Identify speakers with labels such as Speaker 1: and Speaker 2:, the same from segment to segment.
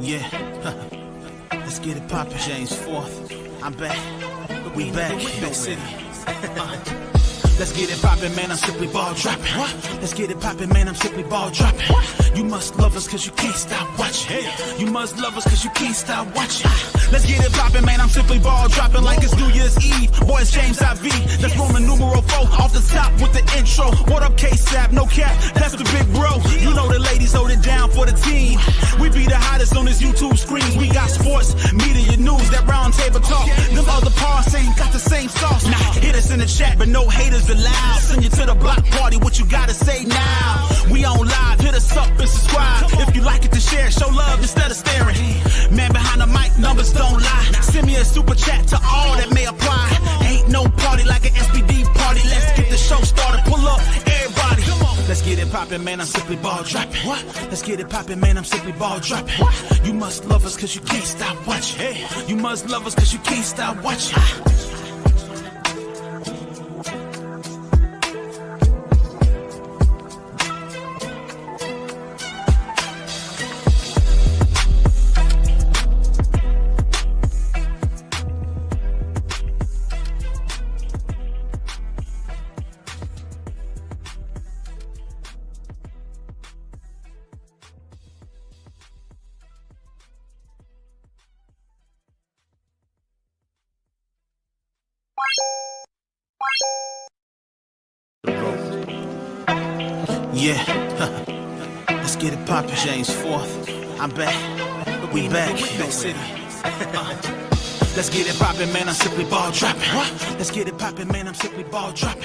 Speaker 1: Yeah, let's get it poppin'. James 4th, I'm back. We back, Big City. Let's get it poppin', man, I'm simply ball dropping. Let's get it poppin', man, I'm simply ball dropping. You must love us cause you can't stop watching. You must love us cause you can't stop watching. Let's get it poppin', man, I'm simply ball dropping like it's New Year's Eve. Boys, James IV, that's Roman numeral 4 off the top with the intro. What up, K-Sap, no cap, that's the big bro. You know the ladies hold it down for the team. We be the hottest on this YouTube screens. We got sports, media, news, that round table talk. Them other parts ain't got the same sauce. Nah, hit us in the chat, but no haters allowed. Send you to the block party, what you gotta say now? We on live, hit us up and subscribe. If you like it, to share, show love instead of staring. Man behind the mic, numbers don't lie. Send me a super chat to all that may apply. Ain't no party like an SPD party. Let's get the show started, pull up, everybody. Let's get it poppin', man, I'm simply ball dropping. Let's get it poppin', man, I'm simply ball dropping. You must love us cause you can't stop watching. You must love us cause you can't stop watching. Yeah, let's get it poppin'. James 4th, I'm back. We back, Big City. Let's get it poppin', man, I'm simply ball dropping. Let's get it poppin', man, I'm simply ball dropping.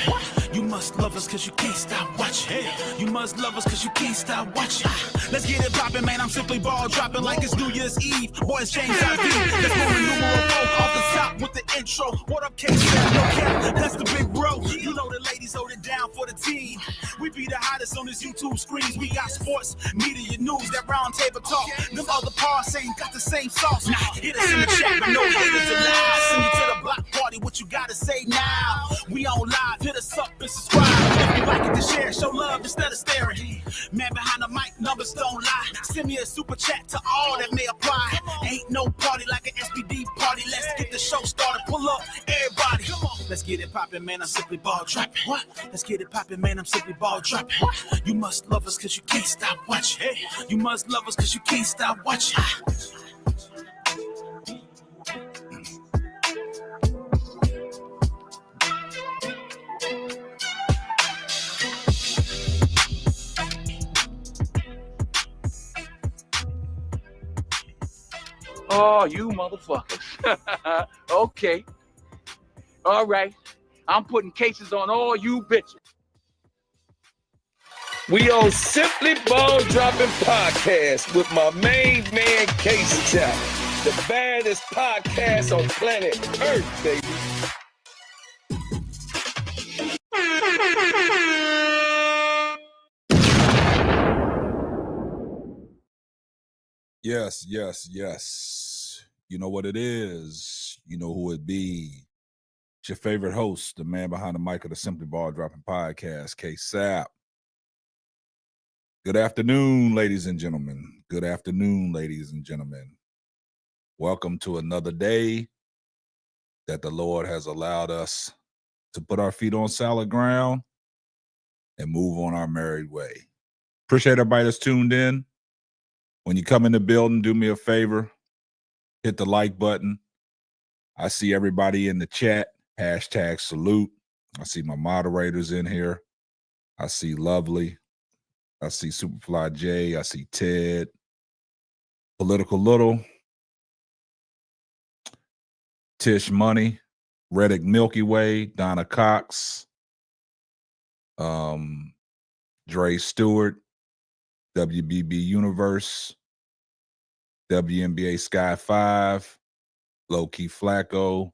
Speaker 1: You must love us cause you can't stop watching. You must love us cause you can't stop watching. Let's get it poppin', man, I'm simply ball dropping like it's New Year's Eve. Boys, James IV, that's Roman numeral 4 off the top with the intro. What up, K-Sap, no cap, that's the big bro. You know the ladies hold it down for the team. We be the hottest on this YouTube screens. We got sports, media, news, that round table talk. Them other parts ain't got the same sauce. Nah, hit us in the chat, but no haters allowed. Send you to the block party, what you gotta say now? We on live, hit us up and subscribe. If you like it, to share, show love instead of staring. Man behind the mic, numbers don't lie. Send me a super chat to all that may apply. Ain't no party like an SPD party. Let's get the show started, pull up, everybody. Let's get it poppin', man, I'm simply ball dropping. Let's get it poppin', man, I'm simply ball dropping. You must love us cause you can't stop watching. You must love us cause you can't stop watching.
Speaker 2: Oh, you motherfuckers. Okay. All right. I'm putting cases on all you bitches.
Speaker 3: We on Simply Ball Dropping Podcast with my main man, K-Sap, the baddest podcast on planet Earth, baby.
Speaker 4: Yes, yes, yes. You know what it is. You know who it be. It's your favorite host, the man behind the mic of the Simply Ball Dropping Podcast, K-Sap. Good afternoon, ladies and gentlemen. Good afternoon, ladies and gentlemen. Welcome to another day that the Lord has allowed us to put our feet on solid ground and move on our merry way. Appreciate everybody that's tuned in. When you come in the building, do me a favor, hit the like button. I see everybody in the chat, hashtag salute. I see my moderators in here. I see Lovely. I see Superfly J. I see Ted. Political Little. Tish Money. Reddick Milky Way. Donna Cox. Dre Stewart. WBB Universe. WNBA Sky 5. Low-Key Flacco.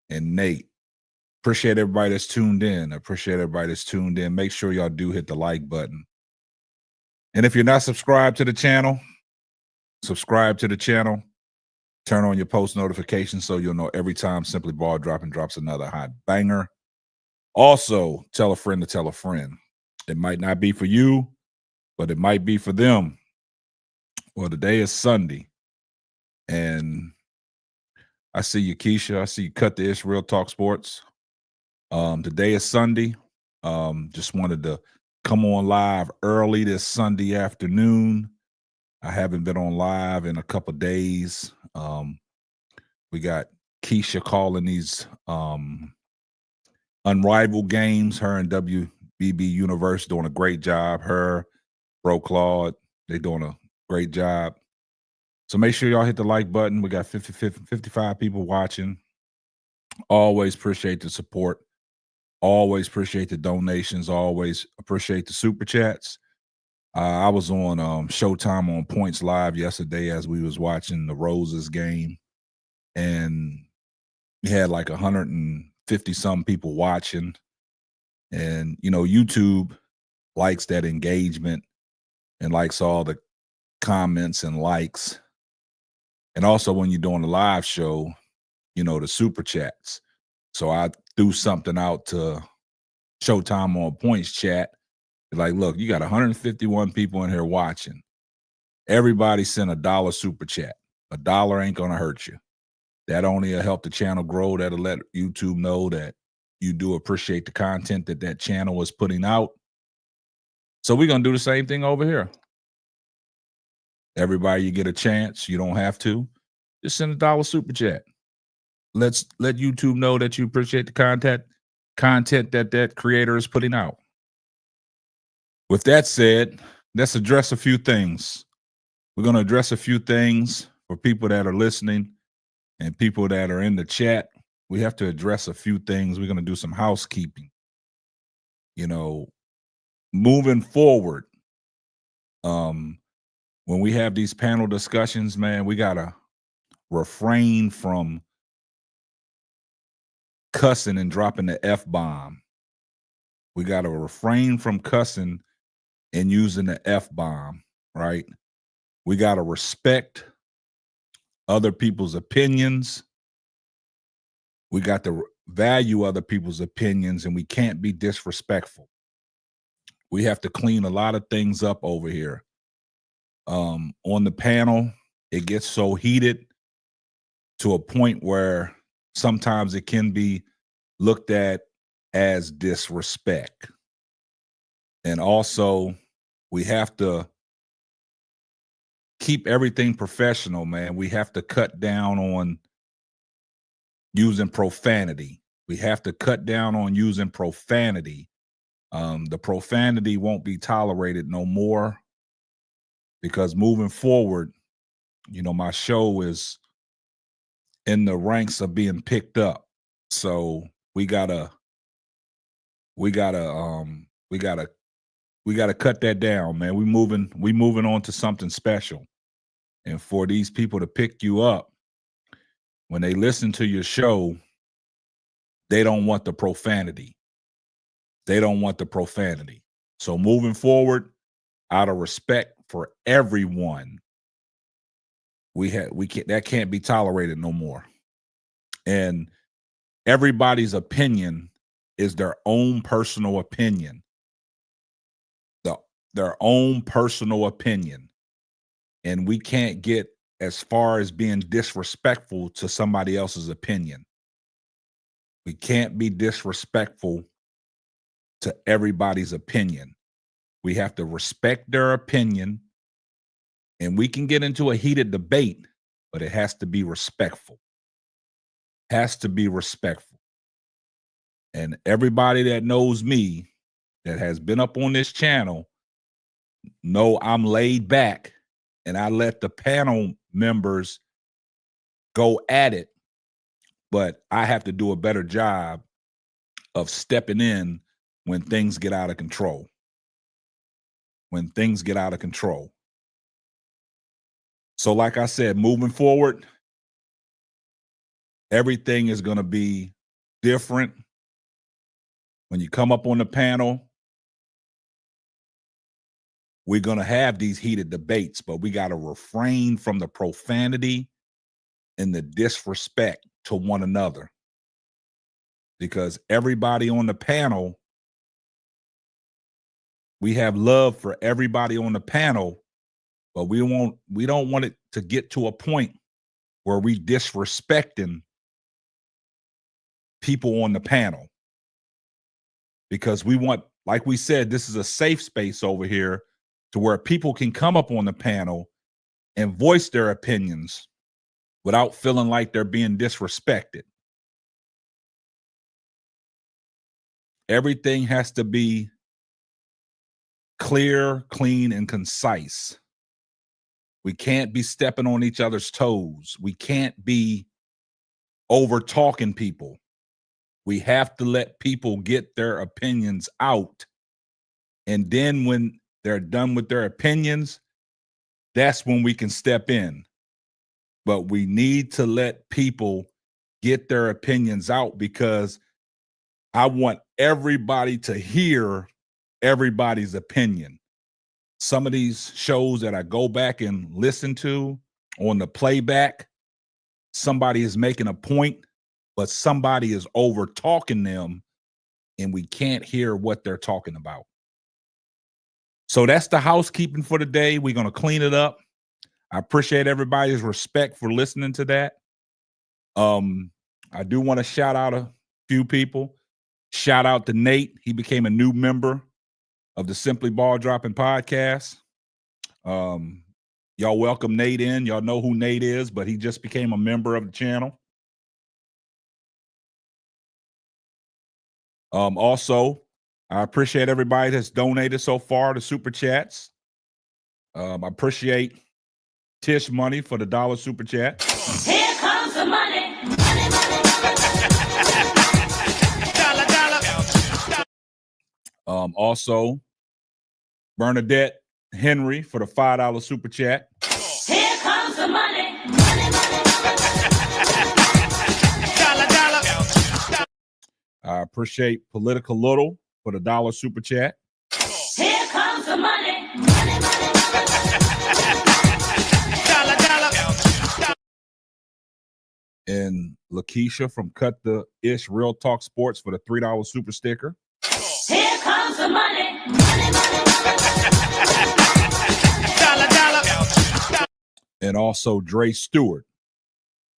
Speaker 4: And Nate. Appreciate everybody that's tuned in. Make sure y'all do hit the like button. And if you're not subscribed to the channel, subscribe to the channel. Turn on your post notifications so you'll know every time Simply Ball Dropping drops another hot banger. Also, tell a friend to tell a friend. It might not be for you, but it might be for them. Well, today is Sunday. And I see you, Keisha. I see you, Cut the Ish, Real Talk Sports. Today is Sunday. Just wanted to come on live early this Sunday afternoon. I haven't been on live in a couple days. We got Keisha calling these Unrivaled games. Her and WBB Universe doing a great job. Her, Bro Claude, they doing a great job. So make sure y'all hit the like button. We got 55 people watching. Always appreciate the support. Always appreciate the donations. Always appreciate the super chats. I was on Showtime on Points Live yesterday as we was watching the Roses game, and we had like 150-some people watching. And, you know, YouTube likes that engagement and likes all the comments and likes. And also when you're doing a live show, you know, the super chats. So I threw something out to Showtime on Points chat. Like, look, you got 151 people in here watching. Everybody send $1 super chat. $1 ain't gonna hurt you. That only will help the channel grow. That'll let YouTube know that you do appreciate the content that that channel is putting out. So we're gonna do the same thing over here. Everybody, you get a chance. You don't have to. Just send $1 super chat. Let YouTube know that you appreciate the content that creator is putting out. With that said, let's address a few things. We're going to address a few things for people that are listening and people that are in the chat. We have to address a few things. We're going to do some housekeeping. You know, moving forward, when we have these panel discussions, man, we got to refrain from cussing and dropping the F-bomb. We got to refrain from cussing and using the F-bomb, right? We got to respect other people's opinions. We got to value other people's opinions, and we can't be disrespectful. We have to clean a lot of things up over here. On the panel, it gets so heated to a point where sometimes it can be looked at as disrespect. And also, we have to keep everything professional, man. We have to cut down on using profanity. We have to cut down on using profanity. The profanity won't be tolerated no more, because moving forward, you know, my show is in the ranks of being picked up. So we gotta cut that down, man. We moving on to something special. And for these people to pick you up, when they listen to your show, they don't want the profanity. They don't want the profanity. So moving forward, out of respect for everyone, that can't be tolerated no more. And everybody's opinion is their own personal opinion. Their own personal opinion. And we can't get as far as being disrespectful to somebody else's opinion. We can't be disrespectful to everybody's opinion. We have to respect their opinion, and we can get into a heated debate, but it has to be respectful. Has to be respectful. And everybody that knows me, that has been up on this channel, know I'm laid back, and I let the panel members go at it, but I have to do a better job of stepping in when things get out of control. When things get out of control. So like I said, moving forward, everything is going to be different. When you come up on the panel, we're going to have these heated debates, but we got to refrain from the profanity and the disrespect to one another. Because everybody on the panel, we have love for everybody on the panel, but we don't want it to get to a point where we disrespecting people on the panel, because we want, like we said, this is a safe space over here to where people can come up on the panel and voice their opinions without feeling like they're being disrespected. Everything has to be clear, clean, and concise. We can't be stepping on each other's toes. We can't be over talking people. We have to let people get their opinions out. And then when they're done with their opinions, that's when we can step in. But we need to let people get their opinions out, because I want everybody to hear everybody's opinion. Some of these shows that I go back and listen to on the playback, somebody is making a point, but somebody is over talking them, and we can't hear what they're talking about. So that's the housekeeping for the day. We're going to clean it up. I appreciate everybody's respect for listening to that. I do want to shout out a few people. Shout out to Nate. He became a new member of the Simply Ball Dropping podcast. Y'all welcome Nate in. Y'all know who Nate is, but he just became a member of the channel. Also, I appreciate everybody that's donated so far to Super Chats. I appreciate Tish Money for the $1 Super Chat.
Speaker 5: Here comes the money.
Speaker 4: Also, Bernadette Henry for the $5 Super Chat.
Speaker 5: Here comes the money.
Speaker 4: I appreciate Political Little for the $1 Super Chat.
Speaker 5: Here comes the money.
Speaker 4: And Lakeisha from Cut the Ish Real Talk Sports for the $3 Super Sticker.
Speaker 5: Here comes the money.
Speaker 4: And also Dre Stewart,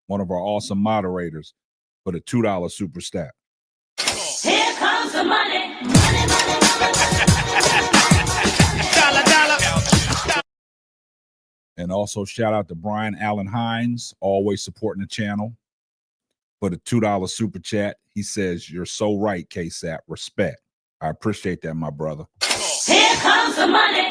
Speaker 4: one of our awesome moderators, for the $2 Super Stat.
Speaker 5: Here comes the money.
Speaker 4: And also shout out to Brian Allen Hines, always supporting the channel, for the $2 Super Chat. He says, "You're so right, KSAP. Respect." I appreciate that, my brother.
Speaker 5: Here comes the money.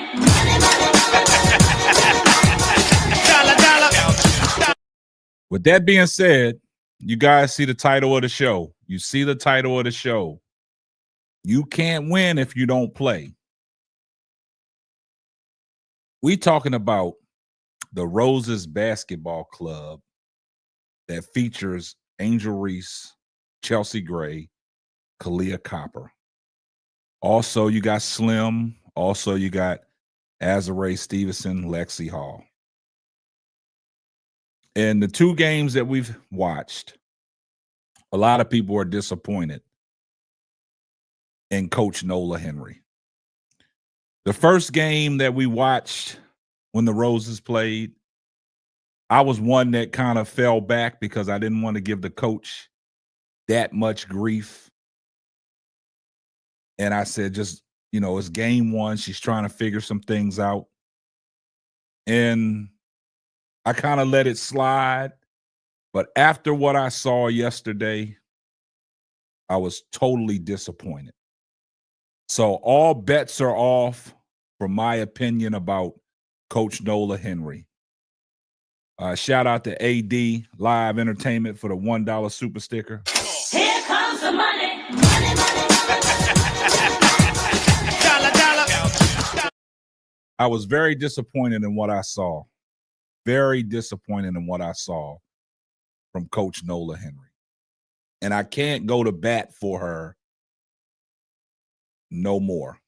Speaker 4: With that being said, you guys see the title of the show. You see the title of the show. You can't win if you don't play. We talking about the Roses Basketball Club that features Angel Reese, Chelsea Gray, Kalia Copper. Also, you got Slim. Also, you got Azarae Stevenson, Lexi Hall. In the two games that we've watched, a lot of people are disappointed in Coach Nola Henry. The first game that we watched when the Roses played, I was one that kind of fell back because I didn't want to give the coach that much grief. And I said, just, it's game one. She's trying to figure some things out. And I kind of let it slide. But after what I saw yesterday, I was totally disappointed. So all bets are off for my opinion about Coach Nola Henry. Shout out to AD Live Entertainment for the $1 super sticker.
Speaker 5: Here comes the money.
Speaker 4: I was very disappointed in what I saw. Very disappointed in what I saw from Coach Nola Henry. And I can't go to bat for her no more.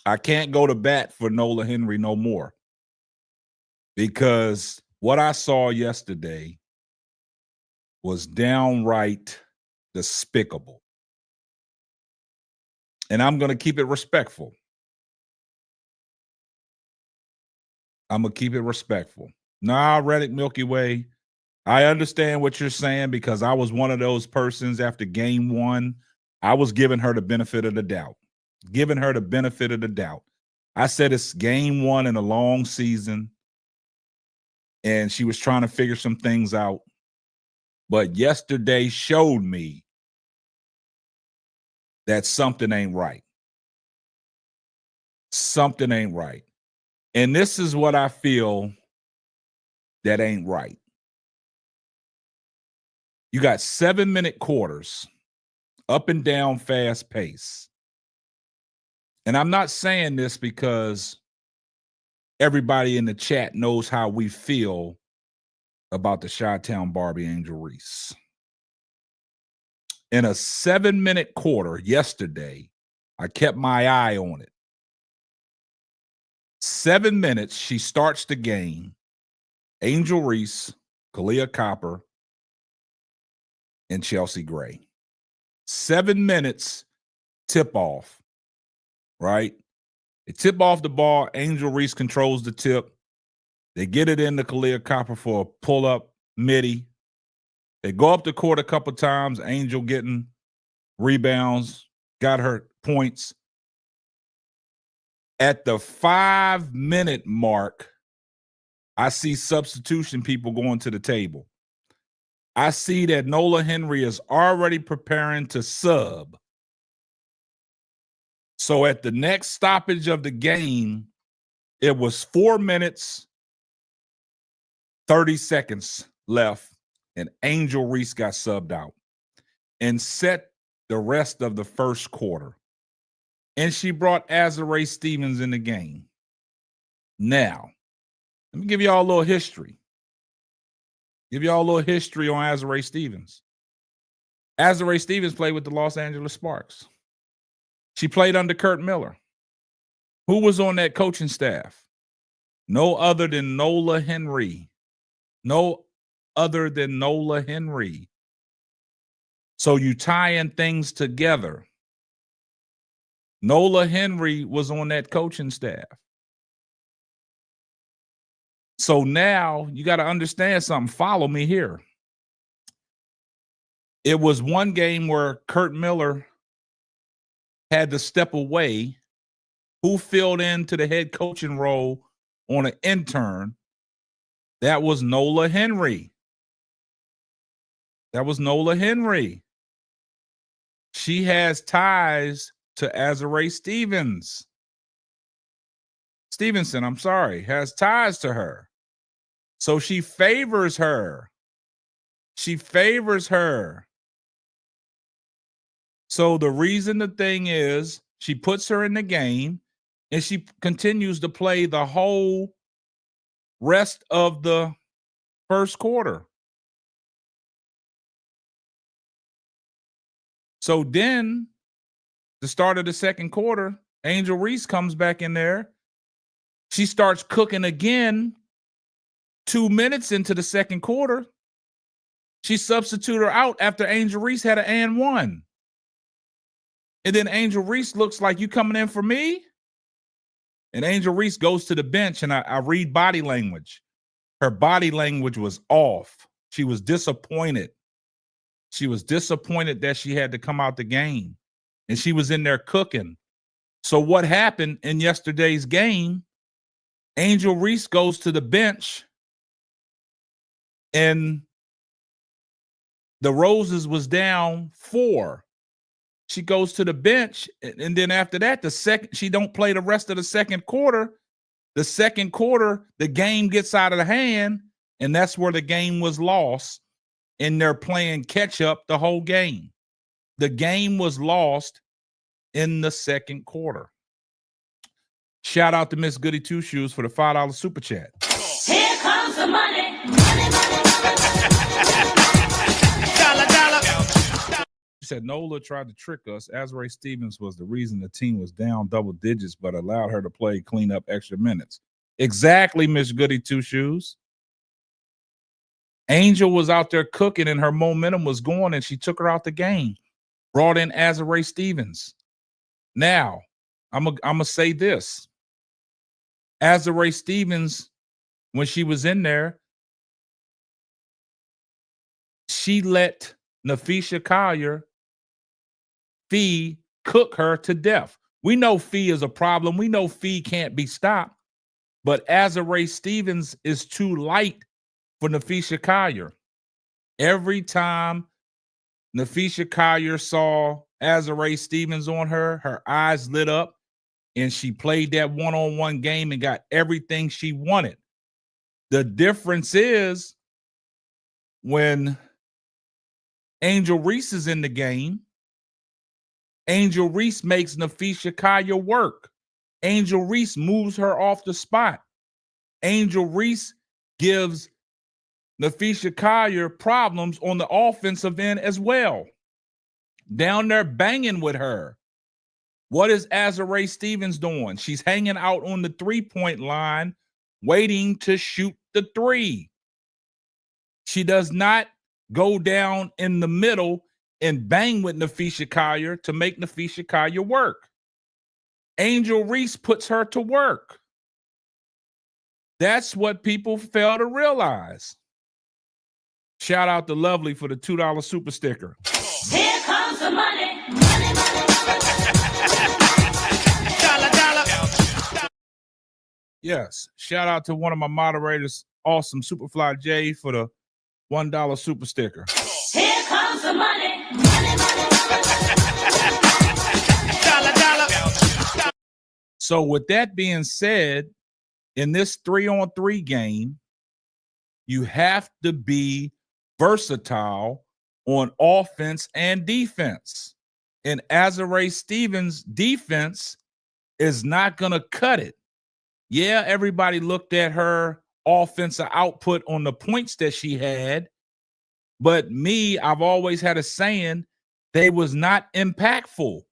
Speaker 4: I can't go to bat for Nola Henry no more. Because what I saw yesterday was downright despicable. And I'm going to keep it respectful. I'm going to keep it respectful. Nah, Reddick Milky Way, I understand what you're saying because I was one of those persons after game one. I was giving her the benefit of the doubt. Giving her the benefit of the doubt. I said it's game one in a long season, and she was trying to figure some things out. But yesterday showed me that something ain't right. Something ain't right. And this is what I feel that ain't right. You got 7-minute quarters, up and down, fast pace. And I'm not saying this because everybody in the chat knows how we feel about the Chi-Town Barbie, Angel Reese. In a 7-minute quarter yesterday, I kept my eye on it. 7 minutes, she starts the game. Angel Reese, Kalia Copper, and Chelsea Gray. 7 minutes, tip off, right? They tip off the ball. Angel Reese controls the tip. They get it into Kalia Copper for a pull-up midi. They go up the court a couple times. Angel getting rebounds, got her points. At the 5-minute mark, I see substitution people going to the table. I see that Nola Henry is already preparing to sub. So at the next stoppage of the game, it was 4 minutes, 30 seconds left, and Angel Reese got subbed out and set the rest of the first quarter. And she brought Azarae Stevens in the game. Now, let me give y'all a little history. Give y'all a little history on Azarae Stevens. Azarae Stevens played with the Los Angeles Sparks. She played under Kurt Miller. Who was on that coaching staff? No other than Nola Henry. No other than Nola Henry. So you tie in things together. Nola Henry was on that coaching staff. So now you got to understand something. Follow me here. It was one game where Kurt Miller had to step away. Who filled into the head coaching role on an intern? That was Nola Henry. That was Nola Henry. She has ties to Azarae Stevenson, I'm sorry, has ties to her. So she favors her. She favors her. So the reason the thing is, she puts her in the game and she continues to play the whole rest of the first quarter. So then, the start of the second quarter, Angel Reese comes back in there. She starts cooking again 2 minutes into the second quarter. She substituted her out after Angel Reese had an and one. And then Angel Reese looks like, you coming in for me? And Angel Reese goes to the bench, and I read body language. Her body language was off. She was disappointed. She was disappointed that she had to come out the game. And she was in there cooking. So what happened in yesterday's game, Angel Reese goes to the bench, and the Roses was down 4. She goes to the bench, and then after that, she don't play the rest of the second quarter. The second quarter, the game gets out of the hand, and that's where the game was lost, and they're playing catch up the whole game. The game was lost in the second quarter. Shout out to Miss Goody Two Shoes for the $5 super chat.
Speaker 5: Here comes the money.
Speaker 4: She said Nola tried to trick us. Azarae Stevens was the reason the team was down double digits, but allowed her to play clean up extra minutes. Exactly, Miss Goody Two Shoes. Angel was out there cooking, and her momentum was going, and she took her out the game. Brought in Azarae Stevens. Now, I'm gonna say this. Azarae Stevens, when she was in there, she let Nafisha Collier, Fee, cook her to death. We know Fee is a problem. We know Fee can't be stopped. But Azurá Stevens is too light for Nafisha Collier. Every time Nafisha Collier saw Azurá Stevens on her, her eyes lit up, and she played that one-on-one game and got everything she wanted. The difference is when Angel Reese is in the game, Angel Reese makes Nafisha Collier work. Angel Reese moves her off the spot. Angel Reese gives Nafisha Collier problems on the offensive end as well. Down there banging with her. What is Azurá Stevens doing? She's hanging out on the three-point line, waiting to shoot the three. She does not go down in the middle and bang with Nafisha Collier to make Nafisha Collier work. Angel Reese puts her to work. That's what people fail to realize. Shout out to Lovely for the $2 super sticker.
Speaker 5: Here comes the money.
Speaker 4: Yes. Shout out to one of my moderators, Awesome Superfly J, for the $1 super sticker.
Speaker 5: Here comes the money.
Speaker 4: So with that being said, in this 3-on-3 game, you have to be versatile on offense and defense. And Azurá Stevens' defense is not going to cut it. Yeah, everybody looked at her offensive output on the points that she had, but I've always had a saying, they was not impactful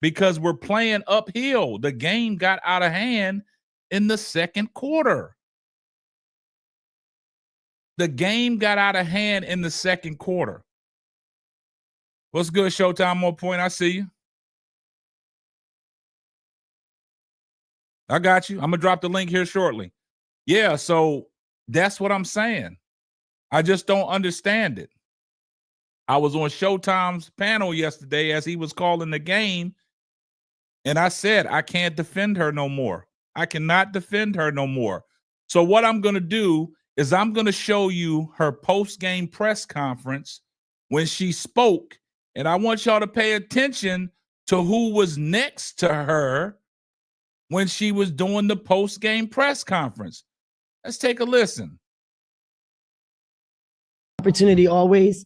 Speaker 4: because we're playing uphill. The game got out of hand in the second quarter. The game got out of hand in the second quarter. What's good, Showtime on point? I see you. I got you. I'm going to drop the link here shortly. Yeah, so that's what I'm saying. I just don't understand it. I was on Showtime's panel yesterday as he was calling the game, and I said, I can't defend her no more. I cannot defend her no more. So what I'm going to do is I'm going to show you her post-game press conference when she spoke, and I want y'all to pay attention to who was next to her when she was doing the post-game press conference. Let's take a listen.
Speaker 6: Opportunity always.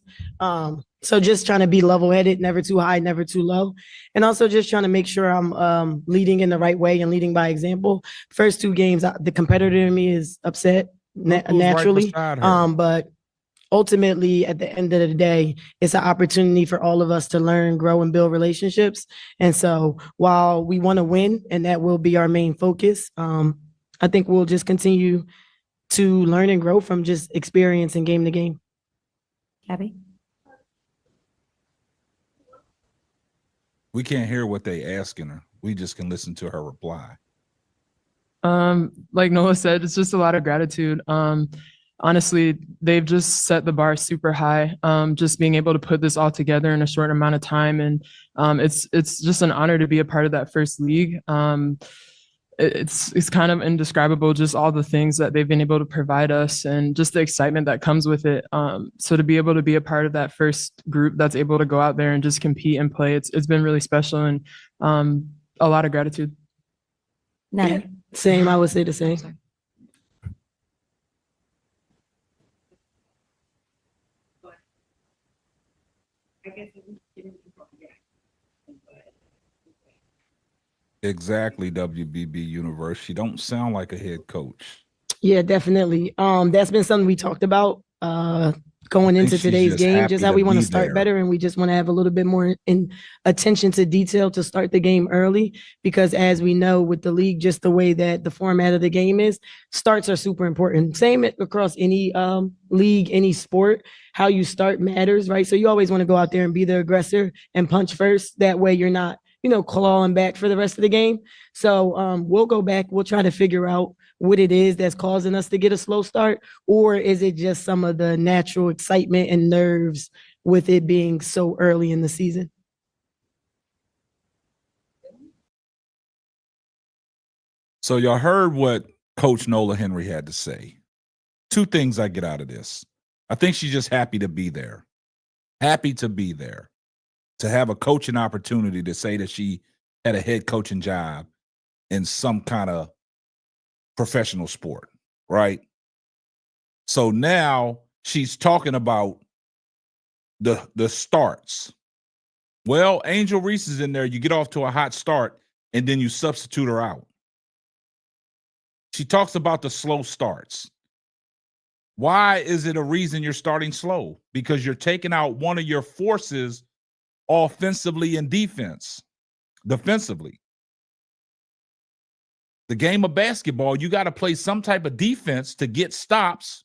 Speaker 6: So just trying to be level-headed, never too high, never too low. And also just trying to make sure I'm leading in the right way and leading by example. First two games, the competitor in me is upset naturally.
Speaker 4: Right,
Speaker 6: but ultimately, at the end of the day, it's an opportunity for all of us to learn, grow, and build relationships. And so while we want to win, and that will be our main focus, I think we'll just continue to learn and grow from just experience and game to game.
Speaker 7: Abby?
Speaker 4: We can't hear what they asking her. We just can listen to her reply.
Speaker 8: Like Noah said, it's just a lot of gratitude. Honestly, they've just set the bar super high. Just being able to put this all together in a short amount of time, and it's just an honor to be a part of that first league. It's kind of indescribable, just all the things that they've been able to provide us, and just the excitement that comes with it. So to be able to be a part of that first group that's able to go out there and just compete and play, it's been really special, and a lot of gratitude.
Speaker 7: Natalie?
Speaker 6: Same, I would say the same.
Speaker 4: Exactly, WBB Universe. She don't sound like a head coach.
Speaker 6: Yeah, definitely. That's been something we talked about going into today's game, just how we want to start better, and we just want to have a little bit more in attention to detail to start the game early, because as we know with the league, just the way that the format of the game is, starts are super important. Same across any league, any sport, how you start matters, right? So you always want to go out there and be the aggressor and punch first. That way you're not clawing back for the rest of the game. So we'll go back. We'll try to figure out what it is that's causing us to get a slow start, or is it just some of the natural excitement and nerves with it being so early in the season?
Speaker 4: So y'all heard what Coach Nola Henry had to say. Two things I get out of this. I think she's just happy to be there. Happy to be there. To have a coaching opportunity to say that she had a head coaching job in some kind of professional sport, right? So now she's talking about the starts. Well, Angel Reese is in there. You get off to a hot start, and then you substitute her out. She talks about the slow starts. Why is it a reason you're starting slow? Because you're taking out one of your forces offensively and defensively. The game of basketball, you got to play some type of defense to get stops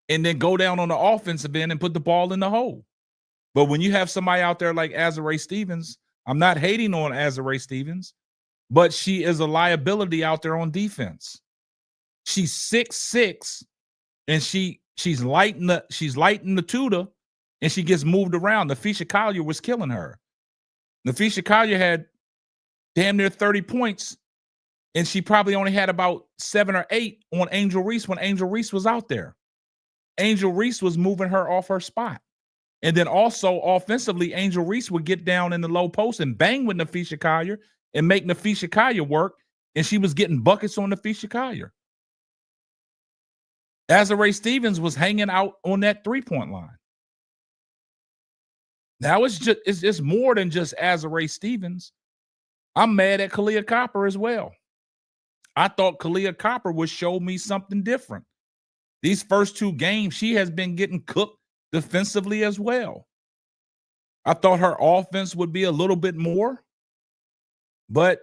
Speaker 4: and then go down on the offensive end and put the ball in the hole. But when you have somebody out there like Azurá Stevens, I'm not hating on Azurá Stevens, but she is a liability out there on defense. She's 6'6", and she's lighting the tutor, and she gets moved around. Nafisha Collier was killing her. Nafisha Collier had damn near 30 points, and she probably only had about 7 or 8 on Angel Reese when Angel Reese was out there. Angel Reese was moving her off her spot. And then also offensively, Angel Reese would get down in the low post and bang with Nafisha Collier and make Nafisha Collier work, and she was getting buckets on Nafisha Collier. Azurá Stevens was hanging out on that three-point line. Now it's more than just Azurá Stevens. I'm mad at Kalia Copper as well. I thought Kalia Copper would show me something different. These first 2 games, she has been getting cooked defensively as well. I thought her offense would be a little bit more, but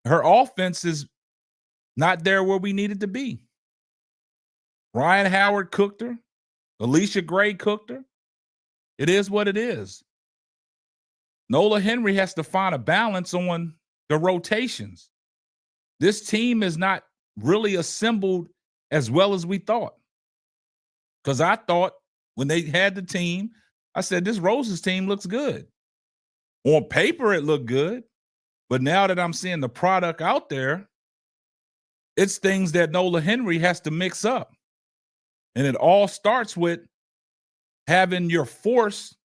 Speaker 4: her offense is not there where we needed to be. Ryan Howard cooked her. Alicia Gray cooked her. It is what it is. Nola Henry has to find a balance on the rotations. This team is not really assembled as well as we thought. Because I thought when they had the team, I said, this Roses team looks good. On paper, it looked good. But now that I'm seeing the product out there, it's things that Nola Henry has to mix up. And it all starts with having your force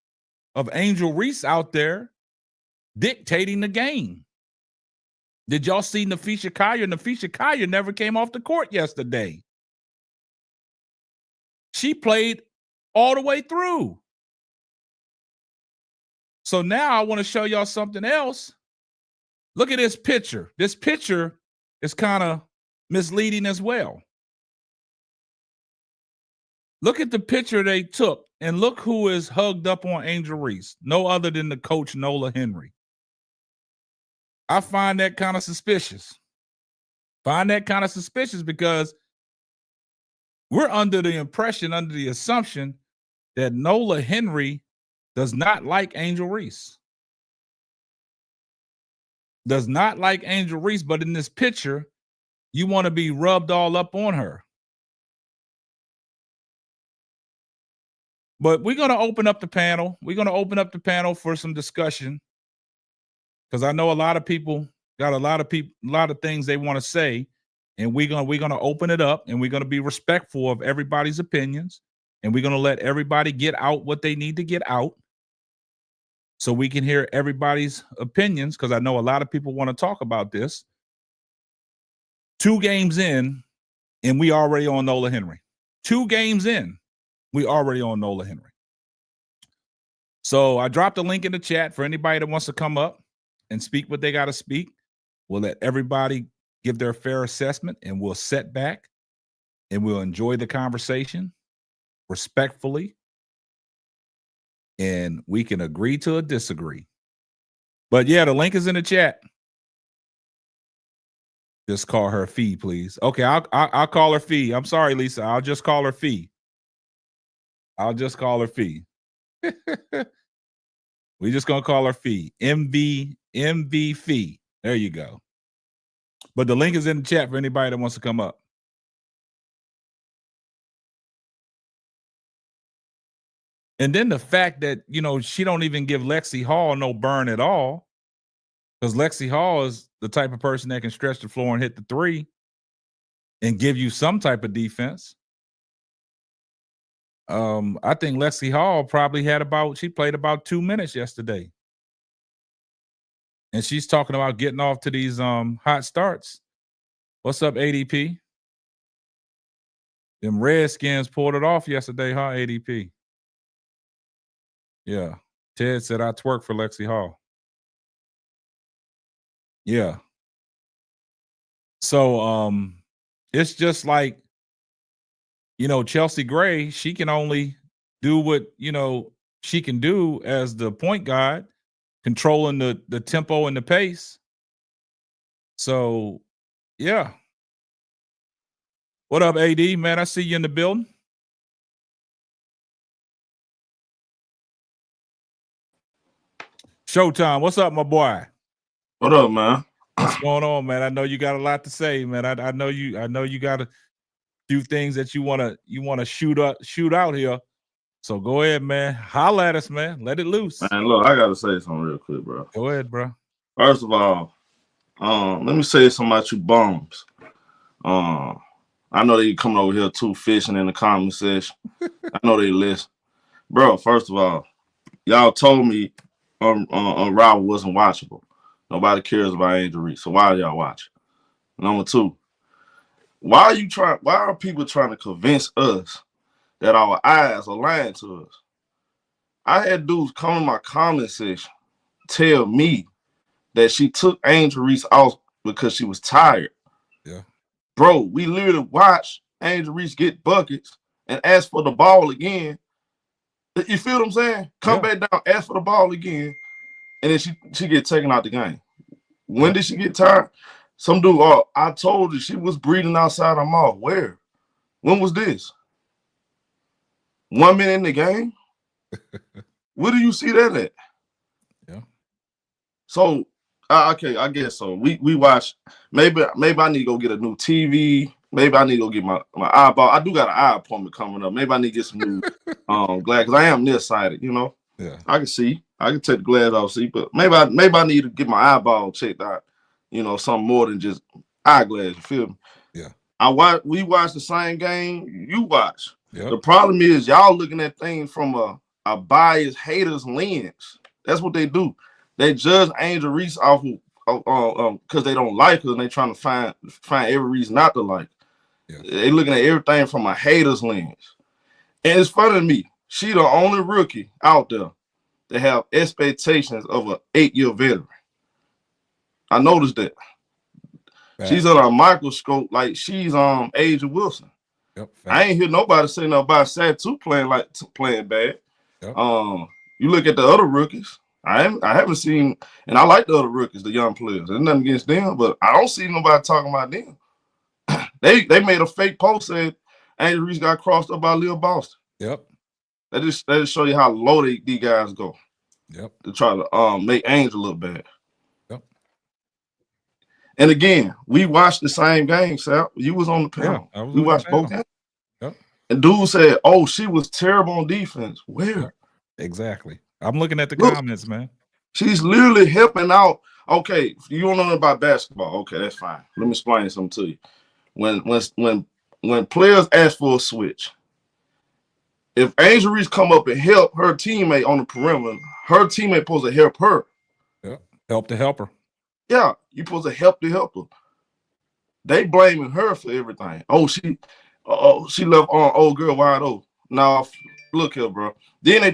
Speaker 4: of Angel Reese out there dictating the game. Did y'all see Nafisha Collier? Nafisha Collier never came off the court yesterday. She played all the way through. So now I want to show y'all something else. Look at this picture. This picture is kind of misleading as well. Look at the picture they took, and look who is hugged up on Angel Reese. No other than the coach, Nola Henry. I find that kind of suspicious. Because we're under the impression, under the assumption that Nola Henry does not like Angel Reese. Does not like Angel Reese, but in this picture, you want to be rubbed all up on her. But we're going to open up the panel. We're going to open up the panel for some discussion, because I know a lot of people got a lot of things they want to say, and we're going to open it up, and we're going to be respectful of everybody's opinions, and we're going to let everybody get out what they need to get out, so we can hear everybody's opinions, because I know a lot of people want to talk about this. 2 games in, and we already on Nola Henry. 2 games in, we already on Nola Henry. So I dropped a link in the chat for anybody that wants to come up and speak what they got to speak. We'll let everybody give their fair assessment, and we'll sit back and we'll enjoy the conversation respectfully, and we can agree to a disagree. But yeah, the link is in the chat. Just call her Fee, please. Okay, I'll call her Fee. I'm sorry, Lisa. I'll just call her Fee. We're just gonna call her Fee. MV Fee. There you go. But the link is in the chat for anybody that wants to come up. And then the fact that, you know, she don't even give Lexi Hall no burn at all, because Lexi Hall is the type of person that can stretch the floor and hit the three and give you some type of defense. I think Lexi Hall probably she played about 2 minutes yesterday. And she's talking about getting off to these hot starts. What's up, ADP? Them Redskins pulled it off yesterday, huh, ADP? Yeah. Ted said I twerk for Lexi Hall. Yeah. So it's just like, you know, Chelsea Gray, she can only do what, you know, she can do as the point guard, controlling the tempo and the pace. So, yeah. What up, AD? Man, I see you in the building. Showtime, what's up, my boy?
Speaker 9: What up, man?
Speaker 4: What's going on, man? I know you got a lot to say, man. I know you got a few things that you wanna shoot out here. So go ahead, man. Holla at us, man. Let it loose.
Speaker 9: Man, look, I gotta say something real quick, bro.
Speaker 4: Go ahead, bro.
Speaker 9: First of all, let me say something about you bums. I know they coming over here too fishing in the comment section. I know they listen. Bro, first of all, y'all told me Robert wasn't watchable. Nobody cares about Angel Reese. So why are y'all watching? Number two, why are people trying to convince us that our eyes are lying to us? I had dudes come in my comment section tell me that she took Angel Reese off because she was tired.
Speaker 4: Yeah.
Speaker 9: Bro, we literally watched Angel Reese get buckets and ask for the ball again. You feel what I'm saying? Come back down, ask for the ball again, and then she get taken out the game. When did she get tired? Some dude, I told her she was breathing outside her mouth. Where? When was this? 1 minute in the game? Where do you see that at?
Speaker 4: Yeah.
Speaker 9: So, okay, I guess so. We watch. Maybe I need to go get a new TV. Maybe I need to go get my eyeball. I do got an eye appointment coming up. Maybe I need to get some new glass, because I am nearsighted, you know.
Speaker 4: Yeah.
Speaker 9: I can see. I can take the glass off, see, but maybe I need to get my eyeball checked out, you know, something more than just eyeglass, you feel me?
Speaker 4: Yeah.
Speaker 9: We watch the same game you watch.
Speaker 4: Yep.
Speaker 9: The problem is y'all looking at things from a biased haters lens. That's what they do. They judge Angel Reese off of because they don't like her and they trying to find every reason not to like her.
Speaker 4: Yeah.
Speaker 9: They looking at everything from a hater's lens. And it's funny to me, she the only rookie out there that have expectations of an 8-year veteran. I noticed that.
Speaker 4: Fact.
Speaker 9: She's under a microscope like she's Angel Wilson.
Speaker 4: Yep.
Speaker 9: I ain't hear nobody say nothing about Satu playing bad.
Speaker 4: Yep.
Speaker 9: You look at the other rookies. I haven't seen, and I like the other rookies, the young players. There's nothing against them, but I don't see nobody talking about them. They made a fake post saying Angel Reese got crossed up by Lil Boston.
Speaker 4: Yep.
Speaker 9: That just show you how low these guys go.
Speaker 4: Yep.
Speaker 9: To try to make Angel look bad.
Speaker 4: Yep.
Speaker 9: And again, we watched the same game, Sal. You was on the panel.
Speaker 4: Yeah,
Speaker 9: we watched both games.
Speaker 4: Yep.
Speaker 9: And dude said, "Oh, she was terrible on defense." Where?
Speaker 4: Yep. Exactly. I'm looking at the comments, man.
Speaker 9: She's literally helping out. Okay, if you don't know nothing about basketball, okay, that's fine. Let me explain something to you. When players ask for a switch, if Angel Reese come up and help her teammate on the perimeter, her teammate supposed to help her.
Speaker 4: Yeah, help the helper.
Speaker 9: Yeah, you supposed to help the helper. They blaming her for everything. Oh, she left old girl wide open. Now, look here, bro. Then they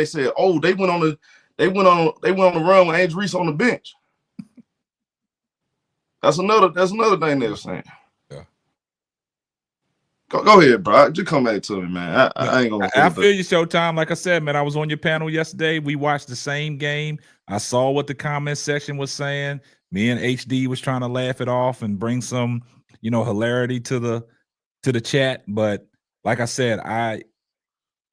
Speaker 9: said, oh, they went on the run with Angel Reese on the bench. That's another thing they were saying.
Speaker 4: Yeah.
Speaker 9: Go ahead, bro. Just come back to me, man. I ain't gonna.
Speaker 4: I feel you, Showtime. Like I said, man, I was on your panel yesterday. We watched the same game. I saw what the comment section was saying. Me and HD was trying to laugh it off and bring some, hilarity to the chat. But like I said,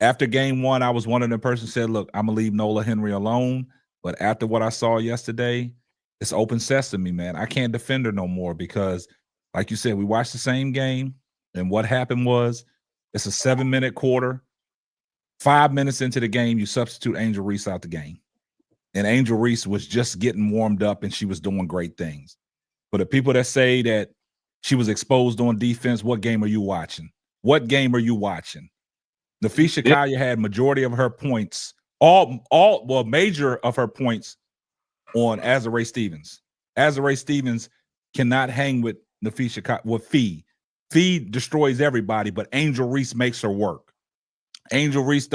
Speaker 4: after game one, I was one of the persons said, look, I'm going to leave Nola Henry alone. But after what I saw yesterday, it's open sesame, man. I can't defend her no more because, like you said, we watched the same game. And what happened was it's a 7-minute quarter. 5 minutes into the game, you substitute Angel Reese out the game. And Angel Reese was just getting warmed up and she was doing great things. For the people that say that she was exposed on defense, what game are you watching? What game are you watching? Nafisha Kaya had majority of her points, major of her points on Azurá Stevens. Azurá Stevens cannot hang with Nafisha Kaya, with Fee. Fee destroys everybody, but Angel Reese makes her work. Angel Reese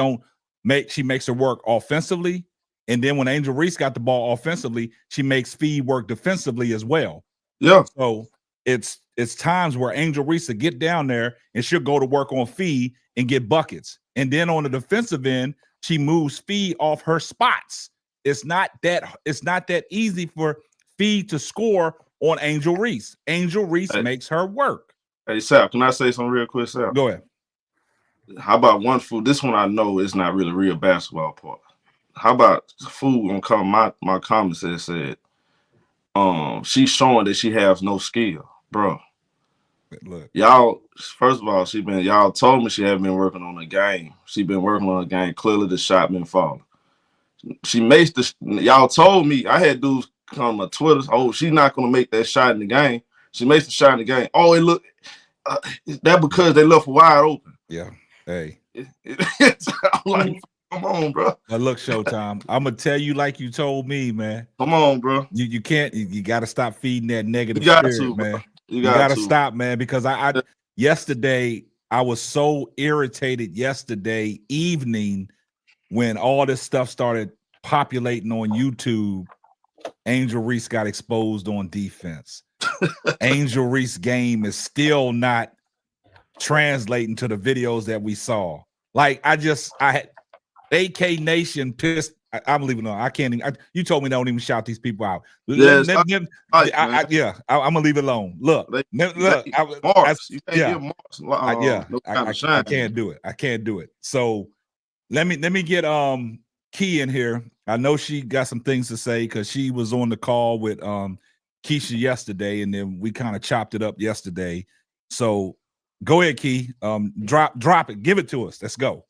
Speaker 4: she makes her work offensively. And then when Angel Reese got the ball offensively, she makes Fee work defensively as well.
Speaker 9: Yeah.
Speaker 4: So it's times where Angel Reese will get down there and she'll go to work on Fee and get buckets. And then on the defensive end, she moves Fee off her spots. It's not that easy for Fee to score on Angel Reese. Angel Reese makes her work.
Speaker 9: Hey, Sal, can I say something real quick, Sal?
Speaker 4: Go ahead.
Speaker 9: How about one fool? This one I know is not really real basketball part. How about the fool gonna come my comments that said, she's showing that she has no skill, bro.
Speaker 4: Look,
Speaker 9: y'all. First of all, y'all told me she hadn't been working on a game. She been working on a game. Clearly, the shot been falling. Y'all told me I had dudes come on my Twitter. Oh, she's not gonna make that shot in the game. She makes the shot in the game. Oh, it look that because they left wide open.
Speaker 4: Yeah. Hey.
Speaker 9: I'm like, come on, bro.
Speaker 4: But look, Showtime, I'm gonna tell you like you told me, man.
Speaker 9: Come on, bro.
Speaker 4: You can't. You got to stop feeding that negative
Speaker 9: spirit,
Speaker 4: man. You got to stop, man. Because I yesterday I was so irritated yesterday evening when all this stuff started populating on YouTube. Angel Reese got exposed on defense. Angel Reese game is still not translating to the videos that we saw. Like I had AK Nation pissed. I'm leaving on. I can't even. You told me don't even shout these people out.
Speaker 9: Yes,
Speaker 4: I'm gonna leave it alone. Look, I can't do it. I can't do it. So let me get Key in here. I know she got some things to say because she was on the call with Keisha yesterday, and then we kind of chopped it up yesterday. So go ahead, Key. Drop it. Give it to us. Let's go.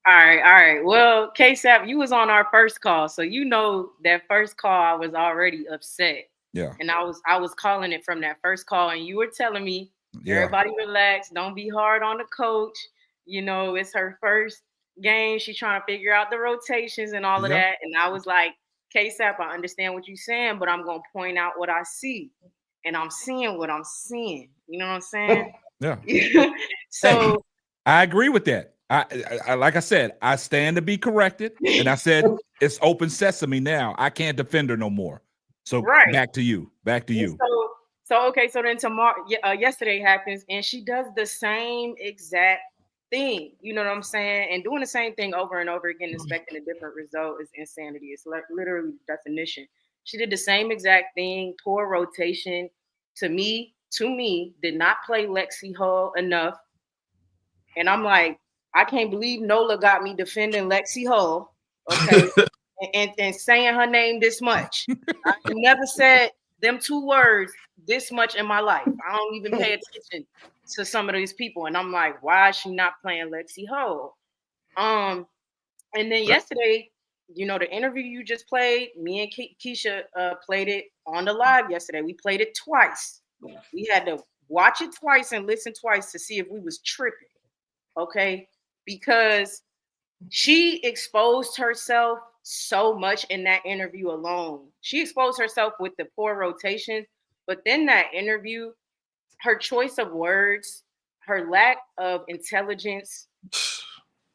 Speaker 10: All right. Well, K-Sap, you was on our first call, so you know that first call I was already upset.
Speaker 4: Yeah.
Speaker 10: And I was calling it from that first call, and you were telling me, everybody relax, don't be hard on the coach. You know, it's her first game. She's trying to figure out the rotations and all of that. And I was like, K-Sap, I understand what you're saying, but I'm gonna point out what I see. And I'm seeing what I'm seeing. You know what I'm saying?
Speaker 4: Yeah.
Speaker 10: So
Speaker 4: I agree with that. I like I said, I stand to be corrected, and I said it's open sesame now. I can't defend her no more. So back to you.
Speaker 10: So then tomorrow, yesterday happens, and she does the same exact thing. You know what I'm saying? And doing the same thing over and over again, expecting a different result is insanity. It's like literally the definition. She did the same exact thing. Poor rotation. To me, did not play Lexi Hull enough. And I'm like, I can't believe Nola got me defending Lexi Hull, okay, and saying her name this much. I never said them two words this much in my life. I don't even pay attention to some of these people, and I'm like, why is she not playing Lexi Hull? And then yesterday, you know, the interview you just played, me and Keisha played it on the live yesterday. We played it twice. We had to watch it twice and listen twice to see if we was tripping. Okay, because she exposed herself so much in that interview alone. She exposed herself with the poor rotation, but then that interview, her choice of words, her lack of intelligence,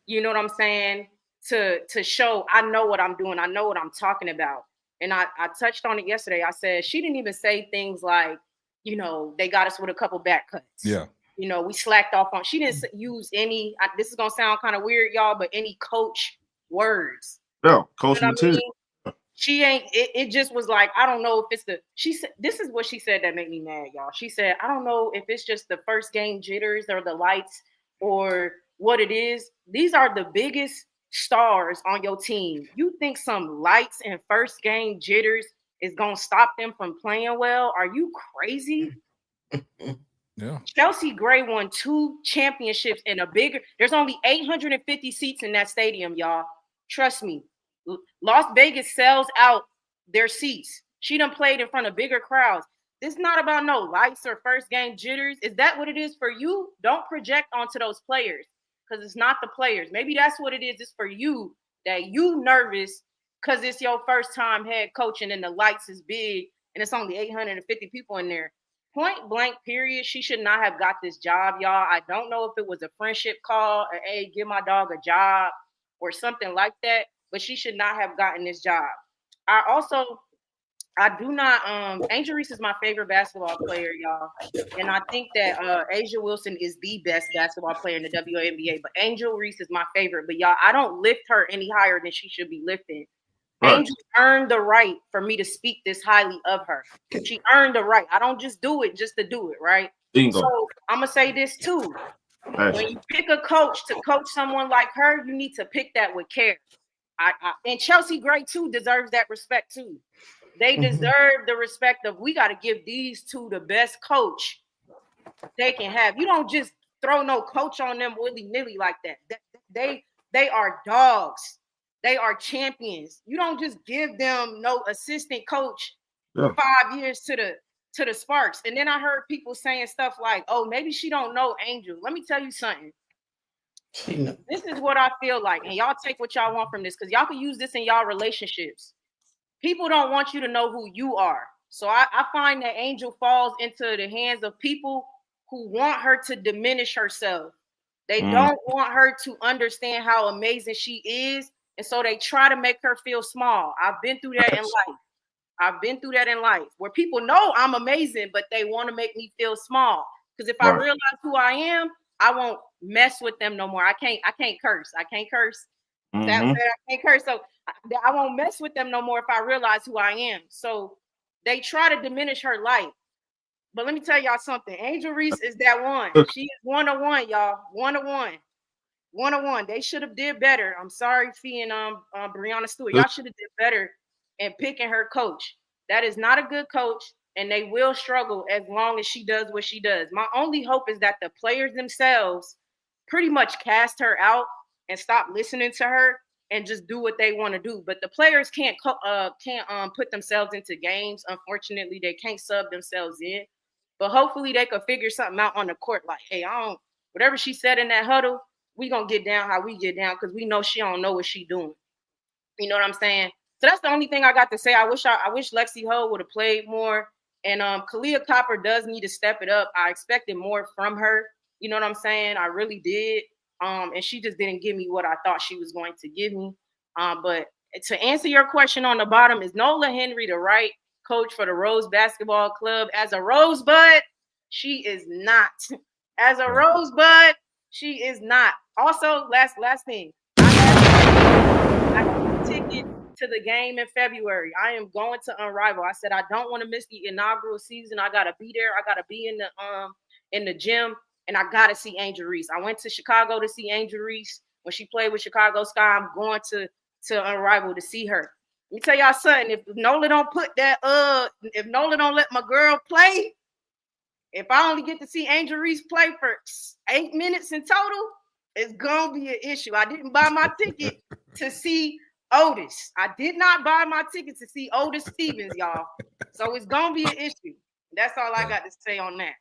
Speaker 10: you know what I'm saying? To show I know what I'm doing, I know what I'm talking about. And I touched on it yesterday. I said she didn't even say things like, you know, they got us with a couple back cuts.
Speaker 4: Yeah.
Speaker 10: You know, we slacked off on. She didn't use any. This is gonna sound kind of weird, y'all, but any coach words.
Speaker 9: Yeah, coach material.
Speaker 10: I mean? She ain't. It just was like, I don't know if it's the. She said this is what she said that made me mad, y'all. She said, I don't know if it's just the first game jitters or the lights, or what it is. These are the biggest stars on your team. You think some lights and first game jitters is going to stop them from playing well? Are you crazy?
Speaker 4: Yeah.
Speaker 10: Chelsea Gray won 2 championships in a bigger. There's only 850 seats in that stadium, y'all. Trust me. Las Vegas sells out their seats. She done played in front of bigger crowds. This is not about no lights or first game jitters. Is that what it is for you? Don't project onto those players because it's not the players. Maybe that's what it is. It's for you that you nervous because it's your first time head coaching and the lights is big and it's only 850 people in there. Point blank, period. She should not have got this job, y'all. I don't know if it was a friendship call or, hey, give my dog a job or something like that, but she should not have gotten this job. I do not, Angel Reese is my favorite basketball player, y'all. And I think that Asia Wilson is the best basketball player in the WNBA, but Angel Reese is my favorite. But y'all, I don't lift her any higher than she should be lifted. Right. Angel earned the right for me to speak this highly of her. She earned the right. I don't just do it just to do it, right?
Speaker 9: Bingo.
Speaker 10: So I'm going to say this too. When you pick a coach to coach someone like her, you need to pick that with care. And Chelsea Gray, too, deserves that respect, too. They deserve the respect of we got to give these two the best coach they can have. You don't just throw no coach on them willy-nilly like that. They are dogs. They are champions. You don't just give them no assistant coach for 5 years to the Sparks. And then I heard people saying stuff like, oh, maybe she don't know Angel. Let me tell you something. This is what I feel like. And y'all take what y'all want from this because y'all can use this in y'all relationships. People don't want you to know who you are. So I find that Angel falls into the hands of people who want her to diminish herself. They don't want her to understand how amazing she is. And so they try to make her feel small. I've been through that in life. Where people know I'm amazing, but they want to make me feel small. Because if I realize who I am, I won't mess with them no more. I can't curse. I can't curse. I can't curse. So I won't mess with them no more if I realize who I am. So they try to diminish her light. But let me tell y'all something. Angel Reese is that one. She is 101, y'all. 101. 101. They should have did better. I'm sorry, Fee and Brianna Stewart. Y'all should have did better in picking her coach. That is not a good coach, and they will struggle as long as she does what she does. My only hope is that the players themselves pretty much cast her out and stop listening to her and just do what they want to do. But the players can't put themselves into games. Unfortunately, they can't sub themselves in. But hopefully they could figure something out on the court. Like, hey, whatever she said in that huddle, we gonna get down how we get down because we know she don't know what she doing. You know what I'm saying? So that's the only thing I got to say. I wish Lexi Ho would have played more. And Kalia Copper does need to step it up. I expected more from her. You know what I'm saying? I really did. And she just didn't give me what I thought she was going to give me. But to answer your question on the bottom, is Nola Henry the right coach for the Rose Basketball Club? As a Rosebud, she is not. As a Rosebud, she is not. Also, last thing, I have a ticket to the game in February. I am going to Unrivaled. I said I don't want to miss the inaugural season. I gotta be there. I gotta be in the gym, and I gotta see Angel Reese. I went to Chicago to see Angel Reese when she played with Chicago Sky. I'm going to Unrivaled to see her. Let me tell y'all something. If Nola don't put that, if Nola don't let my girl play, if I only get to see Angel Reese play for 8 minutes in total, it's gonna be an issue. I didn't buy my ticket to see Otis. I did not buy my ticket to see Otis Stevens, y'all. So it's gonna be an issue. That's all I got to say on that.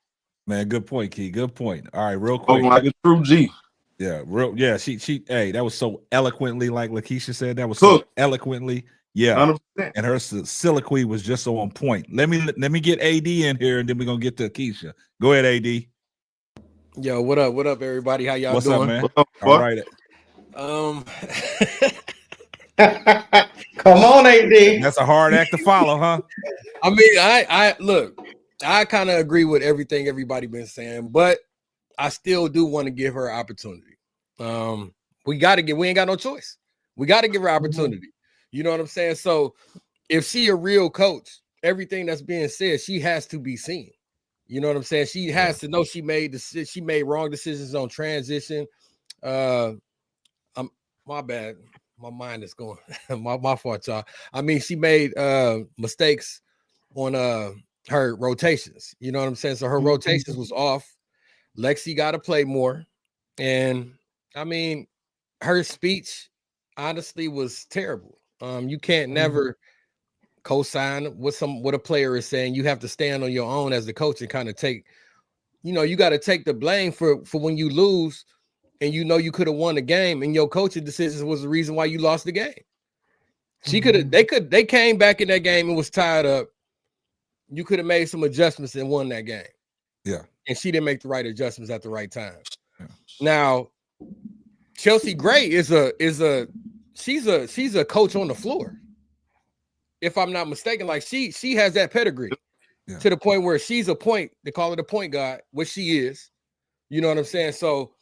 Speaker 4: Man, good point, Key. Good point. All right, real quick.
Speaker 9: Like a true G.
Speaker 4: Yeah, she hey, that was so eloquently, like Lakeisha said, that was so eloquently. Yeah. 100%. And her soliloquy was just so on point. Let me get AD in here, and then we're gonna get to Keisha. Go ahead, AD.
Speaker 11: Yo, what up? What up, everybody? How y'all
Speaker 4: What's
Speaker 11: doing?
Speaker 4: Up, man?
Speaker 9: What's up,
Speaker 4: all right.
Speaker 12: Come on, AD.
Speaker 4: That's a hard act to follow, huh?
Speaker 11: I mean, I look, I kind of agree with everything everybody been saying, but I still do want to give her an opportunity. We ain't got no choice. We got to give her opportunity. You know what I'm saying? So if she a real coach, everything that's being said, she has to be seen. You know what I'm saying? She has to know she made wrong decisions on transition. I'm my bad. My mind is going. my fault, y'all. I mean, she made mistakes on her rotations. You know what I'm saying? So her rotations was off. Lexi got to play more. And I mean, her speech honestly was terrible. You can't never co-sign what a player is saying. You have to stand on your own as the coach and kind of take, you got to take the blame for when you lose and you could have won the game and your coaching decisions was the reason why you lost the game. They came back in that game and was tied up. You could have made some adjustments and won that game.
Speaker 4: Yeah.
Speaker 11: And she didn't make the right adjustments at the right time. Yeah. Now, Chelsea Gray she's a coach on the floor. If I'm not mistaken, like she has that pedigree to the point where she's they call it a point guard, which she is. You know what I'm saying? So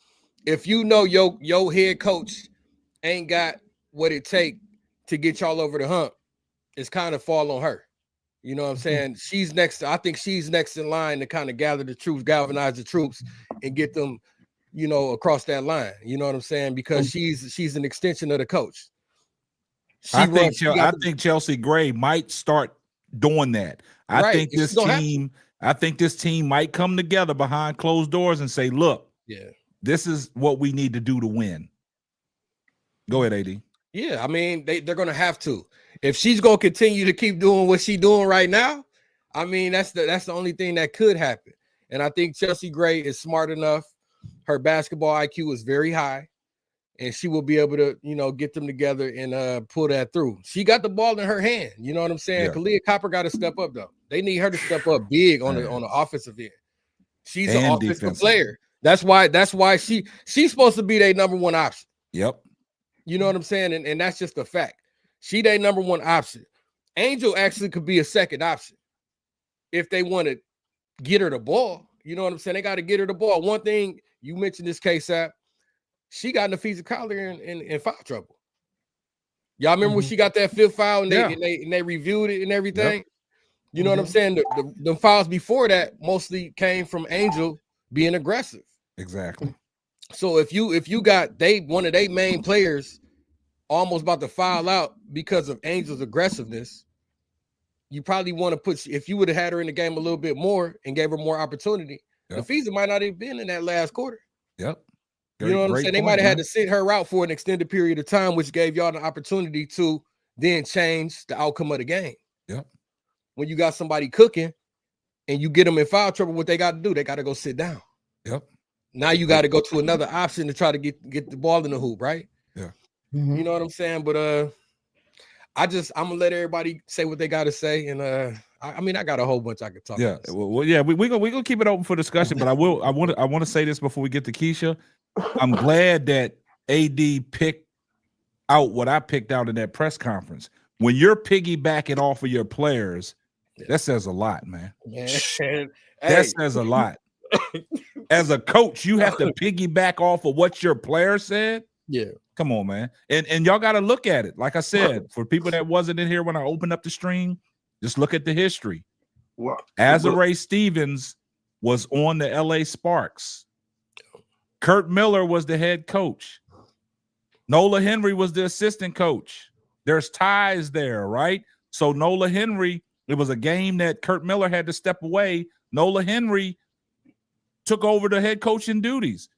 Speaker 11: if you know your head coach ain't got what it take to get y'all over the hump, it's kind of fall on her. You know what I'm saying? I think she's next in line to kind of gather the troops, galvanize the troops, and get them, across that line. You know what I'm saying? Because she's an extension of the coach.
Speaker 4: I think Chelsea Gray might start doing that. I think this team might come together behind closed doors and say, look, this is what we need to do to win. Go ahead, AD.
Speaker 11: Yeah, I mean, they're going to have to. If she's going to continue to keep doing what she's doing right now, I mean, that's the only thing that could happen. And I think Chelsea Gray is smart enough. Her basketball IQ is very high, and she will be able to, get them together and pull that through. She got the ball in her hand. You know what I'm saying? Yeah. Kalia Copper got to step up, though. They need her to step up big on the offensive end. She's an offensive player. That's why she's supposed to be their number one option.
Speaker 4: Yep.
Speaker 11: You know what I'm saying? And that's just a fact. She their number one option. Angel actually could be a second option if they want to get her the ball. You know what I'm saying? They got to get her the ball. One thing you mentioned this case app, she got in a physical collar in foul trouble. Y'all remember when she got that fifth foul and they reviewed it and everything? Yep. You know what I'm saying? The fouls before that mostly came from Angel being aggressive.
Speaker 4: Exactly.
Speaker 11: So if you got one of their main players almost about to foul out because of Angel's aggressiveness, you probably want to if you would have had her in the game a little bit more and gave her more opportunity, the Fees might not have been in that last quarter.
Speaker 4: Yep.
Speaker 11: You know what I'm saying? They might have had to sit her out for an extended period of time, which gave y'all the opportunity to then change the outcome of the game.
Speaker 4: Yep.
Speaker 11: When you got somebody cooking and you get them in foul trouble, what they got to do? They got to go sit down.
Speaker 4: Yep.
Speaker 11: Now you got to go to another option to try to get the ball in the hoop, right?
Speaker 4: Yeah.
Speaker 11: You know what I'm saying? But I'm gonna let everybody say what they got to say, and I mean I got a whole bunch I could talk.
Speaker 4: Yeah,
Speaker 11: about.
Speaker 4: we gonna keep it open for discussion. But I want to say this before we get to Keisha. I'm glad that AD picked out what I picked out in that press conference. When you're piggybacking off of your players, that says a lot, man. That says a lot. As a coach, you have to piggyback off of what your player said.
Speaker 11: Yeah.
Speaker 4: Come on, man. And y'all got to look at it. Like I said, for people that wasn't in here when I opened up the stream, just look at the history. Azare Stevens was on the LA Sparks. Kurt Miller was the head coach. Nola Henry was the assistant coach. There's ties there, right? So Nola Henry, it was a game that Kurt Miller had to step away. Nola Henry took over the head coaching duties.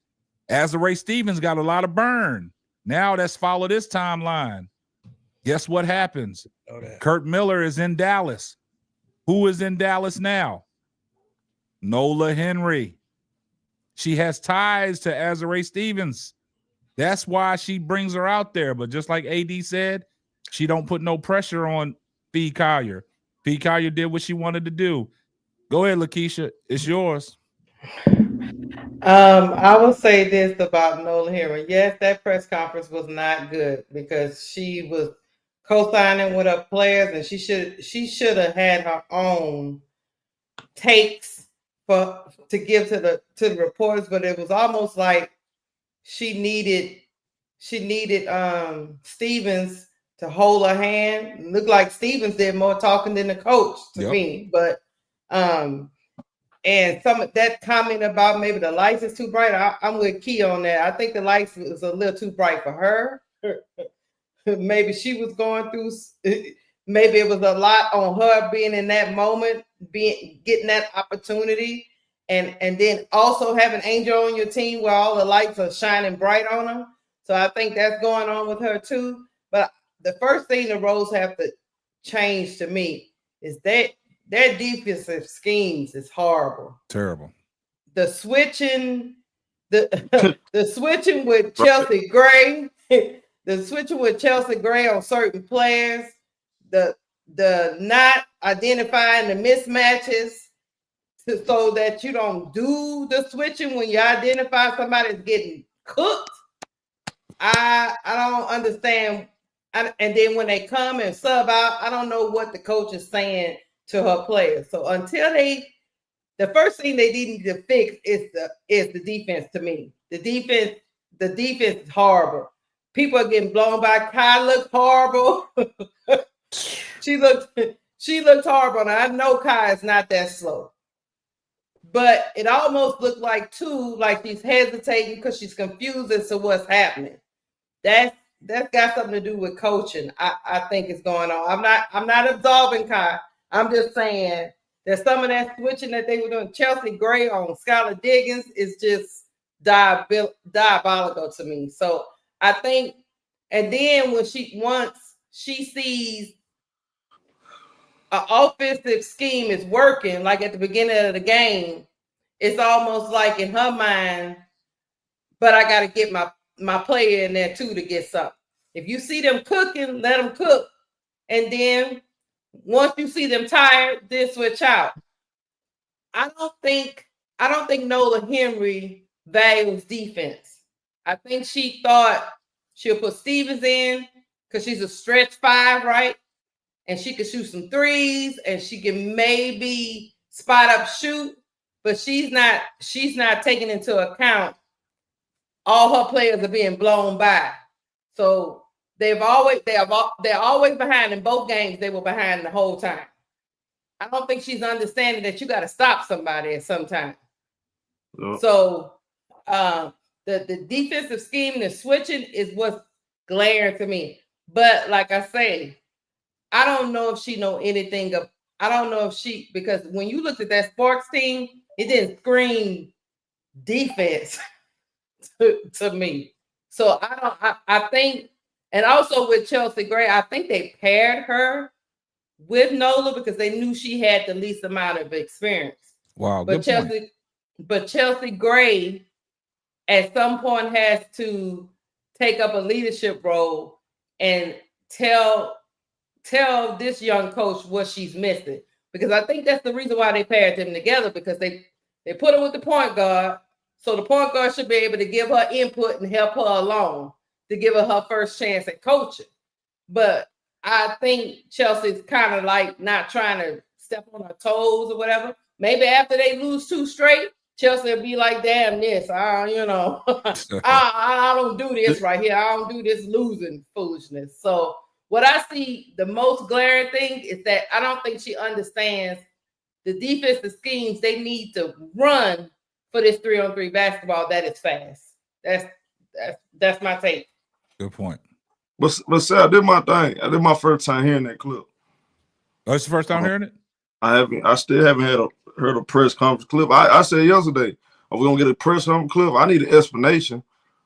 Speaker 4: Azare Stevens got a lot of burn. Now let's follow this timeline. Guess what happens? Kurt Miller is in Dallas. Who is in Dallas now? Nola Henry. She has ties to Azare Stevens. That's why she brings her out there. But just like AD said, she don't put no pressure on Fee Collier. Fee Collier did what she wanted to do. Go ahead, Lakeisha. It's yours.
Speaker 12: I will say this about Nola Henry. Yes, that press conference was not good because she was co-signing with her players, and she should have had her own takes to give to the reporters. But it was almost like she needed Stevens to hold her hand. Looked like Stevens did more talking than the coach to me, but And some of that comment about maybe the lights is too bright, I'm with Key on that. I think the lights was a little too bright for her. Maybe she was going through, maybe it was a lot on her being in that moment, getting that opportunity, and then also having Angel on your team where all the lights are shining bright on them. So I think that's going on with her too. But the first thing the Rose have to change to me is that their defensive schemes is horrible.
Speaker 4: Terrible.
Speaker 12: The switching, the switching with Chelsea Gray, the switching with Chelsea Gray on certain players, the not identifying the mismatches so that you don't do the switching when you identify somebody's getting cooked. I don't understand. And then when they come and sub out, I don't know what the coach is saying to her players. So until the first thing they need to fix is the defense. To me, the defense is horrible. People are getting blown by. Kai looked horrible. She looked horrible. And I know Kai is not that slow, but it almost looked like she's hesitating because she's confused as to what's happening. That's got something to do with coaching. I think is going on. I'm not absolving Kai. I'm just saying that some of that switching that they were doing, Chelsea Gray on Skylar Diggins, is just diabolical to me. So I think, and then once she sees an offensive scheme is working, like at the beginning of the game, it's almost like in her mind, but I got to get my player in there too to get something. If you see them cooking, let them cook. And then once you see them tired, then switch out. I don't think Nola Henry values defense. I think she thought she'll put Stevens in because she's a stretch 5, right? And she can shoot some threes and she can maybe spot up shoot, but she's not taking into account all her players are being blown by. So they're always behind. In both games, they were behind the whole time. I don't think she's understanding that you got to stop somebody at some time. No. So the defensive scheme, the switching is what's glaring to me. But like I say, I don't know if she know anything of. I don't know if because when you looked at that Sparks team, it didn't scream defense to me. So I think, and also with Chelsea Gray, I think they paired her with Nola because they knew she had the least amount of experience.
Speaker 4: Wow.
Speaker 12: But Chelsea Gray at some point has to take up a leadership role and tell this young coach what she's missing. Because I think that's the reason why they paired them together, because they put her with the point guard. So the point guard should be able to give her input and help her along to give her her first chance at coaching. But I think Chelsea's kind of like not trying to step on her toes or whatever. Maybe after they lose 2 straight, Chelsea will be like, damn this, I don't do this right here. I don't do this losing foolishness. So what I see, the most glaring thing is that I don't think she understands the defensive schemes they need to run for this 3-on-3 basketball that is fast. That's my take.
Speaker 4: Good point.
Speaker 9: But Sal, I did my thing. I did my first time hearing that clip.
Speaker 4: Oh, it's the first time hearing it?
Speaker 9: I still haven't heard a press conference clip. I said yesterday, are we gonna get a press conference clip? I need an explanation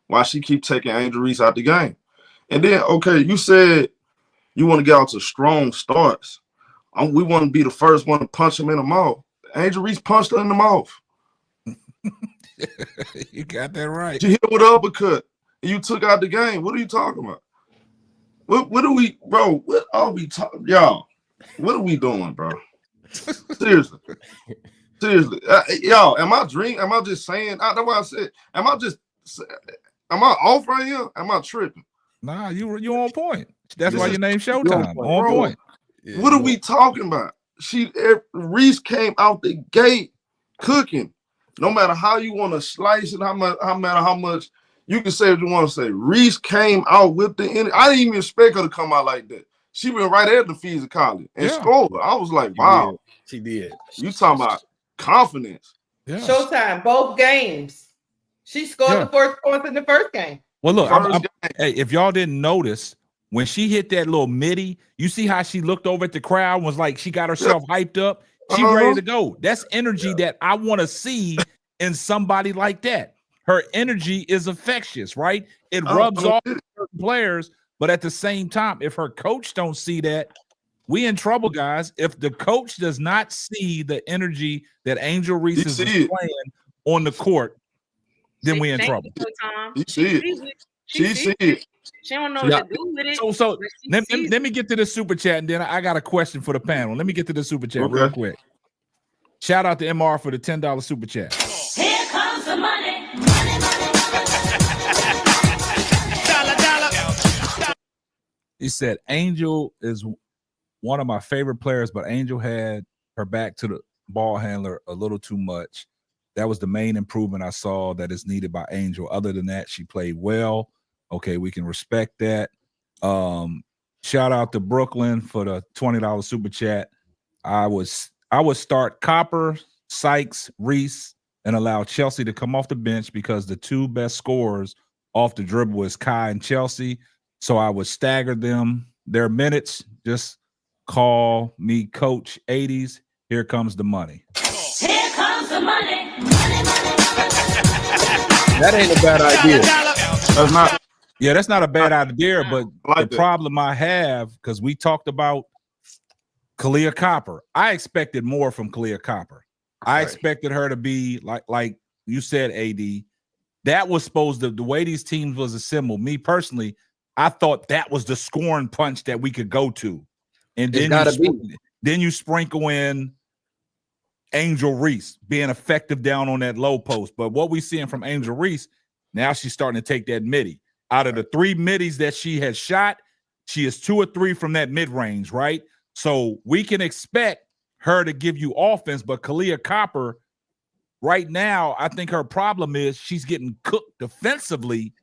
Speaker 9: why she keep taking Angel Reese out the game. And then, okay, you said you want to get out to strong starts. We want to be the first one to punch him in the mouth. Angel Reese punched her in the mouth.
Speaker 4: You got that right.
Speaker 9: You hit with an uppercut and you took out the game. What are you talking about? What are we, bro? What are we talking, y'all? What are we doing, bro? Seriously, y'all. Am I dreaming? Am I just saying? That's why I said. Am I off right here? Am I tripping?
Speaker 4: Nah, you on point. That's why your name's Showtime. On point.
Speaker 9: Yeah, what are we talking about? Reese came out the gate cooking. No matter how you want to slice it, no matter how much you can say what you want to say. Reese came out with the energy. I didn't even expect her to come out like that. She went right at the fees of college and scored. I was like, wow.
Speaker 11: She did.
Speaker 9: You talking about confidence.
Speaker 4: Yeah.
Speaker 12: Showtime, both games. She scored the first points in the first game.
Speaker 4: Well, look, hey, if y'all didn't notice, when she hit that little midi, you see how she looked over at the crowd, was like she got herself hyped up. She ready to go. That's energy that I want to see in somebody like that. Her energy is infectious, right? It rubs off certain players, but at the same time, if her coach don't see that, we in trouble, guys. If the coach does not see the energy that Angel Reese is displaying on the court, then we in trouble.
Speaker 9: You see it. She see it.
Speaker 10: She don't know what to do with it.
Speaker 4: So let me get to the super chat, and then I got a question for the panel. Let me get to the super chat real quick. Shout out to MR for the $10 super chat.
Speaker 5: Here comes the money.
Speaker 4: He said Angel is one of my favorite players, but Angel had her back to the ball handler a little too much. That was the main improvement I saw that is needed by Angel. Other than that, she played well. Okay, we can respect that. Shout out to Brooklyn for the $20 super chat. I would start Copper, Sykes, Reese, and allow Chelsea to come off the bench because the two best scorers off the dribble is Kai and Chelsea. So I would stagger their minutes. Just call me Coach 80s. Here comes the money.
Speaker 5: Here comes the money.
Speaker 11: That ain't a bad idea.
Speaker 9: That's not.
Speaker 4: Yeah, that's not a bad idea, but the problem I have, because we talked about Kalia Copper. I expected more from Kalia Copper. I expected her to be like you said, AD. That was supposed to, the way these teams was assembled. Me personally, I thought that was the scoring punch that we could go to. And then you sprinkle in Angel Reese being effective down on that low post. But what we seeing from Angel Reese, now she's starting to take that midi. Out of the 3 middies that she has shot, she is 2 or 3 from that mid-range, right? So we can expect her to give you offense, but Kalia Copper, right now, I think her problem is she's getting cooked defensively,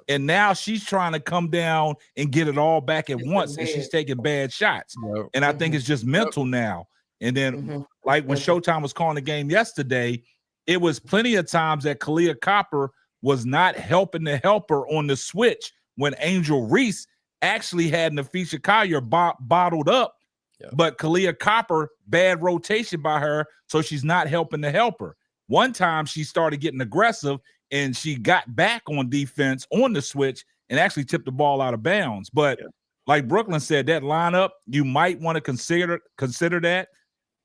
Speaker 4: and now she's trying to come down and get it all back at once, and she's taking bad shots. And I think it's just mental now. And then, like when Showtime was calling the game yesterday, it was plenty of times that Kalia Copper was not helping the helper on the switch when Angel Reese actually had Nafisha Collier bottled up. But Kalia Copper, bad rotation by her, so she's not helping the helper. One time she started getting aggressive and she got back on defense on the switch and actually tipped the ball out of bounds. But like Brooklyn said, that lineup, you might want to consider that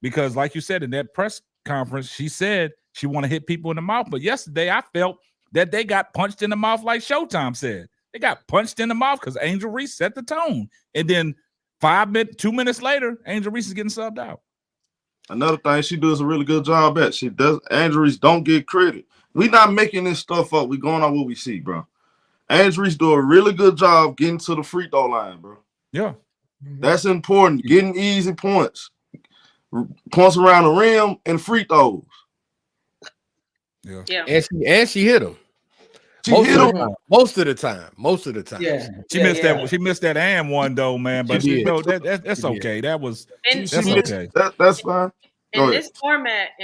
Speaker 4: because like you said in that press conference, she said she want to hit people in the mouth. But yesterday I felt that they got punched in the mouth like Showtime said. They got punched in the mouth because Angel Reese set the tone. And then 2 minutes later, Angel Reese is getting subbed out.
Speaker 9: Another thing she does a really good job at. She does. Angel Reese don't get credit. We not making this stuff up. We going on what we see, bro. Angel Reese do a really good job getting to the free throw line, bro.
Speaker 4: Yeah.
Speaker 9: That's important. Getting easy points. Points around the rim and free throws.
Speaker 11: Yeah. And she hit them. Most of the time.
Speaker 12: Yeah.
Speaker 4: She missed that and one though, man. But you know that's okay. That's okay.
Speaker 9: That's fine.
Speaker 10: In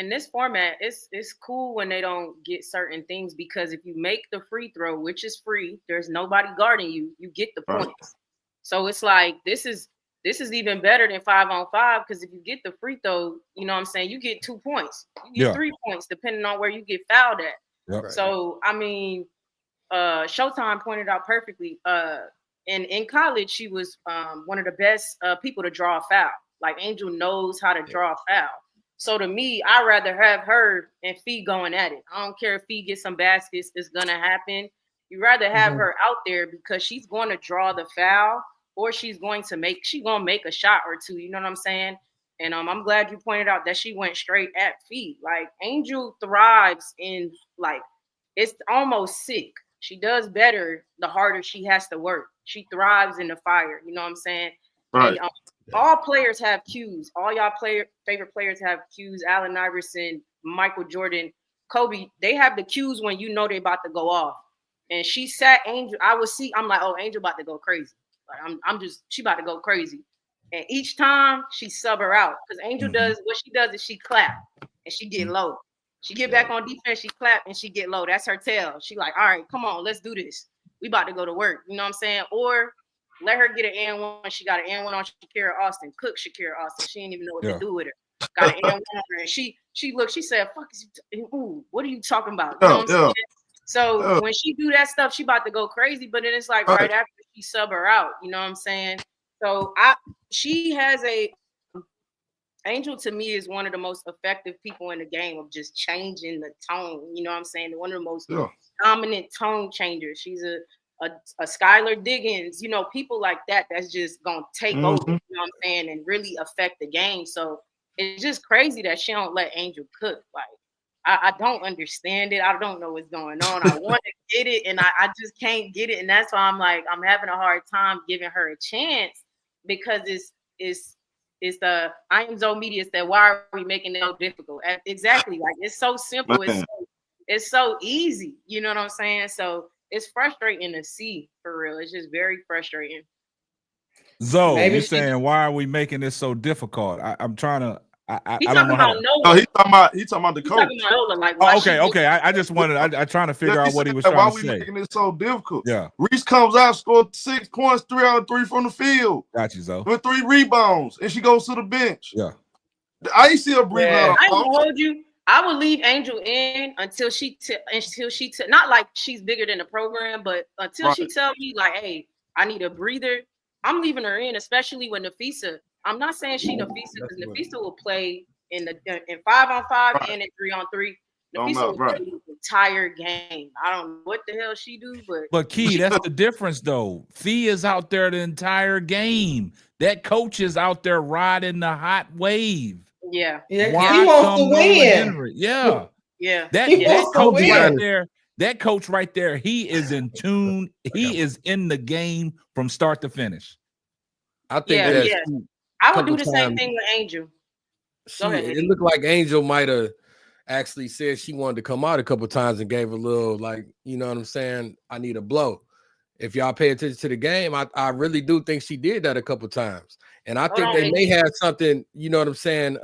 Speaker 10: this format, it's cool when they don't get certain things because if you make the free throw, which is free, there's nobody guarding you, you get the points. So it's like this is even better than 5-on-5 because if you get the free throw, you know what I'm saying, you get 2 points. You get 3 points depending on where you get fouled at.
Speaker 4: Yep.
Speaker 10: So I mean, Showtime pointed out perfectly. In college, she was one of the best people to draw a foul. Like Angel knows how to draw a foul. So to me, I'd rather have her and Fee going at it. I don't care if Fee gets some baskets, it's gonna happen. You'd rather have her out there because she's going to draw the foul or she's going to make a shot or two. You know what I'm saying? And I'm glad you pointed out that she went straight at Fee. Like Angel thrives in like it's almost sick. She does better the harder she has to work. She thrives in the fire. You know what I'm saying?
Speaker 9: Right.
Speaker 10: And, all players have cues. All y'all favorite players have cues. Allen Iverson, Michael Jordan, Kobe. They have the cues when you know they about to go off. And she sat Angel. I'm like, oh, Angel about to go crazy. Like she about to go crazy. And each time she sub her out because Angel does what she does is she clap. and she get low. She get back on defense, she clap, and she get low. That's her tell. She like, all right, come on, let's do this. We about to go to work. You know what I'm saying? Or let her get an N1. She got an N1 on Shakira Austin. Cook Shakira Austin. She didn't even know what to do with her. Got an N1 on her. And she looked, she said, fuck is you, ooh, what are you talking about? You know what I'm saying? So when she do that stuff, she about to go crazy. But then it's like right after she sub her out. You know what I'm saying? So she has Angel to me is one of the most effective people in the game of just changing the tone. You know what I'm saying? One of the most dominant tone changers. She's a Skylar Diggins, you know, people like that that's just gonna take over, you know what I'm saying, and really affect the game. So it's just crazy that she don't let Angel cook. Like I don't understand it. I don't know what's going on. I want to get it, and I just can't get it. And that's why I'm like, I'm having a hard time giving her a chance because it's the I am Zoe Media said, why are we making it so difficult? Exactly. Like it's so simple. It's so easy. You know what I'm saying? So it's frustrating to see for real. It's just very frustrating.
Speaker 4: Zoe, you're saying why are we making this so difficult? I'm trying to. I don't know how.
Speaker 9: No, he's talking about the coach.
Speaker 4: Okay. I just wanted. I trying to figure out what he was trying to say.
Speaker 9: Why we making it so difficult?
Speaker 4: Yeah.
Speaker 9: Reese comes out, scored 6 points, 3 out of 3 from the field.
Speaker 4: Got you, Zoe.
Speaker 9: With 3 rebounds, and she goes to the bench.
Speaker 4: Yeah.
Speaker 9: I see her breathing out.
Speaker 10: I ain't hold you. I would leave Angel in until she not like she's bigger than the program, but until she tell me like, hey, I need a breather. I'm leaving her in, especially when Nafisa. I'm not saying she Nafisa because Nafisa will play in 5-on-5 and in 3-on-3. Nafisa will play the entire game. I don't know what the hell she do,
Speaker 4: but Key, that's the difference though. Fee is out there the entire game. That coach is out there riding the hot wave.
Speaker 10: Yeah.
Speaker 12: He wants to win.
Speaker 4: Yeah.
Speaker 10: Yeah.
Speaker 4: That coach right there. That coach right there, he is in tune. He is in the game from start to finish.
Speaker 11: I think
Speaker 10: I would do the same thing with Angel.
Speaker 11: It looked like Angel might have actually said she wanted to come out a couple times and gave a little, like, you know what I'm saying? I need a blow. If y'all pay attention to the game, I really do think she did that a couple times. And I think they may have something, you know what I'm saying,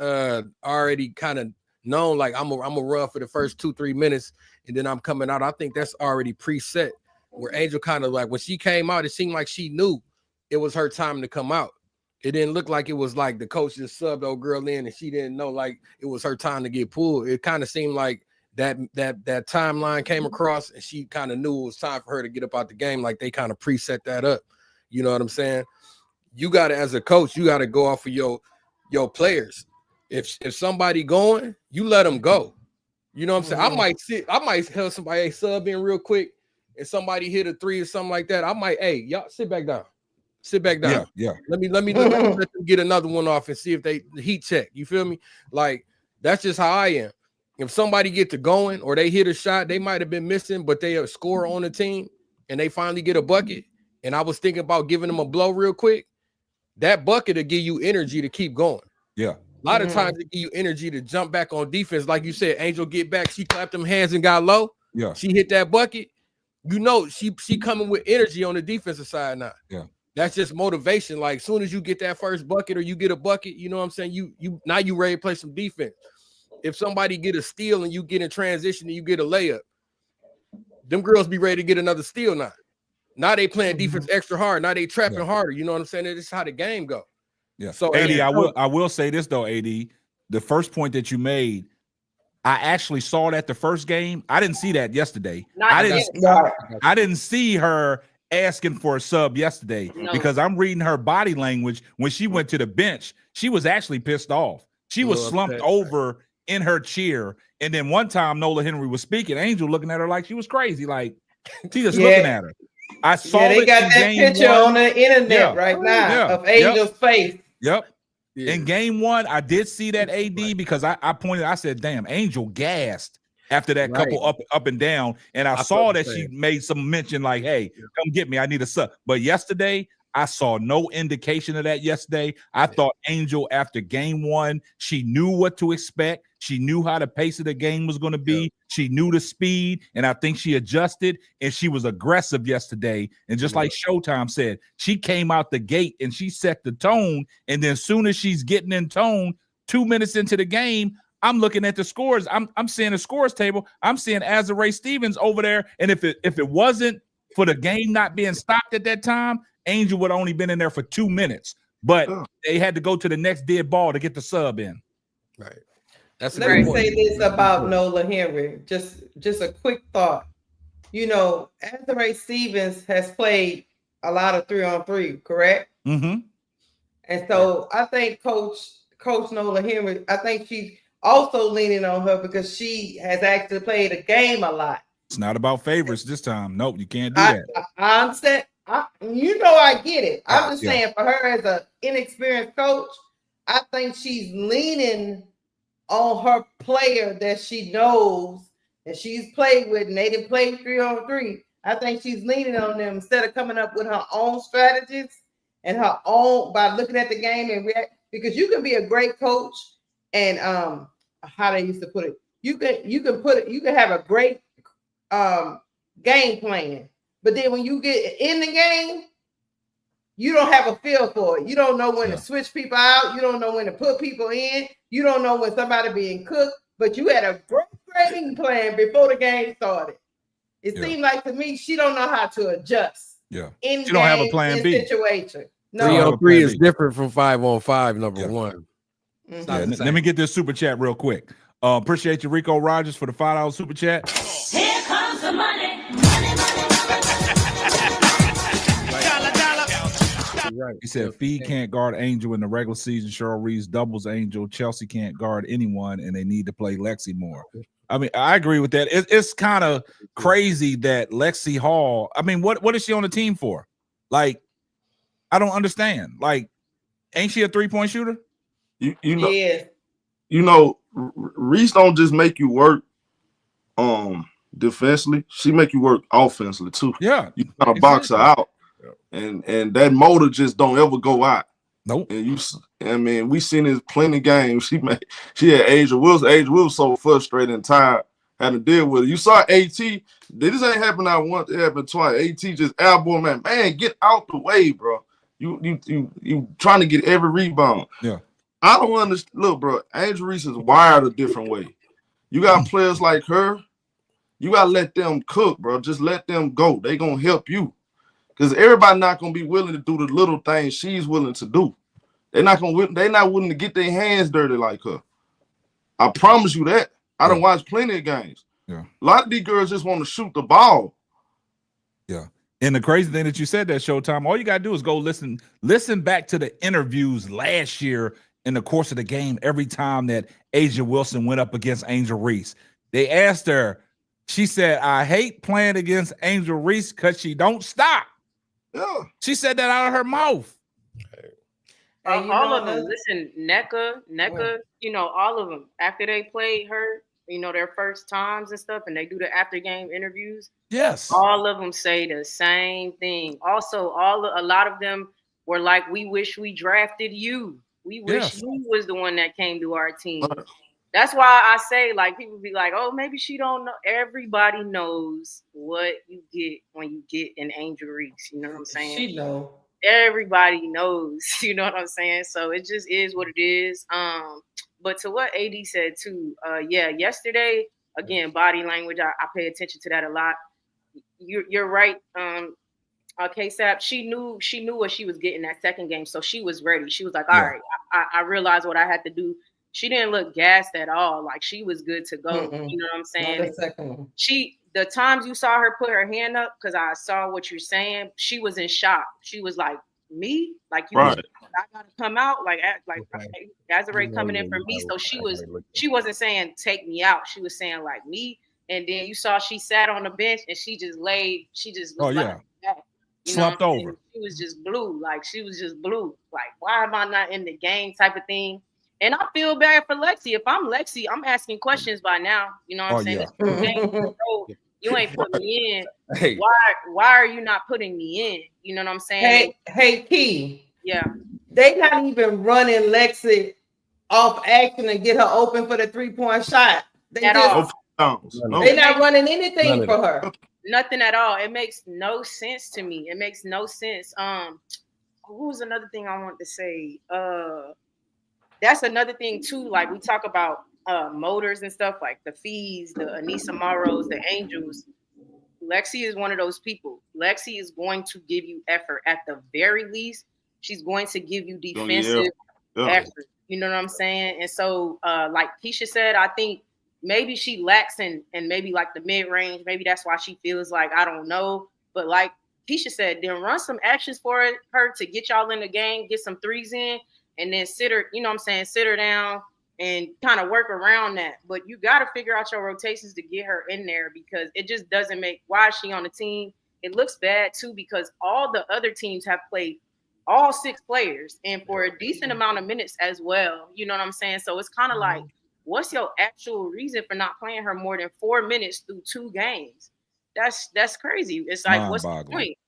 Speaker 11: already kind of known, like I'm gonna run for the first 2-3 minutes and then I'm coming out. I think that's already preset where Angel kind of like when she came out, it seemed like she knew it was her time to come out. It didn't look like it was like the coach just subbed old girl in and she didn't know like it was her time to get pulled. It kind of seemed like that timeline came across and she kind of knew it was time for her to get up out the game. Like they kind of preset that up. You know what I'm saying? You got to, as a coach, you got to go off of your players. If somebody going, you let them go. You know what I'm saying? I might help somebody sub in real quick and somebody hit a 3 or something like that. I might, hey, y'all sit back down. Sit back down.
Speaker 4: Yeah.
Speaker 11: Let me let them get another one off and see if they heat check. You feel me? Like that's just how I am. If somebody get to going or they hit a shot, they might have been missing, but they a scorer on the team and they finally get a bucket. And I was thinking about giving them a blow real quick. That bucket will give you energy to keep going.
Speaker 4: Yeah.
Speaker 11: A lot of times it give you energy to jump back on defense. Like you said, Angel get back. She clapped them hands and got low.
Speaker 4: Yeah.
Speaker 11: She hit that bucket. You know, she coming with energy on the defensive side now.
Speaker 4: Yeah.
Speaker 11: That's just motivation. Like as soon as you get that first bucket or you get a bucket, you know what I'm saying? You now you ready to play some defense. If somebody get a steal and you get in transition and you get a layup, them girls be ready to get another steal now. Now they playing defense extra hard. Now they trapping harder. You know what I'm saying? This is how the game go.
Speaker 4: Yeah. So AD, I will say this though, AD, the first point that you made, I actually saw that the first game. I didn't see that yesterday. I didn't see her asking for a sub yesterday because I'm reading her body language. When she went to the bench, she was actually pissed off. She was slumped over in her chair. And then one time Nola Henry was speaking, Angel looking at her like she was crazy. Like she just looking at her. I saw
Speaker 12: they got that picture on the internet right now of Angel's face.
Speaker 4: Yep. Yeah. In game 1, I did see that AD because I pointed, I said, damn, Angel gassed after that couple up and down. And I saw that she made some mention like, hey, come get me. I need a sub. But yesterday, I saw no indication of that yesterday. I thought Angel, after game 1, she knew what to expect. She knew how the pace of the game was going to be. She knew the speed, and I think she adjusted, and she was aggressive yesterday. And just like Showtime said, she came out the gate, and she set the tone, and then as soon as she's getting in tone, 2 minutes into the game, I'm looking at the scores. I'm seeing the scores table. I'm seeing Azare Stevens over there. And if it wasn't for the game not being stopped at that time, Angel would have only been in there for 2 minutes. But they had to go to the next dead ball to get the sub in.
Speaker 11: Right. That's
Speaker 12: Let me say this about Nola Henry. Just a quick thought. You know, Azare Stevens has played a lot of 3-on-3, correct?
Speaker 4: Mm-hmm.
Speaker 12: And so I think Coach Nola Henry, I think she's also leaning on her because she has actually played a game a lot.
Speaker 4: It's not about favorites this time. Nope, you can't do that.
Speaker 12: I understand. I get it. I'm just saying for her as an inexperienced coach, I think she's leaning on her player that she knows and she's played with, and they didn't play 3-on-3. I think she's leaning on them instead of coming up with her own strategies and her own by looking at the game and react. Because you can be a great coach and how they used to put it, you can have a great game plan, but then when you get in the game, you don't have a feel for it. You don't know when to switch people out. You don't know when to put people in. You don't know when somebody being cooked, but you had a great game plan before the game started. It seemed like to me she don't know how to adjust.
Speaker 4: Yeah,
Speaker 12: in
Speaker 4: she don't have a plan B
Speaker 12: situation.
Speaker 11: No, 3-on-3 is different from 5-on-5. Number one.
Speaker 4: Let me get this super chat real quick. Appreciate you, Rico Rogers, for the $5 super chat.
Speaker 5: Here comes the money.
Speaker 4: Right. He said Fee can't guard Angel in the regular season. Cheryl Reese doubles Angel. Chelsea can't guard anyone, and they need to play Lexi more. I mean, I agree with that. It's kind of crazy that Lexi Hall. I mean, what is she on the team for? Like, I don't understand. Like, ain't she a 3-point shooter?
Speaker 9: You know, Reese don't just make you work defensively. She make you work offensively too.
Speaker 4: Yeah,
Speaker 9: you gotta box her out. And that motor just don't ever go out.
Speaker 4: Nope.
Speaker 9: And we seen this plenty of games. She had Angel Wilson. Angel Wilson was so frustrated and tired, had to deal with it. You saw AT. This ain't happened not once, it happened twice. AT just elbowed man, get out the way, bro. You trying to get every rebound.
Speaker 4: Yeah.
Speaker 9: I don't understand. Look, bro, Angel Reese is wired a different way. You got players like her, you gotta let them cook, bro. Just let them go. They gonna help you. Because everybody not gonna be willing to do the little things she's willing to do. They're not willing to get their hands dirty like her. I promise you that. I done watched plenty of games.
Speaker 4: Yeah.
Speaker 9: A lot of these girls just want to shoot the ball.
Speaker 4: Yeah. And the crazy thing that you said that, Showtime, all you gotta do is go listen back to the interviews last year in the course of the game. Every time that Asia Wilson went up against Angel Reese, they asked her. She said, "I hate playing against Angel Reese because she don't stop."
Speaker 9: Yeah,
Speaker 4: she said that out of her mouth.
Speaker 10: All of them. Listen, NECA, you know, all of them. After they played her, you know, their first times and stuff, and they do the after game interviews.
Speaker 4: Yes.
Speaker 10: All of them say the same thing. Also, a lot of them were like, "We wish we drafted you. We wish you was the one that came to our team." That's why I say, like, people be like, "Oh, maybe she don't know." Everybody knows what you get when you get an Angel Reese. You know what I'm saying?
Speaker 12: She know.
Speaker 10: Everybody knows. You know what I'm saying? So it just is what it is. But to what AD said too, yesterday, again, body language, I pay attention to that a lot. You're right. KSAP, she knew what she was getting that second game, so she was ready. She was like, all right, I realized what I had to do. She didn't look gassed at all. Like, she was good to go. You know what I'm saying?
Speaker 12: Not the second one.
Speaker 10: The times you saw her put her hand up, because I saw what you're saying, she was in shock. She was like, me? Like, I gotta come out? Like Azare coming in for me. So she wasn't saying take me out. She was saying like me. And then you saw she sat on the bench and she just was like that.
Speaker 4: Slumped over.
Speaker 10: She was just blue. Like, she was just blue. Like, why am I not in the game type of thing? And I feel bad for Lexi. If I'm Lexi, I'm asking questions by now. You know what I'm saying? You ain't put me in.
Speaker 11: Hey.
Speaker 10: Why are you not putting me in? You know what I'm saying?
Speaker 12: Hey, Key.
Speaker 10: Yeah.
Speaker 12: They not even running Lexi off action and get her open for the 3-point shot. They're not running anything for her.
Speaker 10: Nothing at all. It makes no sense to me. It makes no sense. What was another thing I wanted to say? That's another thing too. Like, we talk about motors and stuff like the Fees, the Anissa Morrows, the Angels. Lexi is one of those people. Lexi is going to give you effort at the very least. She's going to give you defensive effort. You know what I'm saying? And so, like Keisha said, I think maybe she lacks in maybe like the mid range. Maybe that's why she feels like I don't know. But like Keisha said, then run some actions for her to get y'all in the game, get some threes in, and then sit her. You know what I'm saying? Sit her down and kind of work around that. But you got to figure out your rotations to get her in there because it just doesn't make. Why is she on the team? It looks bad too because all the other teams have played all 6 players and for a decent amount of minutes as well. You know what I'm saying? So it's kind of like, what's your actual reason for not playing her more than 4 minutes through 2 games? That's crazy. It's like, what's the point?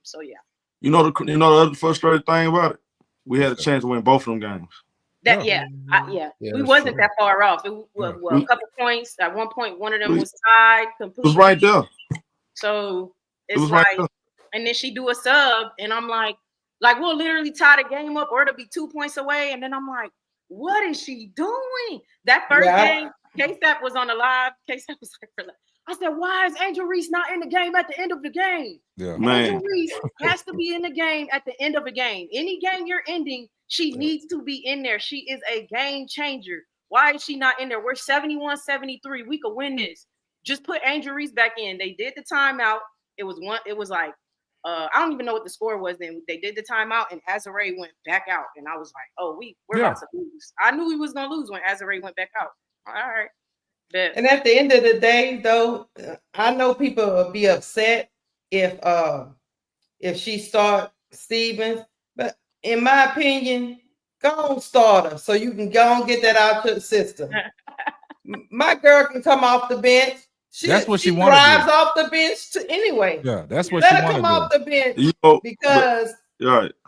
Speaker 10: So yeah.
Speaker 9: You know the other frustrating thing about it? We had a chance to win both of them games.
Speaker 10: We wasn't that far off. It was a couple points. At one point, one of them was tied completely.
Speaker 9: It was right there.
Speaker 10: So it's like, and then she do a sub, and I'm like we'll literally tie the game up, or it'll be 2 points away, and then I'm like, what is she doing? That first game, K-Sap was on the live. K-Sap was like, I said, why is Angel Reese not in the game at the end of the game?
Speaker 4: Yeah,
Speaker 10: Angel Reese has to be in the game at the end of a game. Any game you're ending, she needs to be in there. She is a game changer. Why is she not in there? We're 71-73. We could win this. Just put Angel Reese back in. They did the timeout. It was like, I don't even know what the score was then. They did the timeout and Azare went back out. And I was like, oh, we're about to lose. I knew we was going to lose when Azare went back out. All right.
Speaker 12: And at the end of the day, though, I know people will be upset if she start Stevens, but in my opinion, go on start her so you can go and get that out to the system. My girl can come off the bench.
Speaker 4: That's what she
Speaker 12: drives off the bench anyway.
Speaker 4: Yeah, that's what
Speaker 12: Let
Speaker 4: she
Speaker 12: her come off the bench because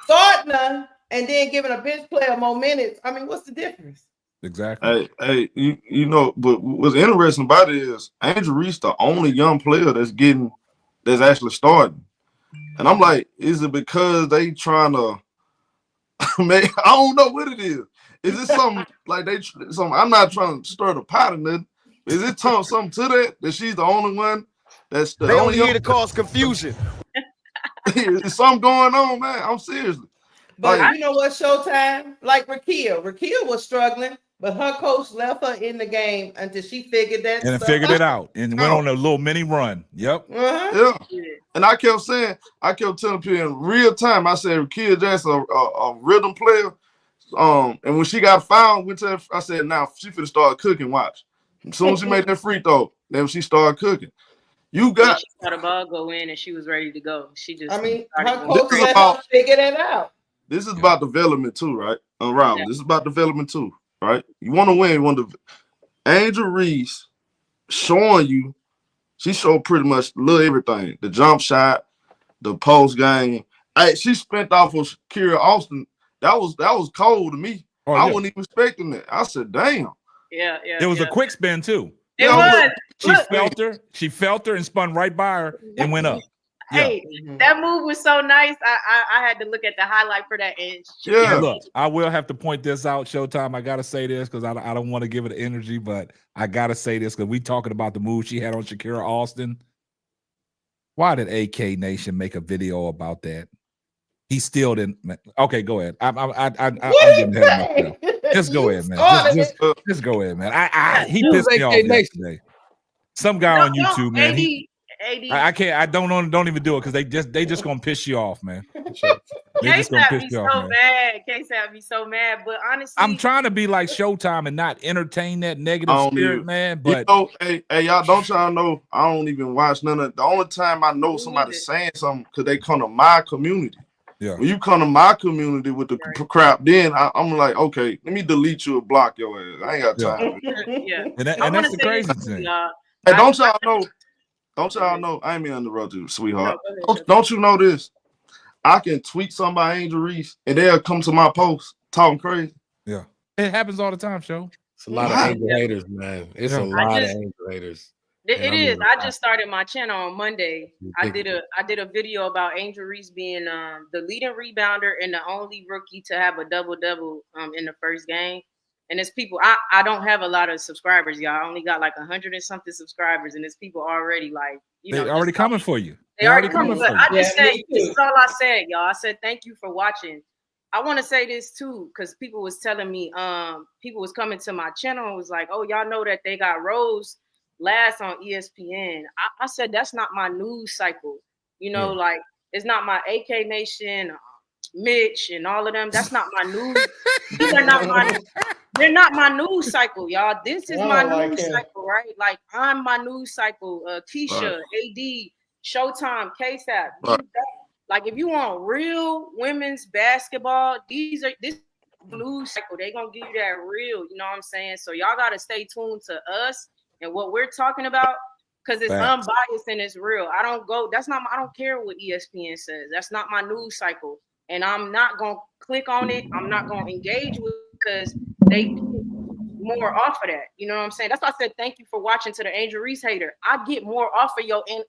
Speaker 12: starting her and then giving a bench player more minutes. I mean, what's the difference?
Speaker 4: Exactly.
Speaker 9: Hey, you know, but what's interesting about it is Angel Reese, the only young player that's actually starting. And I'm like, is it because they trying to I don't know what it is. Is it something like I'm not trying to stir the pot or nothing. Is it something to that she's the only one that's the
Speaker 13: they
Speaker 9: only
Speaker 13: here to cause confusion?
Speaker 9: Is something going on, man? I'm seriously.
Speaker 12: But you know what, Showtime? Like Rakia was struggling, but her coach left her in the game until she figured that
Speaker 4: and figured it out and went on a little mini run. Yep.
Speaker 9: Yeah. And I kept telling people in real time, I said Rakia Jackson a rhythm player. And when she got fouled, I said, now she finna start cooking, watch. As soon as she made that free throw, then she started cooking. She
Speaker 10: saw the ball go in and she was ready to go. She just
Speaker 12: her coach let her figure that out.
Speaker 9: This is about development too, right? This is about development too, right? You want to win, you want to. Angel Reese showing you, she showed pretty much little everything. The jump shot, the post game. Hey, she spent off of Kira Austin. That was cold to me. I wasn't even expecting that. I said, damn.
Speaker 10: Yeah.
Speaker 4: It was a quick spin too.
Speaker 10: It was.
Speaker 4: She felt her and spun right by her and went up.
Speaker 10: Hey, that move was so nice. I had to look at the highlight for that. And
Speaker 4: look, I will have to point this out, Showtime. I gotta say this because I don't want to give it energy, but I gotta say this because we talking about the move she had on Shakira Austin. Why did AK Nation make a video about that? He still didn't. Okay, go ahead. I'm getting ahead of myself. Just go ahead, man. Just go ahead, man. He pissed me off yesterday. Some guy on YouTube, man. I can't. I don't even do it because they just gonna piss you off, man. They just gonna piss you off, man.
Speaker 10: K-Sap be so mad, but honestly,
Speaker 4: I'm trying to be like Showtime and not entertain that negative spirit, man. But
Speaker 9: hey, y'all don't y'all know? I don't even watch none of. The only time I know somebody saying something because they come to my community.
Speaker 4: Yeah.
Speaker 9: When you come to my community with the crap, then I'm like, okay, let me delete you and block your ass. I ain't got time.
Speaker 4: And that's the crazy thing.
Speaker 9: Hey, don't y'all know? I ain't mean to interrupt you, sweetheart. Don't you know this? I can tweet something by Angel Reese and they'll come to my post talking crazy.
Speaker 4: Yeah. It happens all the time, Show.
Speaker 11: It's a lot of Angel haters, man. It's a lot of Angel haters.
Speaker 10: It is. I just started my channel on Monday. I did a video about Angel Reese being the leading rebounder and the only rookie to have a double-double in the first game. And there's people, I don't have a lot of subscribers, y'all. I only got like 100 and something subscribers, and there's people already like,
Speaker 4: They already coming for you.
Speaker 10: They already coming. But I just said,
Speaker 12: me
Speaker 10: this
Speaker 12: too.
Speaker 10: is all I said, y'all. I said thank you for watching. I want to say this too, because people was telling me, people was coming to my channel and was like, oh, y'all know that they got Rose last on ESPN. I said that's not my news cycle. You know, like it's not my AK Nation, Mitch, and all of them. That's not my news. They're not my news cycle, y'all. This is my news cycle, right? Like I'm my news cycle. Keisha, AD, Showtime, KSAP. Like if you want real women's basketball, this news cycle. They gonna give you that real. You know what I'm saying? So y'all gotta stay tuned to us and what we're talking about, because it's unbiased and it's real. I don't care what ESPN says. That's not my news cycle. And I'm not gonna click on it. I'm not gonna engage with it because they do more off of that. You know what I'm saying? That's why I said thank you for watching to the Angel Reese hater. I get more off of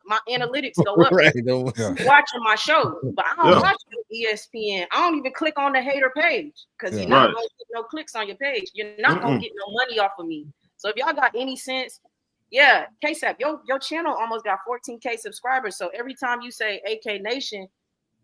Speaker 10: my analytics go up watching my show. But I don't watch ESPN. I don't even click on the hater page because you're not gonna get no clicks on your page. You're not gonna get no money off of me. So if y'all got any sense, KSAP, your channel almost got 14K subscribers. So every time you say AK Nation,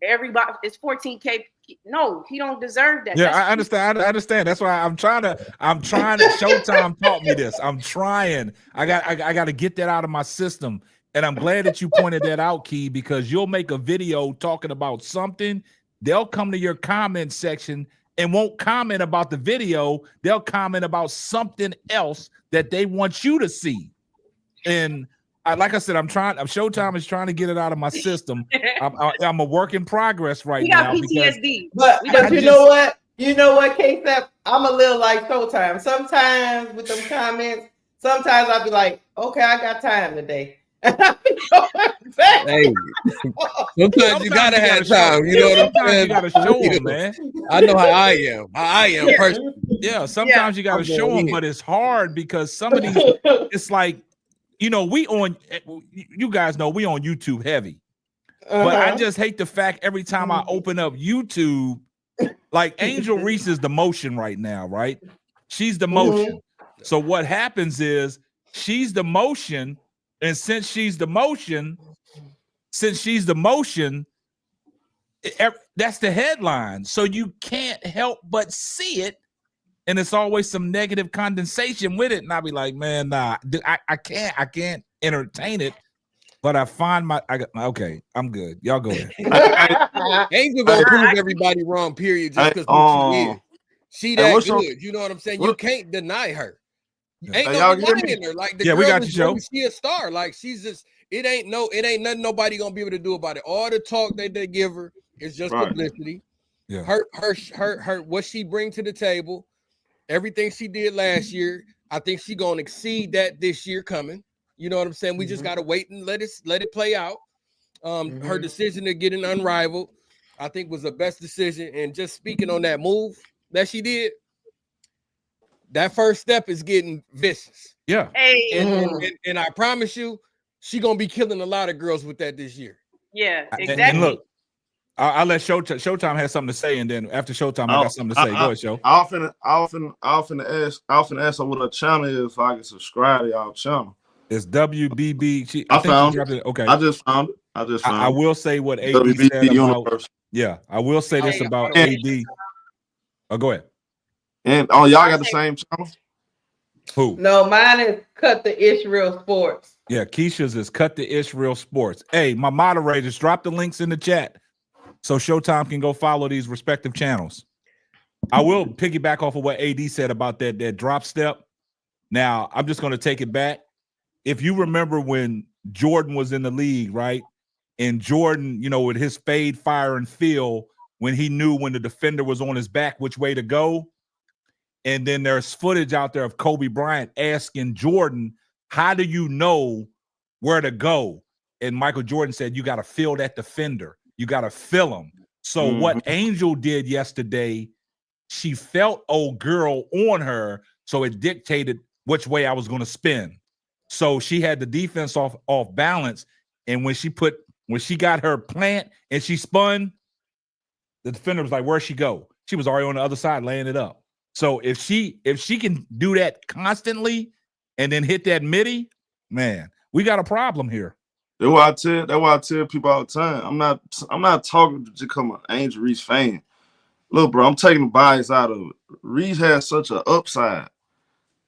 Speaker 10: everybody, it's 14K. No, he don't deserve that.
Speaker 4: I understand. I understand. That's why I'm trying to. Showtime taught me this. I'm trying. I got to get that out of my system. And I'm glad that you pointed that out, Key, because you'll make a video talking about something. They'll come to your comment section and won't comment about the video. They'll comment about something else that they want you to see. And like I said, Showtime is trying to get it out of my system. I'm a work in progress right now.
Speaker 10: PTSD.
Speaker 12: But you know what? You know what, KSAP? I'm a little like Showtime. Sometimes with them comments, sometimes I'll be like, okay, I got time today.
Speaker 11: Hey, sometimes you gotta have time. You know what I'm saying?
Speaker 4: You gotta show them, man.
Speaker 11: I know how I am. Personally.
Speaker 4: Yeah, sometimes you gotta show them, but it's hard because some of these, it's like, you know, you guys know we on YouTube heavy, but I just hate the fact every time I open up YouTube, like Angel Reese is the motion right now, right? She's the motion. So what happens is she's the motion, and since she's the motion, that's the headline. So you can't help but see it. And it's always some negative condensation with it. And I'll be like, man, nah, I can't entertain it. But I find okay, I'm good. Y'all go ahead.
Speaker 11: Angel gonna prove everybody wrong, period, just because she is. She that good. You know what I'm saying? You can't deny her. Ain't no denying her. Like the girl
Speaker 4: we got the show.
Speaker 11: She a star. Like she's just, it ain't nothing nobody gonna be able to do about it. All the talk that they give her is just publicity.
Speaker 4: Yeah.
Speaker 11: Her what she bring to the table. Everything she did last year, I think she's gonna exceed that this year coming. You know what I'm saying? We just gotta wait and let it play out. Her decision to get an unrivaled, I think, was the best decision. And just speaking on that move that she did, that first step is getting vicious.
Speaker 4: Yeah.
Speaker 11: And I promise you, she gonna be killing a lot of girls with that this year.
Speaker 10: Yeah, exactly.
Speaker 4: And look, I'll let Showtime has something to say, and then after Showtime, I got something to say. Go ahead, Show.
Speaker 9: I often ask her what her channel is so I can subscribe to y'all channel.
Speaker 4: It's WBB.
Speaker 9: I found it.
Speaker 4: Okay.
Speaker 9: I just found it.
Speaker 4: I will say what AD
Speaker 9: WBB
Speaker 4: said about.
Speaker 9: Universe.
Speaker 4: Yeah, I will say this about AD. Oh, go ahead.
Speaker 9: And y'all got the same channel?
Speaker 4: Who?
Speaker 12: No, mine is Cut the Israel Sports.
Speaker 4: Yeah, Keisha's is Cut the Israel Sports. Hey, my moderators, drop the links in the chat so Showtime can go follow these respective channels. I will piggyback off of what AD said about that drop step. Now, I'm just going to take it back. If you remember when Jordan was in the league, right? And Jordan, you know, with his fade, fire, and feel, when he knew when the defender was on his back, which way to go. And then there's footage out there of Kobe Bryant asking Jordan, how do you know where to go? And Michael Jordan said, you got to feel that defender. You got to feel him. So what Angel did yesterday, she felt old girl on her, so it dictated which way I was going to spin. So she had the defense off balance. And when she got her plant and she spun, the defender was like, where'd she go? She was already on the other side laying it up. So if she can do that constantly and then hit that midi, man, we got a problem here.
Speaker 9: That's why I tell people all the time. I'm not talking to become an Angel Reese fan. Look, bro, I'm taking the bias out of it. Reese has such an upside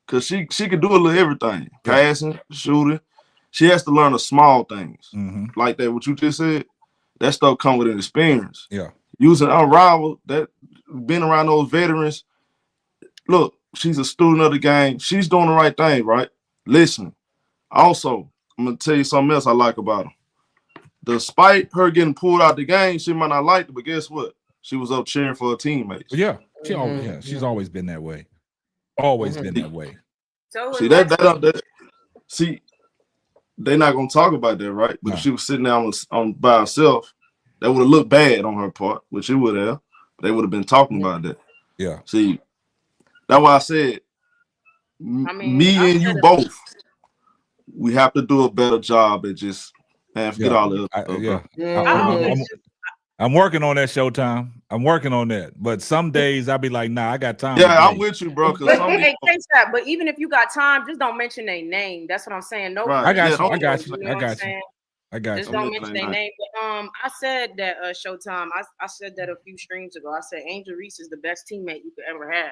Speaker 9: because she can do a little everything. Passing, shooting. She has to learn the small things. Like that, what you just said, that stuff come with an experience.
Speaker 4: Yeah.
Speaker 9: Using unrivaled, that being around those veterans. Look, she's a student of the game. She's doing the right thing, right? Listen. Also, I'm gonna tell you something else I like about her. Despite her getting pulled out the game, she might not like it, but guess what? She was up cheering for her teammates.
Speaker 4: Yeah, she's always been that way. Always been that way.
Speaker 10: So
Speaker 9: see see, they're not gonna talk about that, right? But if she was sitting there on by herself, that would have looked bad on her part, which it would have. They would have been talking about that.
Speaker 4: Yeah.
Speaker 9: See, that's why I said, me and you both, we have to do a better job at just forget all the other stuff.
Speaker 4: I'm working on that, Showtime. I'm working on that. But some days I'll be like, nah, I got time.
Speaker 9: Yeah, I'm with you, bro.
Speaker 10: But even if you got time, just don't mention their name. That's what I'm saying. No,
Speaker 4: I got you. I got you.
Speaker 10: Just don't mention their name. But I said that Showtime. I said that a few streams ago. I said Angel Reese is the best teammate you could ever have.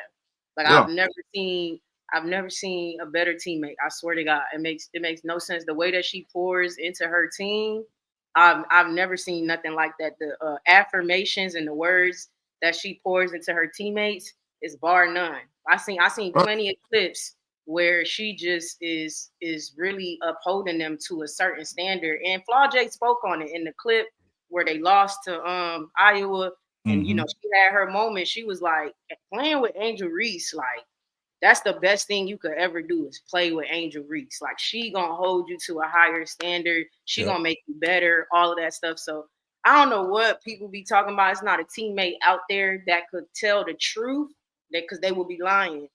Speaker 10: Like I've never seen a better teammate. I swear to God, it makes no sense. The way that she pours into her team, I've never seen nothing like that. The affirmations and the words that she pours into her teammates is bar none. I seen plenty of clips where she just is really upholding them to a certain standard. And Flaw J spoke on it in the clip where they lost to Iowa. And you know, she had her moment. She was like, playing with Angel Reese, like that's the best thing you could ever do is play with Angel Reese. Like she gonna hold you to a higher standard. She gonna make you better, all of that stuff. So I don't know what people be talking about. It's not a teammate out there that could tell the truth, because they will be lying,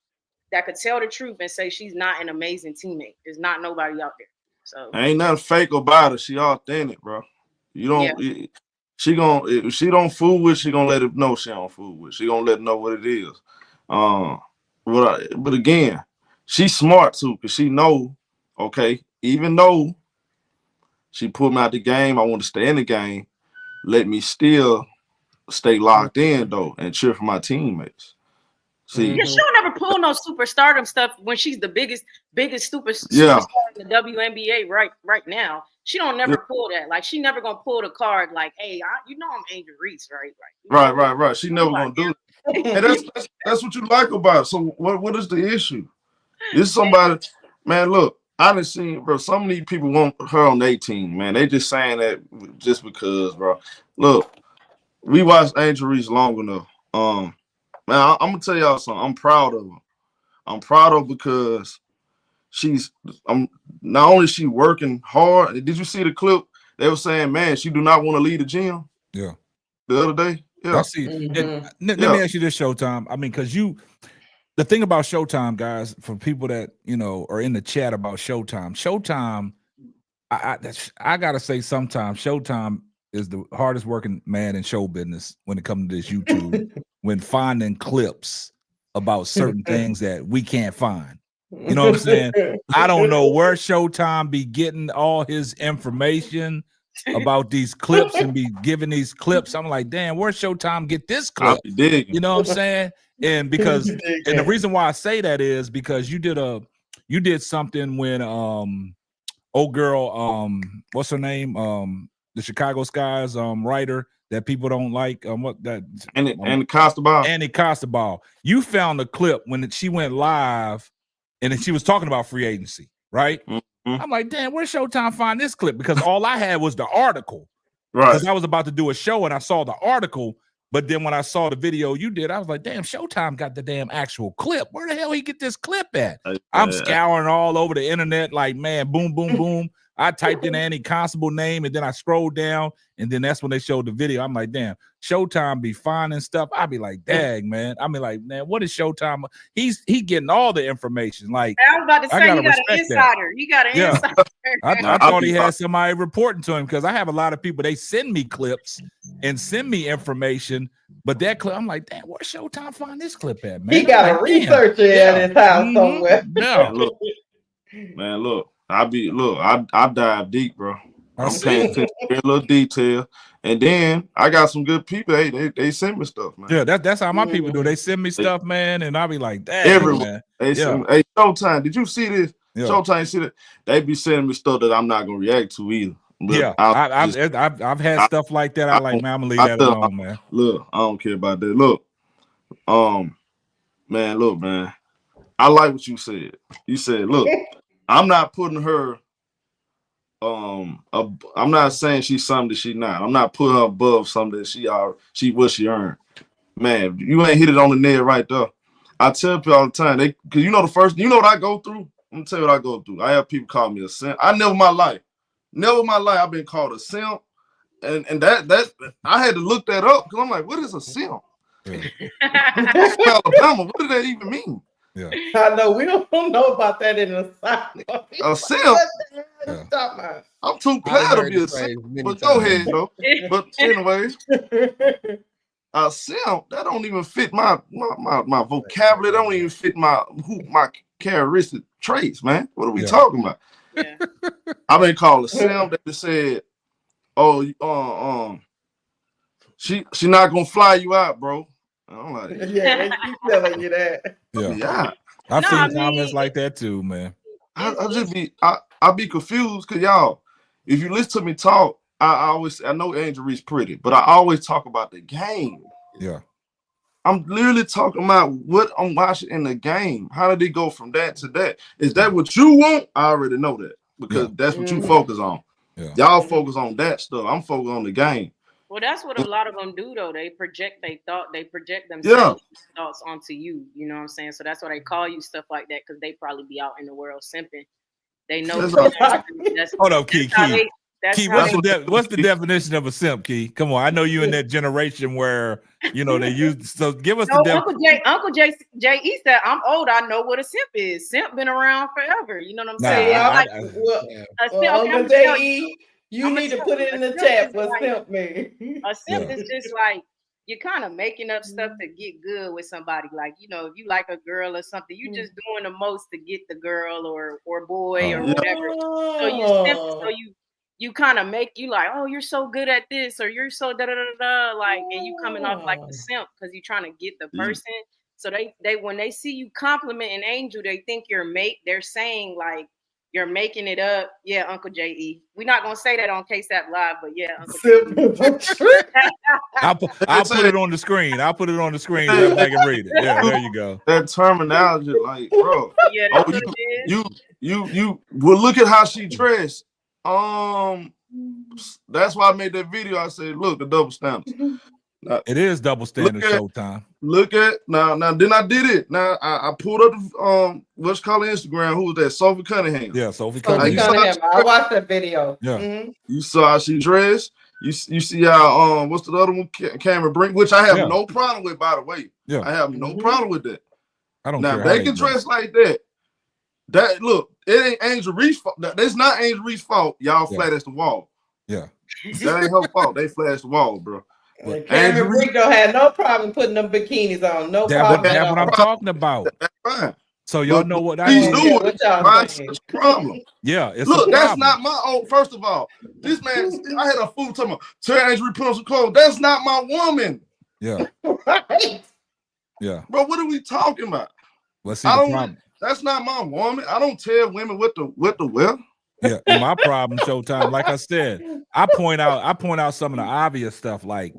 Speaker 10: that could tell the truth and say she's not an amazing teammate. There's not nobody out there. So
Speaker 9: ain't nothing fake about her. She authentic, bro. You don't. Yeah. If she don't fool with, she gonna let it know she don't fool with. She gonna let it know what it is. But again, she's smart too, because she know, okay, even though she put me out the game, I want to stay in the game. Let me still stay locked in though and cheer for my teammates. See,
Speaker 10: yeah, she'll never pull no superstardom stuff when she's the biggest superstar in the WNBA right now. She don't never pull that. Like she never gonna pull the card like, hey, I'm Angel Reese, right?
Speaker 9: Right. She never gonna do it. And that's what you like about it. So what is the issue? This is somebody, man. Look, I done seen, bro. Some of these people want her on their team, man. They just saying that just because, bro. Look, we watched Angel Reese long enough. Man, I'm gonna tell y'all something. I'm proud of her. I'm proud of her because not only she working hard. Did you see the clip? They were saying, man, she do not want to leave the gym.
Speaker 4: Yeah.
Speaker 9: The other day. Yeah.
Speaker 4: I see. Let me ask you this, Showtime. I mean, because the thing about Showtime, guys, for people that are in the chat about Showtime, I gotta say, sometimes Showtime is the hardest working man in show business when it comes to this YouTube. When finding clips about certain things that we can't find. You know what I'm saying? I don't know where Showtime be getting all his information about these clips and be giving these clips. I'm like, damn, where Showtime get this clip? You know what I'm saying? And the reason why I say that is because you did something when old girl, what's her name? The Chicago Sky's writer that people don't like.
Speaker 9: Annie Costabile.
Speaker 4: Annie Costabile. You found the clip when she went live and then she was talking about free agency, right? I'm like, damn, where's Showtime find this clip? Because all I had was the article. Right. Because I was about to do a show and I saw the article, but then when I saw the video you did, I was like, damn, Showtime got the damn actual clip. Where the hell he get this clip at? I'm scouring all over the internet like, man, boom, boom, boom. I typed in Annie Constable name and then I scrolled down and then that's when they showed the video. I'm like, damn, Showtime be finding stuff. I be like, dang, man. I mean, like, man, what is Showtime? He getting all the information. Like,
Speaker 10: I was about to say, you got an insider. You got an insider.
Speaker 4: I thought he had somebody reporting to him because I have a lot of people. They send me clips and send me information, But that clip, I'm like, damn, where Showtime find this clip at, man?
Speaker 12: He got
Speaker 4: like,
Speaker 12: a researcher at his house somewhere.
Speaker 4: Yeah.
Speaker 9: Man, look, I dive deep, bro. I'm paying attention to every little detail. And then I got some good people. They send me stuff, man.
Speaker 4: Yeah, that's how my people do. They send me stuff, man, and I'll be like, damn,
Speaker 9: everywhere.
Speaker 4: man.
Speaker 9: Send me, hey, Showtime, did you see this?
Speaker 4: Yeah.
Speaker 9: Showtime, see that? They be sending me stuff that I'm not gonna react to either. But
Speaker 4: yeah, I've had stuff like that. I'm like, man, I'm gonna leave that alone, man.
Speaker 9: Look, I don't care about that. Look, man, I like what you said. You said, look, I'm not putting her. I'm not saying she's something that she's not. I'm not putting her above something that she earned. Man, you ain't hit it on the nail right there. I tell people all the time, because you know what I go through. I'm gonna tell you what I go through. I have people call me a simp. Never in my life I've been called a simp, and that I had to look that up because I'm like, what is a simp? Alabama, what does that even mean?
Speaker 4: Yeah,
Speaker 12: I know we don't know about that in the South.
Speaker 9: A simp. I'm too proud to be a simp. But go ahead though. But anyways, a simp that don't even fit my vocabulary. That don't even fit my characteristic traits, man. What are we talking about?
Speaker 10: Yeah.
Speaker 9: I've been called a simp that said, "Oh, she not gonna fly you out, bro." I'm like,
Speaker 12: yeah, they keep telling you that.
Speaker 9: Yeah.
Speaker 4: I've seen comments like that too, man.
Speaker 9: I be confused because y'all, if you listen to me talk, I know Angel Reese pretty, but I always talk about the game.
Speaker 4: Yeah.
Speaker 9: I'm literally talking about what I'm watching in the game. How did it go from that to that? Is that what you want? I already know that because that's what you focus on.
Speaker 4: Yeah.
Speaker 9: Y'all focus on that stuff. I'm focused on the game.
Speaker 10: Well, that's what a lot of them do, though. They project themselves thoughts onto you. You know what I'm saying? So that's why they call you stuff like that, because they probably be out in the world simping. They know.
Speaker 4: Hold up, Key. What's the definition of a simp, Key? Come on, I know you in that generation where they use. So give us the definition.
Speaker 10: Uncle J.E. said, "I'm old. I know what a simp is. Simp been around forever. You know what I'm saying?
Speaker 12: Uncle J.E., you need to put it in the chat what simp mean.
Speaker 10: A simp is just like you're kind of making up stuff to get good with somebody. Like, if you like a girl or something, you just doing the most to get the girl or boy or whatever. So you simp, so you kind of make you like, oh, you're so good at this, or you're so da da da da, like, and you coming off like a simp because you're trying to get the person. So they when they see you compliment an angel, they think you're they're saying like you're making it up. Yeah, Uncle J.E. We're not gonna say that on KSAP Live, but yeah, Uncle
Speaker 4: I'll put it on the screen. I'll put it on the screen so everybody can read it. Yeah, there you go.
Speaker 9: That terminology, like, bro. You well, look at how she dressed. That's why I made that video. I said, look, the double standards. Now,
Speaker 4: it is double standard Showtime.
Speaker 9: Look at now. Then I did it. Now I pulled up the what's called Instagram. Who was that? Sophie Cunningham.
Speaker 4: Yeah, Sophie Cunningham.
Speaker 12: I watched that video.
Speaker 4: Yeah.
Speaker 12: Mm-hmm.
Speaker 9: You saw how she dressed. You see how what's the other one? Cameron Brink, which I have no problem with, by the way.
Speaker 4: Yeah.
Speaker 9: I have no problem with that.
Speaker 4: I don't
Speaker 9: now
Speaker 4: care.
Speaker 9: Now they can dress like that. That look, it ain't Angel Reese fault. That's not Angel Reese's fault. Y'all flat as the wall.
Speaker 4: Yeah.
Speaker 9: That ain't her fault. They flat the wall, bro.
Speaker 12: Cameron Brink don't have no problem putting them bikinis on. No problem.
Speaker 4: That's what I'm talking about.
Speaker 9: That's fine.
Speaker 4: So y'all know what I
Speaker 9: mean.
Speaker 12: What
Speaker 9: problem.
Speaker 4: Yeah, it's
Speaker 9: look, that's not my own. First of all, this man, I had a fool talking about tell Angel put on some clothes. That's not my woman.
Speaker 4: Yeah.
Speaker 12: Right.
Speaker 4: Yeah.
Speaker 9: Bro, what are we talking about?
Speaker 4: Let's see the problem.
Speaker 9: That's not my woman. I don't tell women what to wear.
Speaker 4: Yeah, and my problem, Showtime, like I said, I point out some of the obvious stuff. Like,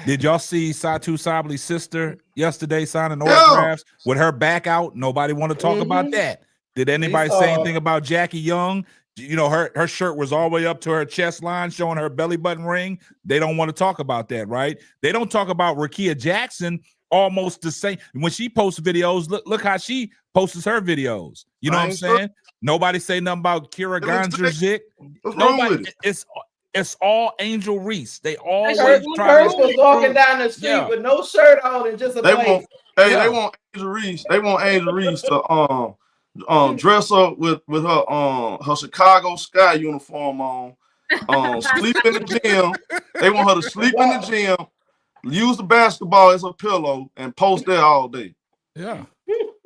Speaker 4: did y'all see Satu Sabli's sister yesterday signing autographs with her back out? Nobody want to talk about that. Did anybody say anything about Jackie Young? Her shirt was all the way up to her chest line, showing her belly button ring. They don't want to talk about that, right? They don't talk about Rakia Jackson. Almost the same when she posts videos. Look how she posts her videos. You know what I'm saying? Nobody say nothing about Kira Gondrazik. Nobody. It's all Angel Reese. They always try
Speaker 12: to was walking down the street with no shirt on and just a
Speaker 9: blaze. They want Angel Reese. They want Angel Reese to dress up with her Chicago Sky uniform on. Sleep in the gym. They want her to sleep in the gym. use the basketball as a pillow and post there all day.
Speaker 4: Yeah.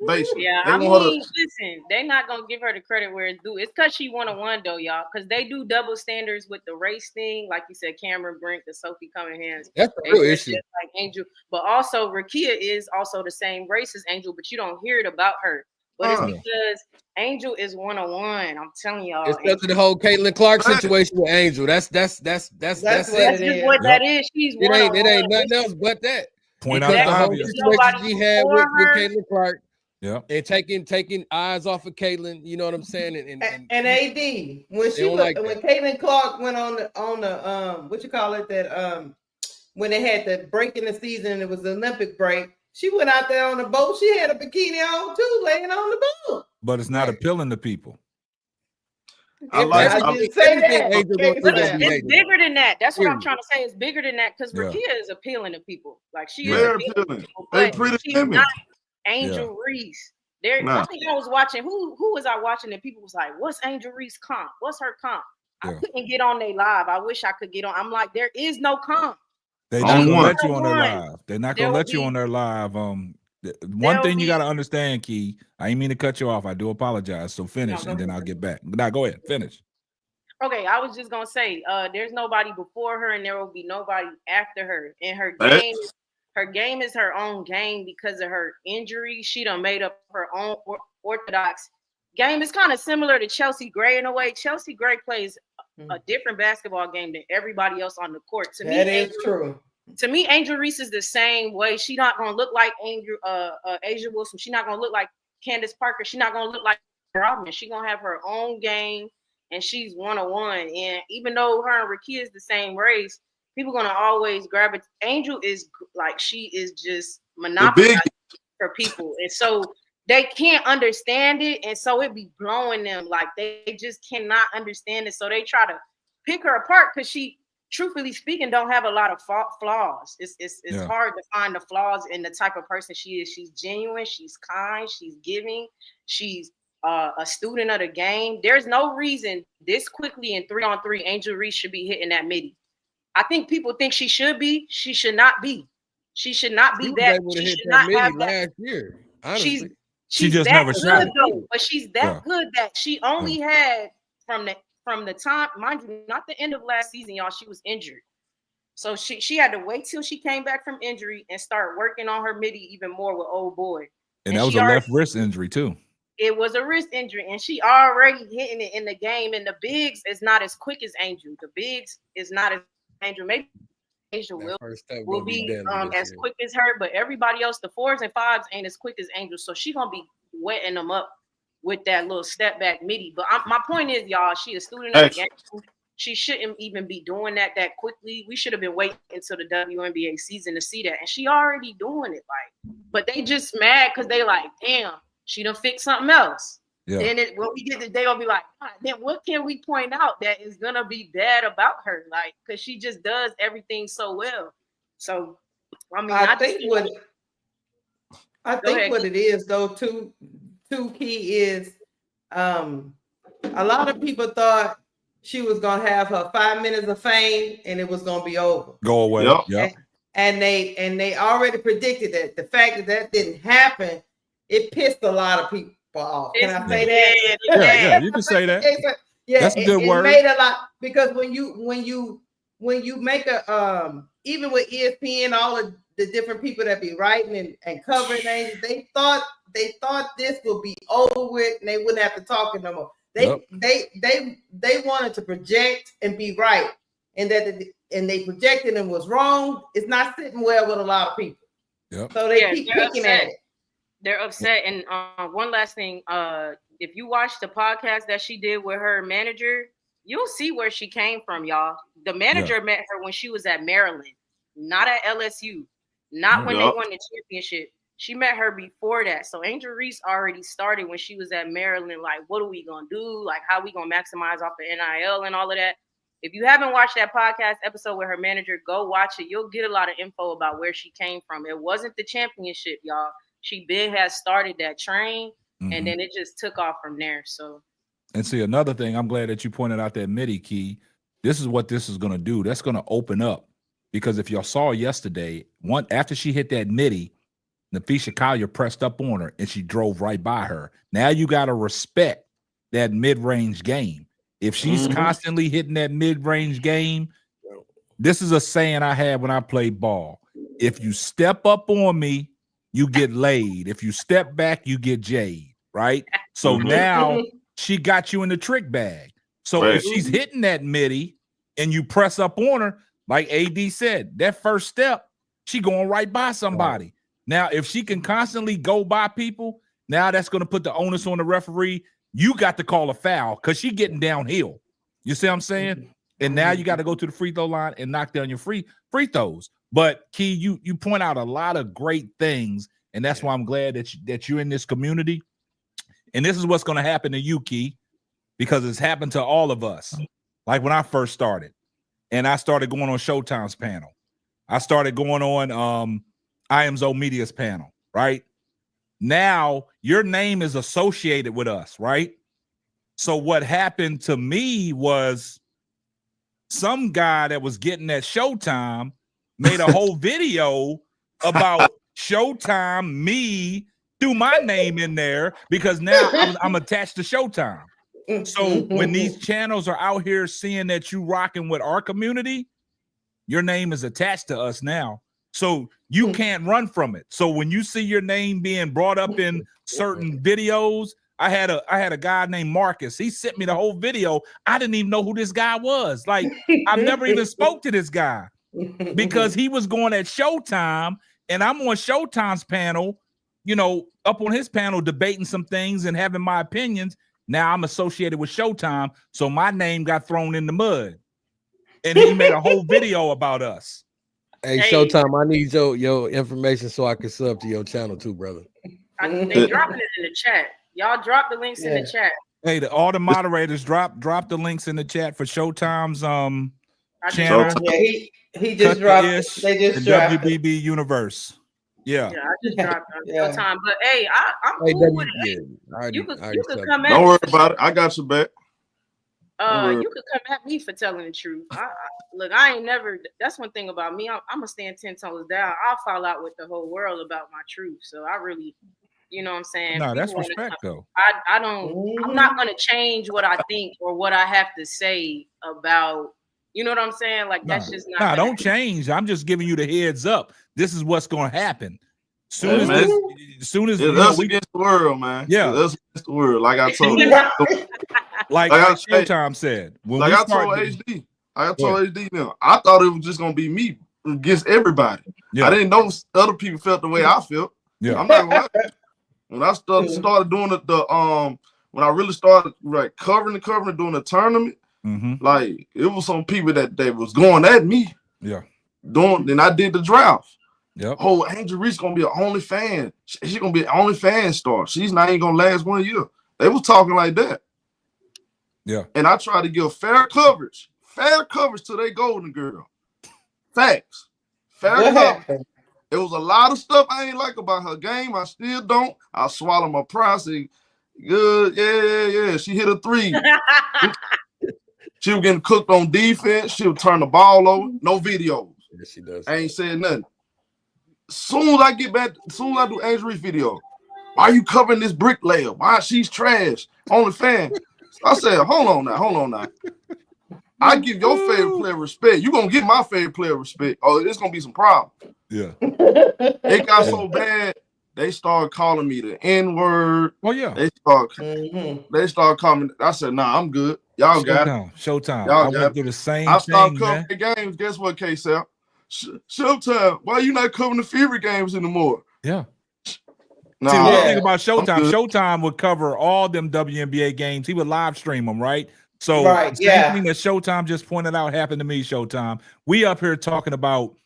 Speaker 9: Basically.
Speaker 10: Yeah,
Speaker 9: They
Speaker 10: I
Speaker 9: want her
Speaker 10: mean, listen, they're not gonna give her the credit where it's due. It's because she 1-on-1 though, y'all. Because they do double standards with the race thing, like you said, Cameron Brink, the Sophie Cunninghams.
Speaker 11: That's the
Speaker 10: They
Speaker 11: real
Speaker 10: just
Speaker 11: issue.
Speaker 10: like Angel, but also Rakia is also the same race as Angel, but you don't hear it about her. But it's because Angel is 1-on-1. I'm telling y'all,
Speaker 11: It's because of the whole Caitlin Clark situation with Angel. That's
Speaker 10: that's
Speaker 11: it.
Speaker 10: just what that is. She's
Speaker 11: It
Speaker 10: 1-on-1.
Speaker 11: ain't nothing else but that.
Speaker 4: Point out
Speaker 11: Because
Speaker 4: the
Speaker 11: the whole
Speaker 4: obvious.
Speaker 11: situation she had with Caitlin Clark.
Speaker 4: Yeah.
Speaker 11: And taking eyes off of Caitlin, you know what I'm saying?
Speaker 12: And AD when she was, when Caitlin Clark went on the what you call it, that when they had the break in the season and it was the Olympic break, she went out there on the boat. She had a bikini on too, laying on the boat.
Speaker 4: But it's not appealing to people.
Speaker 9: I like
Speaker 10: It's bigger than that. That's what I'm trying to say. It's bigger than that because Rakia is appealing to people. Like she is appealing to people,
Speaker 9: They
Speaker 10: but
Speaker 9: pretty
Speaker 10: she's
Speaker 9: women.
Speaker 10: not Angel Reese. I think I was watching. Who was I watching? And people was like, "What's Angel Reese comp? What's her comp?" I couldn't get on their live. I wish I could get on. I'm like, there is no comp.
Speaker 4: They're not gonna let you on their live. They're not gonna let you on their live. One thing you got to understand, Key. I ain't mean to cut you off. I do apologize. So finish, and then I'll get back. Now go ahead, finish.
Speaker 10: Okay, I was just gonna say, there's nobody before her, and there will be nobody after her. And her game is her own game because of her injury. She done made up her own orthodox game. It's kind of similar to Chelsea Gray in a way. Chelsea Gray plays a different basketball game than everybody else on the court. To
Speaker 12: that is true.
Speaker 10: To me, Angel Reese is the same way. She's not gonna look like Asia Wilson. She's not gonna look like Candace Parker. She's not gonna look like Robin. She's gonna have her own game, and she's 1-on-1. And even though her and Rakia is the same race, people gonna always grab it. Angel is like, she is just monopolizing for people, and so they can't understand it, and so it be blowing them. Like they just cannot understand it, so they try to pick her apart because she, truthfully speaking, don't have a lot of flaws. It's hard to find the flaws in the type of person she is. She's genuine, she's kind, she's giving, she's a student of the game. There's no reason this quickly in 3-on-3 Angel Reese should be hitting that midi. I think people think she should be. She should not be. She should not be that. She should not have that.
Speaker 11: Last year, honestly.
Speaker 4: She just never shot it.
Speaker 10: But she's that good that she only had from the time, mind you, not the end of last season, y'all. She was injured, so she had to wait till she came back from injury and start working on her midi even more with old boy.
Speaker 4: And that was a left wrist injury too.
Speaker 10: It was a wrist injury, and she already hitting it in the game. And the bigs is not as quick as Angel. The bigs is not as Angel. Maybe Angel will be as quick as her, but everybody else, the 4s and 5s, ain't as quick as Angel. So she gonna be wetting them up with that little step back midi. But my point is, y'all, she a student of the game. She shouldn't even be doing that quickly. We should have been waiting until the WNBA season to see that, and she already doing it. Like, but they just mad because they like, damn, she done fixed something else. Yeah. Then when we get the day, I'll be like, then what can we point out that is gonna be bad about her? Like, because she just does everything so well. So, I mean,
Speaker 12: I think what it is though, too key is, a lot of people thought she was gonna have her 5 minutes of fame and it was gonna be over.
Speaker 4: Go away. Yep.
Speaker 12: And they already predicted that. The fact that didn't happen, it pissed a lot of people off. Can I say that?
Speaker 4: Yeah, you can say that.
Speaker 12: Yeah,
Speaker 4: that's a good word.
Speaker 12: It made a lot, because when you make a even with ESPN, all of the different people that be writing and covering things, they thought this would be over with and they wouldn't have to talk no more. They wanted to project and be right, and they projected and was wrong. It's not sitting well with a lot of people.
Speaker 4: Yep.
Speaker 12: So they keep picking at it.
Speaker 10: They're upset. And one last thing, if you watch the podcast that she did with her manager, you'll see where she came from, y'all. The manager met her when she was at Maryland, not at LSU, not when they won the championship. She met her before that. So Angel Reese already started when she was at Maryland. Like, what are we going to do? Like, how we going to maximize off the NIL and all of that? If you haven't watched that podcast episode with her manager, go watch it. You'll get a lot of info about where she came from. It wasn't the championship, y'all. She has started that train, and then it just took off from there. So,
Speaker 4: and see, another thing, I'm glad that you pointed out that midi, Key. This is what this is going to do. That's going to open up, because if y'all saw yesterday, after she hit that nitty, Nafisha Collier pressed up on her and she drove right by her. Now you got to respect that mid-range game. If she's constantly hitting that mid-range game, this is a saying I had when I played ball. If you step up on me, you get laid. If you step back, you get jade, right? So now she got you in the trick bag. So if she's hitting that midi and you press up on her, like AD said, that first step, she going right by somebody. Now, if she can constantly go by people, now that's going to put the onus on the referee. You got to call a foul because she getting downhill. You see what I'm saying? And now you got to go to the free throw line and knock down your free throws. But Key, you point out a lot of great things, and that's why I'm glad that you're in this community. And this is what's going to happen to you, Key, because it's happened to all of us. Like when I first started, and I started going on Showtime's panel. I started going on IMZO Media's panel, right? Now your name is associated with us, right? So what happened to me was some guy that was getting that Showtime made a whole video about Showtime, me, threw my name in there because now I'm attached to Showtime. So when these channels are out here seeing that you rocking with our community, your name is attached to us now. So you can't run from it. So when you see your name being brought up in certain videos, I had a guy named Marcus. He sent me the whole video. I didn't even know who this guy was. Like, I've never even spoke to this guy because he was going at Showtime, and I'm on Showtime's panel, up on his panel debating some things and having my opinions. Now I'm associated with Showtime, so my name got thrown in the mud. And he made a whole video about us.
Speaker 11: Hey, Showtime, I need your information so I can sub to your channel too, brother.
Speaker 10: They dropping it in the chat. Y'all drop the links in the chat.
Speaker 4: Hey, all the moderators drop the links in the chat for Showtime's channel.
Speaker 12: Yeah, he just dropped. They just dropped
Speaker 4: WBB Universe. Yeah,
Speaker 10: I just dropped Showtime. But hey, I'm cool with it. You could come at.
Speaker 9: Don't worry about it. I got your back.
Speaker 10: You could come at me for telling the truth. Look, I ain't never. That's one thing about me. I'm gonna stand 10 toes down. I'll fall out with the whole world about my truth. So I really, you know what I'm saying?
Speaker 4: No, that's respect though.
Speaker 10: I don't. I'm not gonna change what I think or what I have to say about. You know what I'm saying? Like that's just not.
Speaker 4: No, don't change. I'm just giving you the heads up. This is what's gonna happen. Soon as
Speaker 9: us against the world, man.
Speaker 4: Yeah,
Speaker 9: us against the world. Like I told you.
Speaker 4: like Showtime said.
Speaker 9: Like I told HD. I told HD now. I thought it was just gonna be me against everybody. Yeah. I didn't know other people felt the way I felt.
Speaker 4: Yeah.
Speaker 9: I'm not gonna lie. When I started doing when I really started covering doing the tournament, like it was some people that was going at me.
Speaker 4: Yeah.
Speaker 9: Then I did the draft.
Speaker 4: Yep.
Speaker 9: Oh, Angel Reese gonna be an OnlyFans. She's gonna be an OnlyFans star. She's not even gonna last 1 year. They was talking like that.
Speaker 4: Yeah.
Speaker 9: And I tried to give fair coverage to their golden girl. Facts. Fair coverage. It was a lot of stuff I ain't like about her game. I still don't. I swallow my pride. Say, good, yeah. She hit a three. She was getting cooked on defense. She would turn the ball over. No videos.
Speaker 11: Yes, she does.
Speaker 9: I ain't said nothing. Soon as I get back, soon as I do Angel Reese video, why are you covering this bricklayer? Why she's trash? OnlyFans. I said, hold on now. I give your favorite player respect. You're gonna get my favorite player respect. Oh, it's gonna be some problem.
Speaker 4: Yeah.
Speaker 9: It got so bad, they started calling me the N-word.
Speaker 4: Oh, yeah.
Speaker 9: They started calling me. I said, nah, I'm good. Y'all got it.
Speaker 4: Showtime.
Speaker 9: Y'all
Speaker 4: I went through the same
Speaker 9: I stopped
Speaker 4: thing,
Speaker 9: covering the games. Guess what, K-Sal? Showtime. Why you not covering the favorite games anymore?
Speaker 4: Yeah.
Speaker 9: Nah,
Speaker 4: see, one thing about Showtime, Showtime would cover all them WNBA games. He would live stream them, right? So same thing that Showtime just pointed out happened to me, Showtime. We up here talking about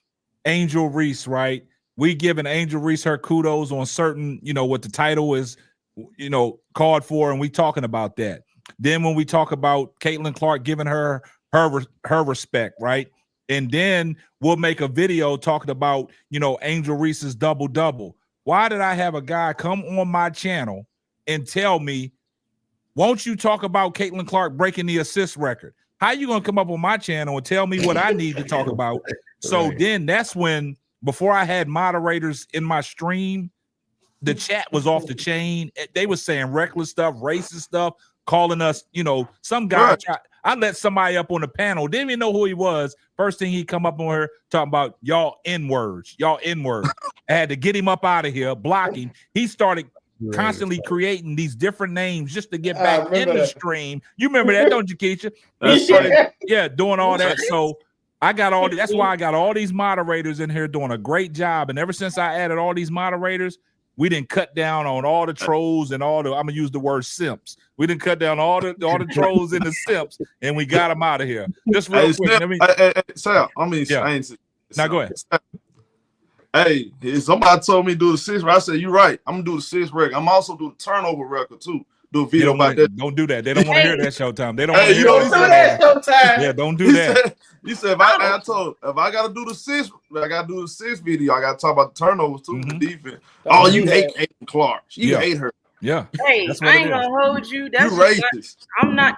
Speaker 4: Angel Reese, right? We giving Angel Reese her kudos on certain, what the title is, called for, and we talking about that. Then when we talk about Caitlin Clark giving her respect, right? And then we'll make a video talking about, Angel Reese's double-double. Why did I have a guy come on my channel and tell me, won't you talk about Caitlin Clark breaking the assist record? How you going to come up on my channel and tell me what I need to talk about So then that's when, before I had moderators in my stream, the chat was off the chain. They were saying reckless stuff, racist stuff, calling us, some guy. I let somebody up on the panel, didn't even know who he was. First thing he come up on here talking about y'all N-words. I had to get him up out of here, blocking. He started constantly creating these different names just to get back in the stream. You remember that, don't you, Keisha? Yeah, doing all that. So I got all. That's why I got all these moderators in here doing a great job. And ever since I added all these moderators, we didn't cut down on all the trolls and all the. I'm gonna use the word simps. We didn't cut down all the trolls and the simps, and we got them out of here. Just real quick.
Speaker 9: Sal,
Speaker 4: Now go ahead.
Speaker 9: Hey, somebody told me to do the 6 record. I said, you're right. I'm gonna do the 6 record. I'm also do the turnover record too. Do a video about that.
Speaker 4: Don't do that. They don't want to hear that Showtime. They don't want to hear
Speaker 12: that Showtime.
Speaker 4: Yeah, don't do that.
Speaker 9: He said, if I gotta do the 6, I gotta do the 6 video. I gotta talk about the turnovers too, the defense. Oh, you hate Caitlin Clark. You hate her.
Speaker 4: Yeah.
Speaker 10: Hey, I ain't gonna hold you. That's
Speaker 9: racist.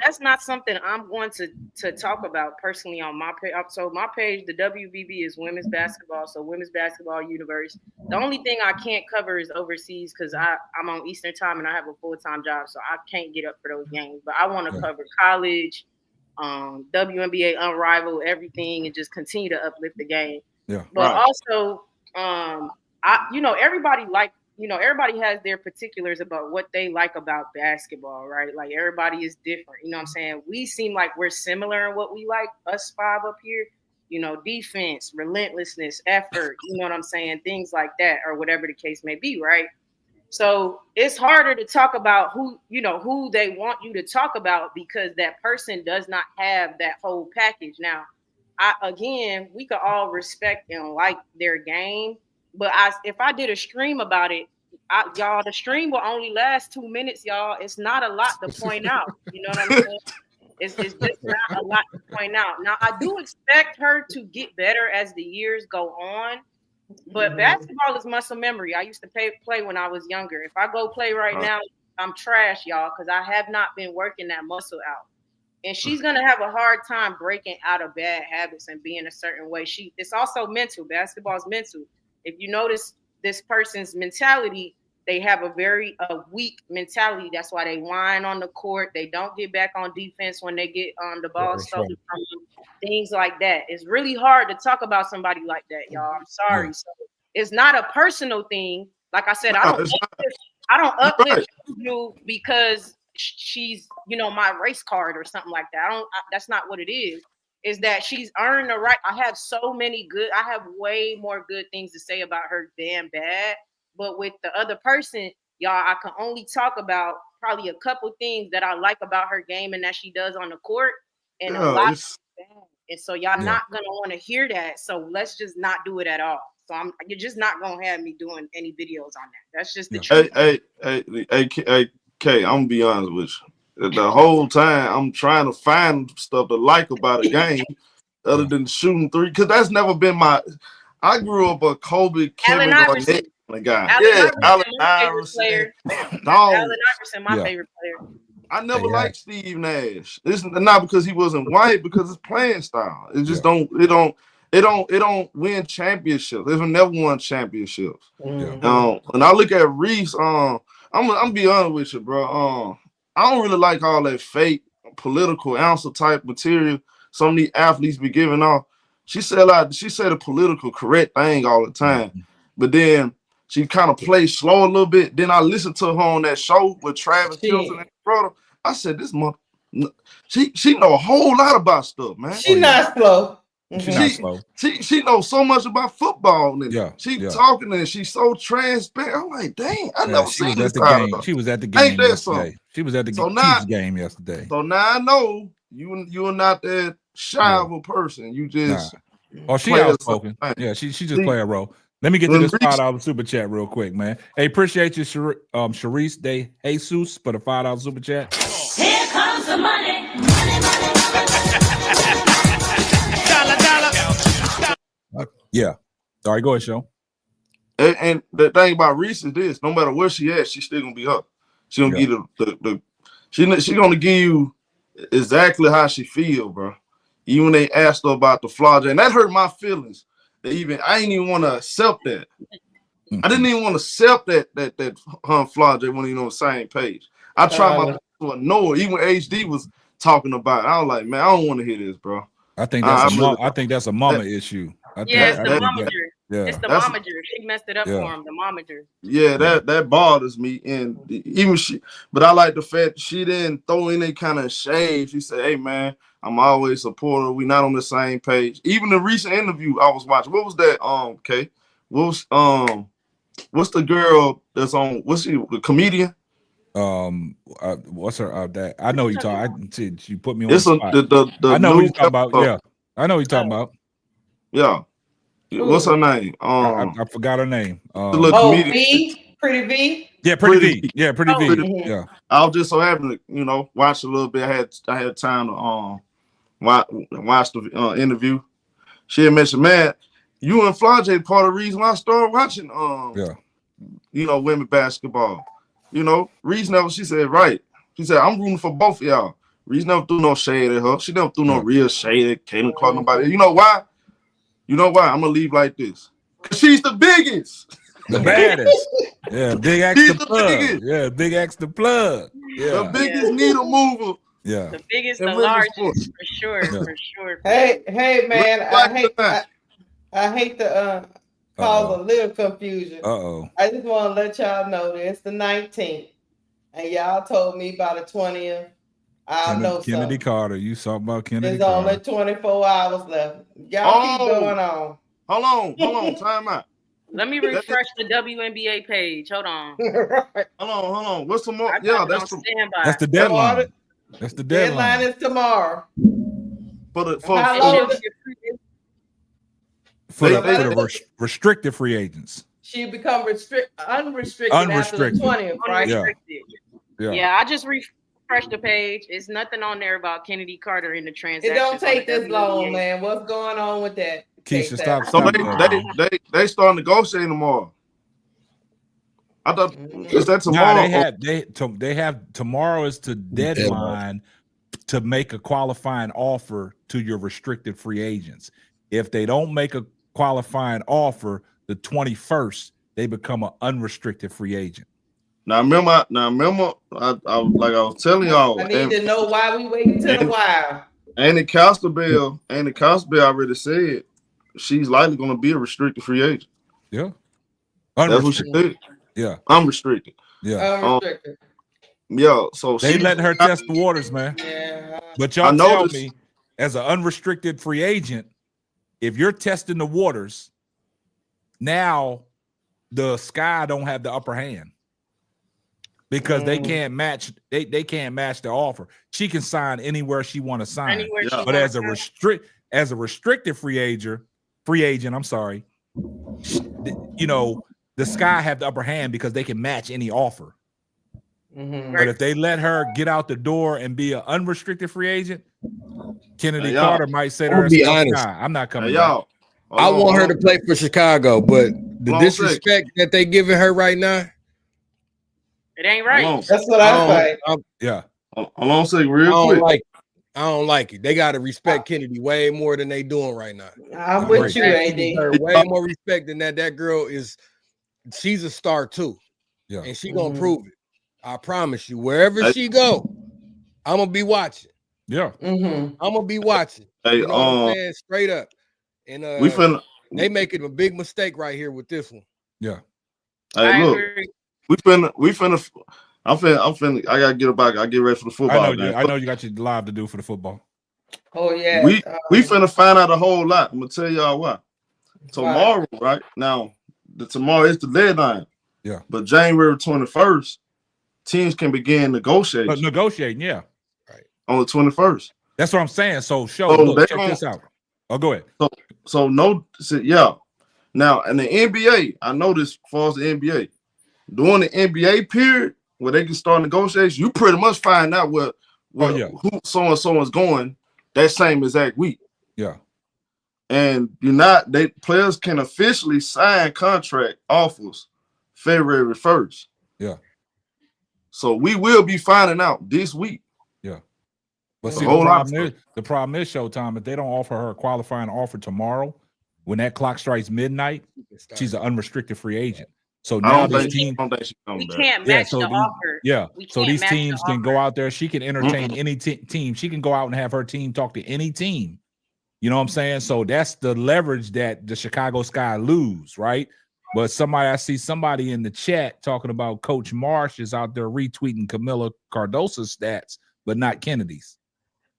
Speaker 10: That's not something I'm going to talk about personally on my page. So my page, the WBB, is women's basketball. So women's basketball universe. The only thing I can't cover is overseas because I'm on Eastern time and I have a full-time job, so I can't get up for those games. But I want to cover college, WNBA, Unrivaled, everything, and just continue to uplift the game.
Speaker 4: Yeah.
Speaker 10: But also, everybody has their particulars about what they like about basketball, right? Like everybody is different. You know what I'm saying? We seem like we're similar in what we like, us 5 up here, defense, relentlessness, effort, you know what I'm saying? Things like that, or whatever the case may be, right? So it's harder to talk about who they want you to talk about because that person does not have that whole package. Now, we could all respect and like their game. But if I did a stream about it, y'all, the stream will only last 2 minutes, y'all. It's not a lot to point out. You know what I'm saying? It's just not a lot to point out. Now, I do expect her to get better as the years go on. But basketball is muscle memory. I used to play when I was younger. If I go play right now, I'm trash, y'all, because I have not been working that muscle out. And she's going to have a hard time breaking out of bad habits and being a certain way. It's also mental. Basketball is mental. If you notice this person's mentality, they have a very weak mentality. That's why they whine on the court. They don't get back on defense when they get the ball stolen from them. Things like that. It's really hard to talk about somebody like that, y'all. I'm sorry. Yeah. So it's not a personal thing. Like I said, I don't uplift you because she's, my race card or something like that. That's not what it is. Is that she's earned the right. I have way more good things to say about her than bad. But with the other person, y'all, I can only talk about probably a couple things that I like about her game and that she does on the court. And a lot of bad. And so y'all not going to want to hear that. So let's just not do it at all. So you're just not going to have me doing any videos on that. That's just the truth.
Speaker 9: Hey, Kay, I'm going to be honest with you. The whole time I'm trying to find stuff to like about a game other than shooting 3, because that's never been I grew up a Kobe, Kevin Garnett guy. Allen Iverson.
Speaker 10: Allen Iverson, my favorite player.
Speaker 9: I never liked Steve Nash. It's not because he wasn't white, because his playing style. It just don't win championships. They've never won championships. When I look at Reese, I'm gonna be honest with you, bro. I don't really like all that fake political answer type material some of these athletes be giving off. She said a political correct thing all the time, but then she kind of plays slow a little bit. Then I listened to her on that show with Travis Hilton and brother. I said, this mother, she know a whole lot about stuff, man.
Speaker 12: She's not slow.
Speaker 9: She knows so much about football. And she talking and she's so transparent. I'm like, dang, I never seen this side of her.
Speaker 4: She was at the game yesterday. She was at the Chiefs game yesterday.
Speaker 9: So now I know you are not that shy of a person. You just
Speaker 4: she outspoken. Yeah, she just play a role. Let me get to this $5 super chat real quick, man. Hey, appreciate you, Sharice de Jesus, for the $5 super chat.
Speaker 5: Here comes the money.
Speaker 4: Yeah. All right, go ahead, show.
Speaker 9: And the thing about Reese is this: no matter where she at, she's still gonna be her. She gonna give she gonna give you exactly how she feel, bro. Even when they asked her about the flaw, and that hurt my feelings I didn't even want to accept that. I didn't even want to accept that Flaude wasn't even on the same page. I tried my best to ignore it. Even when HD was talking about it, I was like, man, I don't want to hear this, bro.
Speaker 4: I think that's a mama issue.
Speaker 10: It's the momager.
Speaker 4: Yeah.
Speaker 10: It's the momager. She messed it up for him. The momager.
Speaker 9: Yeah, that bothers me. And even but I like the fact she didn't throw any kind of shade. She said, hey man, I'm always a supporter. We not on the same page. Even the recent interview I was watching. What was that? Okay. What's the girl that's on? What's she? The comedian?
Speaker 4: What's her? That I know you talking. She put me on.
Speaker 9: It's
Speaker 4: the
Speaker 9: I
Speaker 4: know what you're talking about. Yeah, I know what you're talking about.
Speaker 9: Yeah. What's her name?
Speaker 4: I forgot her name.
Speaker 12: Pretty V.
Speaker 4: Yeah, Pretty V. Yeah, Pretty V. Yeah.
Speaker 9: I was just so happy to, watch a little bit. I had time to watch the interview. She had mentioned, man, you and Flaude part of the reason why I started watching women basketball. Reese never, she said, right. She said, I'm rooting for both of y'all. Reese never threw no shade at her. She never threw no real shade at Kaden Clark, nobody. You know why? I'm gonna leave like this. Cause she's the biggest.
Speaker 4: The baddest. Yeah, big X the plug. Yeah, big X the plug. Yeah.
Speaker 9: The biggest needle mover.
Speaker 4: Yeah.
Speaker 10: The biggest, the largest, for sure, for sure.
Speaker 12: Hey, man, I hate to cause a little confusion. I just want to let y'all know that it's the 19th, and y'all told me by the 20th. I know
Speaker 4: Kennedy Carter. You talking about Kennedy
Speaker 12: There's
Speaker 4: Carter?
Speaker 12: only 24 hours left. Y'all keep going on.
Speaker 9: Hold on, time out.
Speaker 10: Let me refresh the WNBA page. Hold on.
Speaker 9: Hold on. What's the more?
Speaker 10: Yeah,
Speaker 9: that's
Speaker 4: the deadline. That's the deadline.
Speaker 12: Deadline is tomorrow.
Speaker 4: For the restricted free agents.
Speaker 12: She become unrestricted after the 20th, right?
Speaker 10: Yeah, I just refreshed the page. It's nothing on there about Kennedy Carter in the transaction.
Speaker 12: It don't take this long, man. What's going on with that?
Speaker 4: Keisha, stop.
Speaker 9: So they start negotiating tomorrow. I thought is that tomorrow?
Speaker 4: Nah, they have tomorrow is the deadline to make a qualifying offer to your restricted free agents. If they don't make a qualifying offer, the 21st they become an unrestricted free agent.
Speaker 9: Now remember, I was telling y'all.
Speaker 12: I need to know why we waiting till the while.
Speaker 9: Andy Castabell already said she's likely going to be a restricted free agent.
Speaker 4: Yeah,
Speaker 9: that's what she did.
Speaker 4: Yeah,
Speaker 9: unrestricted.
Speaker 4: Yeah,
Speaker 12: unrestricted.
Speaker 9: So
Speaker 4: they let her test the waters, man.
Speaker 12: Yeah,
Speaker 4: but y'all tell me, as an unrestricted free agent, if you're testing the waters, now the Sky don't have the upper hand. Because they can't match, they can't match the offer. She can sign anywhere she want to sign. But as a restricted free agent, I'm sorry, the Sky have the upper hand because they can match any offer. But if they let her get out the door and be an unrestricted free agent, Kennedy Carter might say to her, I'm not coming back.
Speaker 11: I want her to play for Chicago, but the disrespect that they giving her right now,
Speaker 10: it ain't right.
Speaker 12: That's what I think.
Speaker 4: Yeah.
Speaker 9: Hold on a second, real quick.
Speaker 11: I don't like it. They got to respect Kennedy way more than they doing right now.
Speaker 12: I'm with you, AD.
Speaker 11: Way more respect than that. That girl she's a star too.
Speaker 4: Yeah.
Speaker 11: And she gonna prove it. I promise you. Wherever she go, I'm gonna be watching.
Speaker 4: Yeah.
Speaker 11: I'm gonna be watching.
Speaker 9: Hey,
Speaker 11: you know what I'm saying? Straight up. And they making a big mistake right here with this one.
Speaker 4: Yeah.
Speaker 9: Hey, look. We finna. I gotta get back. I get ready for the football.
Speaker 4: I know you got your live to do for the football.
Speaker 12: Oh yeah.
Speaker 9: We finna find out a whole lot. I'm gonna tell y'all why. Tomorrow, right now, tomorrow is the deadline.
Speaker 4: Yeah.
Speaker 9: But January 21st, teams can begin negotiating.
Speaker 4: Yeah.
Speaker 11: Right.
Speaker 9: On the 21st.
Speaker 4: That's what I'm saying. So check this out. Oh, go ahead.
Speaker 9: Now in the NBA, I know this as far as the NBA. During the NBA period where they can start negotiations, you pretty much find out who so and so is going that same exact week.
Speaker 4: Yeah.
Speaker 9: And players can officially sign contract offers February 1st.
Speaker 4: Yeah.
Speaker 9: So we will be finding out this week.
Speaker 4: Yeah. But see, the problem is, Showtime, if they don't offer her a qualifying offer tomorrow, When that clock strikes midnight, she's an unrestricted free agent. So
Speaker 9: I
Speaker 4: now
Speaker 9: don't
Speaker 4: this team,
Speaker 10: We can't match the offer. We
Speaker 4: so
Speaker 10: can't
Speaker 4: these
Speaker 10: match
Speaker 4: teams
Speaker 10: the
Speaker 4: can
Speaker 10: offer.
Speaker 4: go out there. She can entertain any team. She can go out and have her team talk to any team. You know what I'm saying? So that's the leverage that the Chicago Sky lose, right? But I see somebody in the chat talking about Coach Marsh is out there retweeting Camila Cardoso's stats, but not Kennedy's.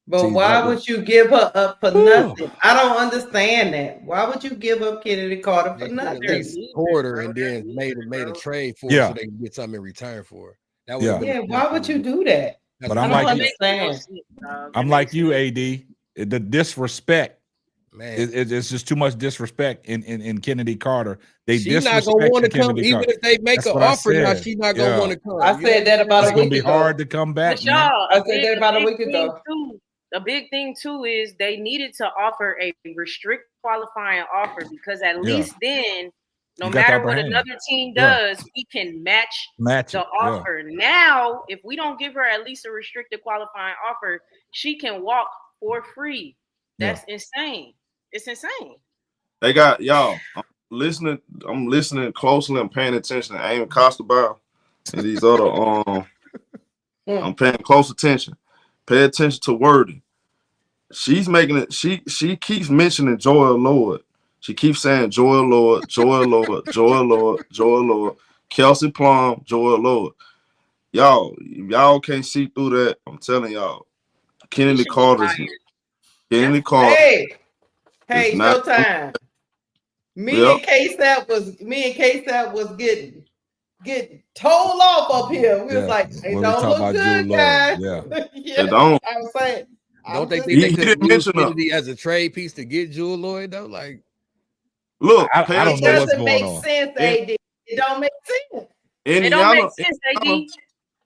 Speaker 12: But why would you give her up for nothing? I don't understand that. Why would you give up Kennedy Carter for nothing?
Speaker 11: Support her and then made a trade for her so they can get something in return for her. That was
Speaker 12: why would you do that?
Speaker 4: But
Speaker 12: I
Speaker 4: I'm
Speaker 12: don't
Speaker 4: like
Speaker 12: understand.
Speaker 4: I'm like you, AD. The disrespect, man, it's just too much disrespect in Kennedy Carter.
Speaker 11: She's not gonna want to come, even if they make an offer. Now she's not gonna want to come.
Speaker 12: I said that about a week ago.
Speaker 4: It's gonna be hard to come back.
Speaker 10: But y'all,
Speaker 12: I said that about a week ago.
Speaker 10: The big thing too is they needed to offer a restrict qualifying offer because at least then, no matter what another team does, we can match the offer. Now, if we don't give her at least a restricted qualifying offer, she can walk for free. That's insane. It's insane.
Speaker 9: They got y'all. I'm listening closely. I'm paying attention to Amy Costabile and these other. I'm paying close attention. Pay attention to wording. She's making it. She keeps mentioning Joel Lord. She keeps saying Joel Lord, Joel Lord, Joel Lord, Joel Lord, Kelsey Plum, Joel Lord. Y'all can't see through that. I'm telling y'all. Kennedy Carter. Hey,
Speaker 12: Showtime. Me and K-Sap was getting told off up here. We was like, it don't look good, guys.
Speaker 9: It don't.
Speaker 12: I was saying,
Speaker 11: don't they think they could use Kennedy as a trade piece to get Jewel Lloyd though? Like,
Speaker 9: look,
Speaker 4: I don't know what's going
Speaker 12: make
Speaker 4: on.
Speaker 12: Sense, AD. It don't make sense.
Speaker 10: It don't make sense, AD.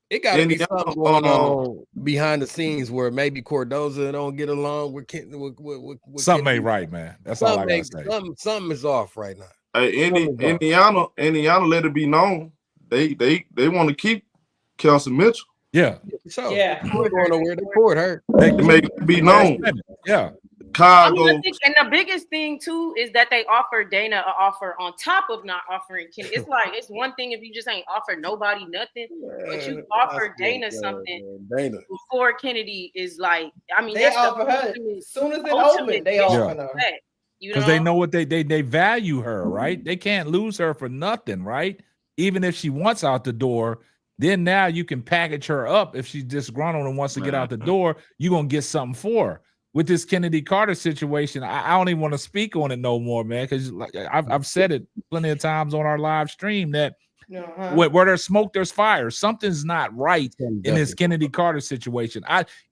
Speaker 11: It got to be something going on behind the scenes where maybe Cardozo don't get along with
Speaker 4: something ain't right, man. That's all I gotta say.
Speaker 11: Something is off right now.
Speaker 9: Hey, Indiana, let it be known they want to keep Kelsey Mitchell.
Speaker 4: Yeah.
Speaker 11: So we're going nowhere. The court hurt.
Speaker 9: They make it be known.
Speaker 4: Yeah.
Speaker 10: I mean, and the biggest thing too is that they offered Dana an offer on top of not offering Kennedy. It's like it's one thing if you just ain't offer nobody nothing, but you offer Dana something before Kennedy is like. I mean,
Speaker 12: they
Speaker 10: that's
Speaker 12: offer her as soon as it opened. They offer her
Speaker 4: because they know what they value her, right? They can't lose her for nothing, right? Even if she wants out the door, then now you can package her up. If she's disgruntled and wants to get out the door, you're gonna get something for her. With this Kennedy Carter situation, I don't even want to speak on it no more, man, because like I've said it plenty of times on our live stream that where there's smoke, there's fire. Something's not right in this Kennedy Carter situation.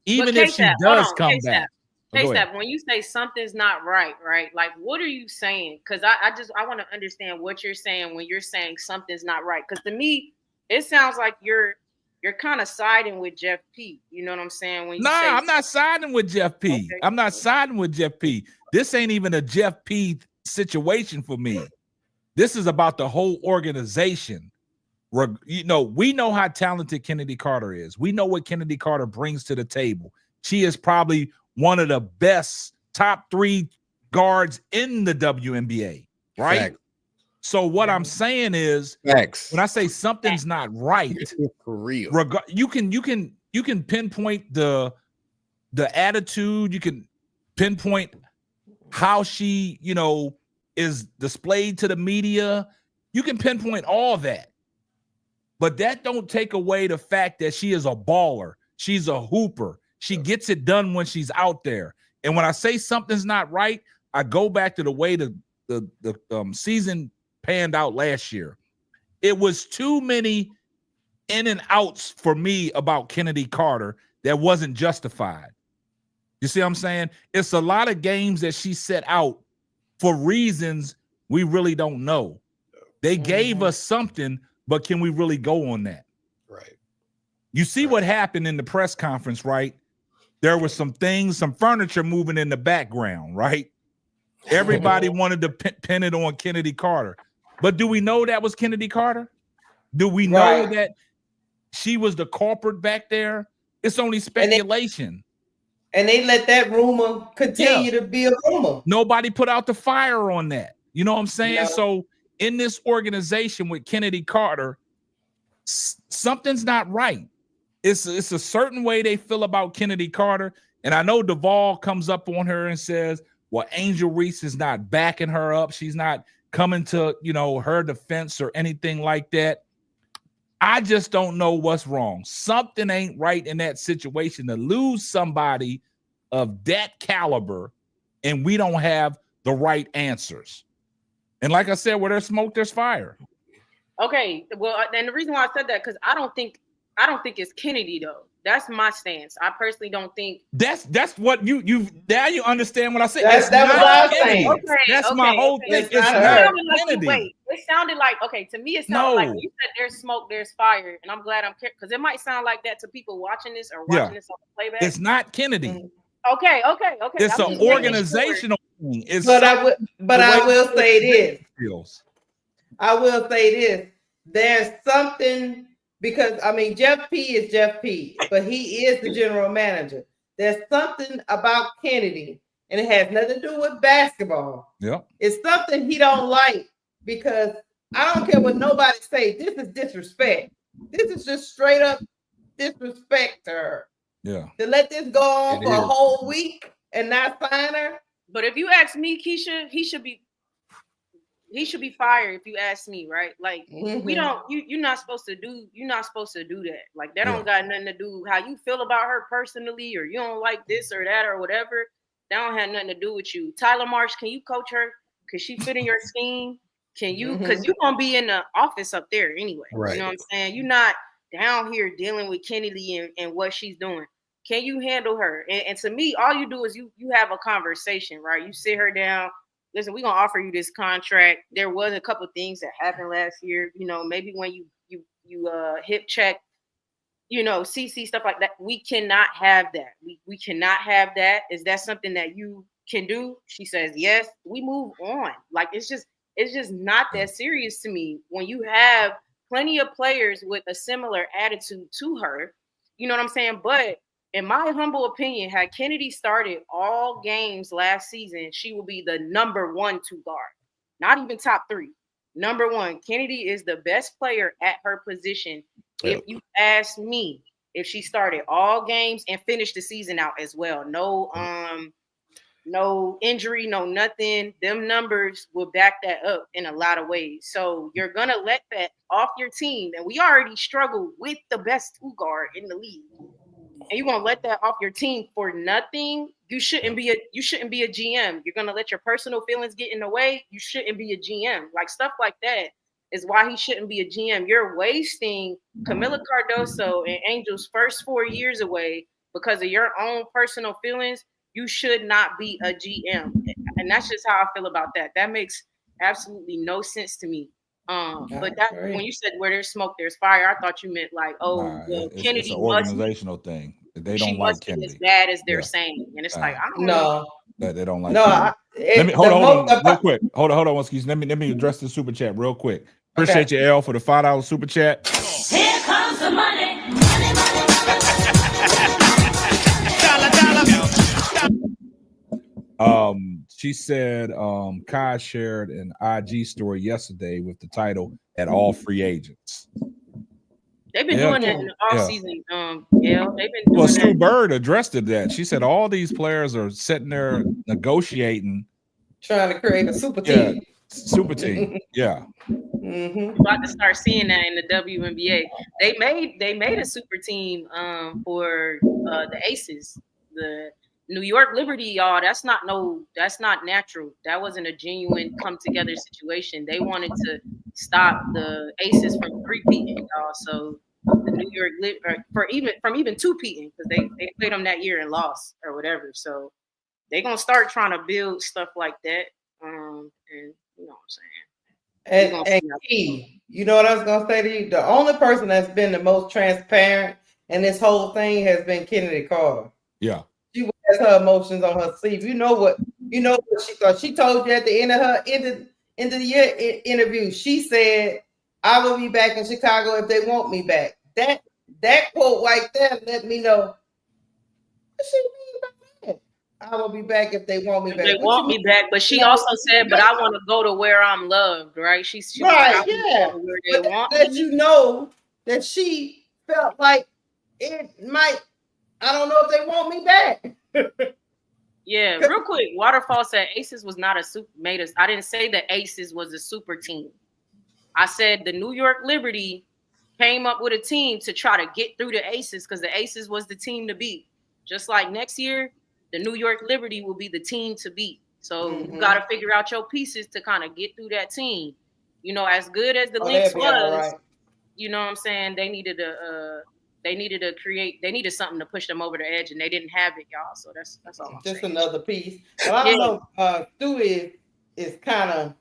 Speaker 4: Even if she does come back.
Speaker 10: K-Step, when you say something's not right, like what are you saying? Because I want to understand what you're saying when you're saying something's not right. Because to me, it sounds like you're kind of siding with Jeff P. You know what I'm saying? When you
Speaker 4: I'm not siding with Jeff P. Okay. I'm not siding with Jeff P. This ain't even a Jeff P situation for me. This is about the whole organization. We know how talented Kennedy Carter is. We know what Kennedy Carter brings to the table. She is probably one of the best top 3 guards in the WNBA, right? Fact. So what I'm saying is, when I say something's not right,
Speaker 11: for real,
Speaker 4: you can pinpoint the attitude. You can pinpoint how she, is displayed to the media. You can pinpoint all that, but that don't take away the fact that she is a baller. She's a hooper. She gets it done when she's out there. And when I say something's not right, I go back to the way the season panned out last year. It was too many in and outs for me about Kennedy Carter that wasn't justified. You see what I'm saying? It's a lot of games that she set out for reasons we really don't know. They gave us something, but can we really go on that?
Speaker 11: Right.
Speaker 4: You see what happened in the press conference, right? There was some furniture moving in the background, right? Everybody wanted to pin it on Kennedy Carter. But do we know that was Kennedy Carter? Do we know that she was the culprit back there? It's only speculation.
Speaker 12: And they let that rumor continue to be a rumor.
Speaker 4: Nobody put out the fire on that. You know what I'm saying?
Speaker 12: No.
Speaker 4: So in this organization with Kennedy Carter, something's not right. It's a certain way they feel about Kennedy Carter. And I know Duvall comes up on her and says, well, Angel Reese is not backing her up. She's not coming to, her defense or anything like that. I just don't know what's wrong. Something ain't right in that situation to lose somebody of that caliber, and we don't have the right answers. And like I said, where there's smoke, there's fire.
Speaker 10: Okay, well, and the reason why I said that because I don't think it's Kennedy though. That's my stance. I personally don't think
Speaker 4: that's what you now you understand what I said.
Speaker 12: That's what I was saying.
Speaker 10: Okay,
Speaker 4: that's my whole thing.
Speaker 10: It
Speaker 4: It's
Speaker 10: sounded
Speaker 4: not Kennedy.
Speaker 10: Wait, it sounded like to me it sounded like when you said there's smoke, there's fire, and I'm glad I'm because it might sound like that to people watching this or watching this on the playback.
Speaker 4: It's not Kennedy.
Speaker 10: Okay.
Speaker 4: It's an organizational thing.
Speaker 12: But I will say this. I will say this. There's something because Jeff P is Jeff P, but he is the general manager. There's something about Kennedy, and it has nothing to do with basketball.
Speaker 4: Yeah,
Speaker 12: it's something he don't like because I don't care what nobody say. This is disrespect. This is just straight up disrespect to her.
Speaker 4: Yeah,
Speaker 12: to let this go on for a whole week and not sign her.
Speaker 10: But if you ask me, Keisha, he should be fired. If you ask me, right? Like we don't. You're not supposed to do. You're not supposed to do that. Like that don't got nothing to do how you feel about her personally, or you don't like this or that or whatever. That don't have nothing to do with you. Tyler Marsh, can you coach her? Could she fit in your scheme? Can you? Because you're gonna be in the office up there anyway.
Speaker 11: Right.
Speaker 10: You know what I'm saying? You're not down here dealing with Kennedy and what she's doing. Can you handle her? And to me, all you do is you have a conversation, right? You sit her down. Listen, we're gonna offer you this contract. There was a couple things that happened last year. Maybe when you hip check, CC stuff like that. We cannot have that. We cannot have that. Is that something that you can do? She says yes. We move on. Like it's just not that serious to me. When you have plenty of players with a similar attitude to her, you know what I'm saying? But in my humble opinion, had Kennedy started all games last season, she will be the number 1 2 guard. Not even top 3. Number 1. Kennedy is the best player at her position. If you ask me, if she started all games and finished the season out as well, no injury, no nothing, them numbers will back that up in a lot of ways. So you're gonna let that off your team, and we already struggle with the best 2 guard in the league. And you're gonna let that off your team for nothing. You shouldn't be a GM. You're gonna let your personal feelings get in the way. You shouldn't be a GM. Like stuff like that is why he shouldn't be a GM. You're wasting Camila Cardoso and Angel's first 4 years away because of your own personal feelings. You should not be a GM. And that's just how I feel about that. That makes absolutely no sense to me. But that when you said where there's smoke, there's fire, I thought you meant like, Kennedy
Speaker 4: it's an organizational thing. They don't like Kennedy
Speaker 10: as bad as they're saying, and it's like I don't know.
Speaker 4: They don't like.
Speaker 12: No,
Speaker 4: let me hold on real quick. Hold on, excuse. Let me address the super chat real quick. Appreciate you, L, for the $5 super chat.
Speaker 5: Here comes the money.
Speaker 4: She said Kai shared an IG story yesterday with the title "At All Free Agents."
Speaker 10: They've been doing that in the off season. They've been doing
Speaker 4: Stu Bird addressed that. She said all these players are sitting there negotiating,
Speaker 12: trying to create a super team.
Speaker 4: Super team. Yeah.
Speaker 10: About to start seeing that in the WNBA. They made a super team for the Aces, the New York Liberty, y'all. That's not natural. That wasn't a genuine come together situation. They wanted to stop the Aces from repeating, y'all. So the New York from even two-peating because they played them that year and lost or whatever. So they're gonna start trying to build stuff like that. And you know what I'm saying.
Speaker 12: And Key, you know what I was gonna say to you? The only person that's been the most transparent in this whole thing has been Kennedy Carter.
Speaker 4: Yeah.
Speaker 12: She wears her emotions on her sleeve. You know what she thought. She told you at the end of her end of the year interview. She said, "I will be back in Chicago if they want me back." That quote right there let me know what she mean by that. I will be back if they want me back.
Speaker 10: They want me back, but she also said, "But I want to go to where I'm loved." Right? She was like, "I want to go to where they want
Speaker 12: let
Speaker 10: me."
Speaker 12: you know that she felt like it might. I don't know if they want me back.
Speaker 10: Yeah, real quick. Waterfall said Aces was not a super. I didn't say that Aces was a super team. I said the New York Liberty came up with a team to try to get through the Aces because the Aces was the team to beat. Just like next year, the New York Liberty will be the team to beat. So you got to figure out your pieces to kind of get through that team. You know, as good as the Lynx was, you know what I'm saying? They needed something to push them over the edge, and they didn't have it, y'all. So that's all I'm
Speaker 12: Just
Speaker 10: saying.
Speaker 12: another piece. But I don't know. Stu is kind of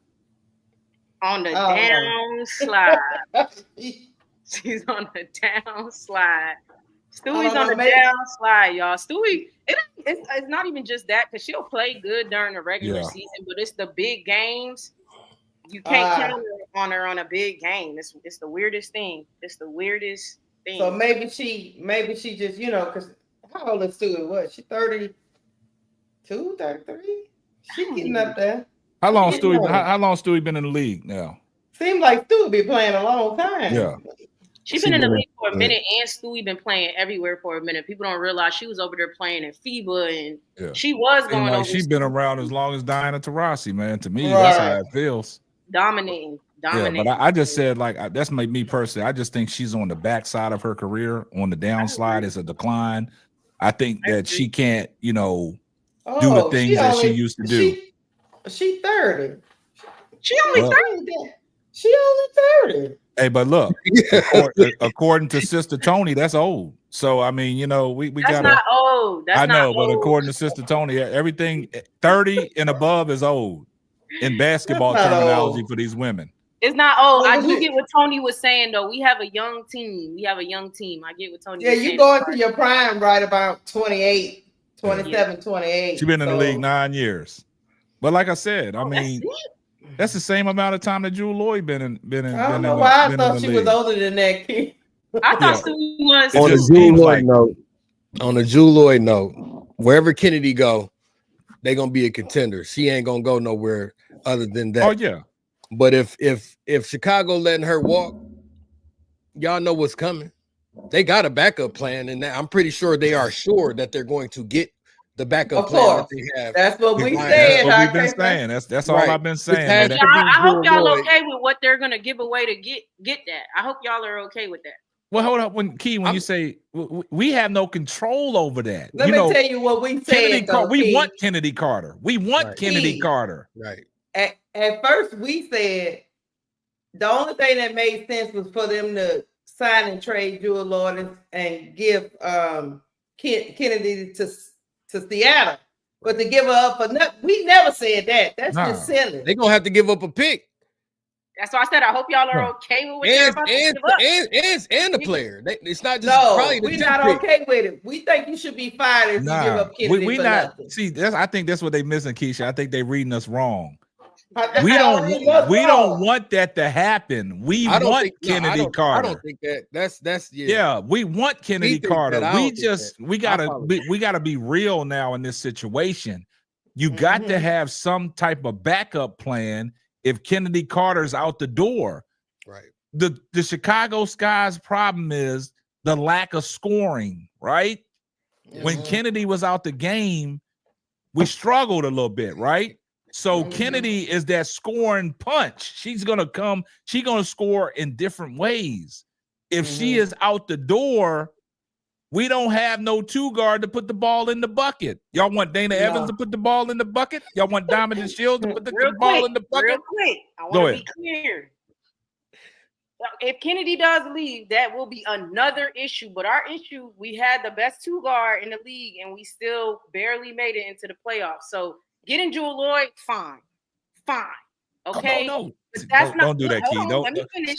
Speaker 10: on the down slide. She's on the down slide. Stewie's on the down slide, y'all. Stewie, it's not even just that, because she'll play good during the regular season, but it's the big games. You can't count on her on a big game. It's the weirdest thing. It's the weirdest thing.
Speaker 12: So maybe she just, because how old is Stewie? What? She 32, 33? She getting up there.
Speaker 4: How long Stewie been in the league now?
Speaker 12: Seems like Stewie be playing a long time.
Speaker 4: Yeah.
Speaker 10: She's been in the league for a minute, and Stewie been playing everywhere for a minute. People don't realize she was over there playing in FIBA, and she was going over.
Speaker 4: She's been around as long as Diana Taurasi, man. To me, that's how it feels.
Speaker 10: Dominating.
Speaker 4: Yeah, but I just said, that's me personally. I just think she's on the backside of her career. On the downslide is a decline. I think that she can't, do the things that she used to do.
Speaker 12: She 30.
Speaker 10: She only 30.
Speaker 12: She only 30.
Speaker 4: Hey, but look, according to Sister Tony, that's old. So I mean, we
Speaker 10: that's
Speaker 4: gotta.
Speaker 10: Not old. That's
Speaker 4: I know,
Speaker 10: not
Speaker 4: but
Speaker 10: old.
Speaker 4: according to Sister Tony, everything 30 and above is old in basketball terminology for these women.
Speaker 10: It's not old. I do get what Tony was saying, though. We have a young team. I get what Tony was saying.
Speaker 12: Yeah, you go into your prime right about 28, 27, 28.
Speaker 4: She's been in the league 9 years. But like I said, I mean, that's the same amount of time that Jewel Lloyd been in.
Speaker 12: I don't know why I thought she was older than that kid.
Speaker 10: I thought she was.
Speaker 11: On the Jewel Lloyd note, wherever Kennedy go, they're gonna be a contender. She ain't gonna go nowhere other than that.
Speaker 4: Oh yeah.
Speaker 11: But if Chicago letting her walk, y'all know what's coming. They got a backup plan, and I'm pretty sure they are sure that they're going to get the backup plan that they have.
Speaker 12: That's what we said.
Speaker 4: That's what we've been saying. That's all I've been saying.
Speaker 10: I hope y'all okay with what they're gonna give away to get that. I hope y'all are okay with that.
Speaker 4: Well, hold up. When you say we have no control over that,
Speaker 12: let me tell you what we said.
Speaker 4: We want Kennedy Carter. We want Kennedy Carter.
Speaker 11: Right.
Speaker 12: At first, we said the only thing that made sense was for them to sign and trade Jewel Lloyd and give Kennedy to Seattle, but to give her up for nothing, we never said that. That's just silly.
Speaker 11: They're gonna have to give up a pick.
Speaker 10: That's why I said I hope y'all are okay with what they're about to give up.
Speaker 11: And the player. It's not just probably
Speaker 12: we're not okay with it. We think you should be fired if you give up Kennedy for nothing.
Speaker 4: See, I think that's what they're missing, Keisha. I think they're reading us wrong. We don't want that to happen. We want Kennedy Carter.
Speaker 11: I don't think that's
Speaker 4: yeah. We want Kennedy Carter. We gotta be real now in this situation. You got to have some type of backup plan if Kennedy Carter's out the door.
Speaker 11: Right.
Speaker 4: The Chicago Sky's problem is the lack of scoring, right? When Kennedy was out the game, we struggled a little bit, right? So Kennedy is that scoring punch. She's gonna score in different ways. If she is out the door, we don't have no two guard to put the ball in the bucket. Y'all want Dana Evans to put the ball in the bucket? Y'all want Diamond Shields to put the ball in the bucket?
Speaker 10: Real quick, I want to be clear. If Kennedy does leave, that will be another issue. But our issue, we had the best two guard in the league, and we still barely made it into the playoffs. So getting Jewel Lloyd, fine. Okay.
Speaker 4: No. Don't do that, Key.
Speaker 10: Let me finish.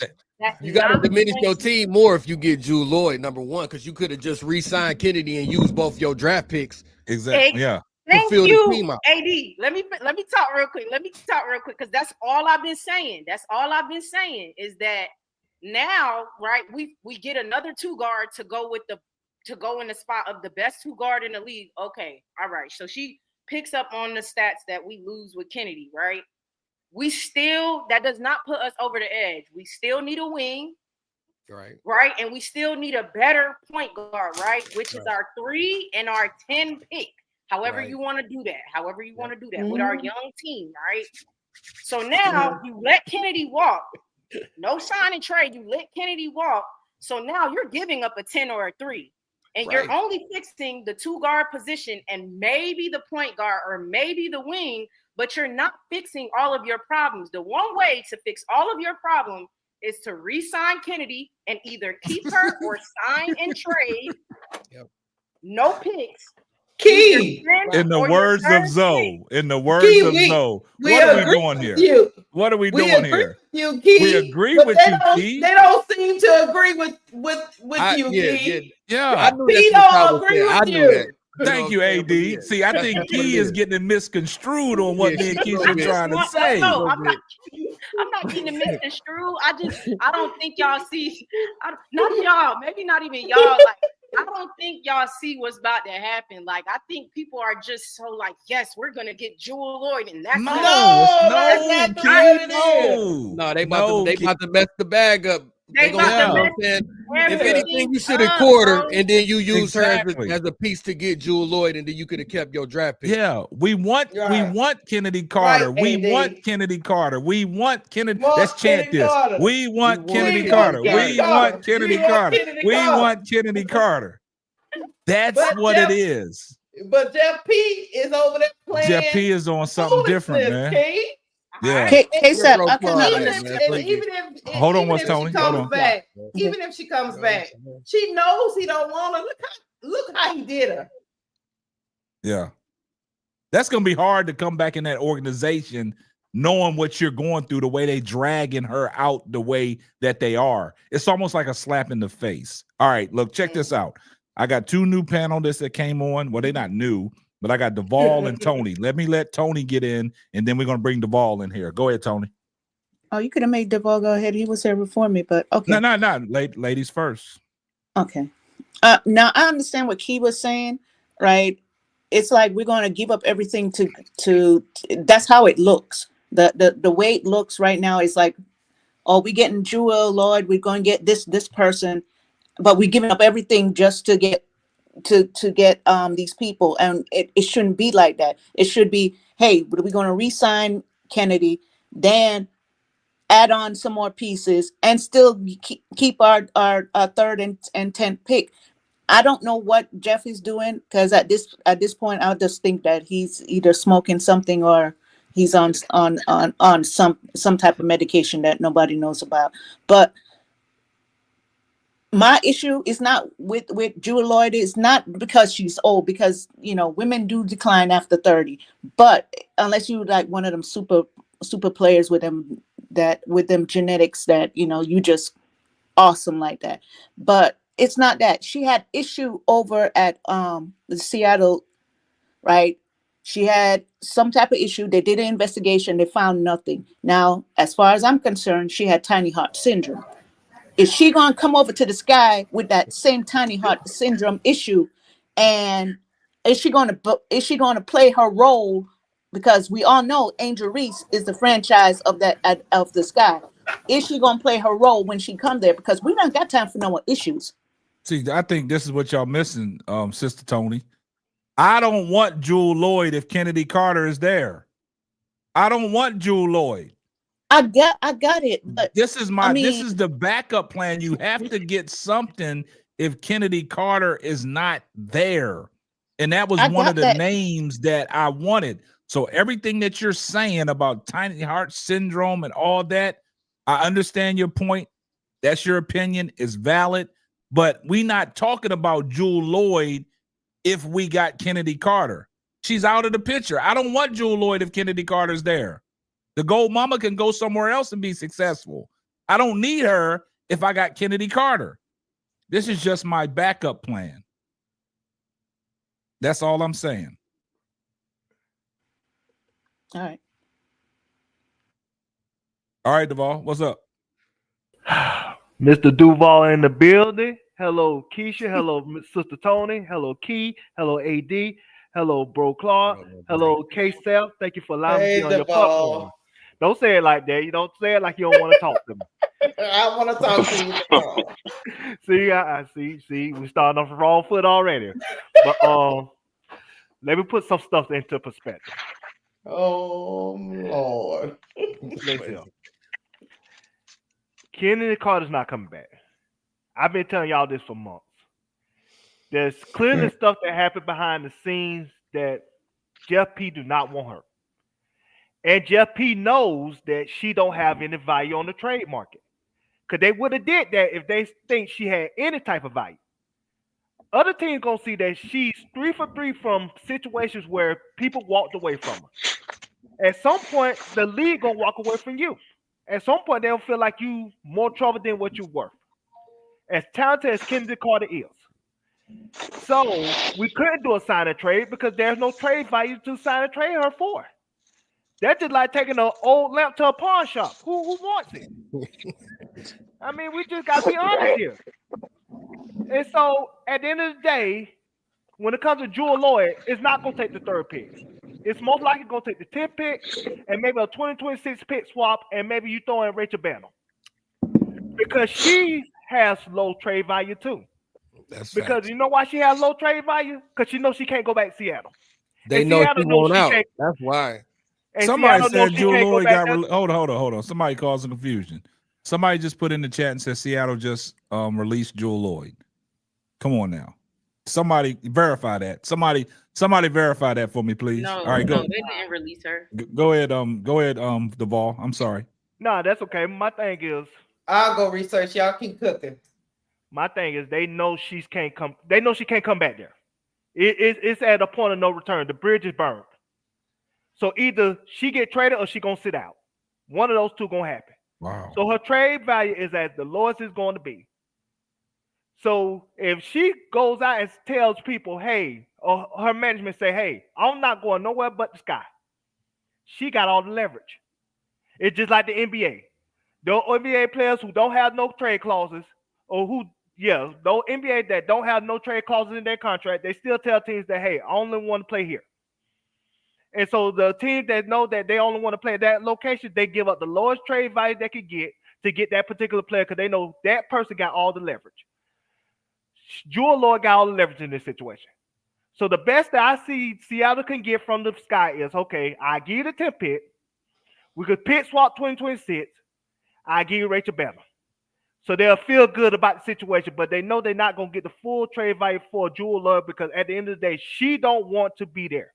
Speaker 11: You got to diminish your team more if you get Jewel Lloyd, number one, because you could have just re-signed Kennedy and used both your draft picks.
Speaker 4: Exactly. Yeah.
Speaker 10: Thank you, AD. Let me talk real quick. Because that's all I've been saying. Is that now, right? We get another two guard to go in the spot of the best two guard in the league. Okay, all right. So she picks up on the stats that we lose with Kennedy, right? That does not put us over the edge. We still need a wing. Right. And we still need a better point guard, right? Which is our 3 and our 10 pick. However you want to do that. With our young team, right? So now you let Kennedy walk. No sign and trade. You let Kennedy walk. So now you're giving up a 10 or a 3. And you're only fixing the 2 guard position and maybe the point guard or maybe the wing, but you're not fixing all of your problems. The one way to fix all of your problems is to re-sign Kennedy and either keep her or sign and trade. No picks.
Speaker 12: Key.
Speaker 4: In the words of Zoe. In the words of Zoe. What are we doing here? What are we doing here?
Speaker 12: You, Key,
Speaker 4: we agree with you, Key.
Speaker 12: They don't seem to agree with you, Key.
Speaker 4: Yeah.
Speaker 12: Key don't agree with you.
Speaker 4: Thank you, AD. See, I think Key is getting misconstrued on what me and Keisha trying to say.
Speaker 10: No, I'm not getting misconstrued. I don't think y'all see. Not y'all. Maybe not even y'all. Like, I don't think y'all see what's about to happen. Like, I think people are just so like, yes, we're gonna get Jewel Lloyd, and that's
Speaker 12: that's not
Speaker 11: No, they about to mess the bag up. They gonna if anything, you should have quartered, and then you use her as a piece to get Jewel Lloyd, and then you could have kept your draft pick.
Speaker 4: Yeah, we want Kennedy Carter. We want Kennedy Carter. We want Kennedy. Let's chant this. We want Kennedy Carter. We want Kennedy Carter. We want Kennedy Carter. That's what it is.
Speaker 12: But Jeff P is over there playing.
Speaker 4: Jeff P is on something different, man. Yeah. Hold on, what's Tony? Hold on.
Speaker 12: Even if she comes back, she knows he don't want her. Look how he did her.
Speaker 4: Yeah. That's gonna be hard to come back in that organization knowing what you're going through, the way they dragging her out the way that they are. It's almost like a slap in the face. All right, look, check this out. I got 2 new panelists that came on. Well, they're not new, but I got Duvall and Tony. Let Tony get in, and then we're going to bring Duvall in here. Go ahead, Tony.
Speaker 13: Oh, you could have made Duvall go ahead. He was here before me, but okay.
Speaker 4: No. Ladies first.
Speaker 13: Okay. Now, I understand what Key was saying, right? It's like we're going to give up everything to that's how it looks. The way it looks right now is like, oh, we're getting Jewel Lloyd. We're going to get this person, but we're giving up everything just to get these people, and it shouldn't be like that. It should be, hey, we're going to re-sign Kennedy, then add on some more pieces, and still keep our 3rd and 10th pick. I don't know what Jeff is doing, because at this point, I'll just think that he's either smoking something or he's on some type of medication that nobody knows about. But my issue is not with Jewel Lloyd. It's not because she's old, because women do decline after 30. But unless you like one of them super players with them genetics that you just awesome like that. But it's not that. She had issue over at the Seattle, right? She had some type of issue. They did an investigation. They found nothing. Now, as far as I'm concerned, she had tiny heart syndrome. Is she going to come over to the Sky with that same tiny heart syndrome issue? And is she going to play her role? Because we all know Angel Reese is the franchise of the Sky. Is she going to play her role when she come there? Because we don't got time for no more issues.
Speaker 4: See, I think this is what y'all missing, Sister Tony. I don't want Jewel Lloyd if Kennedy Carter is there. I don't want Jewel Lloyd.
Speaker 13: I got it, but
Speaker 4: this is the backup plan. You have to get something if Kennedy Carter is not there. And that was one of the names that I wanted. So everything that you're saying about tiny heart syndrome and all that, I understand your point. That's your opinion, is valid. But we're not talking about Jewel Lloyd if we got Kennedy Carter. She's out of the picture. I don't want Jewel Lloyd if Kennedy Carter's there. The Gold Mama can go somewhere else and be successful. I don't need her if I got Kennedy Carter. This is just my backup plan. That's all I'm saying.
Speaker 13: All right.
Speaker 4: All right, Duvall, what's up?
Speaker 14: Mr. Duval in the building. Hello, Keisha. Hello, Sister Tony. Hello, Key. Hello, AD. Hello, Bro Claude. Hello, K-Self. Thank you for allowing me to
Speaker 12: Hey,
Speaker 14: be on your
Speaker 12: Duvall.
Speaker 14: platform. Don't say it like that. You don't say it like you don't want to talk to me.
Speaker 12: I want to talk to you, Duvall.
Speaker 14: See, I see. We starting off the wrong foot already. But let me put some stuff into perspective.
Speaker 12: Oh Lord.
Speaker 14: Listen, Kennedy Carter's not coming back. I've been telling y'all this for months. There's clearly stuff that happened behind the scenes that Jeff P do not want her. And Jeff P knows that she don't have any value on the trade market. Because they would have did that if they think she had any type of value. Other teams gonna see that she's 3 for 3 from situations where people walked away from her. At some point, the league gonna walk away from you. At some point, they'll feel like you more trouble than what you're worth. As talented as Kennedy Carter is. So we couldn't do a sign and trade because there's no trade value to sign and trade her for. That's just like taking an old lamp to a pawn shop. Who wants it? I mean, we just got to be honest here. And so, at the end of the day, when it comes to Jewel Lloyd, it's not going to take the 3rd pick. It's most likely going to take the 10th pick and maybe a 2026 pick swap, and maybe you throw in Rachel Banner. Because she has low trade value too.
Speaker 11: That's
Speaker 14: because
Speaker 11: facts.
Speaker 14: you know why she has low trade value? Because she knows she can't go back to Seattle.
Speaker 11: They
Speaker 14: And
Speaker 11: know
Speaker 14: Seattle
Speaker 11: she
Speaker 14: knows
Speaker 11: won't
Speaker 14: she
Speaker 11: out.
Speaker 14: can't-
Speaker 11: That's why.
Speaker 14: and
Speaker 4: Somebody
Speaker 14: Seattle knows
Speaker 4: said
Speaker 14: she
Speaker 4: Jewel
Speaker 14: can't go
Speaker 4: Lloyd
Speaker 14: back
Speaker 4: got.
Speaker 14: there.
Speaker 4: Hold on. Somebody caused some confusion. Somebody just put in the chat and said Seattle just released Jewel Lloyd. Come on now. Somebody verify that. Somebody verify that for me, please.
Speaker 10: No,
Speaker 4: All right, go.
Speaker 10: they didn't release her.
Speaker 4: Go ahead. Duvall. I'm sorry.
Speaker 14: No, that's okay. My thing is,
Speaker 12: I'll go research. Y'all keep cooking.
Speaker 14: my thing is, they know she can't come. They know she can't come back there. It's at a point of no return. The bridge is burned. So either she get traded or she gonna sit out. One of those two gonna happen.
Speaker 4: Wow.
Speaker 14: So her trade value is at the lowest it's going to be. So if she goes out and tells people, hey, or her management say, hey, I'm not going nowhere but the sky. She got all the leverage. It's just like the NBA. Those NBA players who don't have no trade clauses, or those NBA that don't have no trade clauses in their contract, they still tell teams that, hey, I only want to play here. And so the teams that know that they only want to play at that location, they give up the lowest trade value they could get to get that particular player because they know that person got all the leverage. Jewel Lloyd got all the leverage in this situation. So the best that I see Seattle can get from the sky is, okay, I give you the 10th pick. We could pick swap 2026. I give you Rachel Banner. So they'll feel good about the situation, but they know they're not going to get the full trade value for Jewel Lloyd because at the end of the day, she don't want to be there.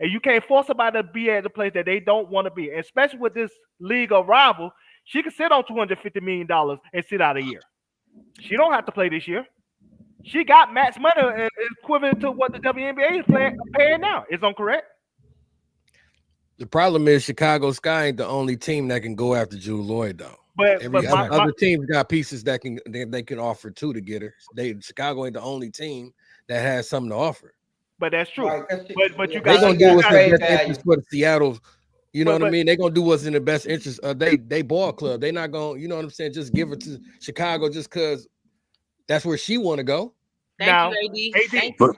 Speaker 14: And you can't force somebody to be at the place that they don't want to be. And especially with this league of rival, she can sit on $250 million and sit out a year. She don't have to play this year. She got max money equivalent to what the WNBA is paying now. Is that correct?
Speaker 11: The problem is Chicago Sky ain't the only team that can go after Jewel Lloyd, though.
Speaker 14: But
Speaker 11: other teams got pieces that they can offer too to get her. Chicago ain't the only team that has something to offer.
Speaker 14: But that's true.
Speaker 12: Right,
Speaker 14: but you
Speaker 11: They
Speaker 14: got
Speaker 11: gonna do what's in
Speaker 12: trade
Speaker 11: the best
Speaker 12: value.
Speaker 11: interest for the Seattle. You know
Speaker 14: But-
Speaker 11: what I mean? They gonna do what's in the best interest of they ball club. They not gonna, you know what I'm saying? Just give her to Chicago just because that's where she want to go.
Speaker 14: Now,
Speaker 10: Thank you, AD.
Speaker 14: AD,
Speaker 10: Thank you.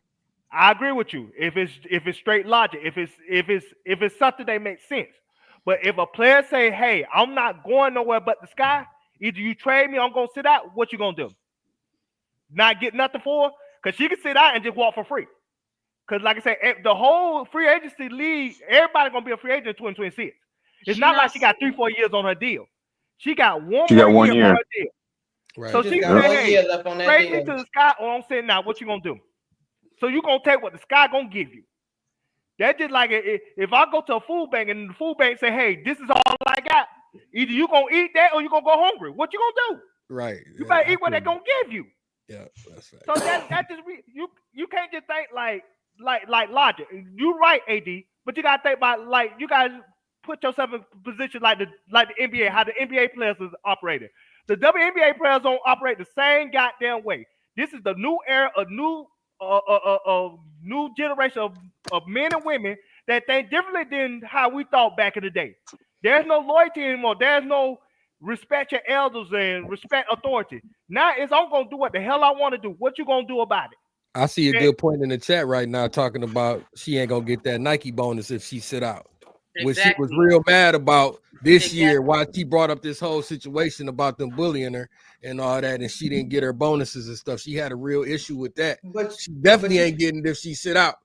Speaker 14: I agree with you. If it's straight logic, if it's something that makes sense. But if a player say, "Hey, I'm not going nowhere but the sky," either you trade me, I'm gonna sit out. What you gonna do? Not get nothing for her? Because she can sit out and just walk for free. Because, like I said, the whole free agency league, everybody gonna be a free agent in 2026. It's not like she got 3-4 years on her deal. She got one more year on her deal.
Speaker 11: Right.
Speaker 14: So
Speaker 12: Just
Speaker 14: she
Speaker 12: got
Speaker 14: can say,
Speaker 12: 1
Speaker 14: "Hey,
Speaker 12: year left on that
Speaker 14: trade me
Speaker 12: deal.
Speaker 14: to the sky, or I'm sitting out. What you gonna do?" So you gonna take what the sky gonna give you. That's just like if I go to a food bank and the food bank say, "Hey, this is all I got." Either you gonna eat that or you gonna go hungry. What you gonna do?
Speaker 11: Right.
Speaker 14: You better eat what they gonna give you.
Speaker 11: Yeah, that's fact.
Speaker 14: So that just you can't just think like logic. You right, AD, but you gotta think about like you gotta put yourself in position like the NBA, how the NBA players is operating. The WNBA players don't operate the same goddamn way. This is the new era, a new generation of men and women that think differently than how we thought back in the day. There's no loyalty anymore. There's no respect your elders and respect authority. Now it's I'm gonna do what the hell I want to do. What you gonna do about it?
Speaker 11: I see a good point in the chat right now talking about she ain't gonna get that Nike bonus if she sit out. When she was real mad about this year, why she brought up this whole situation about them bullying her and all that, and she didn't get her bonuses and stuff. She had a real issue with that.
Speaker 12: But
Speaker 11: she definitely ain't getting if she sit out.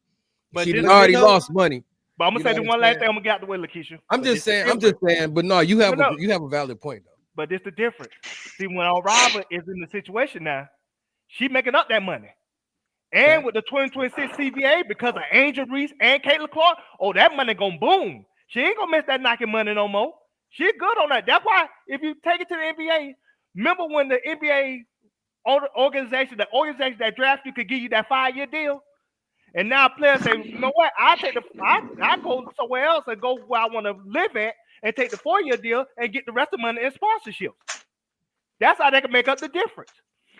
Speaker 14: But
Speaker 11: She
Speaker 14: this-
Speaker 11: done already
Speaker 14: you know-
Speaker 11: lost money.
Speaker 14: But I'm gonna
Speaker 11: You
Speaker 14: say
Speaker 11: know
Speaker 14: the
Speaker 11: what
Speaker 14: one
Speaker 11: I'm
Speaker 14: last
Speaker 11: saying?
Speaker 14: thing. I'm gonna get out the way, Lakeisha.
Speaker 11: I'm
Speaker 14: But
Speaker 11: just
Speaker 14: this
Speaker 11: saying.
Speaker 14: the
Speaker 11: I'm just
Speaker 14: difference.
Speaker 11: saying. But no, you have
Speaker 14: No, no.
Speaker 11: you have a valid point though.
Speaker 14: But this the difference. See, when O'Riva is in the situation now, she making up that money. And with the 2026 CBA, because of Angel Reese and Caitlin Clark, oh, that money gonna boom. She ain't gonna miss that Nike money no more. She good on that. That's why if you take it to the NBA, remember when the NBA organization that draft you could give you that 5-year deal? And now players say, you know what? I go somewhere else and go where I want to live at and take the 4-year deal and get the rest of the money in sponsorships. That's how they can make up the difference.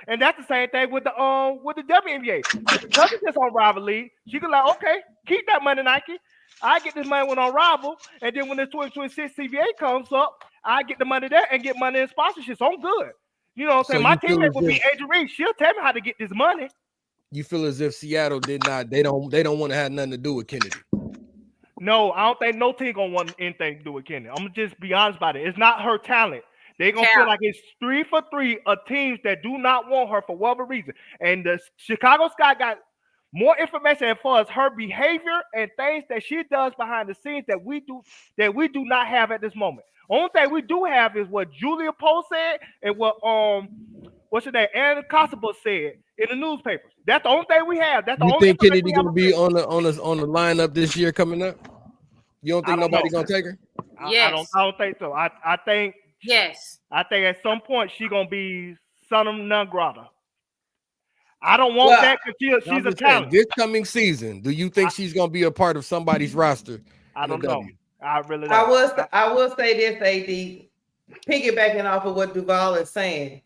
Speaker 14: And that's the same thing with the WNBA. Because it's just on Rival League, she can like, okay, keep that money, Nike. I get this money when on Rival, and then when this 2026 CBA comes up, I get the money there and get money in sponsorships. So I'm good. You know what I'm saying?
Speaker 11: So
Speaker 14: My
Speaker 11: you feel
Speaker 14: teammate
Speaker 11: as
Speaker 14: would be
Speaker 11: if-
Speaker 14: Angel Reese. She'll tell me how to get this money.
Speaker 11: You feel as if Seattle did not. They don't want to have nothing to do with Kennedy.
Speaker 14: No, I don't think no team gonna want anything to do with Kennedy. I'm gonna just be honest about it. It's not her talent. They're gonna feel like it's 3 for 3 of teams that do not want her for whatever reason. And the Chicago Sky got more information as far as her behavior and things that she does behind the scenes that we do not have at this moment. Only thing we do have is what Julia Post said and what what's her name, Aaron Constable said in the newspapers. That's the only thing we have. That's the
Speaker 11: You
Speaker 14: only
Speaker 11: think
Speaker 14: information
Speaker 11: Kennedy
Speaker 14: we have
Speaker 11: gonna be on the lineup this year coming up? You don't think nobody gonna take her?
Speaker 14: I don't think so. I think I think at some point she's gonna be son non grata. I don't want that because she's a talent.
Speaker 11: This coming season, do you think she's gonna be a part of somebody's roster?
Speaker 14: I don't know. I really
Speaker 12: I
Speaker 14: don't.
Speaker 12: will say this, AD, piggybacking off of what Duval is saying.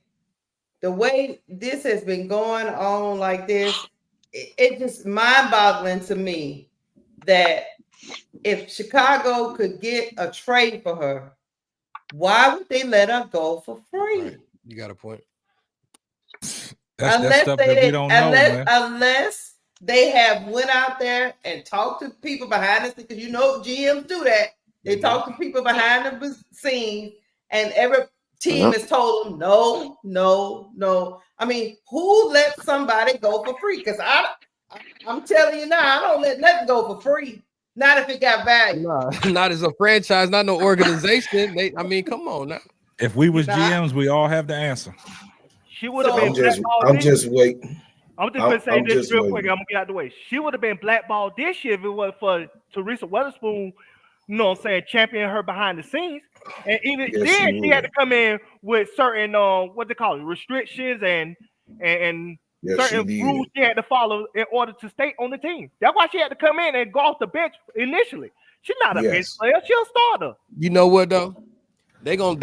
Speaker 12: The way this has been going on like this, it just mind-boggling to me that if Chicago could get a trade for her, why would they let her go for free?
Speaker 11: Right. You got a point.
Speaker 4: That's stuff that we don't know, man.
Speaker 12: Unless they have went out there and talked to people behind the scenes, because you know GMs do that. They talk to people behind the scenes, and every team has told them no. I mean, who let somebody go for free? Because I'm telling you now, I don't let nothing go for free. Not if it got value.
Speaker 11: Nah, not as a franchise, not no organization. I mean, come on now.
Speaker 4: If we was GMs, we all have the answer.
Speaker 14: She would have been
Speaker 9: I'm just waiting.
Speaker 14: I'm just gonna say this real quick. I'm gonna get out the way. She would have been blackballed this year if it wasn't for Teresa Weatherspoon, you know what I'm saying, championing her behind the scenes. And even then she had to come in with certain what they call it, restrictions and certain rules she had to follow in order to stay on the team. That's why she had to come in and go off the bench initially. She's not a bench player, she's a starter.
Speaker 11: You know what though? They gonna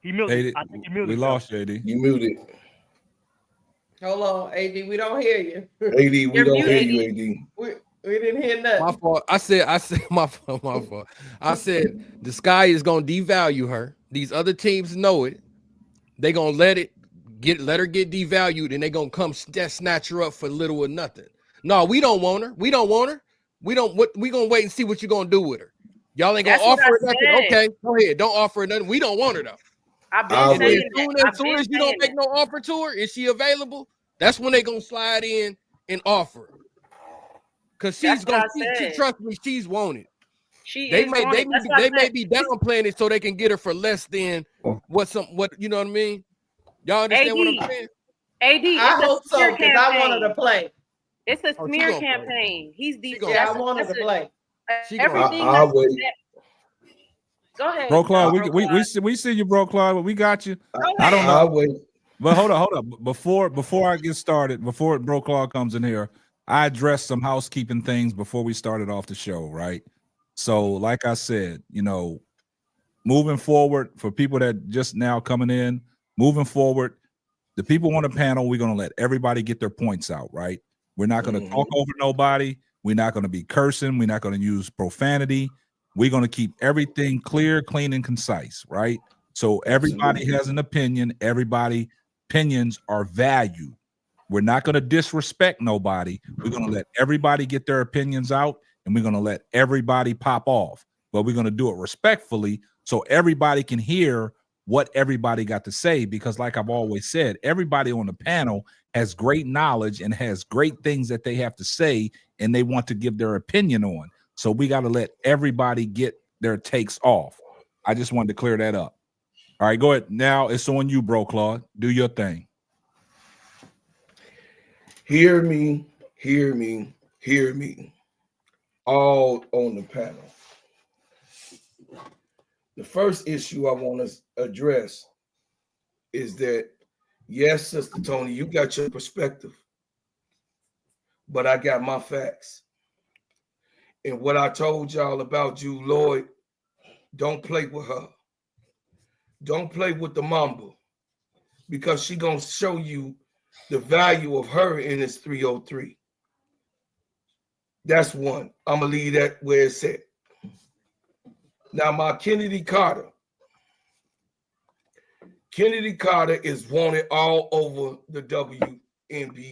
Speaker 14: He muted. I think he muted.
Speaker 4: We lost JD.
Speaker 9: You muted.
Speaker 12: Hold on, AD. We don't hear you.
Speaker 9: AD, we don't hear you, AD.
Speaker 12: We didn't hear nothing.
Speaker 11: My fault. I said my fault. I said the Sky is gonna devalue her. These other teams know it. They gonna let her get devalued, and they gonna come snatch her up for little or nothing. No, we don't want her. We don't want her. We gonna wait and see what you're gonna do with her. Y'all ain't gonna offer her nothing. Okay, go ahead. Don't offer her nothing. We don't want her though.
Speaker 10: I've been
Speaker 11: As soon as you don't make no offer to her, is she available? That's when they gonna slide in and offer her. Cause she's gonna trust me, she's wanted. They may be downplaying it so they can get her for less than what you know what I mean? Y'all understand what I'm saying?
Speaker 10: AD,
Speaker 12: I hope so, because I want her to play.
Speaker 10: It's a smear campaign. He's the
Speaker 12: I want her to play.
Speaker 10: Everything.
Speaker 9: I'll wait.
Speaker 10: Go ahead,
Speaker 4: Bro Claude, we see you, Bro Claude, but we got you. I don't know.
Speaker 9: I'll wait.
Speaker 4: But hold on. Before I get started, before Bro Claude comes in here, I addressed some housekeeping things before we started off the show, right? So, like I said, moving forward, for people that just now coming in, moving forward, the people on the panel, we're going to let everybody get their points out, right? We're not going to talk over nobody. We're not going to be cursing. We're not going to use profanity. We're going to keep everything clear, clean, and concise, right? So everybody has an opinion. Everybody opinions are valued. We're not going to disrespect nobody. We're going to let everybody get their opinions out, and we're going to let everybody pop off. But we're going to do it respectfully so everybody can hear what everybody got to say, because like I've always said, everybody on the panel has great knowledge and has great things that they have to say and they want to give their opinion on. So we got to let everybody get their takes off. I just wanted to clear that up. All right, go ahead. Now it's on you, bro, Claude. Do your thing.
Speaker 3: Hear me, hear me, hear me. All on the panel. The first issue I want to address is that, yes, Sister Tony, you got your perspective, but I got my facts. And what I told y'all about Jude Lloyd, don't play with her. Don't play with the mamba, because she gonna show you the value of her in this 303. That's one. I'm gonna leave that where it's at. Now, my Kennedy Carter. Kennedy Carter is wanted all over the WNBA.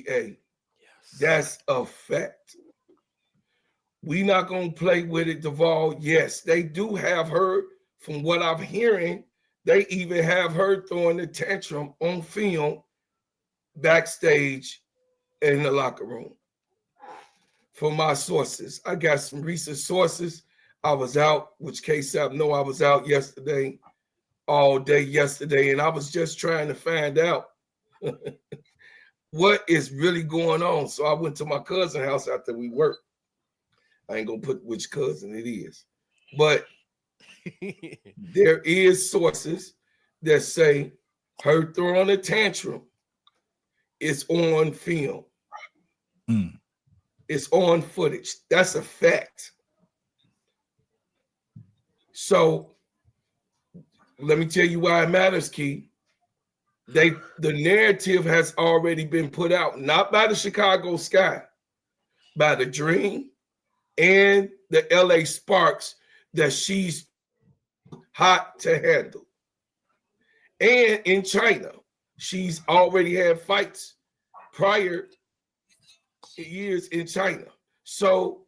Speaker 3: Yes. That's a fact. We not gonna play with it, Duvall. Yes, they do have her, from what I'm hearing, they even have her throwing the tantrum on film backstage in the locker room. From my sources, I got some recent sources. I was out, which KSAP know I was out yesterday, all day yesterday, and I was just trying to find out what is really going on. So I went to my cousin's house after we worked. I ain't gonna put which cousin it is, but there is sources that say her throwing a tantrum is on film. It's on footage. That's a fact. So let me tell you why it matters, Key. The narrative has already been put out, not by the Chicago Sky, by the Dream and the LA Sparks, that she's hot to handle. And in China, she's already had fights prior years in China. So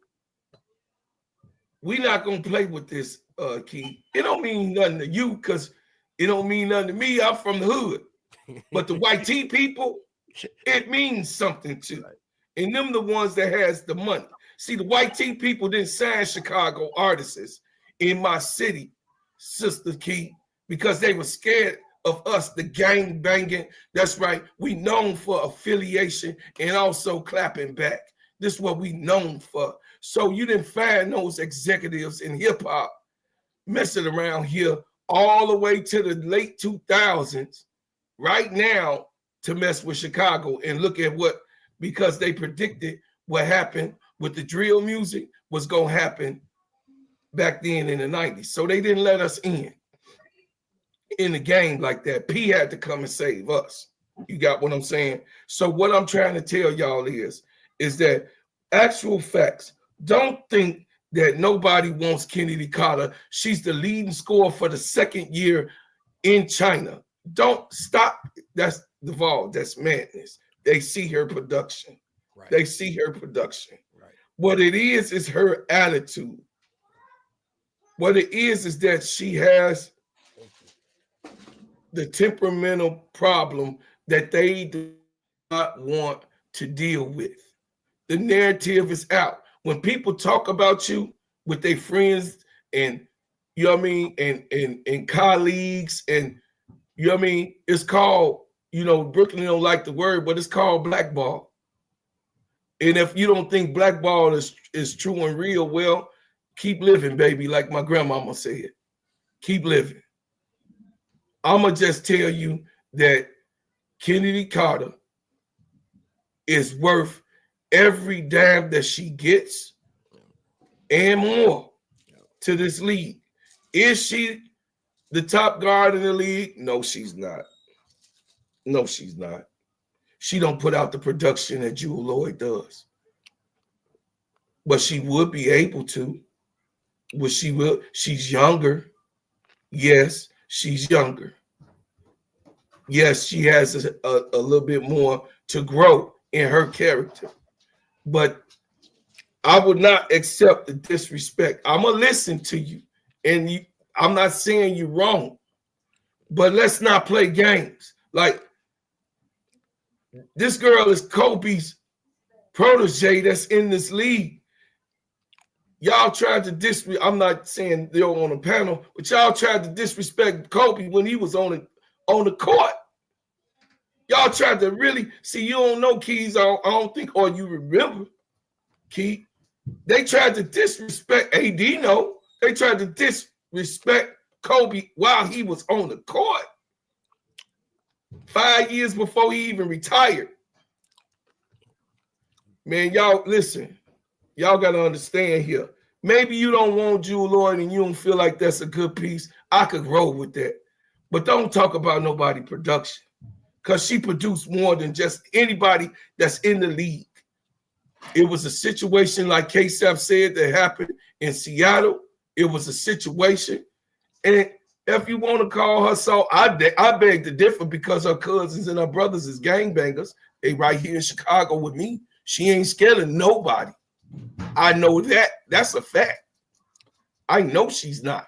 Speaker 3: we're not going to play with this, Key. It don't mean nothing to you because it don't mean nothing to me. I'm from the hood. But the white tea people, it means something to. And them the ones that has the money. See, the white tea people didn't sign Chicago artists in my city, Sister Key, because they were scared of us, the gang banging. That's right. We known for affiliation and also clapping back. This is what we known for. So you didn't find those executives in hip hop messing around here all the way to the late 2000s right now to mess with Chicago. And look at what, because they predicted what happened with the drill music was going to happen back then in the 90s. So they didn't let us in the game like that. P had to come and save us. You got what I'm saying? So what I'm trying to tell y'all is that actual facts. Don't think that nobody wants Kennedy Carter. She's the leading scorer for the second year in China. Don't stop. That's Duvall. That's madness. They see her production. Right. They see her production. Right. What it is her attitude. What it is that she has the temperamental problem that they do not want to deal with. The narrative is out. When people talk about you with their friends and, you know what I mean, and colleagues, and, you know what I mean, it's called, you know, Brooklyn don't like the word, but it's called blackball. And if you don't think blackball is true and real, well, keep living, baby, like my grandmama said. Keep living. I'm going to just tell you that Kennedy Carter is worth every dime that she gets and more to this league. Is she the top guard in the league? No, she's not. No, she's not. She don't put out the production that Jewel Lloyd does. But she would be able to. Well, she will. She's younger. Yes, she's younger. yes, she has a little bit more to grow in her character. But I would not accept the disrespect. I'm going to listen to you. And I'm not saying you're wrong. But let's not play games. Like, this girl is Kobe's protege that's in this league. Y'all tried to disrespect. I'm not saying they're on the panel, but y'all tried to disrespect Kobe when he was on the court. Y'all tried to really see. You don't know, Keys. I don't think, or you remember, Key. They tried to disrespect AD. No, they tried to disrespect Kobe while he was on the court. 5 years before he even retired. Man, y'all listen. Y'all got to understand here. Maybe you don't want Jewel Lloyd and you don't feel like that's a good piece. I could roll with that. But don't talk about nobody production, because she produced more than just anybody that's in the league. It was a situation, like K-Sap said, that happened in Seattle. It was a situation. And if you want to call her so, I beg to differ, because her cousins and her brothers is gangbangers. They right here in Chicago with me. She ain't scared of nobody. I know that. That's a fact. I know she's not.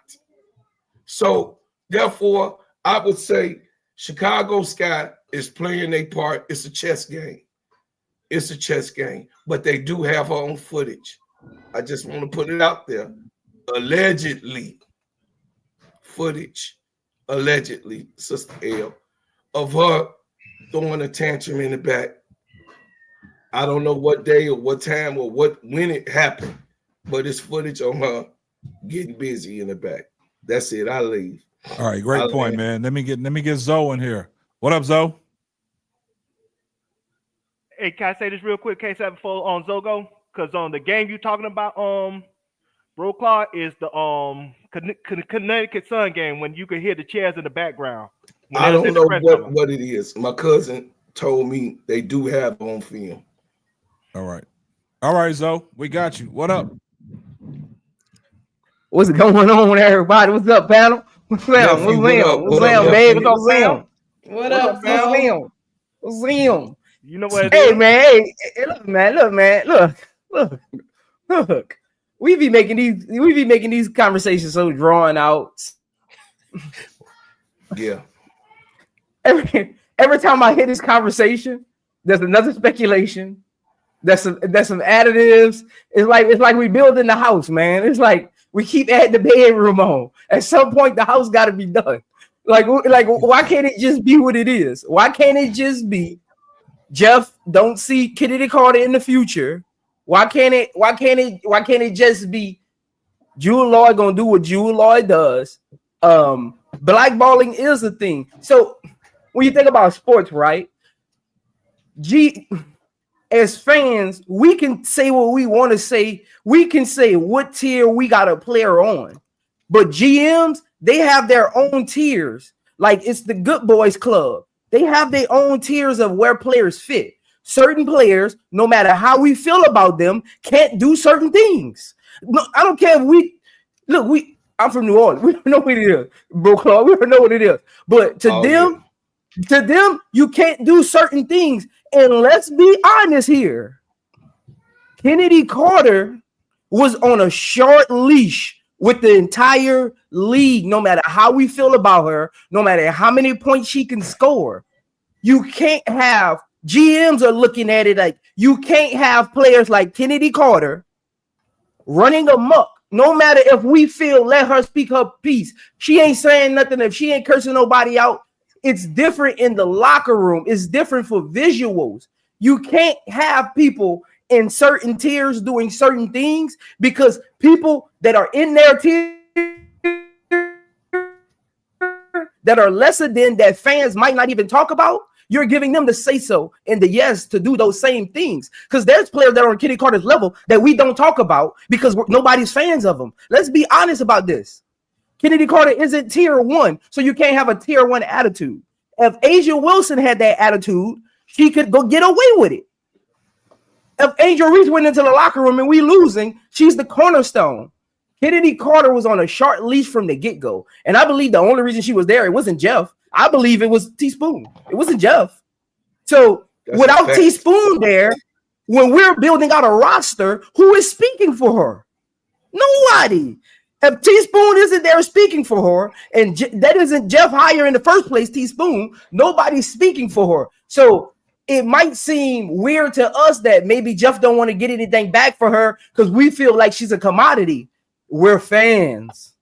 Speaker 3: So, therefore, I would say Chicago Sky is playing their part. It's a chess game. It's a chess game. But they do have her own footage. I just want to put it out there. Allegedly. Footage. Allegedly, Sister L, of her throwing a tantrum in the back. I don't know what day or what time or when it happened, but it's footage on her getting busy in the back. That's it. I leave.
Speaker 4: All right, great point, man. Let me get Zoe in here. What up, Zoe?
Speaker 14: Hey, can I say this real quick, K7 before on Zogo? Because on the game you talking about, Bro Claw, is the Connecticut Sun game when you can hear the chairs in the background.
Speaker 3: I don't know what it is. My cousin told me they do have on film.
Speaker 4: All right, Zoe, we got you. What up?
Speaker 15: What's going on with everybody? What's up, panel? What's up? What's up, babe? What's up, Sam?
Speaker 12: What up, Sam?
Speaker 15: What's Sam?
Speaker 14: You know what?
Speaker 15: Hey, man. Hey, look. We be making these conversations so drawn out.
Speaker 3: Yeah.
Speaker 15: Every time I hear this conversation, there's another speculation. There's some additives. It's like we building the house, man. It's like we keep adding the bedroom on. At some point, the house got to be done. Like, why can't it just be what it is? Why can't it just be Jeff don't see Kennedy Carter in the future? Why can't it just be Jewel Lloyd gonna do what Jewel Lloyd does? Blackballing is a thing. So when you think about sports, right? As fans, we can say what we want to say. We can say what tier we got a player on. But GMs, they have their own tiers. Like it's the Good Boys Club. They have their own tiers of where players fit. Certain players, no matter how we feel about them, can't do certain things. No, I don't care if I'm from New Orleans. We don't know what it is. Bro Claw, we don't know what it is. But to them, you can't do certain things. And let's be honest here. Kennedy Carter was on a short leash with the entire league, no matter how we feel about her, no matter how many points she can score. You can't have GMs are looking at it like you can't have players like Kennedy Carter running amok. No matter if we feel, let her speak her piece. She ain't saying nothing. If she ain't cursing nobody out, it's different in the locker room. It's different for visuals. You can't have people in certain tiers doing certain things because people that are in their tier that are lesser than that fans might not even talk about, you're giving them the say-so and the yes to do those same things. Because there's players that are on Kennedy Carter's level that we don't talk about because nobody's fans of them. Let's be honest about this. Kennedy Carter isn't tier 1, so you can't have a tier 1 attitude. If Angel Wilson had that attitude, she could go get away with it. If Angel Reese went into the locker room and we losing, she's the cornerstone. Kennedy Carter was on a short leash from the get-go. And I believe the only reason she was there, it wasn't Jeff. I believe it was Teaspoon. It wasn't Jeff. So without Teaspoon there, when we're building out a roster, who is speaking for her? Nobody. If Teaspoon isn't there speaking for her, and that isn't Jeff Hire in the first place, Teaspoon, nobody's speaking for her. So it might seem weird to us that maybe Jeff don't want to get anything back for her because we feel like she's a commodity. We're fans.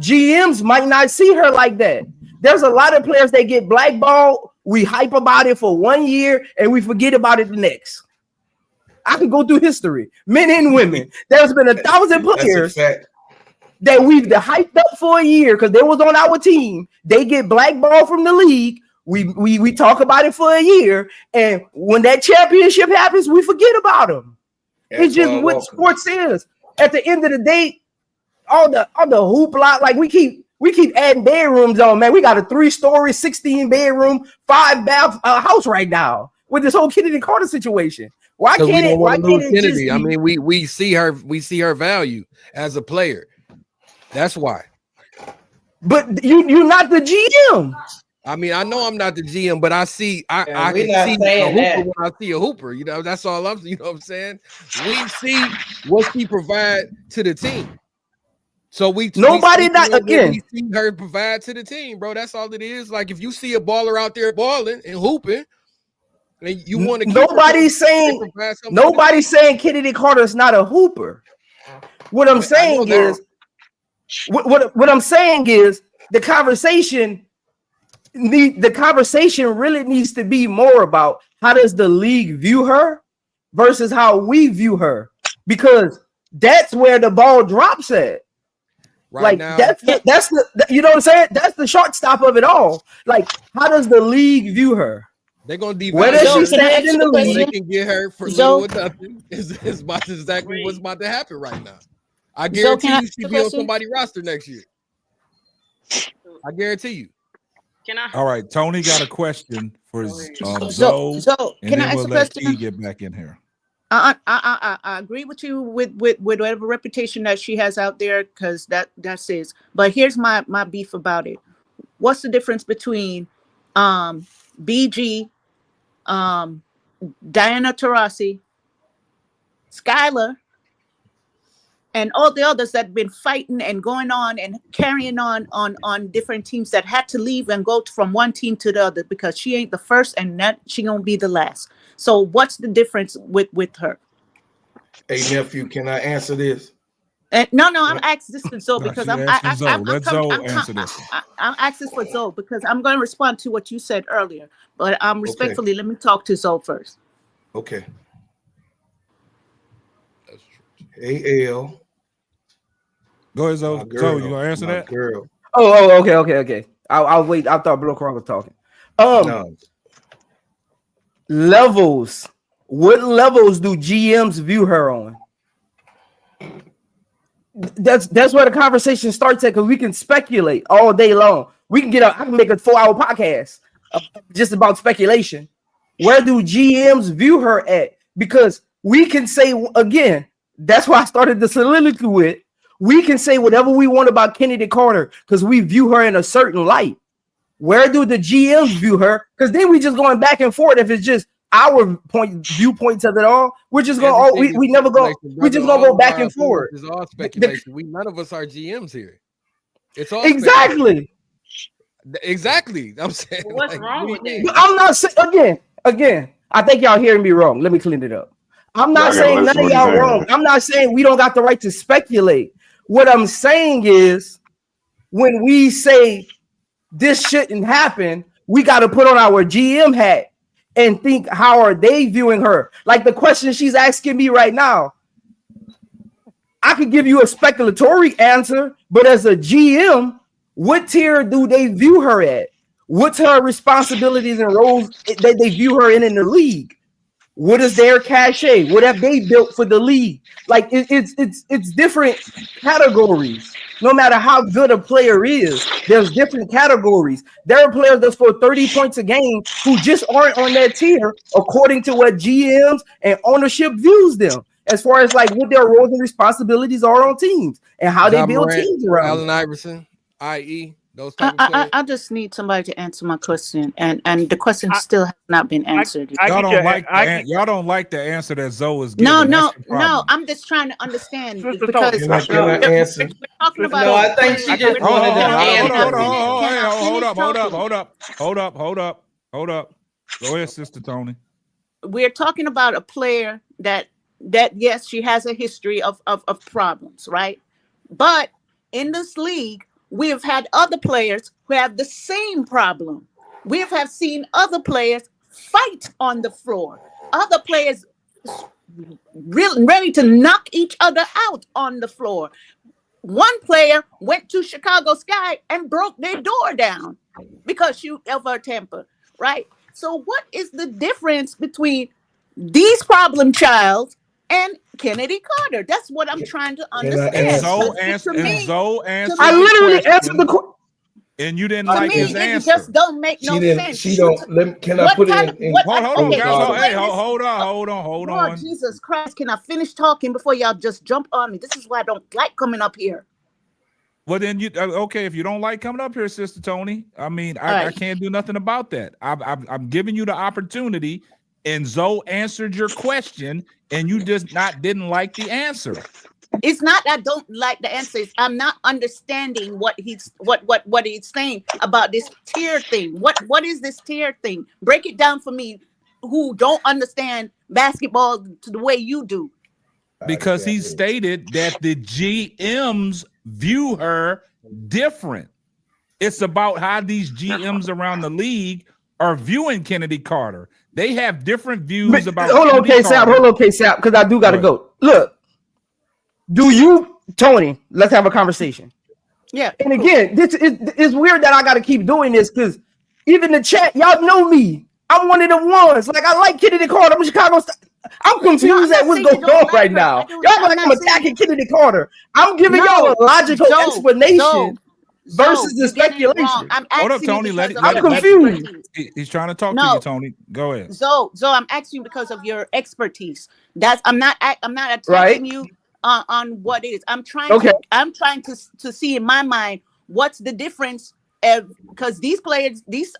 Speaker 15: GMs might not see her like that. There's a lot of players that get blackballed. We hype about it for 1 year and we forget about it the next. I can go through history, men and women. There's been 1,000 players that we've hyped up for a year because they was on our team. They get blackballed from the league. We talk about it for a year, and when that championship happens, we forget about them. It's just what sports is. At the end of the day, all the hoopla, like we keep adding bedrooms on, man. We got a 3-story, 16-bedroom, 5-bath house right now with this whole Kennedy Carter situation. Why can't it? Why can't it just
Speaker 11: Kennedy? I mean, we see her value as a player. That's why.
Speaker 15: But you're not the GM.
Speaker 11: I mean, I know I'm not the GM, but I see I can see a hooper when I see a hooper. You know, that's all I'm. You know what I'm saying? We see what she provide to the team. So we see her provide to the team, bro. That's all it is. Like if you see a baller out there balling and hooping, and you want to.
Speaker 15: Nobody's saying Kennedy Carter's not a hooper. What I'm saying is, what I'm saying is the conversation really needs to be more about how does the league view her versus how we view her, because that's where the ball drops at. Right now, that's the you know what I'm saying? That's the shortstop of it all. Like, how does the league view her?
Speaker 11: They're gonna devalue.
Speaker 15: Where does she stand in the league?
Speaker 11: They can get her for little or nothing. Is exactly what's about to happen right now. I guarantee you she'll be on somebody's roster next year. I guarantee you.
Speaker 10: Can I?
Speaker 4: All right, Tony got a question for Zoe, and
Speaker 13: can
Speaker 4: then
Speaker 13: I ask
Speaker 4: we'll
Speaker 13: a
Speaker 4: let
Speaker 13: question?
Speaker 4: E get back in here.
Speaker 13: I agree with you with whatever reputation that she has out there, because that's it. But here's my beef about it. What's the difference between BG, Diana Taurasi, Skylar, and all the others that have been fighting and going on and carrying on different teams that had to leave and go from one team to the other because she ain't the first and that she gonna be the last. So what's the difference with her?
Speaker 3: Hey nephew, can I answer this?
Speaker 13: No, I'm asking this for Zoe because I'm
Speaker 4: answer this.
Speaker 13: I'm asking for Zoe because I'm going to respond to what you said earlier. But respectfully, let me talk to Zoe first.
Speaker 3: Okay. Hey, L.
Speaker 4: Go ahead, Zoe. Zoe, you gonna answer that?
Speaker 3: Girl.
Speaker 15: Oh, okay. I'll wait. I thought Blow Crow was talking.
Speaker 3: No.
Speaker 15: Levels. What levels do GMs view her on? That's where the conversation starts at, because we can speculate all day long. I can make a 4-hour podcast just about speculation. Where do GMs view her at? Because we can say, again, that's why I started the soliloquy with, we can say whatever we want about Kennedy Carter because we view her in a certain light. Where do the GMs view her? Because then we just going back and forth. If it's just our viewpoints of it all, we're just going. We never go. We just gonna go back and forth.
Speaker 11: It's all speculation. None of us are GMs here. It's all
Speaker 15: exactly.
Speaker 11: I'm saying.
Speaker 10: Well, what's wrong with that?
Speaker 15: But I'm not saying again. I think y'all hearing me wrong. Let me clean it up. I'm not saying none of y'all wrong. I'm not saying we don't got the right to speculate. What I'm saying is, when we say this shouldn't happen, we got to put on our GM hat and think, how are they viewing her? Like the question she's asking me right now, I could give you a speculatory answer, but as a GM, what tier do they view her at? What's her responsibilities and roles that they view her in the league? What is their cachet? What have they built for the league? Like it's different categories. No matter how good a player is, there's different categories. There are players that score 30 points a game who just aren't on that tier according to what GMs and ownership views them, as far as like what their roles and responsibilities are on teams and how they build teams around.
Speaker 11: Allen Iverson, i.e. Those type of players.
Speaker 13: I just need somebody to answer my question, and the question still has not been answered.
Speaker 4: Y'all don't like the answer that Zoe is giving.
Speaker 13: No. I'm just trying to understand because
Speaker 3: Can I answer?
Speaker 13: we're talking about.
Speaker 12: No, I think she just wanted to
Speaker 4: Hold up. Go ahead, Sister Tony.
Speaker 13: We're talking about a player that yes, she has a history of problems, right? But in this league, we have had other players who have the same problem. We have seen other players fight on the floor. Other players really ready to knock each other out on the floor. One player went to Chicago Sky and broke their door down because of her temper, right? So what is the difference between these problem childs and Kennedy Carter? That's what I'm trying to understand.
Speaker 4: And Zoe answered.
Speaker 15: I literally answered the question.
Speaker 4: And you didn't like his answer.
Speaker 13: It just don't make no sense.
Speaker 3: She don't. Can I put it in?
Speaker 4: Hold on.
Speaker 13: Lord Jesus Christ, can I finish talking before y'all just jump on me? This is why I don't like coming up here.
Speaker 4: Well, then if you don't like coming up here, Sister Tony, I mean, I can't do nothing about that. I'm giving you the opportunity, and Zoe answered your question, and you just didn't like the answer.
Speaker 13: It's not I don't like the answers. I'm not understanding what he's saying about this tier thing. What is this tier thing? Break it down for me, who don't understand basketball to the way you do.
Speaker 4: Because he stated that the GMs view her different. It's about how these GMs around the league are viewing Kennedy Carter. They have different views about.
Speaker 15: Hold on, K-Sap, because I do got to go. Look. Do you, Tony? Let's have a conversation.
Speaker 13: Yeah.
Speaker 15: And again, it's weird that I got to keep doing this because even the chat, y'all know me. I'm one of the ones. Like I like Kennedy Carter. I'm a Chicago. I'm confused at what's going on right now. Y'all like I'm attacking Kennedy Carter. I'm giving y'all a logical explanation versus the speculation.
Speaker 4: Hold up, Tony.
Speaker 15: I'm confused.
Speaker 4: He's trying to talk to you, Tony. Go ahead.
Speaker 13: So I'm asking you because of your expertise. I'm not attacking you. On what it is. I'm trying to see in my mind what's the difference, because these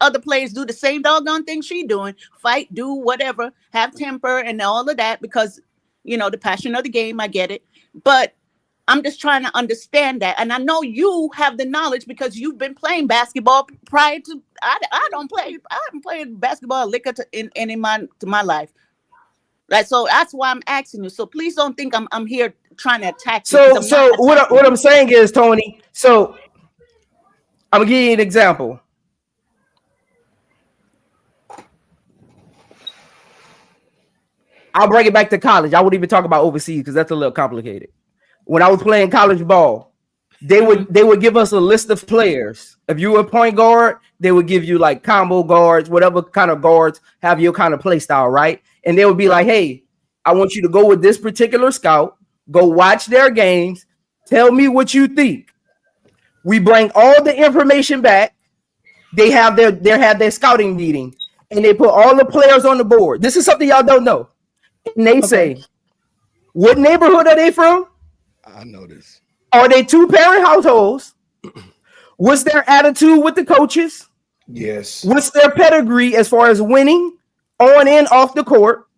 Speaker 13: other players do the same doggone thing she doing, fight, do whatever, have temper and all of that, because the passion of the game, I get it. But I'm just trying to understand that. And I know you have the knowledge because you've been playing basketball prior to I haven't played basketball in my life. Right. So that's why I'm asking you. So please don't think I'm here trying to attack you.
Speaker 15: So what I'm saying is, Tony, so I'm gonna give you an example. I'll bring it back to college. I wouldn't even talk about overseas because that's a little complicated. When I was playing college ball, they would give us a list of players. If you were a point guard, they would give you like combo guards, whatever kind of guards have your kind of play style, right? And they would be like, hey, I want you to go with this particular scout, go watch their games, tell me what you think. We bring all the information back. They have their scouting meeting, and they put all the players on the board. This is something y'all don't know. And they say, what neighborhood are they from?
Speaker 11: I know this.
Speaker 15: Are they two-parent households? What's their attitude with the coaches?
Speaker 3: Yes.
Speaker 15: What's their pedigree as far as winning on and off the court?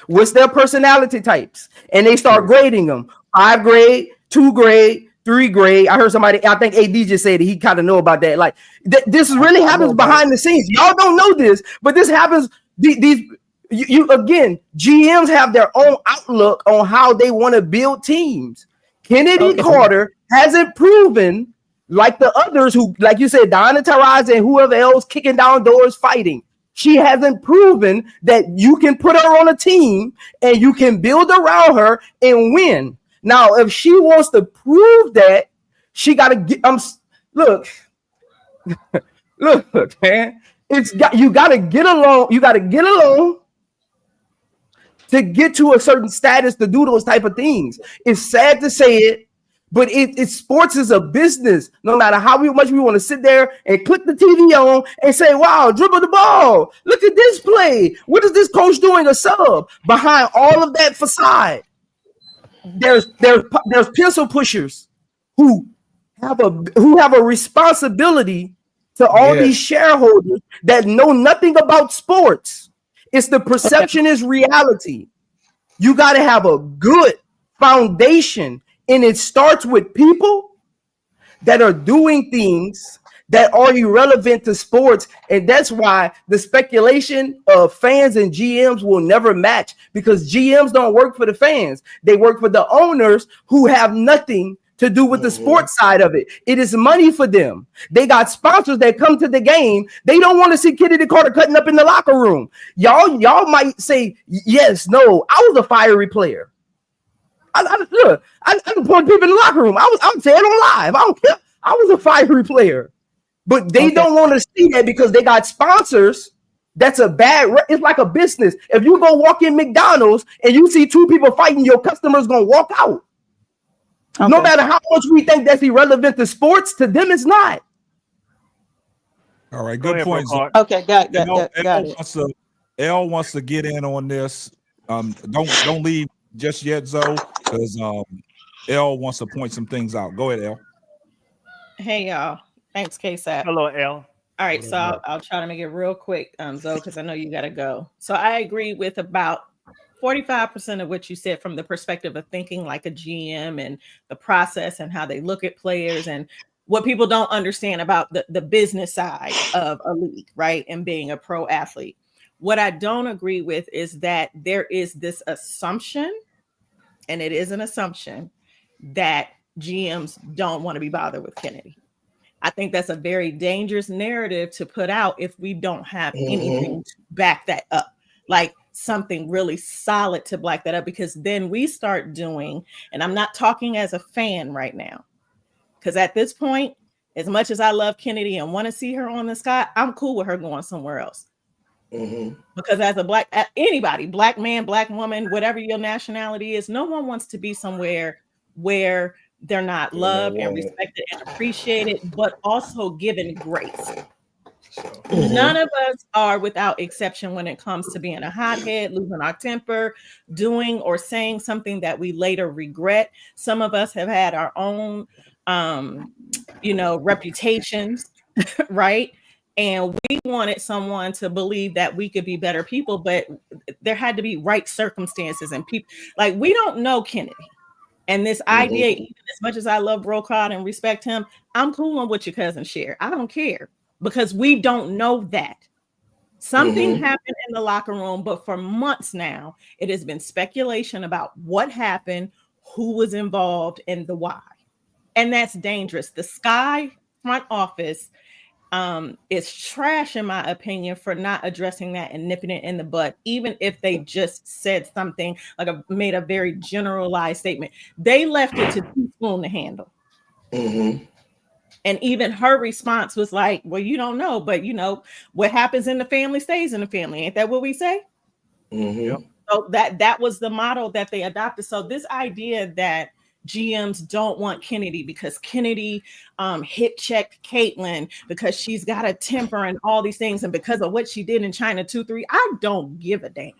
Speaker 15: What's their personality types? And they start grading them. 5 grade, 2 grade, 3 grade. I heard somebody, I think AD just said he kind of know about that. Like this really happens behind the scenes. Y'all don't know this, but this happens. You again, GMs have their own outlook on how they want to build teams. Kennedy Carter hasn't proven, like the others who, like you said, Donna Taurasi and whoever else kicking down doors fighting. She hasn't proven that you can put her on a team and you can build around her and win. Now, if she wants to prove that, she got to get. Look, man. You got to get along. You got to get along to get to a certain status to do those type of things. It's sad to say it, but sports is a business. No matter how much we want to sit there and click the TV on and say, wow, dribble the ball. Look at this play. What is this coach doing a sub? Behind all of that facade, there's pencil pushers who have a responsibility to all these shareholders that know nothing about sports. It's the perception is reality. You got to have a good foundation, and it starts with people that are doing things that are irrelevant to sports. And that's why the speculation of fans and GMs will never match, because GMs don't work for the fans. They work for the owners who have nothing to do with the sports side of it. It is money for them. They got sponsors that come to the game. They don't want to see Kennedy Carter cutting up in the locker room. Y'all might say, yes, no, I was a fiery player. I point people in the locker room. I'm saying it on live. I don't care. I was a fiery player. But they don't want to see that because they got sponsors. That's a bad. It's like a business. If you go walk in McDonald's and you see two people fighting, your customer's gonna walk out. Okay. No matter how much we think that's irrelevant to sports, to them it's not.
Speaker 4: All right, good point.
Speaker 13: Okay, got it.
Speaker 4: L wants to get in on this. Don't leave just yet, Zoe, because L wants to point some things out. Go ahead, L.
Speaker 16: Hey y'all. Thanks, KSAP.
Speaker 14: Hello, L.
Speaker 16: All right, so I'll try to make it real quick, Zoe, because I know you got to go. So I agree with about 45% of what you said from the perspective of thinking like a GM and the process and how they look at players and what people don't understand about the business side of a league, right? And being a pro athlete. What I don't agree with is that there is this assumption, and it is an assumption, that GMs don't want to be bothered with Kennedy. I think that's a very dangerous narrative to put out if we don't have anything to back that up, like something really solid to back that up, because then we start doing, and I'm not talking as a fan right now, because at this point, as much as I love Kennedy and want to see her on the sky, I'm cool with her going somewhere else. Because as a anybody, black man, black woman, whatever your nationality is, no one wants to be somewhere where they're not loved and respected and appreciated, but also given grace. None of us are without exception when it comes to being a hothead, losing our temper, doing or saying something that we later regret. Some of us have had our own, reputations, right? And we wanted someone to believe that we could be better people, but there had to be right circumstances and people. Like, we don't know Kennedy. And this idea, even as much as I love Brocard and respect him, I'm cool on what your cousin shared. I don't care, because we don't know that. Something happened in the locker room, but for months now, it has been speculation about what happened, who was involved, and the why. And that's dangerous. The Sky front office is trash, in my opinion, for not addressing that and nipping it in the bud. Even if they just said something, made a very generalized statement, they left it to Teaspoon to handle. And even her response was like, well, you don't know, but what happens in the family stays in the family. Ain't that what we say?
Speaker 3: Yep.
Speaker 16: So that was the model that they adopted. So this idea that GMs don't want Kennedy because Kennedy hit checked Caitlyn because she's got a temper and all these things, and because of what she did in China 2-3, I don't give a damn.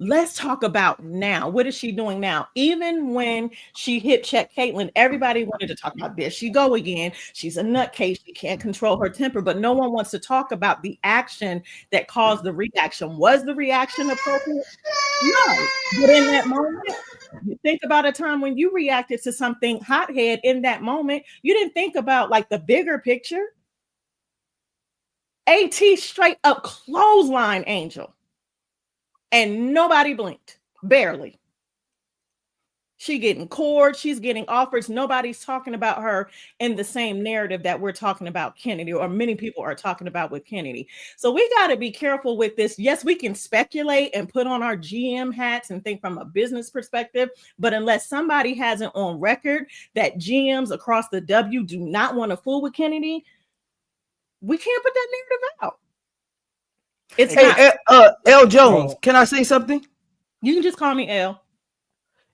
Speaker 16: Let's talk about now. What is she doing now? Even when she hit check Caitlyn, everybody wanted to talk about this. She go again. She's a nutcase. She can't control her temper, but no one wants to talk about the action that caused the reaction. Was the reaction appropriate? No. But in that moment, you think about a time when you reacted to something hothead in that moment. You didn't think about like the bigger picture. AT straight up clothesline Angel. And nobody blinked, barely. She getting cored, she's getting offers. Nobody's talking about her in the same narrative that we're talking about Kennedy, or many people are talking about with Kennedy. So we got to be careful with this. Yes, we can speculate and put on our GM hats and think from a business perspective, but unless somebody has it on record that GMs across the W do not want to fool with Kennedy, we can't put that narrative out. It's
Speaker 15: L Jones, can I say something?
Speaker 16: You can just call me L.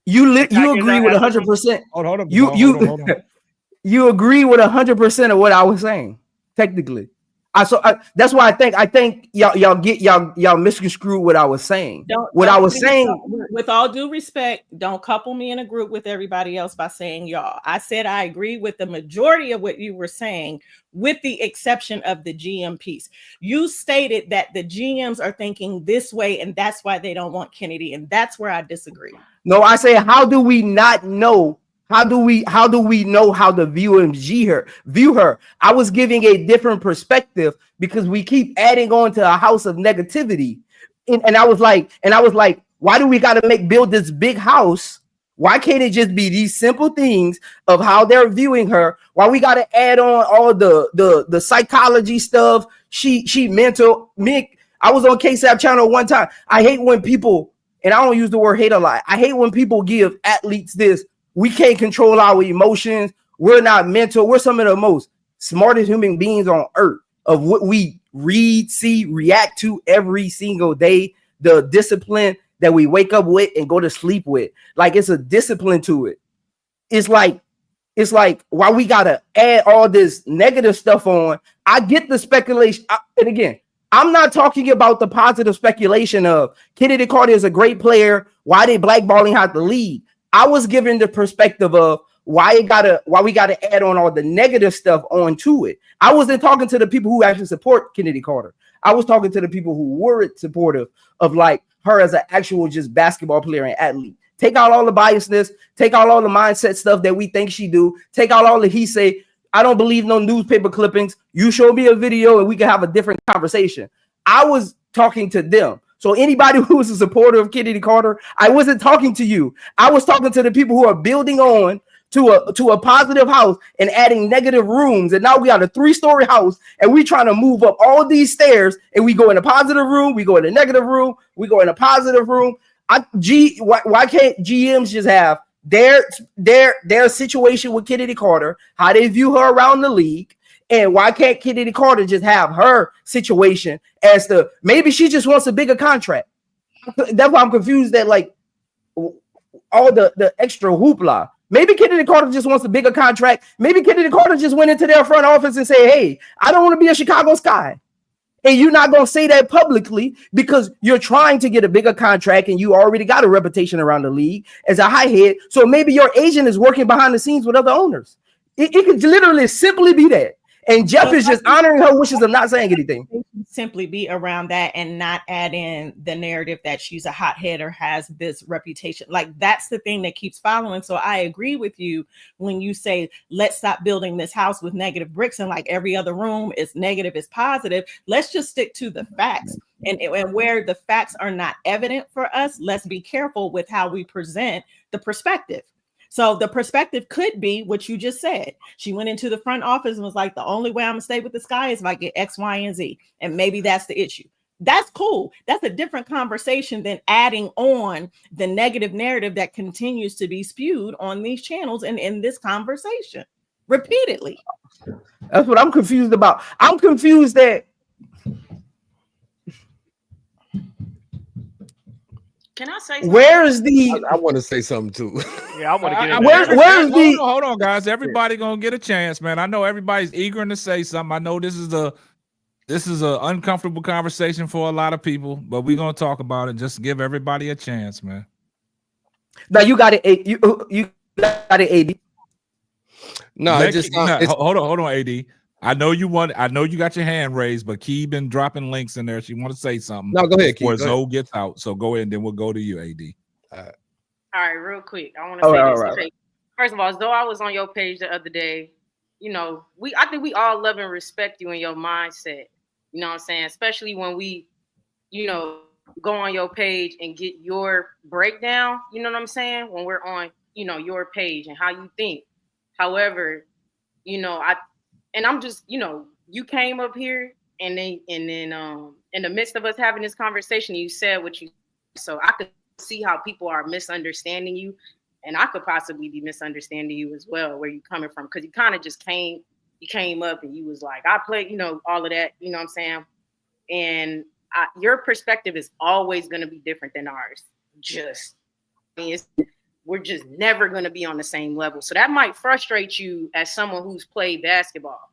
Speaker 15: You agree with 100%.
Speaker 4: Hold on.
Speaker 15: You agree with 100% of what I was saying, technically. That's why I think y'all misconstrued what I was saying.
Speaker 16: With all due respect, don't couple me in a group with everybody else by saying y'all. I said I agree with the majority of what you were saying, with the exception of the GM piece. You stated that the GMs are thinking this way, and that's why they don't want Kennedy, and that's where I disagree.
Speaker 15: No, I say, how do we not know? How do we know how the viewers view her? I was giving a different perspective because we keep adding on to a house of negativity. And I was like, why do we got to build this big house? Why can't it just be these simple things of how they're viewing her? Why we got to add on all the psychology stuff? She mental. I was on KSAP channel one time. I hate when people, and I don't use the word hate a lot, I hate when people give athletes this. We can't control our emotions. We're not mental. We're some of the most smartest human beings on earth of what we read, see, react to every single day. The discipline that we wake up with and go to sleep with. Like, it's a discipline to it. It's like why we got to add all this negative stuff on. I get the speculation. And again, I'm not talking about the positive speculation of Kennedy Carter is a great player. Why they blackballing out the league? I was given the perspective of why we gotta add on all the negative stuff onto it. I wasn't talking to the people who actually support Kennedy Carter. I was talking to the people who weren't supportive of like her as an actual just basketball player and athlete. Take out all the biasness, take out all the mindset stuff that we think she do, take out all the he say. I don't believe no newspaper clippings. You show me a video and we can have a different conversation. I was talking to them. So anybody who is a supporter of Kennedy Carter, I wasn't talking to you. I was talking to the people who are building on to a positive house and adding negative rooms. And now we got a 3-story house and we trying to move up all these stairs and we go in a positive room, we go in a negative room, we go in a positive room. Why can't GMs just have their situation with Kennedy Carter, how they view her around the league? And why can't Kennedy Carter just have her situation as the maybe she just wants a bigger contract? That's why I'm confused that like all the extra hoopla. Maybe Kennedy Carter just wants a bigger contract. Maybe Kennedy Carter just went into their front office and said, hey, I don't want to be a Chicago Sky. And you're not going to say that publicly because you're trying to get a bigger contract and you already got a reputation around the league as a high head. So maybe your agent is working behind the scenes with other owners. It could literally simply be that. And Jeff is just honoring her wishes of not saying anything.
Speaker 16: Simply be around that and not add in the narrative that she's a hothead or has this reputation. Like, that's the thing that keeps following. So I agree with you when you say, let's stop building this house with negative bricks and like every other room is negative is positive. Let's just stick to the facts. And where the facts are not evident for us, let's be careful with how we present the perspective. So the perspective could be what you just said. She went into the front office and was like, the only way I'm gonna stay with this guy is if I get X, Y, and Z. And maybe that's the issue. That's cool. That's a different conversation than adding on the negative narrative that continues to be spewed on these channels and in this conversation repeatedly.
Speaker 15: That's what I'm confused about. I'm confused that.
Speaker 10: Can I say something?
Speaker 15: Where's the?
Speaker 11: I want to say something too.
Speaker 14: Yeah, I want to get in.
Speaker 15: Where's the?
Speaker 4: Hold on, guys. Everybody gonna get a chance, man. I know everybody's eager to say something. I know this is a uncomfortable conversation for a lot of people, but we're gonna talk about it. Just give everybody a chance, man.
Speaker 15: Now you got it. You got it, AD.
Speaker 11: No,
Speaker 4: hold on, AD. I know you got your hand raised, but Key been dropping links in there. She want to say something.
Speaker 11: No, go ahead, Key.
Speaker 4: Before Zoe gets out. So go ahead, and then we'll go to you, AD.
Speaker 10: All right, real quick. I want to say this. Right. First of all, though I was on your page the other day, you know, I think we all love and respect you and your mindset. You know what I'm saying? Especially when we, you know, go on your page and get your breakdown. You know what I'm saying? When we're on, you know, your page and how you think. However, you know, I'm just, you know, you came up here and then in the midst of us having this conversation, you said what you, so I could see how people are misunderstanding you, and I could possibly be misunderstanding you as well, where you coming from, because you kind of just came up and you was like, I play, you know, all of that, you know what I'm saying? And your perspective is always going to be different than ours. We're just never going to be on the same level. So that might frustrate you as someone who's played basketball.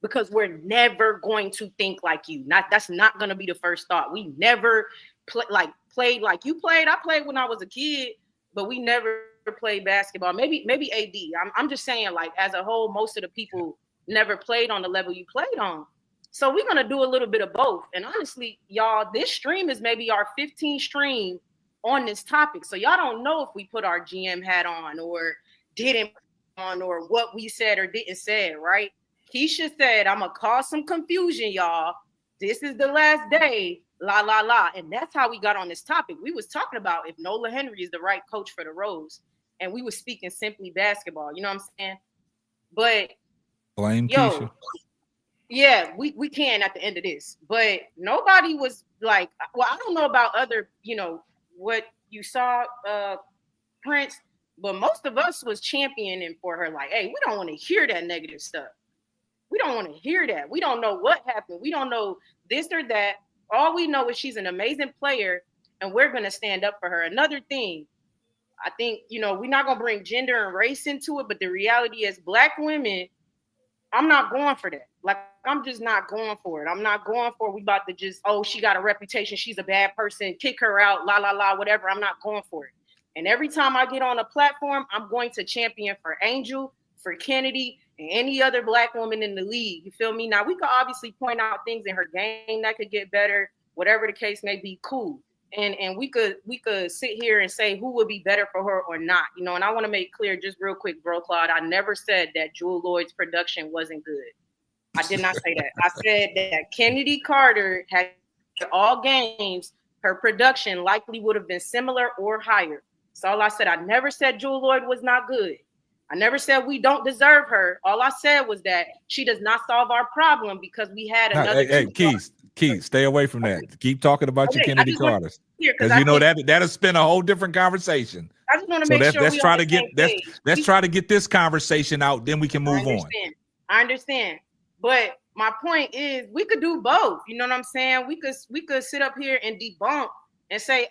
Speaker 10: because we're never going to think like you. That's not going to be the first thought. We never played like you played. I played when I was a kid, but we never played basketball. Maybe AD. I'm just saying, like, as a whole, most of the people never played on the level you played on. So we're going to do a little bit of both. And honestly, y'all, this stream is maybe our 15th stream on this topic. So y'all don't know if we put our GM hat on or didn't on or what we said or didn't say, right? Keisha said, I'm going to cause some confusion, y'all. This is the last day, la, la, la. And that's how we got on this topic. We was talking about if Nola Henry is the right coach for the Rose. And we was speaking simply basketball. You know what I'm saying? But
Speaker 4: blame Keisha.
Speaker 10: Yeah, we can at the end of this, but nobody was like, well, I don't know about other, what you saw, Prince, but most of us was championing for her. Like, hey, we don't want to hear that negative stuff. We don't want to hear that. We don't know what happened. We don't know this or that. All we know is she's an amazing player, and we're going to stand up for her. Another thing, I think, we're not going to bring gender and race into it, but the reality is Black women, I'm not going for that. Like, I'm just not going for it. I'm not going for we about to just, she got a reputation. She's a bad person. Kick her out. La, la, la, whatever. I'm not going for it. And every time I get on a platform, I'm going to champion for Angel, for Kennedy, and any other Black woman in the league. You feel me? Now, we could obviously point out things in her game that could get better. Whatever the case may be, cool. And we could sit here and say who would be better for her or not. And I want to make clear just real quick, bro, Claude, I never said that Jewel Lloyd's production wasn't good. I did not say that. I said that Kennedy Carter had all games, her production likely would have been similar or higher. That's all I said. I never said Jewel Lloyd was not good. I never said we don't deserve her. All I said was that she does not solve our problem because we had another.
Speaker 4: Hey, Keith, stay away from that. Keep talking about your Kennedy Carters. Because that'll spin a whole different conversation.
Speaker 10: I just want to make sure
Speaker 4: let's try to get this conversation out, then we can move on.
Speaker 10: I understand. But my point is we could do both. You know what I'm saying? We could sit up here and debunk and say,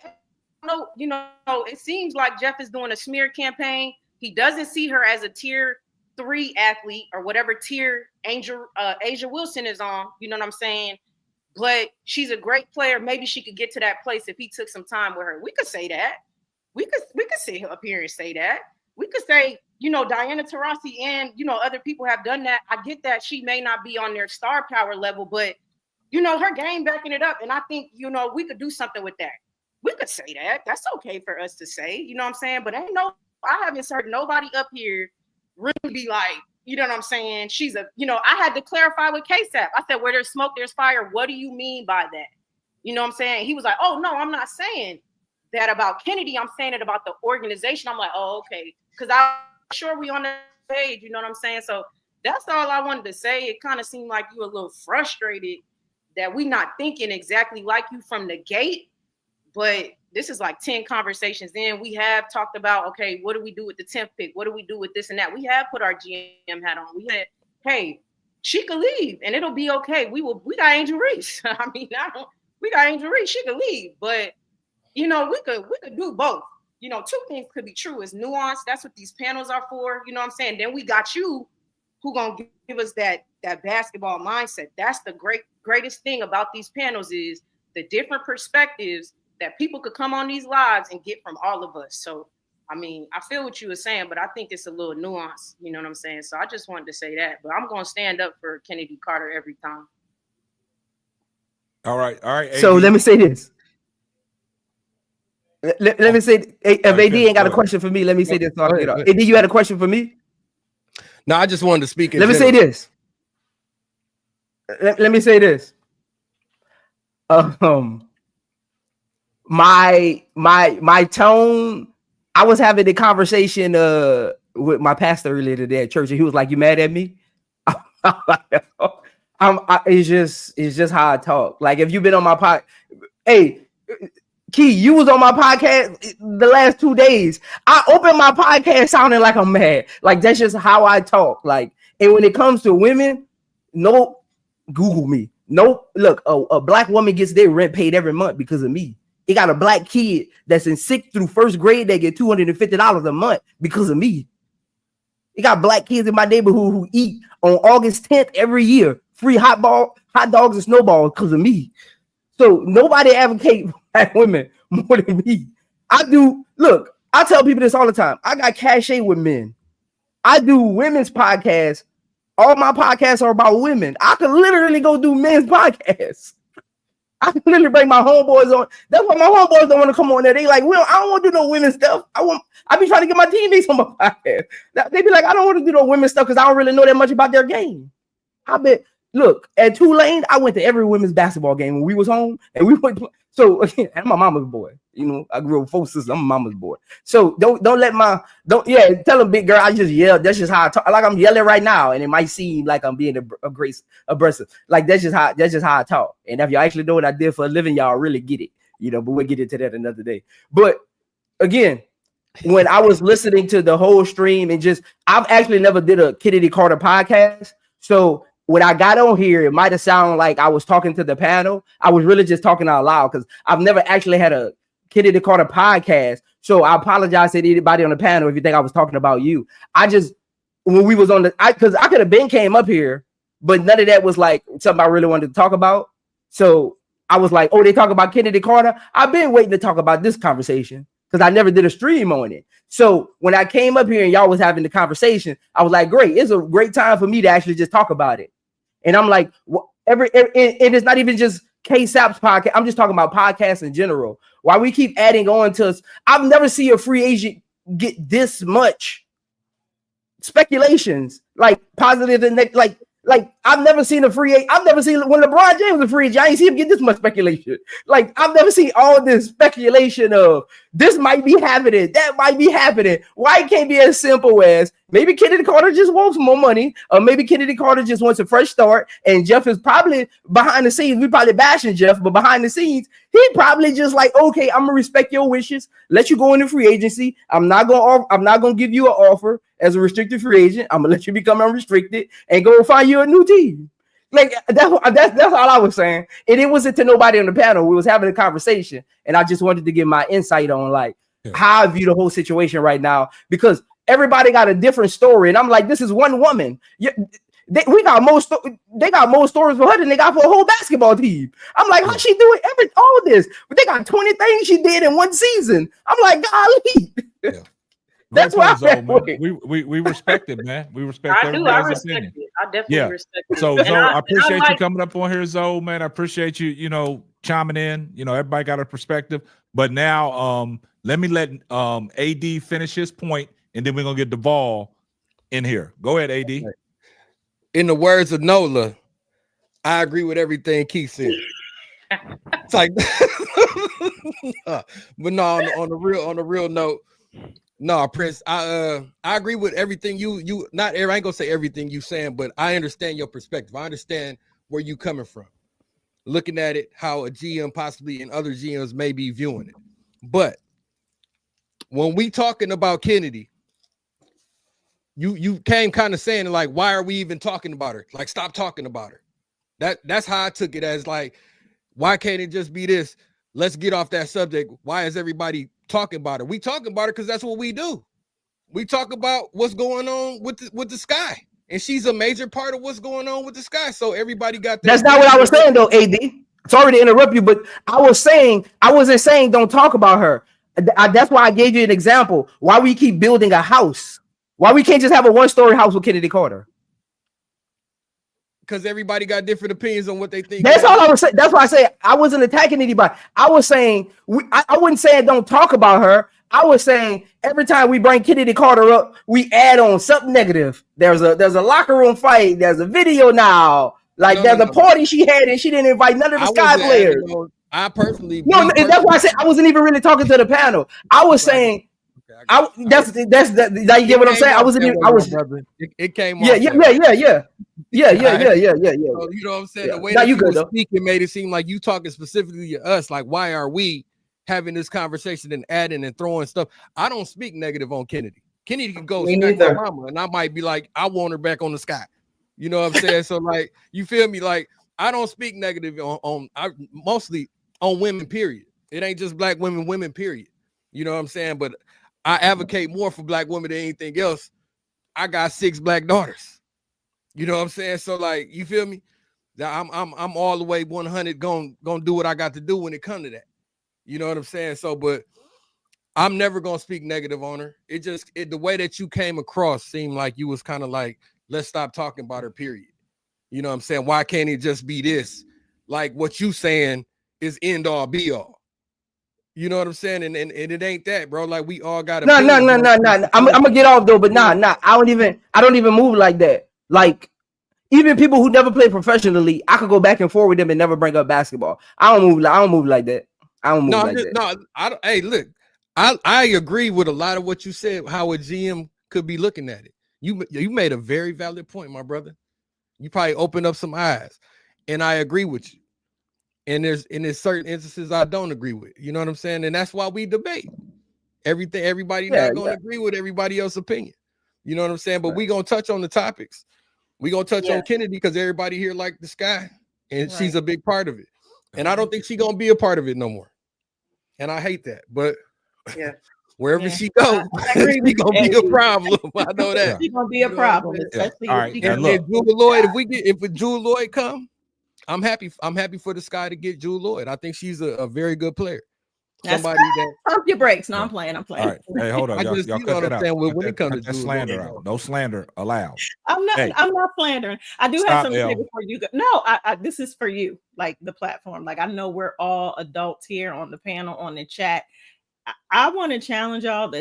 Speaker 10: no, it seems like Jeff is doing a smear campaign. He doesn't see her as a tier 3 athlete or whatever tier Asia Wilson is on. You know what I'm saying? But she's a great player. Maybe she could get to that place if he took some time with her. We could say that. We could sit up here and say that. We could say, Diana Taurasi and, other people have done that. I get that she may not be on their star power level, but, her game backing it up. And I think, we could do something with that. We could say that. That's okay for us to say, you know what I'm saying? But I haven't heard nobody up here really be like, you know what I'm saying? She's I had to clarify with KSAP. I said, where there's smoke, there's fire. What do you mean by that? You know what I'm saying? He was like, oh, no, I'm not saying that about Kennedy. I'm saying it about the organization. I'm like, oh, okay. Because I'm sure we on the page, you know what I'm saying? So that's all I wanted to say. It kind of seemed like you were a little frustrated that we not thinking exactly like you from the gate. But this is like 10 conversations in. We have talked about, okay, what do we do with the 10th pick? What do we do with this and that? We have put our GM hat on. We said, hey, she could leave and it'll be okay. We got Angel Reese. We got Angel Reese. She could leave, but we could do both. Two things could be true. Is nuance. That's what these panels are for. You know what I'm saying? Then we got you who gonna give us that basketball mindset. That's the greatest thing about these panels is the different perspectives that people could come on these lives and get from all of us. So, I feel what you were saying, but I think it's a little nuance. You know what I'm saying? So I just wanted to say that. But I'm going to stand up for Kennedy Carter every time.
Speaker 4: All right.
Speaker 15: So let me say this. Let me say, if AD ain't got a question for me, let me say this. AD, you had a question for me?
Speaker 11: No, I just wanted to speak.
Speaker 15: Let me say this. Let me say this. My tone. I was having a conversation with my pastor earlier today at church, and he was like, "You mad at me?" It's just how I talk. Like if you've been on my pod, hey, Key, you was on my podcast the last 2 days. I opened my podcast sounding like I'm mad. Like that's just how I talk. Like, and when it comes to women, no, Google me. No, look, a black woman gets their rent paid every month because of me. It got a black kid that's in 6th through 1st grade. They get $250 a month because of me. You got black kids in my neighborhood who eat on August 10th every year free hot dogs and snowballs because of me. So nobody advocate for black women more than me. I do. Look, I tell people this all the time. I got cachet with men. I do women's podcasts. All my podcasts are about women. I could literally go do men's podcasts. I can literally bring my homeboys on. That's why my homeboys don't want to come on there. They like, well, I don't want to do no women's stuff. I be trying to get my teammates on my podcast. They be like, I don't want to do no women's stuff because I don't really know that much about their game. I bet. Look, at Tulane, I went to every women's basketball game when we was home, and we went. So I'm my mama's boy. You know, I grew up with 4 sisters. I'm my mama's boy. So don't tell them, big girl. I just yell. That's just how I talk. Like I'm yelling right now, and it might seem like I'm being aggressive. Like that's just how I talk. And if y'all actually know what I did for a living, y'all really get it. You know, but we'll get into that another day. But again, when I was listening to the whole stream and I've actually never did a Kennedy Carter podcast, so. When I got on here, it might have sounded like I was talking to the panel. I was really just talking out loud because I've never actually had a Kennedy Carter podcast. So I apologize to anybody on the panel if you think I was talking about you. When we was on because I could have been came up here, but none of that was like something I really wanted to talk about. So I was like, oh, they talk about Kennedy Carter. I've been waiting to talk about this conversation because I never did a stream on it. So when I came up here and y'all was having the conversation, I was like, great. It's a great time for me to actually just talk about it. And I'm like, it is not even just K-Sap's podcast. I'm just talking about podcasts in general. Why we keep adding on to us. I've never seen a free agent get this much speculations, like positive and like I've never seen a free agent. I've never seen when LeBron James was a free agent. I ain't see him get this much speculation. Like I've never seen all this speculation of this might be happening, that might be happening. Why it can't be as simple as maybe Kennedy Carter just wants more money, or maybe Kennedy Carter just wants a fresh start. And Jeff is probably behind the scenes. We probably bashing Jeff, but behind the scenes, he probably just like, okay, I'm gonna respect your wishes, let you go into free agency. I'm not gonna give you an offer as a restricted free agent. I'm gonna let you become unrestricted and go find you a new team. Like that's all I was saying. And it wasn't to nobody on the panel. We was having a conversation, and I just wanted to give my insight on like how I view the whole situation right now, because everybody got a different story, and I'm like, this is one woman. They got more stories for her than they got for a whole basketball team. I'm like, how's she doing all this? But they got 20 things she did in one season. I'm like, golly.
Speaker 4: Yeah.
Speaker 15: That's why
Speaker 4: we respect it, man. We respect
Speaker 10: I do. I respect it. I definitely respect it.
Speaker 4: So Zoe, I appreciate you coming up on here, Zoe, man. I appreciate you, chiming in. Everybody got a perspective. But now let me let AD finish his point, and then we're gonna get Duvall in here. Go ahead, AD.
Speaker 11: In the words of Nola, I agree with everything Keith said. It's like but no, on the real note. No, Prince, I agree with everything you not. I ain't gonna say everything you saying, but I understand your perspective. I understand where you coming from, looking at it, how a GM possibly and other GMs may be viewing it. But when we talking about Kennedy, you came kind of saying like, why are we even talking about her? Like, stop talking about her. That's how I took it, as like, why can't it just be this? Let's get off that subject. Why is everybody talking about it? We talking about it because that's what we do. We talk about what's going on with the Sky, and she's a major part of what's going on with the Sky. So everybody got that.
Speaker 15: That's not what I was saying though, AD. Sorry to interrupt you, but I wasn't saying don't talk about her. That's why I gave you an example. Why we keep building a house? Why we can't just have a one-story house with Kennedy Carter?
Speaker 11: Because everybody got different opinions on what they think.
Speaker 15: That's all I was saying. That's why I say I wasn't attacking anybody. I was saying I wasn't saying don't talk about her. I was saying every time we bring Kennedy Carter up, we add on something negative. There's a locker room fight. There's a video now. Like there's a party she had and she didn't invite none of the Sky players.
Speaker 11: I personally
Speaker 15: that's why I said I wasn't even really talking to the panel. I was saying that's you get what I'm saying. I wasn't even. I was.
Speaker 11: It came.
Speaker 15: Yeah.
Speaker 11: So, you know what I'm saying? The way that you were speaking made it seem like you talking specifically to us. Like, why are we having this conversation and adding and throwing stuff? I don't speak negative on Kennedy. Kennedy can go smack my mama, and I might be like, I want her back on the Sky. You know what I'm saying? So like, you feel me? Like, I don't speak negative on mostly on women. Period. It ain't just black women. Period. You know what I'm saying? But I advocate more for black women than anything else. I got 6 black daughters. You know what I'm saying? So like, you feel me? I'm all the way 100 gonna do what I got to do when it comes to that. You know what I'm saying? So, but I'm never gonna speak negative on her. The way that you came across seemed like you was kind of like, let's stop talking about her, period. You know what I'm saying? Why can't it just be this? Like what you saying is end all be all. You know what I'm saying? And it ain't that, bro. Like we all got
Speaker 15: No.
Speaker 11: opinions.
Speaker 15: I'm gonna get off though, but nah. I don't even move like that. Like even people who never play professionally, I could go back and forth with them and never bring up basketball. I don't move like that. I don't move that.
Speaker 11: Hey, look, I agree with a lot of what you said. How a GM could be looking at it. You made a very valid point, my brother. You probably opened up some eyes, and I agree with you. And there's certain instances I don't agree with. You know what I'm saying? And that's why we debate everything. Everybody not going to agree with everybody else's opinion. You know what I'm saying? But we gonna touch on the topics. We gonna touch on Kennedy because everybody here like the sky, and she's a big part of it. And I don't think she's gonna be a part of it no more. And I hate that. But wherever she goes, she's gonna be a problem. I know that.
Speaker 16: She's gonna be a problem, especially
Speaker 4: All right.
Speaker 11: And look, Jewel Lloyd, if Jewel Lloyd come, I'm happy for the Sky to get Jewel Lloyd. I think she's a very good player. Somebody that
Speaker 16: pump your brakes. No, I'm playing.
Speaker 4: All right. Hey, hold on. Y'all cut that out.
Speaker 11: When it comes to
Speaker 4: that slander out. No slander allowed.
Speaker 16: I'm not slandering. I do have something to say
Speaker 4: L.
Speaker 16: before you go. No, I this is for you, like the platform. Like I know we're all adults here on the panel, on the chat. I want to challenge y'all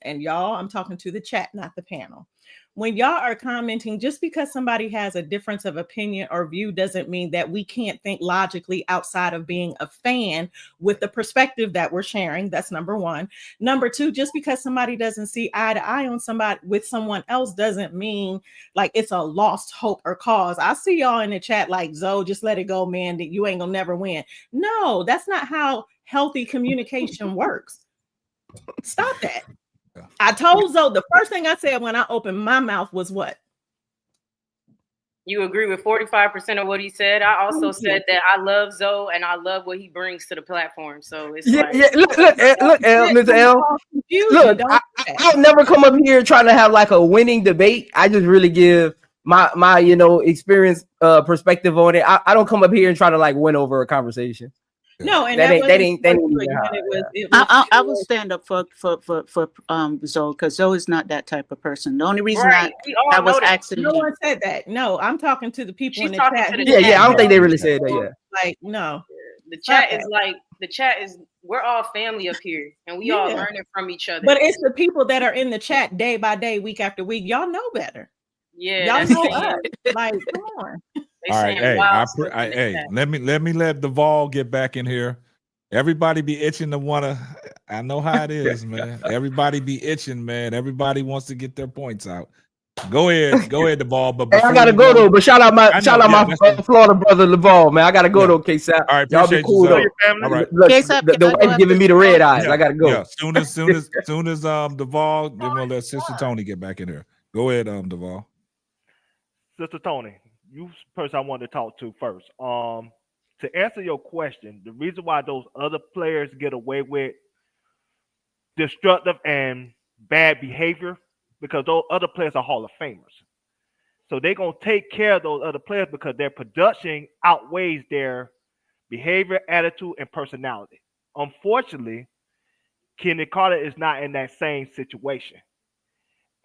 Speaker 16: and y'all, I'm talking to the chat, not the panel. When y'all are commenting, just because somebody has a difference of opinion or view doesn't mean that we can't think logically outside of being a fan with the perspective that we're sharing. That's number one. Number two, just because somebody doesn't see eye to eye on somebody with someone else doesn't mean like it's a lost hope or cause. I see y'all in the chat like, Zoe, just let it go, man, that you ain't gonna never win. No, that's not how healthy communication works. Stop that. I told Zoe the first thing I said when I opened my mouth was what?
Speaker 10: You agree with 45% of what he said. I also said that I love Zoe and I love what he brings to the platform. So it's
Speaker 15: Look, Mr. L. Look, I'll never come up here trying to have like a winning debate. I just really give my experience perspective on it. I don't come up here and try to like win over a conversation.
Speaker 16: No, and
Speaker 13: I will stand up for Zoe because Zoe is not that type of person. The only reason I was asking,
Speaker 16: no one said that. No, I'm talking to the people in the chat.
Speaker 15: I don't think they really said that. Yeah,
Speaker 16: like no,
Speaker 10: the chat is we're all family up here, and we all learning from each other.
Speaker 16: But it's the people that are in the chat day by day, week after week. Y'all know better.
Speaker 10: Yeah,
Speaker 16: y'all know us. Like, come on.
Speaker 4: All right, hey, let me let Duvall get back in here. Everybody be itching to wanna. I know how it is, man. Everybody be itching, man. Everybody wants to get their points out. Go ahead, Duvall. But
Speaker 15: hey, I gotta go though. But shout out my Florida brother Duvall, man. I gotta go though, K-Sap.
Speaker 4: All right,
Speaker 15: y'all be cool though.
Speaker 4: All right,
Speaker 15: look, the wife giving me the red eyes. I gotta go.
Speaker 4: Yeah, soon as Duvall, then we'll let Sister Tony get back in here. Go ahead, Duvall.
Speaker 14: Sister Tony, you person I wanted to talk to first. To answer your question, the reason why those other players get away with destructive and bad behavior because those other players are Hall of Famers. So they're gonna take care of those other players because their production outweighs their behavior, attitude, and personality. Unfortunately, Kenny Carter is not in that same situation.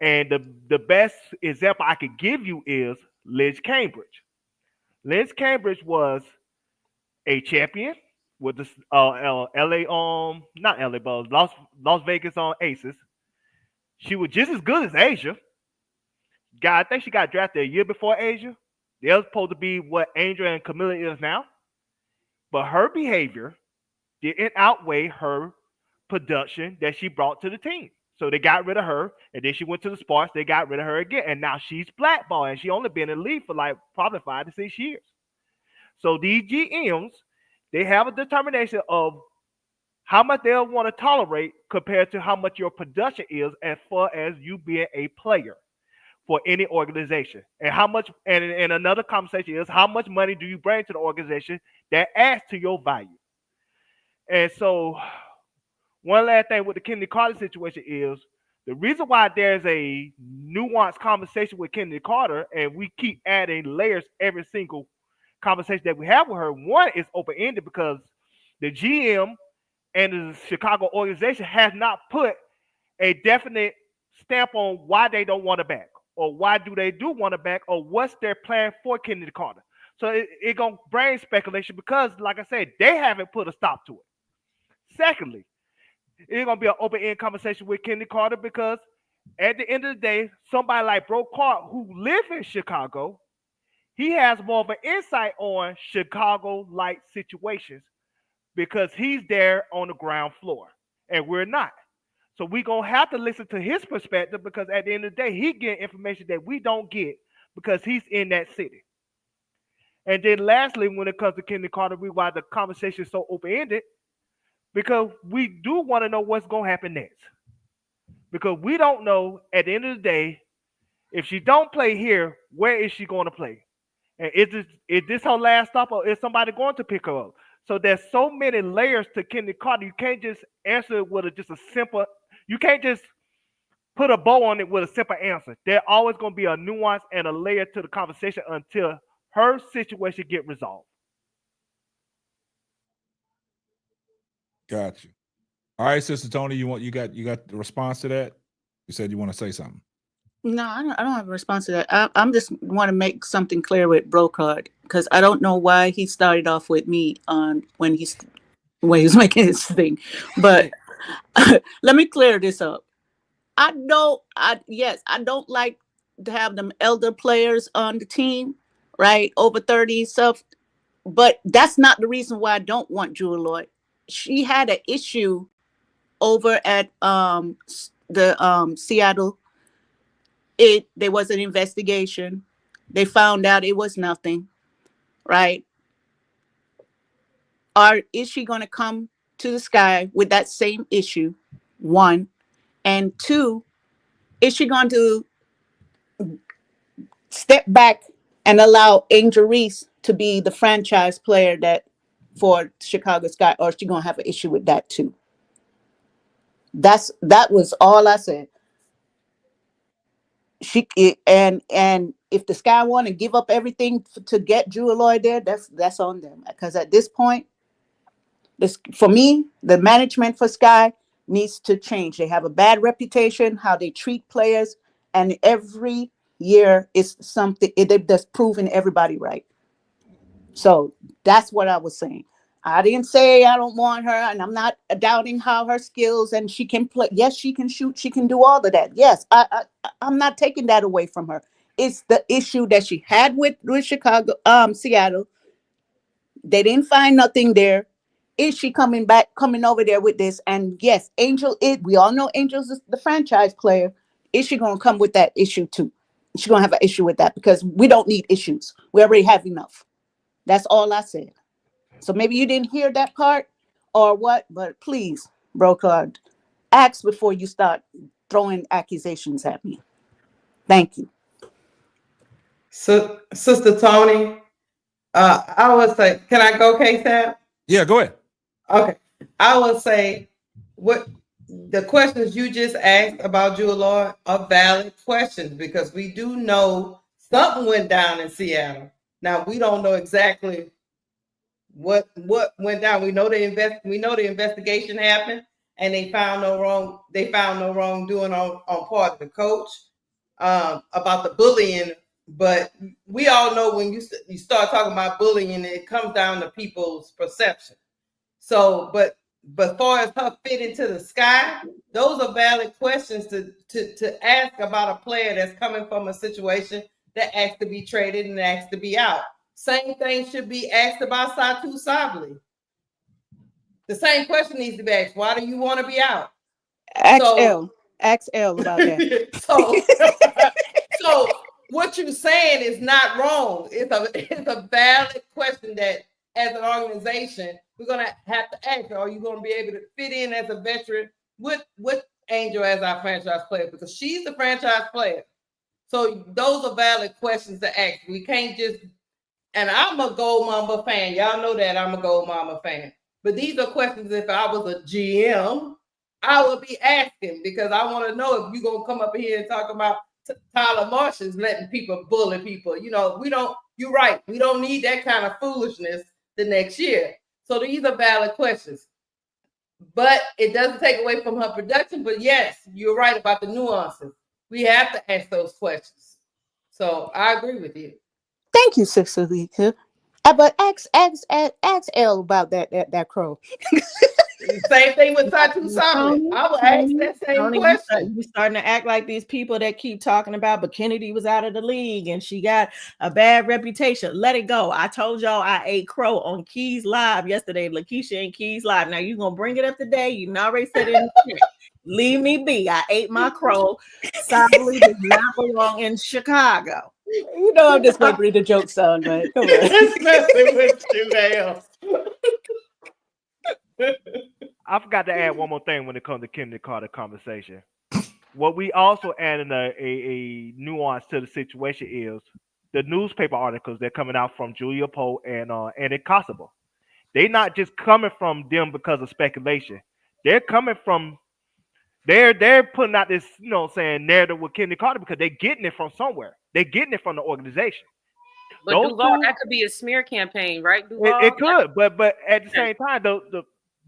Speaker 14: And the best example I could give you is Liz Cambridge. Liz Cambridge was a champion with the Las Vegas Aces. She was just as good as Asia. I think she got drafted a year before Asia. They were supposed to be what Angel and Camilla is now. But her behavior didn't outweigh her production that she brought to the team. So they got rid of her, and then she went to the Sparks. They got rid of her again, and now she's blackballed, and she only been in the league for like probably 5 to 6 years. So these GMs, they have a determination of how much they'll want to tolerate compared to how much your production is as far as you being a player for any organization. And how much, and another conversation is how much money do you bring to the organization that adds to your value. And so one last thing with the Kenny Carter situation is The reason why there's a nuanced conversation with Kennedy Carter, and we keep adding layers every single conversation that we have with her, one is open-ended because the GM and the Chicago organization has not put a definite stamp on why they don't want her back, or why do they do want her back, or what's their plan for Kennedy Carter. So it gonna bring speculation because, like I said, they haven't put a stop to it. Secondly, it's gonna be an open-end conversation with Kennedy Carter because at the end of the day, somebody like Bro Clark, who lives in Chicago, he has more of an insight on Chicago-like situations because he's there on the ground floor, and we're not. So we're going to have to listen to his perspective because at the end of the day, he getting information that we don't get because he's in that city. And then lastly, when it comes to Kennedy Carter, why the conversation is so open-ended, because we do want to know what's going to happen next. Because we don't know at the end of the day, if she don't play here, where is she going to play? And is this her last stop, or is somebody going to pick her up? So there's so many layers to Kennedy Carter. You can't just answer it with just a simple. You can't just put a bow on it with a simple answer. There's always going to be a nuance and a layer to the conversation until her situation get resolved.
Speaker 4: Got you. All right, Sister Tony, you got the response to that? You said you want to say something.
Speaker 13: No, I don't have a response to that. I'm just want to make something clear with Brocard because I don't know why he started off with me on when he was making his thing, but let me clear this up. I don't like to have them elder players on the team, right? Over 30 stuff, but that's not the reason why I don't want Jewel Lloyd. She had an issue over at the Seattle. There was an investigation. They found out it was nothing, right? Is she going to come to the Sky with that same issue? One. And two, is she going to step back and allow Angel Reese to be the franchise player for Chicago Sky, or is she going to have an issue with that too? That was all I said. And if the Sky want to give up everything to get Jewel Lloyd there, that's on them. Because at this point, for me, the management for Sky needs to change. They have a bad reputation, how they treat players, and every year is something that's proving everybody right. So that's what I was saying. I didn't say I don't want her, and I'm not doubting how her skills, and she can play. Yes, she can shoot. She can do all of that. Yes, I'm not taking that away from her. It's the issue that she had with Chicago, Seattle. They didn't find nothing there. Is she coming over there with this? And yes, we all know Angel's the franchise player. Is she going to come with that issue too? She's going to have an issue with that because we don't need issues. We already have enough. That's all I said. So maybe you didn't hear that part or what, but please, Brocard, ask before you start throwing accusations at me. Thank you.
Speaker 12: So, Sister Tony, I would say, can I go, K-Tab?
Speaker 4: Yeah, go ahead.
Speaker 12: Okay. I would say what the questions you just asked about Jewel Lloyd are valid questions because we do know something went down in Seattle. Now we don't know exactly what went down. We know the investigation happened and they found no wrongdoing on part of the coach about the bullying. But we all know when you start talking about bullying, it comes down to people's perception. So, but far as her fit into the Sky, those are valid questions to ask about a player that's coming from a situation that asks to be traded and asks to be out. Same thing should be asked about Satu Sabli. The same question needs to be asked. Why do you want to be out?
Speaker 13: Ask L about that.
Speaker 12: So what you're saying is not wrong. It's a valid question that as an organization, we're going to have to ask. Are you going to be able to fit in as a veteran with Angel as our franchise player? Because she's the franchise player. So those are valid questions to ask. We can't just, and I'm a Gold Mamba fan. Y'all know that I'm a Gold Mamba fan. But these are questions if I was a GM I will be asking because I want to know if you're gonna come up here and talk about Tyler Marshall's letting people bully people. You know, we don't. You're right. We don't need that kind of foolishness the next year. So these are valid questions, but it doesn't take away from her production. But yes, you're right about the nuances. We have to ask those questions. So I agree with you.
Speaker 13: Thank you, Sister Lita. But ask L about that crow.
Speaker 12: Same thing with Satu Solomon. I will ask that same question.
Speaker 16: You starting to act like these people that keep talking about, but Kennedy was out of the league and she got a bad reputation. Let it go. I told y'all I ate crow on Keys Live yesterday. Lakeisha and Keys Live. Now you gonna bring it up today? You already said it in the chat. Leave me be. I ate my crow. Sadly, does not belong in Chicago.
Speaker 13: You know I'm just gonna bring the jokes on, but come on.
Speaker 12: It's messing with you now.
Speaker 14: I forgot to add one more thing when it comes to Kennedy Carter conversation. What we also adding a nuance to the situation is the newspaper articles that are coming out from Julia Poe and Andy Kosovo. They're not just coming from them because of speculation. They're coming from they're putting out this, you know, saying narrative with Kennedy Carter because they're getting it from somewhere. They're getting it from the organization.
Speaker 10: But Duval, that could be a smear campaign, right? Duval?
Speaker 14: It could, but at the same time,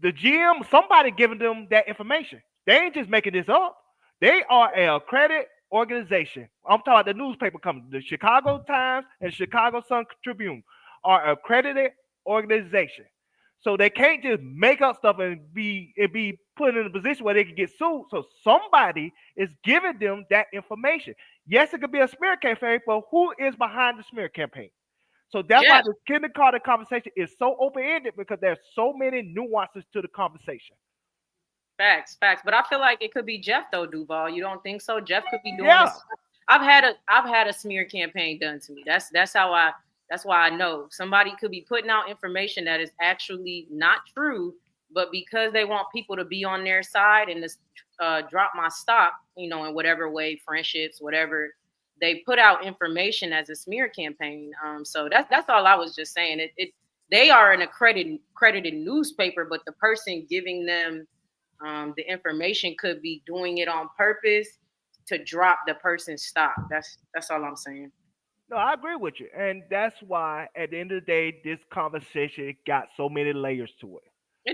Speaker 14: the GM, somebody giving them that information. They ain't just making this up. They are a accredited organization. I'm talking about the newspaper company. The Chicago Times and Chicago Sun Tribune are accredited organization. So they can't just make up stuff and be put in a position where they can get sued. So somebody is giving them that information. Yes, it could be a smear campaign, but who is behind the smear campaign? So that's why the Kennedy Carter conversation is so open-ended, because there's so many nuances to the conversation.
Speaker 10: Facts. But I feel like it could be Jeff though, Duval. You don't think so? Jeff could be doing this. I've had a smear campaign done to me. That's why I know somebody could be putting out information that is actually not true, but because they want people to be on their side and to drop my stock, you know, in whatever way, friendships, whatever, they put out information as a smear campaign. So that's all I was just saying. They are an accredited newspaper, but the person giving them the information could be doing it on purpose to drop the person's stock. That's all I'm saying.
Speaker 14: No, I agree with you. And that's why at the end of the day, this conversation got so many layers to it.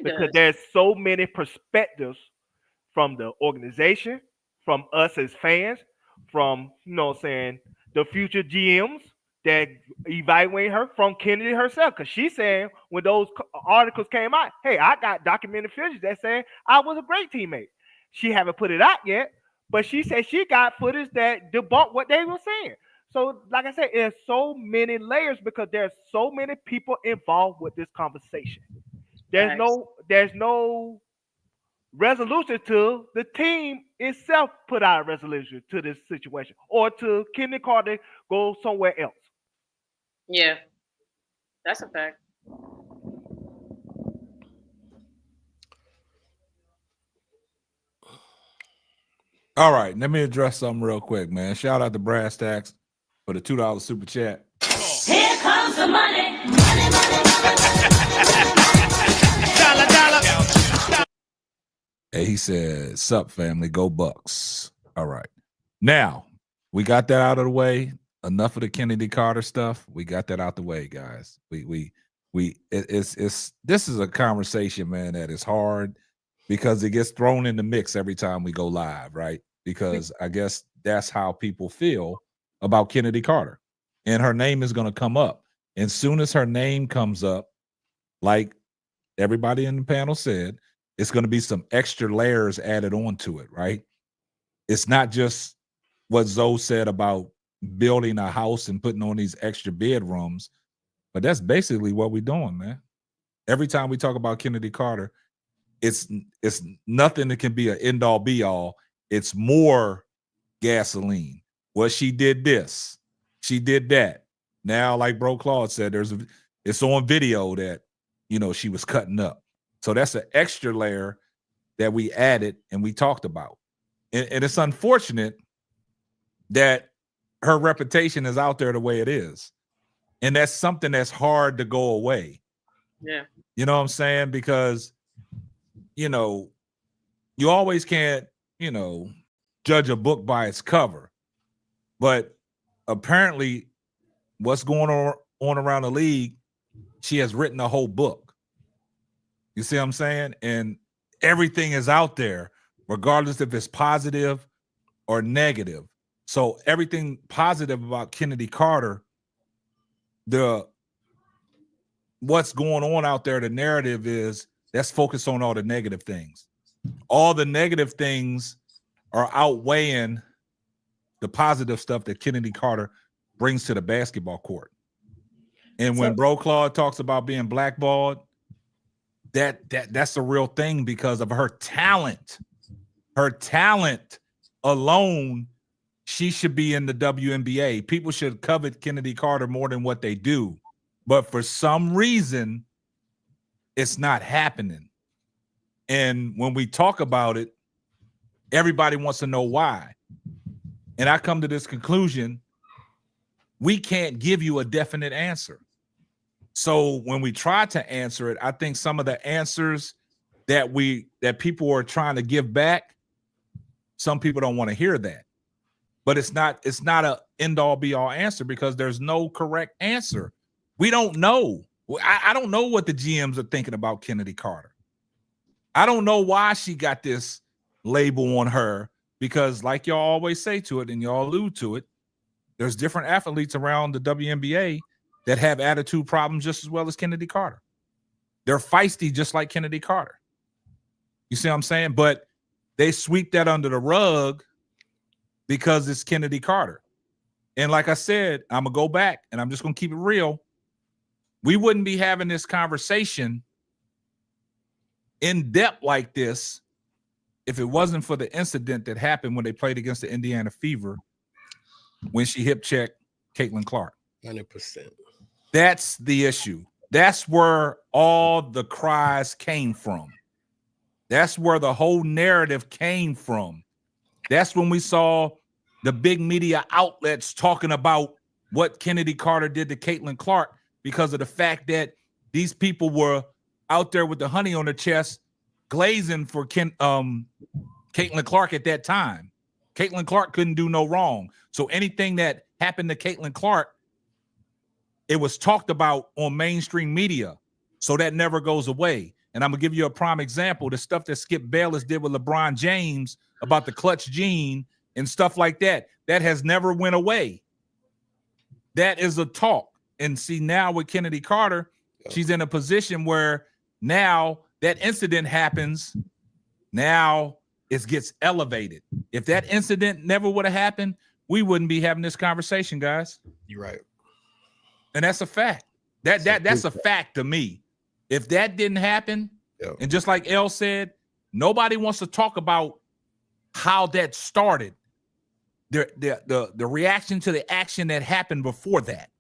Speaker 14: Because there's so many perspectives from the organization, from us as fans, from, you know what I'm saying, the future GMs that evaluate her, from Kennedy herself. Because she's saying when those articles came out, hey, I got documented footage that saying I was a great teammate. She haven't put it out yet, but she said she got footage that debunked what they were saying. So, like I said, there's so many layers because there's so many people involved with this conversation. There's no resolution to the team itself put out a resolution to this situation, or to Kennedy Carter go somewhere else.
Speaker 10: Yeah, that's a fact.
Speaker 4: All right, let me address something real quick, man. Shout out to Brass Tacks for the $2 super chat.
Speaker 5: Here comes the money.
Speaker 4: Hey, he said, "Sup, family, go Bucks." All right, now we got that out of the way. Enough of the Kennedy Carter stuff. We got that out the way, guys. This is a conversation, man, that is hard because it gets thrown in the mix every time we go live, right? Because I guess that's how people feel about Kennedy Carter, and her name is going to come up. And soon as her name comes up, like everybody in the panel said, it's going to be some extra layers added onto it, right? It's not just what Zoe said about building a house and putting on these extra bedrooms, but that's basically what we're doing, man. Every time we talk about Kennedy Carter, it's nothing that can be an end-all be-all. It's more gasoline. Well, she did this, she did that. Now, like Bro Claude said, it's on video that, you know, she was cutting up. So that's an extra layer that we added and we talked about. And it's unfortunate that her reputation is out there the way it is. And that's something that's hard to go away.
Speaker 10: Yeah.
Speaker 4: You know what I'm saying? Because, you know, you always can't, judge a book by its cover. But apparently what's going on around the league, she has written a whole book. You see what I'm saying? And everything is out there, regardless if it's positive or negative. So everything positive about Kennedy Carter, what's going on out there, the narrative is that's focused on all the negative things. All the negative things are outweighing the positive stuff that Kennedy Carter brings to the basketball court. And when Bro Claude talks about being blackballed, that's a real thing because of her talent. Her talent alone, she should be in the WNBA. People should covet Kennedy Carter more than what they do. But for some reason, it's not happening. And when we talk about it, everybody wants to know why. And I come to this conclusion, we can't give you a definite answer. So when we try to answer it, I think some of the answers that people are trying to give back, some people don't want to hear that. But it's not a end-all be-all answer because there's no correct answer. We don't know. I don't know what the GMs are thinking about Kennedy Carter. I don't know why she got this label on her because like y'all always say to it and y'all allude to it, there's different athletes around the WNBA that have attitude problems just as well as Kennedy Carter. They're feisty just like Kennedy Carter. You see what I'm saying? But they sweep that under the rug because it's Kennedy Carter. And like I said, I'm going to go back and I'm just going to keep it real. We wouldn't be having this conversation in depth like this if it wasn't for the incident that happened when they played against the Indiana Fever when she hip checked Caitlin Clark.
Speaker 11: 100%.
Speaker 4: That's the issue. That's where all the cries came from. That's where the whole narrative came from. That's when we saw the big media outlets talking about what Kennedy Carter did to Caitlin Clark because of the fact that these people were out there with the honey on their chest glazing for Caitlin Clark at that time. Caitlin Clark couldn't do no wrong. So anything that happened to Caitlin Clark, it was talked about on mainstream media. So that never goes away. And I'm going to give you a prime example. The stuff that Skip Bayless did with LeBron James about the clutch gene and stuff like that, that has never went away. That is a talk. And see, now with Kennedy Carter, she's in a position where now that incident happens. Now it gets elevated. If that incident never would have happened, we wouldn't be having this conversation, guys.
Speaker 11: You're right.
Speaker 4: And that's a fact. That's a fact to me. If that didn't happen, and just like Elle said, nobody wants to talk about how that started. The reaction to the action that happened before that,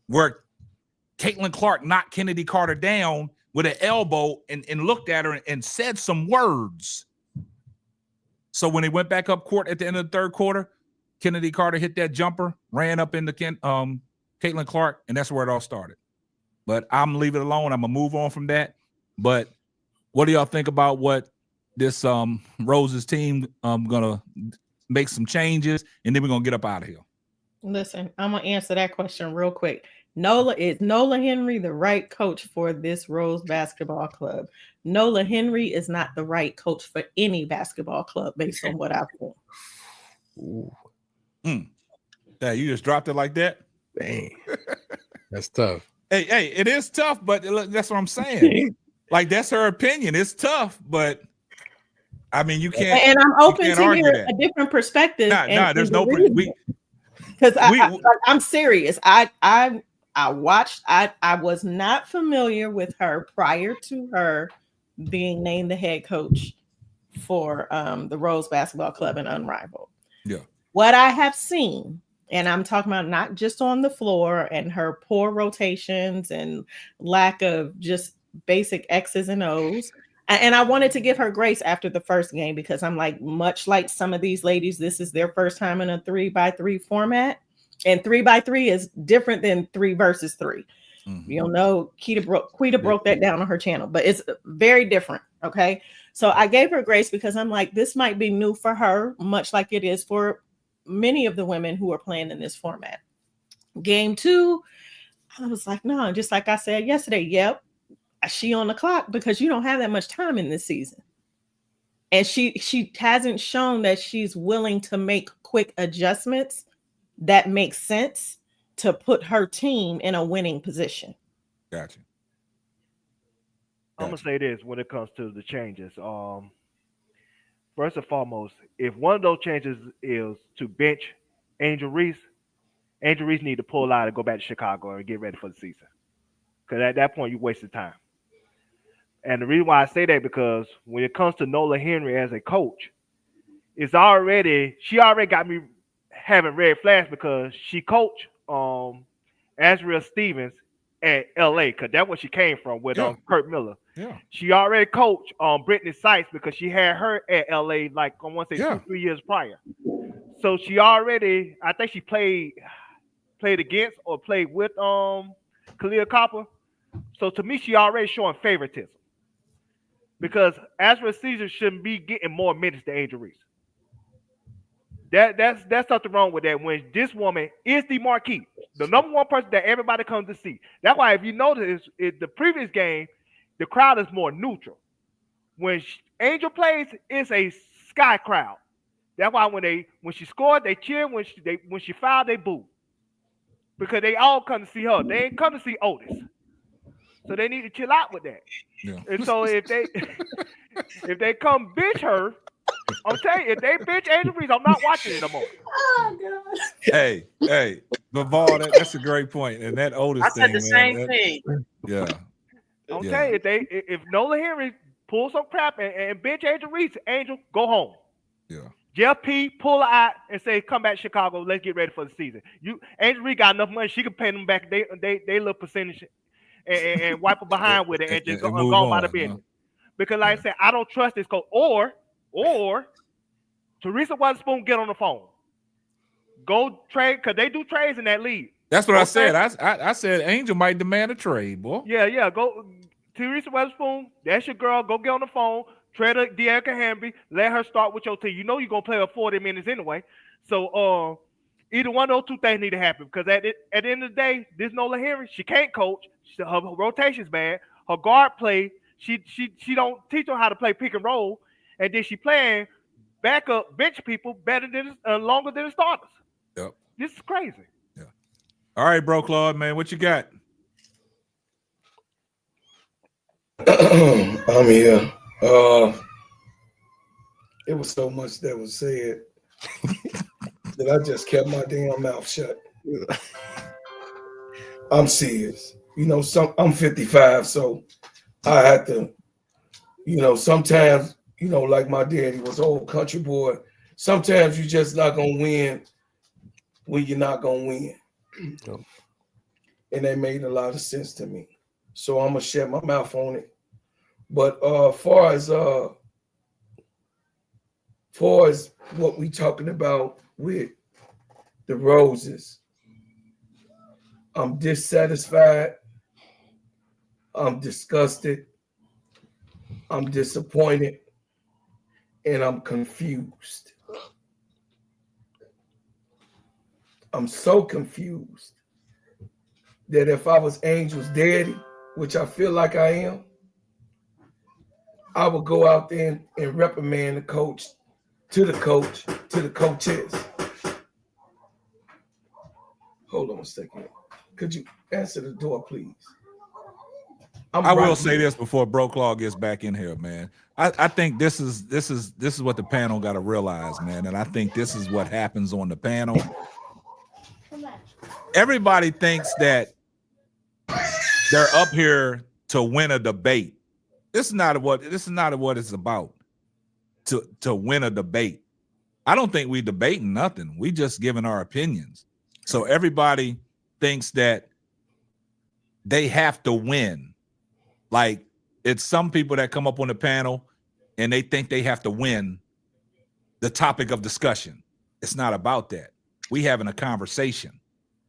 Speaker 4: where Caitlin Clark knocked Kennedy Carter down with an elbow and looked at her and said some words. So when they went back up court at the end of the third quarter, Kennedy Carter hit that jumper, ran up into Caitlin Clark, and that's where it all started. But I'm leave it alone. I'm gonna move on from that. But what do y'all think about what this Rose's team gonna make some changes, and then we're gonna get up out of here?
Speaker 16: Listen, I'm gonna answer that question real quick. Is Nola Henry the right coach for this Rose basketball club? Nola Henry is not the right coach for any basketball club based on what I've seen.
Speaker 4: Yeah, you just dropped it like that?
Speaker 11: Dang. That's tough.
Speaker 4: Hey, it is tough, but that's what I'm saying. Like, that's her opinion. It's tough, but I mean, you can't.
Speaker 16: And I'm open to hear a different perspective.
Speaker 4: There's no.
Speaker 16: Because I'm serious. I watched. I was not familiar with her prior to her being named the head coach for the Rose Basketball Club and Unrivaled.
Speaker 4: Yeah. What
Speaker 16: I have seen, and I'm talking about not just on the floor and her poor rotations and lack of just basic X's and O's. And I wanted to give her grace after the first game because I'm like, much like some of these ladies, this is their first time in a 3x3 format. And 3x3 is different than 3 versus 3. Mm-hmm. You know, Quita broke that down on her channel, but it's very different. Okay. So I gave her grace because I'm like, this might be new for her, much like it is for many of the women who are playing in this format. Game 2, I was like, no, just like I said yesterday, yep, she on the clock because you don't have that much time in this season. And she hasn't shown that she's willing to make quick adjustments that make sense to put her team in a winning position.
Speaker 4: Gotcha.
Speaker 14: I'm gonna say this when it comes to the changes. First and foremost, if one of those changes is to bench Angel Reese need to pull out and go back to Chicago and get ready for the season. Because at that point, you wasted time. And the reason why I say that because when it comes to Nola Henry as a coach, she already got me having red flags because she coached Azriel Stevens at LA because that's where she came from with Kurt Miller.
Speaker 4: Yeah.
Speaker 14: She already coached Brittany Sykes because she had her at LA like I want to say 2-3 years prior. So she already, I think she played against or played with Khalil Copper. So to me, she already showing favoritism. Because Azriel Caesar shouldn't be getting more minutes than Angel Reese. That's something wrong with that when this woman is the marquee, the number one person that everybody comes to see. That's why if you notice the previous game, the crowd is more neutral. When Angel plays, it's a sky crowd. That's why when she scored, they cheer. When she fouled, they boo. Because they all come to see her. They ain't come to see Otis. So they need to chill out with that.
Speaker 4: Yeah.
Speaker 14: And so if they come bench her, I'm telling you, if they bench Angel Reese, I'm not watching it no more.
Speaker 13: Oh God.
Speaker 4: Hey, but Ball, that's a great point. And that Otis
Speaker 10: I said
Speaker 4: thing,
Speaker 10: the same thing.
Speaker 14: I'm telling you, if Nola Henry pulls some crap and bench Angel Reese, Angel, go home.
Speaker 4: Yeah.
Speaker 14: Jeff P, pull her out and say, come back to Chicago. Let's get ready for the season. Angel Reese got enough money. She can pay them back they little percentage and wipe her behind with it and just go on by the business. Because like I said, I don't trust this coach. Or Teresa Weatherspoon get on the phone. Go trade, because they do trades in that league.
Speaker 4: That's what I said. I said Angel might demand a trade, boy.
Speaker 14: Yeah. Go Teresa Weatherspoon, that's your girl. Go get on the phone. Trade her De'Erica Hamby. Let her start with your team. You know you're gonna play her 40 minutes anyway. So either one of those two things need to happen. Because at the end of the day, this Nola Henry, she can't coach. Her rotation's bad. Her guard play, she don't teach her how to play pick and roll. And then she playing backup bench people better than longer than the starters.
Speaker 4: Yep.
Speaker 14: This is crazy.
Speaker 4: Yeah. All right, bro, Claude, man, what you got?
Speaker 3: I'm here. It was so much that was said that I just kept my damn mouth shut. I'm serious. I'm 55, so I had to, sometimes, like my daddy was an old country boy. Sometimes you're just not gonna win when you're not gonna win. And that made a lot of sense to me. So I'm gonna shut my mouth on it. But far as what we talking about with the Roses, I'm dissatisfied. I'm disgusted. I'm disappointed. And I'm confused. I'm so confused that if I was Angel's daddy, which I feel like I am, I would go out there and reprimand the coach, to the coaches. Hold on a second. Could you answer the door, please?
Speaker 4: I will say this before Bro Claw gets back in here, man. I think this is what the panel got to realize, man. And I think this is what happens on the panel. Everybody thinks that they're up here to win a debate. This is not what it's about. To win a debate. I don't think we debating nothing. We just giving our opinions. So everybody thinks that they have to win. Like it's some people that come up on the panel and they think they have to win the topic of discussion. It's not about that. We having a conversation.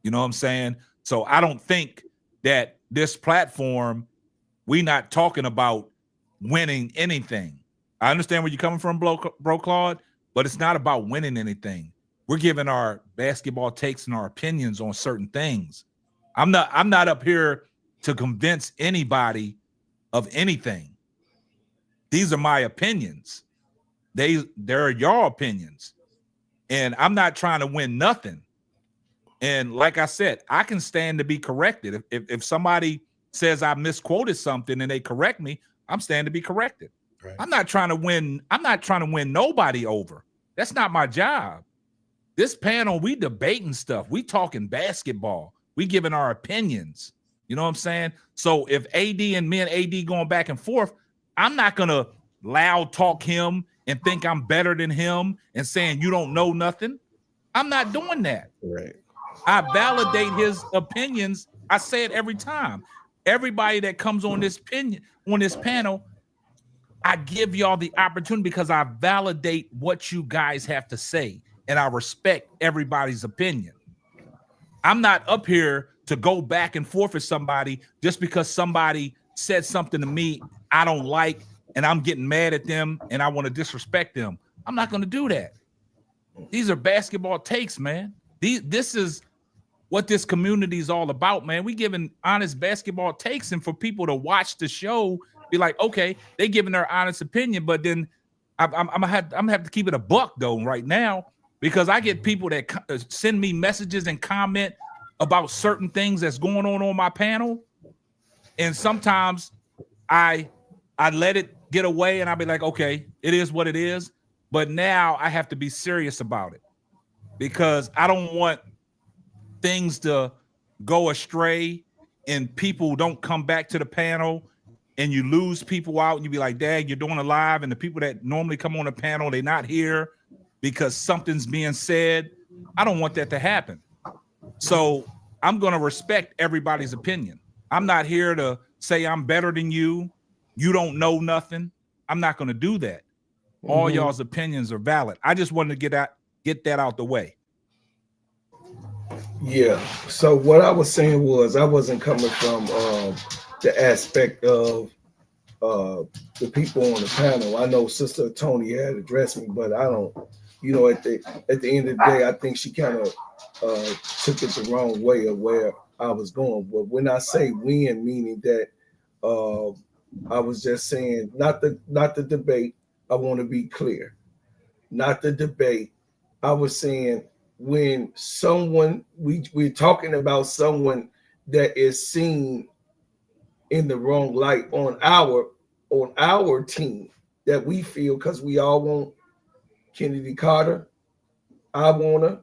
Speaker 4: You know what I'm saying? So I don't think that this platform, we not talking about winning anything. I understand where you're coming from, bro Claude, but it's not about winning anything. We're giving our basketball takes and our opinions on certain things. I'm not up here to convince anybody of anything. These are my opinions. They're your opinions. And I'm not trying to win nothing. And like I said, I can stand to be corrected. If somebody says I misquoted something and they correct me, I'm standing to be corrected. Right. I'm not trying to win nobody over. That's not my job. This panel, we debating stuff. We talking basketball. We giving our opinions. You know what I'm saying? So if AD and me and AD going back and forth, I'm not going to loud talk him and think I'm better than him and saying you don't know nothing. I'm not doing that.
Speaker 3: Right.
Speaker 4: I validate his opinions. I say it every time. Everybody that comes on this panel, I give y'all the opportunity because I validate what you guys have to say and I respect everybody's opinion. I'm not up here to go back and forth with somebody just because somebody said something to me I don't like and I'm getting mad at them and I want to disrespect them. I'm not going to do that. These are basketball takes, man. This is what this community is all about, man. We giving honest basketball takes, and for people to watch the show, be like, okay, they giving their honest opinion, but then I'm gonna have to keep it a buck though right now because I get people that send me messages and comment about certain things that's going on my panel, and sometimes I let it get away, and I'll be like, okay, it is what it is. But now I have to be serious about it because I don't want things to go astray and people don't come back to the panel and you lose people out and you be like, Dad, you're doing a live and the people that normally come on the panel, they're not here because something's being said. I don't want that to happen. So I'm going to respect everybody's opinion. I'm not here to say I'm better than you. You don't know nothing. I'm not going to do that. All y'all's opinions are valid. I just wanted to get that out the way.
Speaker 3: Yeah. So what I was saying was I wasn't coming from the aspect of the people on the panel. I know Sister Tony had addressed me, but I don't. You know, at the end of the day, I think she kind of took it the wrong way of where I was going. But when I say win, meaning that I was just saying not the debate. I want to be clear, not the debate. I was saying when someone we're talking about someone that is seen in the wrong light on our team that we feel because we all want Kennedy Carter. I want her,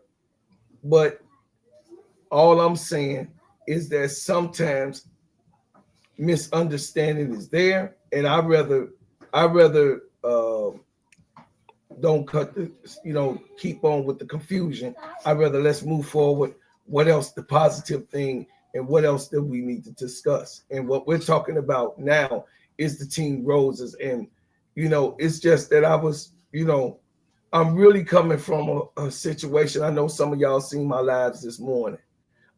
Speaker 3: but all I'm saying is that sometimes misunderstanding is there, and I rather don't cut the, keep on with the confusion. I'd rather let's move forward. What else the positive thing and what else that we need to discuss? And what we're talking about now is the Team Roses. And, it's just that I was, I'm really coming from a situation. I know some of y'all seen my lives this morning.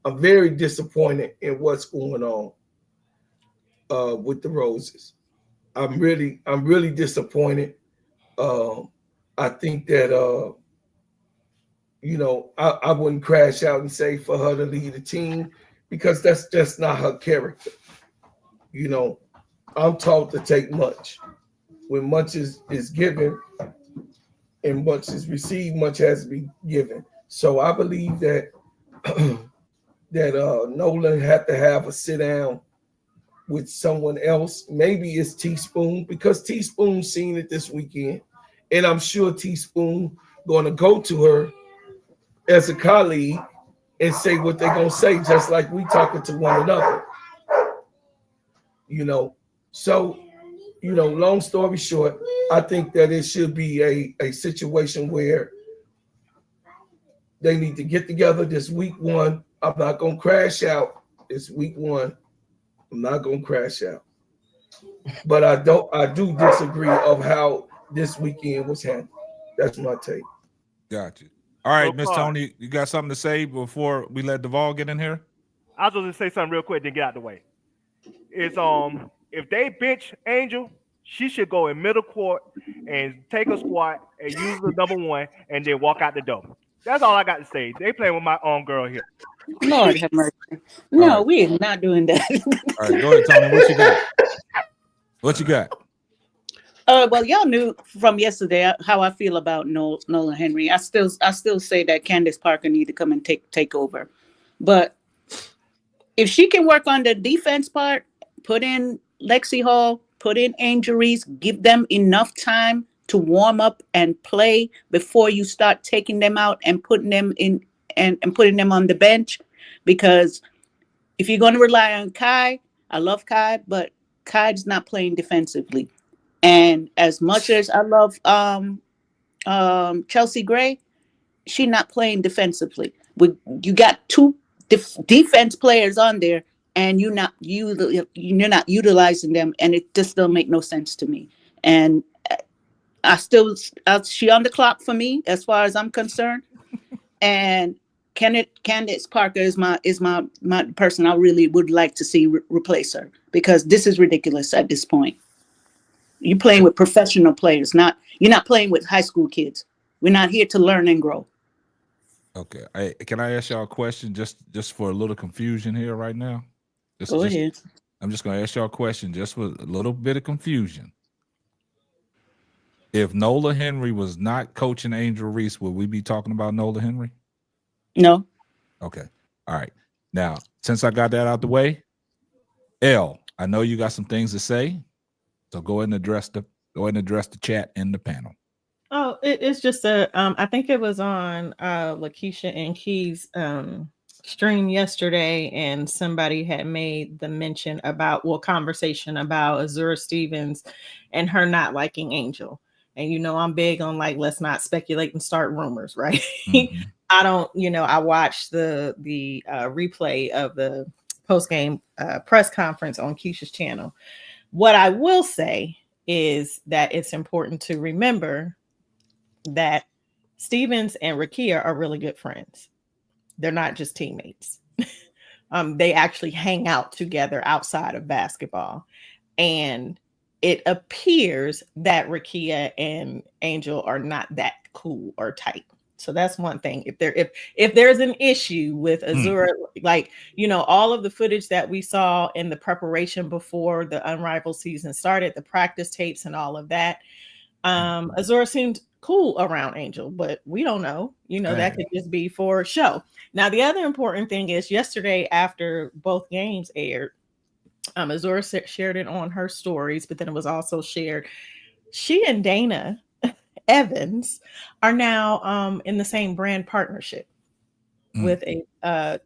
Speaker 3: I'm very disappointed in what's going on with the Roses. I'm really disappointed. I think that I wouldn't crash out and say for her to lead a team because that's just not her character. I'm taught to take much. When much is given and much is received, much has to be given. So I believe that that Nolan had to have a sit down with someone else. Maybe it's Teaspoon because Teaspoon seen it this weekend. And I'm sure Teaspoon going to go to her as a colleague and say what they're going to say, just like we talking to one another. So, long story short, I think that it should be a situation where they need to get together this week one. I'm not going to crash out this week one. I'm not going to crash out. But I do disagree of how this weekend was handled. That's my take.
Speaker 4: Got you. All right, Miss Tony, you got something to say before we let Duvall get in here?
Speaker 14: I was going to say something real quick, then get out the way. It's if they bench Angel She should go in middle court and take a squat and use the number one and then walk out the door. That's all I got to say. They playing with my own girl here.
Speaker 13: Lord have mercy. No, we are not doing that.
Speaker 4: All right, go ahead, Tony. What you got? What you got?
Speaker 13: Well, y'all knew from yesterday how I feel about Nola Henry. I still say that Candace Parker need to come and take over. But if she can work on the defense part, put in Lexi Hall, put in Angel Reese, give them enough time to warm up and play before you start taking them out and putting them in and putting them on the bench. Because if you're going to rely on Kai, I love Kai, but Kai's not playing defensively. And as much as I love Chelsea Gray, she's not playing defensively. You got two defense players on there, and you're not utilizing them, and it just don't make no sense to me. And she on the clock for me as far as I'm concerned. And Candace Parker is my person I really would like to see replace her, because this is ridiculous at this point. You're playing with professional players, you're not playing with high school kids. We're not here to learn and grow.
Speaker 4: Okay. Can I ask y'all a question just for a little confusion here right now?
Speaker 13: Go ahead.
Speaker 4: I'm just going to ask y'all a question just with a little bit of confusion. If Nola Henry was not coaching Angel Reese, would we be talking about Nola Henry?
Speaker 13: No.
Speaker 4: Okay. All right. Now, since I got that out the way, Elle, I know you got some things to say. So go ahead and address the chat in the panel.
Speaker 16: Oh, it's just I think it was on Lakeisha and Key's stream yesterday, and somebody had made the mention about conversation about Azura Stevens and her not liking Angel. And I'm big on let's not speculate and start rumors, right? Mm-hmm. I watched the replay of the post-game press conference on Keisha's channel. What I will say is that it's important to remember that Stevens and Rakia are really good friends. They're not just teammates. They actually hang out together outside of basketball. And it appears that Rakia and Angel are not that cool or tight. So that's one thing. If there's an issue with Azura, all of the footage that we saw in the preparation before the Unrivaled season started, the practice tapes and all of that, Azura seemed cool around Angel, but we don't know. That could just be for show. Now, the other important thing is yesterday after both games aired, Azura shared it on her stories, but then it was also shared. She and Dana Evans are now in the same brand partnership with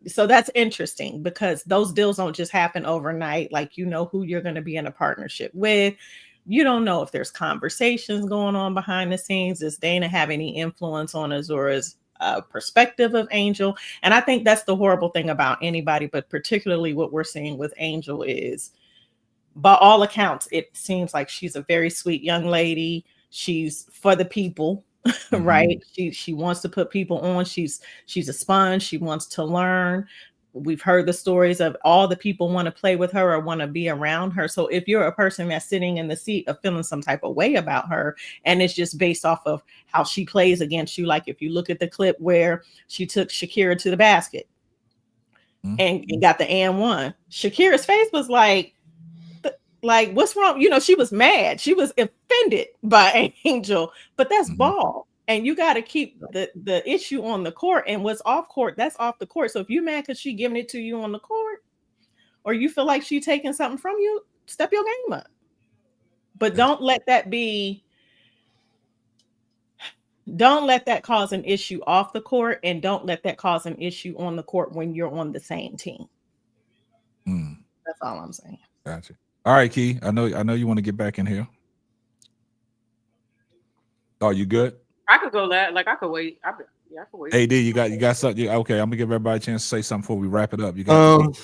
Speaker 16: so that's interesting, because those deals don't just happen overnight. Who you're going to be in a partnership with. You don't know if there's conversations going on behind the scenes. Does Dana have any influence on Azura's perspective of Angel? And I think that's the horrible thing about anybody, but particularly what we're seeing with Angel is, by all accounts, it seems like she's a very sweet young lady. She's for the people, right? She wants to put people on. She's a sponge. She wants to learn. We've heard the stories of all the people want to play with her or want to be around her. So if you're a person that's sitting in the seat of feeling some type of way about her, and it's just based off of how she plays against you, like if you look at the clip where she took Shakira to the basket and got the and one, Shakira's face was like, what's wrong? She was mad. She was offended by Angel, but that's ball. And you got to keep the issue on the court, and what's off court, that's off the court. So if you're mad because she giving it to you on the court, or you feel like she taking something from you, step your game up. But don't let that cause an issue off the court, and don't let that cause an issue on the court when you're on the same team. That's all I'm saying.
Speaker 4: Gotcha. All right, Key. I know you want to get back in here. Oh, you good?
Speaker 10: I could go that. I could wait. I could wait.
Speaker 4: AD, you got something? Okay, I'm gonna give everybody a chance to say something before we wrap it up. You got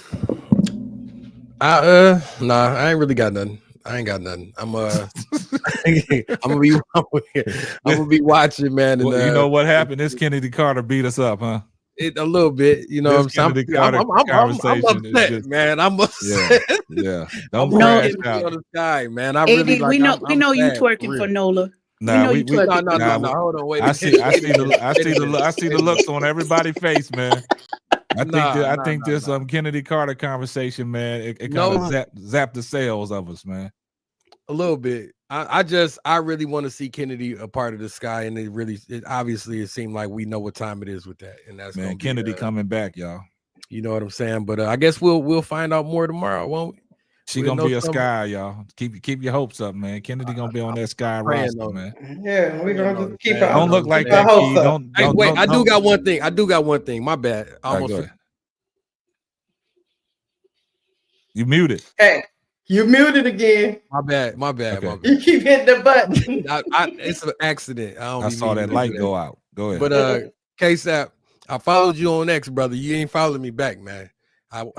Speaker 11: nah, I ain't really got nothing. I ain't got nothing. I'm gonna be watching, man. And,
Speaker 4: you know what happened? This Kennedy Carter beat us up, huh?
Speaker 11: A little bit, you know.
Speaker 4: This Kennedy Carter
Speaker 11: I'm
Speaker 4: conversation
Speaker 11: upset,
Speaker 4: is just,
Speaker 11: man. I'm upset.
Speaker 4: yeah.
Speaker 11: I'm
Speaker 4: Don't crash
Speaker 11: on
Speaker 4: out.
Speaker 11: the sky, man. I
Speaker 13: AD,
Speaker 11: really
Speaker 13: we know
Speaker 11: I'm
Speaker 13: you
Speaker 11: sad, for
Speaker 13: twerking
Speaker 11: real.
Speaker 13: for Nola.
Speaker 4: Nah,
Speaker 13: we know you twerking.
Speaker 11: No. Hold on, wait.
Speaker 4: I see the looks on everybody's face, man. I think this Kennedy Carter conversation, man, it kind of zapped the sails of us, man.
Speaker 11: A little bit. I really want to see Kennedy a part of the sky, and it seemed like we know what time it is with that, and that's
Speaker 4: man. Kennedy coming back, y'all.
Speaker 11: You know what I'm saying? But I guess we'll find out more tomorrow, won't we?
Speaker 4: She gonna be a sky, y'all. Keep your hopes up, man. Kennedy gonna be on that sky roster, man.
Speaker 12: Yeah, we're gonna just keep
Speaker 4: Don't look like that, Key. Don't
Speaker 11: wait. I do got one thing. My bad.
Speaker 4: Almost. You muted.
Speaker 12: Hey, you muted again.
Speaker 11: My bad.
Speaker 4: Okay.
Speaker 12: You keep hitting the button.
Speaker 11: It's an accident.
Speaker 4: I saw that light go out. Go ahead.
Speaker 11: But K-Sap, I followed you on X, brother. You ain't following me back, man.
Speaker 4: Hold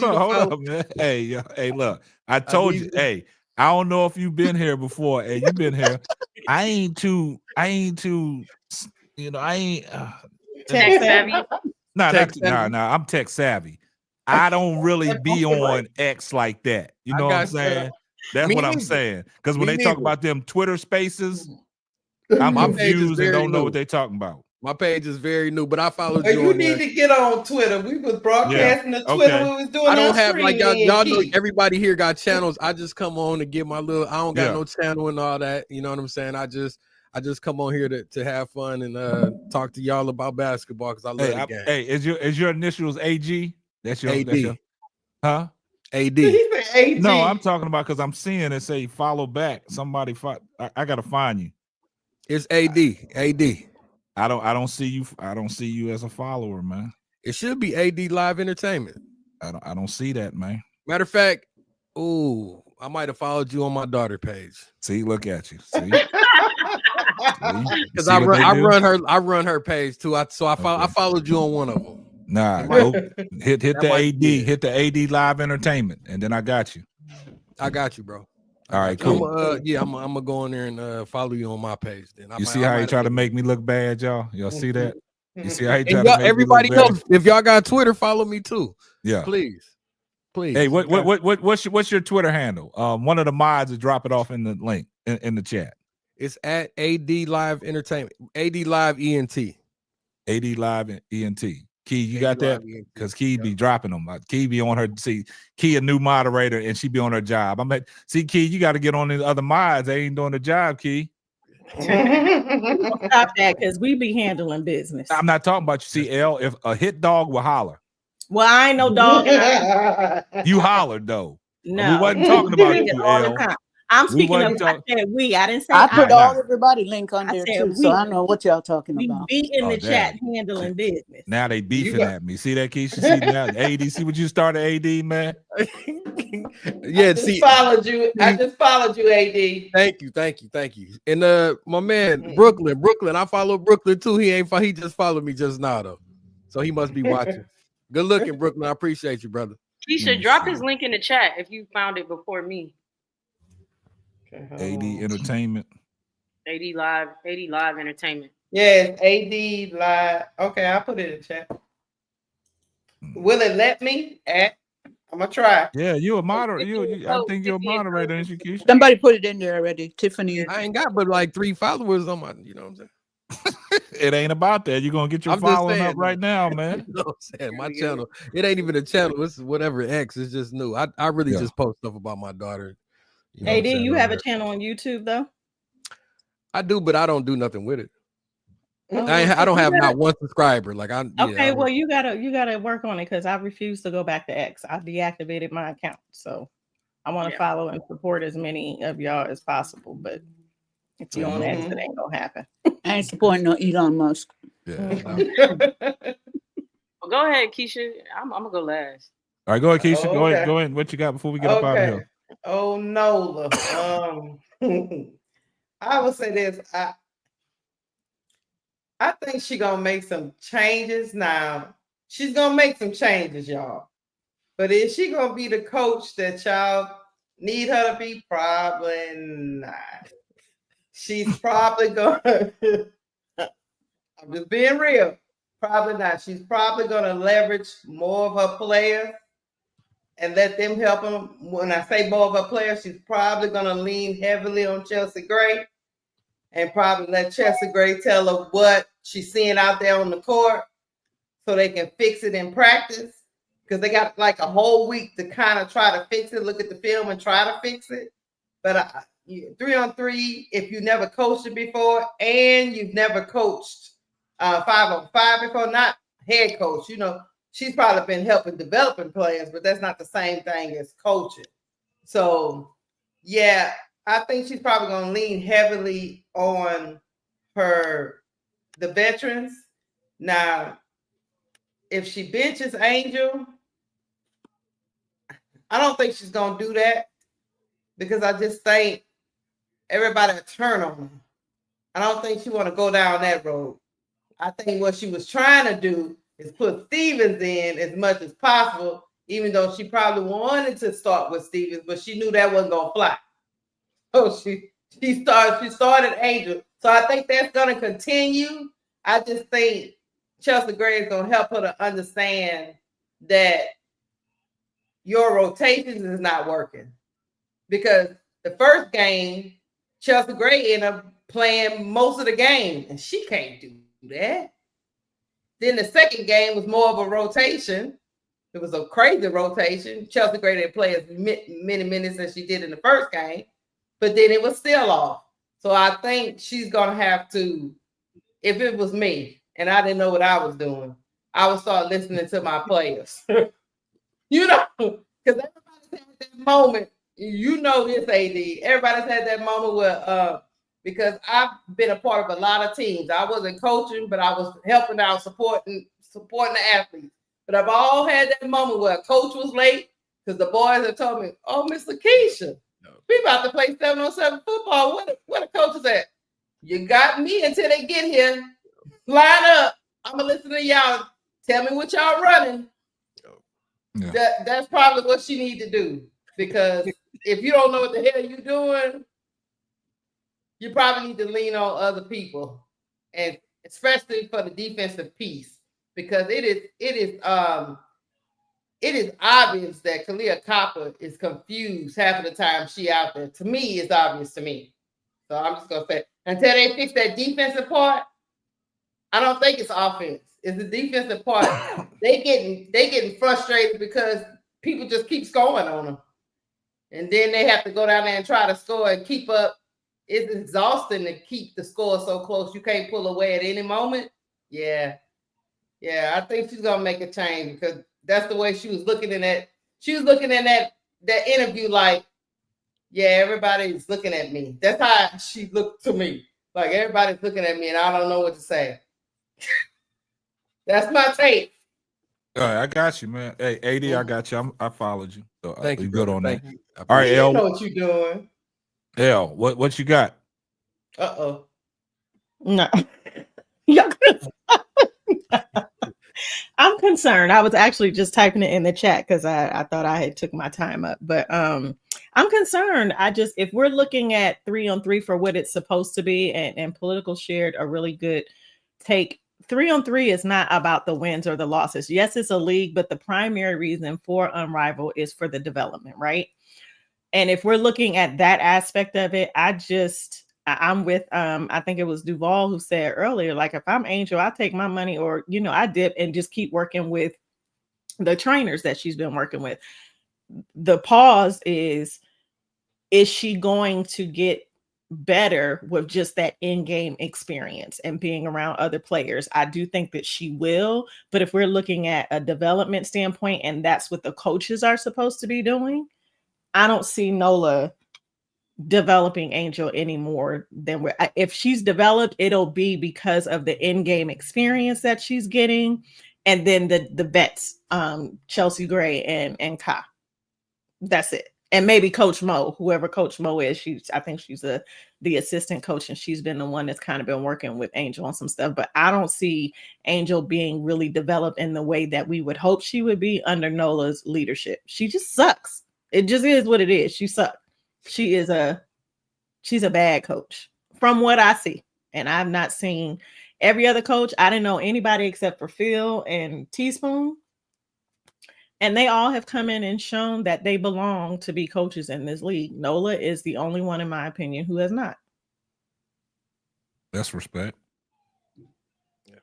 Speaker 4: on, man. Hey, look. I told you. Hey, I don't know if you've been here before. Hey, you've been here. I ain't too. You know, I ain't.
Speaker 10: Tech savvy.
Speaker 4: Nah. I'm tech savvy. I don't really be on X like that. You know what I'm saying? That's what I'm saying. Because when they talk about them Twitter spaces, I'm confused and don't know what they're talking about.
Speaker 11: My page is very new, but I followed
Speaker 12: you.
Speaker 11: You
Speaker 12: need to get on Twitter. We was broadcasting the Twitter. We was doing.
Speaker 11: I don't have like y'all know. Everybody here got channels. I just come on to get my little. I don't got no channel and all that. You know what I'm saying? I just come on here to have fun and talk to y'all about basketball because I love the game.
Speaker 4: Hey, is your initials AG? That's your
Speaker 11: AD.
Speaker 4: That's your, huh?
Speaker 11: AD.
Speaker 4: No, I'm talking about because I'm seeing it say follow back. Somebody, I gotta find you.
Speaker 11: It's AD.
Speaker 4: I don't see you. I don't see you as a follower, man.
Speaker 11: It should be AD Live Entertainment.
Speaker 4: I don't see that, man.
Speaker 11: Matter of fact, I might have followed you on my daughter page.
Speaker 4: See, look at you. See,
Speaker 11: because I run her page too. I followed you on one of them.
Speaker 4: Nah, go hit the AD, hit the AD Live Entertainment, and then I got you.
Speaker 11: I got you, bro.
Speaker 4: All right, cool.
Speaker 11: I'm gonna go in there and follow you on my page. Then
Speaker 4: you see how he try to make me look bad, y'all? Y'all see that? You see how he try to make
Speaker 11: everybody
Speaker 4: me look bad?
Speaker 11: else, if y'all got Twitter, follow me too.
Speaker 4: Yeah,
Speaker 11: please.
Speaker 4: Hey, what's your Twitter handle? One of the mods will drop it off in the link in the chat.
Speaker 11: It's at AD Live Entertainment, AD Live ENT,
Speaker 4: AD Live ENT. Key, you got that? Because Key be dropping them. Key be on her. See, Key a new moderator, and she be on her job. I'm like, see, Key, you got to get on the other mods. They ain't doing the job, Key.
Speaker 16: Stop that, because we be handling business.
Speaker 4: I'm not talking about you. See, L, if a hit dog will holler.
Speaker 16: Well, I ain't no dog.
Speaker 4: You hollered though.
Speaker 16: No,
Speaker 4: we wasn't talking about you, L.
Speaker 16: I'm speaking of. I said we. I didn't say.
Speaker 13: I put everybody link on there too, so I know what y'all talking about.
Speaker 16: We be in the chat handling business.
Speaker 4: Now they beefing at me. See that, Keisha? See now, AD. See what you started, AD, man.
Speaker 12: Yeah, I just followed you, AD.
Speaker 11: Thank you. And my man Brooklyn. I follow Brooklyn too. He just followed me just now though, so he must be watching. Good looking, Brooklyn. I appreciate you, brother.
Speaker 10: He should drop his link in the chat if you found it before me.
Speaker 4: AD Entertainment.
Speaker 10: AD Live Entertainment.
Speaker 12: Yes, AD Live. Okay, I'll put it in the chat. Will it let me? I'm gonna try.
Speaker 4: Yeah, you a moderator. I think you're a moderator, ain't you, Keisha?
Speaker 13: Somebody put it in there already. Tiffany.
Speaker 11: I ain't got but like 3 followers on my, you know what I'm saying?
Speaker 4: It ain't about that. You're gonna get your following up right now, man.
Speaker 11: You know what I'm saying? My channel, it ain't even a channel. It's whatever X. It's just new. I really just post stuff about my daughter.
Speaker 16: You know AD, you have a channel on YouTube though?
Speaker 11: I do, but I don't do nothing with it. I don't have not one subscriber. Like
Speaker 16: well, you gotta work on it because I refuse to go back to X. I deactivated my account, so I want to follow and support as many of y'all as possible. But if you on X, it ain't gonna happen.
Speaker 13: I ain't supporting no Elon Musk.
Speaker 10: Well, go ahead, Keisha. I'm gonna go last.
Speaker 4: All right, go ahead, Keisha. Go ahead. What you got before we get up out of here?
Speaker 12: Oh no. I would say this. I think she's gonna make some changes now. She's gonna make some changes, y'all. But is she gonna be the coach that y'all need her to be? Probably not. She's probably gonna I'm just being real. Probably not. She's probably going to leverage more of her players and let them help them. When I say more of her players, she's probably going to lean heavily on Chelsea Gray and probably let Chelsea Gray tell her what she's seeing out there on the court so they can fix it in practice. Because they got like a whole week to kind of try to fix it, look at the film and try to fix it. But 3-on-3, if you never coached it before and you've never coached 5-on-5 before, not head coach, she's probably been helping developing players, but that's not the same thing as coaching. So, yeah, I think she's probably going to lean heavily on the veterans. Now, if she benches Angel, I don't think she's going to do that because I just think everybody will turn on her. I don't think she want to go down that road. I think what she was trying to do is put Stevens in as much as possible, even though she probably wanted to start with Stevens, but she knew that wasn't going to fly. So she started Angel. So I think that's going to continue. I just think Chelsea Gray is going to help her to understand that your rotations is not working. Because the first game, Chelsea Gray ended up playing most of the game, and she can't do that. Then the second game was more of a rotation. It was a crazy rotation. Chelsea Gray didn't play as many minutes as she did in the first game, but then it was still off. So I think she's going to have to, if it was me and I didn't know what I was doing, I would start listening to my players. Because everybody's had that moment. This, AD. Everybody's had that moment where, because I've been a part of a lot of teams. I wasn't coaching, but I was helping out, supporting the athletes. But I've all had that moment where a coach was late because the boys have told me, "Oh, Miss Lakeisha, we about to play 7-on-7 football. Where the coach is at? You got me until they get here. Line up. I'm gonna listen to y'all. Tell me what y'all running." Yeah. That's probably what she need to do, because if you don't know what the hell you're doing, you probably need to lean on other people, and especially for the defensive piece, because it is obvious that Kalia Copper is confused half of the time she out there. To me, it's obvious to me. So I'm just gonna say, until they fix that defensive part, I don't think it's offense. It's the defensive part. They getting frustrated because people just keep scoring on them, and then they have to go down there and try to score and keep up. It's exhausting to keep the score so close. You can't pull away at any moment. Yeah. I think she's gonna make a change, because that's the way she was looking in that. She was looking in that interview like, yeah, everybody's looking at me. That's how she looked to me. Like, everybody's looking at me and I don't know what to say. That's my take.
Speaker 4: All right, I got you, man. Hey, AD, I got you. I followed you. So
Speaker 11: Thank you.
Speaker 4: Good on
Speaker 11: Thank
Speaker 4: that.
Speaker 11: you.
Speaker 4: All right,
Speaker 12: You
Speaker 4: L.
Speaker 12: know what you're doing.
Speaker 4: L, what you got?
Speaker 12: Uh-oh.
Speaker 16: No. I'm concerned. I was actually just typing it in the chat because I thought I had took my time up. But I'm concerned. If we're looking at 3-on-3 for what it's supposed to be, and Political shared a really good take. 3-on-3 is not about the wins or the losses. Yes, it's a league, but the primary reason for Unrivaled is for the development, right? And if we're looking at that aspect of it, I'm with I think it was Duval who said earlier, like, if I'm Angel, I take my money, or I dip and just keep working with the trainers that she's been working with. The pause is she going to get better with just that in-game experience and being around other players? I do think that she will, but if we're looking at a development standpoint, and that's what the coaches are supposed to be doing, I don't see Nola developing Angel anymore than if she's developed, it'll be because of the in-game experience that she's getting, and then the vets, Chelsea Gray and Ka. That's it. And maybe Coach Mo, whoever Coach Mo is, I think she's the assistant coach, and she's been the one that's kind of been working with Angel on some stuff. But I don't see Angel being really developed in the way that we would hope she would be under Nola's leadership. She just sucks. It just is what it is. She sucks. She's a bad coach from what I see. And I've not seen Every other coach, I didn't know anybody except for Phil and Teaspoon. And they all have come in and shown that they belong to be coaches in this league. Nola is the only one, in my opinion, who has not.
Speaker 4: That's respect. Yeah.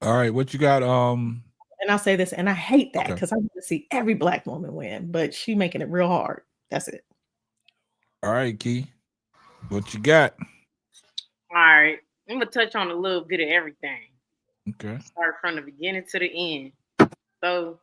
Speaker 4: All right, what you got?
Speaker 16: And I'll say this, and I hate that because I want to see every Black woman win, but she making it real hard. That's it.
Speaker 4: All right, Key. What you got?
Speaker 10: All right. I'm gonna touch on a little bit of everything.
Speaker 4: Okay.
Speaker 10: Start from the beginning to the end. So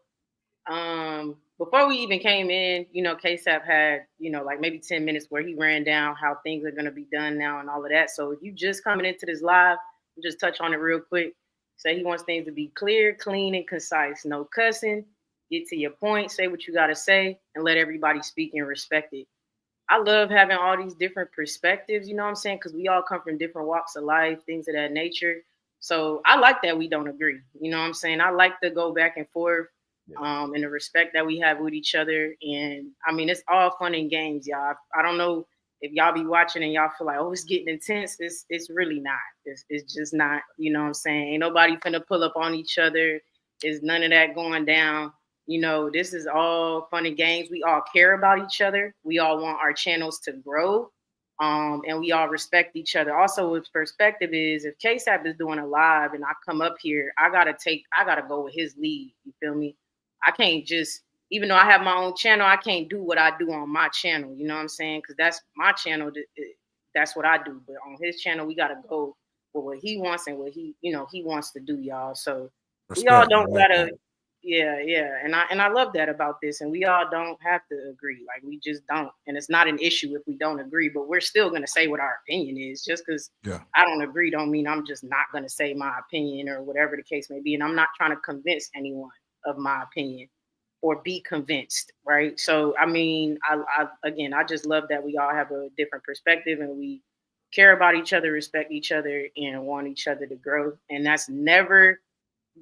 Speaker 10: before we even came in, KSAP had, like maybe 10 minutes where he ran down how things are gonna be done now and all of that. So if you just coming into this live, just touch on it real quick. Say he wants things to be clear, clean, and concise. No cussing. Get to your point. Say what you gotta say, and let everybody speak and respect it. I love having all these different perspectives, you know what I'm saying? Because we all come from different walks of life, things of that nature. So I like that we don't agree. You know what I'm saying? I like to go back and forth, and the respect that we have with each other. And I mean, it's all fun and games, y'all. I don't know if y'all be watching and y'all feel like, oh, it's getting intense. It's really not. It's just not, you know what I'm saying? Ain't nobody finna pull up on each other. There's none of that going down. This is all fun and games. We all care about each other. We all want our channels to grow. And we all respect each other. Also, with perspective is if KSAP is doing a live and I come up here, I gotta go with his lead. You feel me? I can't just, even though I have my own channel, I can't do what I do on my channel. You know what I'm saying? Because that's my channel. That's what I do. But on his channel, we gotta go with what he wants and what he wants to do, y'all. So we all don't gotta. Yeah. And I love that about this. And we all don't have to agree. Like we just don't. And it's not an issue if we don't agree, but we're still gonna say what our opinion is. Just because I don't agree don't mean I'm just not gonna say my opinion or whatever the case may be. And I'm not trying to convince anyone of my opinion or be convinced, right? So I mean, I just love that we all have a different perspective and we care about each other, respect each other, and want each other to grow. And that's never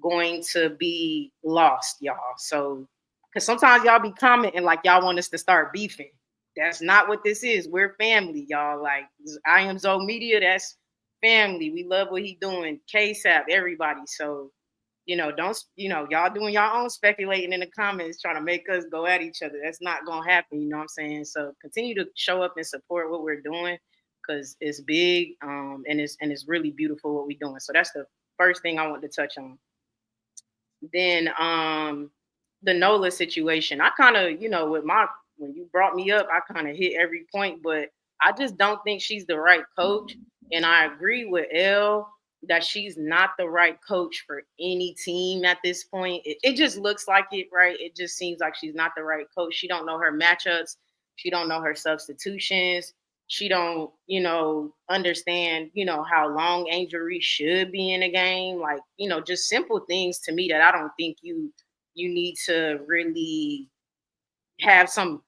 Speaker 10: going to be lost, y'all. So, because sometimes y'all be commenting like y'all want us to start beefing. That's not what this is. We're family, y'all. Like I Am Zoe Media, that's family. We love what he doing. KSAP, everybody. So, y'all doing y'all own speculating in the comments, trying to make us go at each other. That's not gonna happen. You know what I'm saying? So continue to show up and support what we're doing because it's big, and it's really beautiful what we're doing. So that's the first thing I want to touch on. Then the Nola situation, I kind of, when you brought me up, I kind of hit every point, but I just don't think she's the right coach. And I agree with Elle that she's not the right coach for any team at this point. It just looks like it, right? It just seems like she's not the right coach. She don't know her matchups. She don't know her substitutions. She don't, understand, how long Angel Reese should be in a game. Like, just simple things to me that I don't think you need to really have some,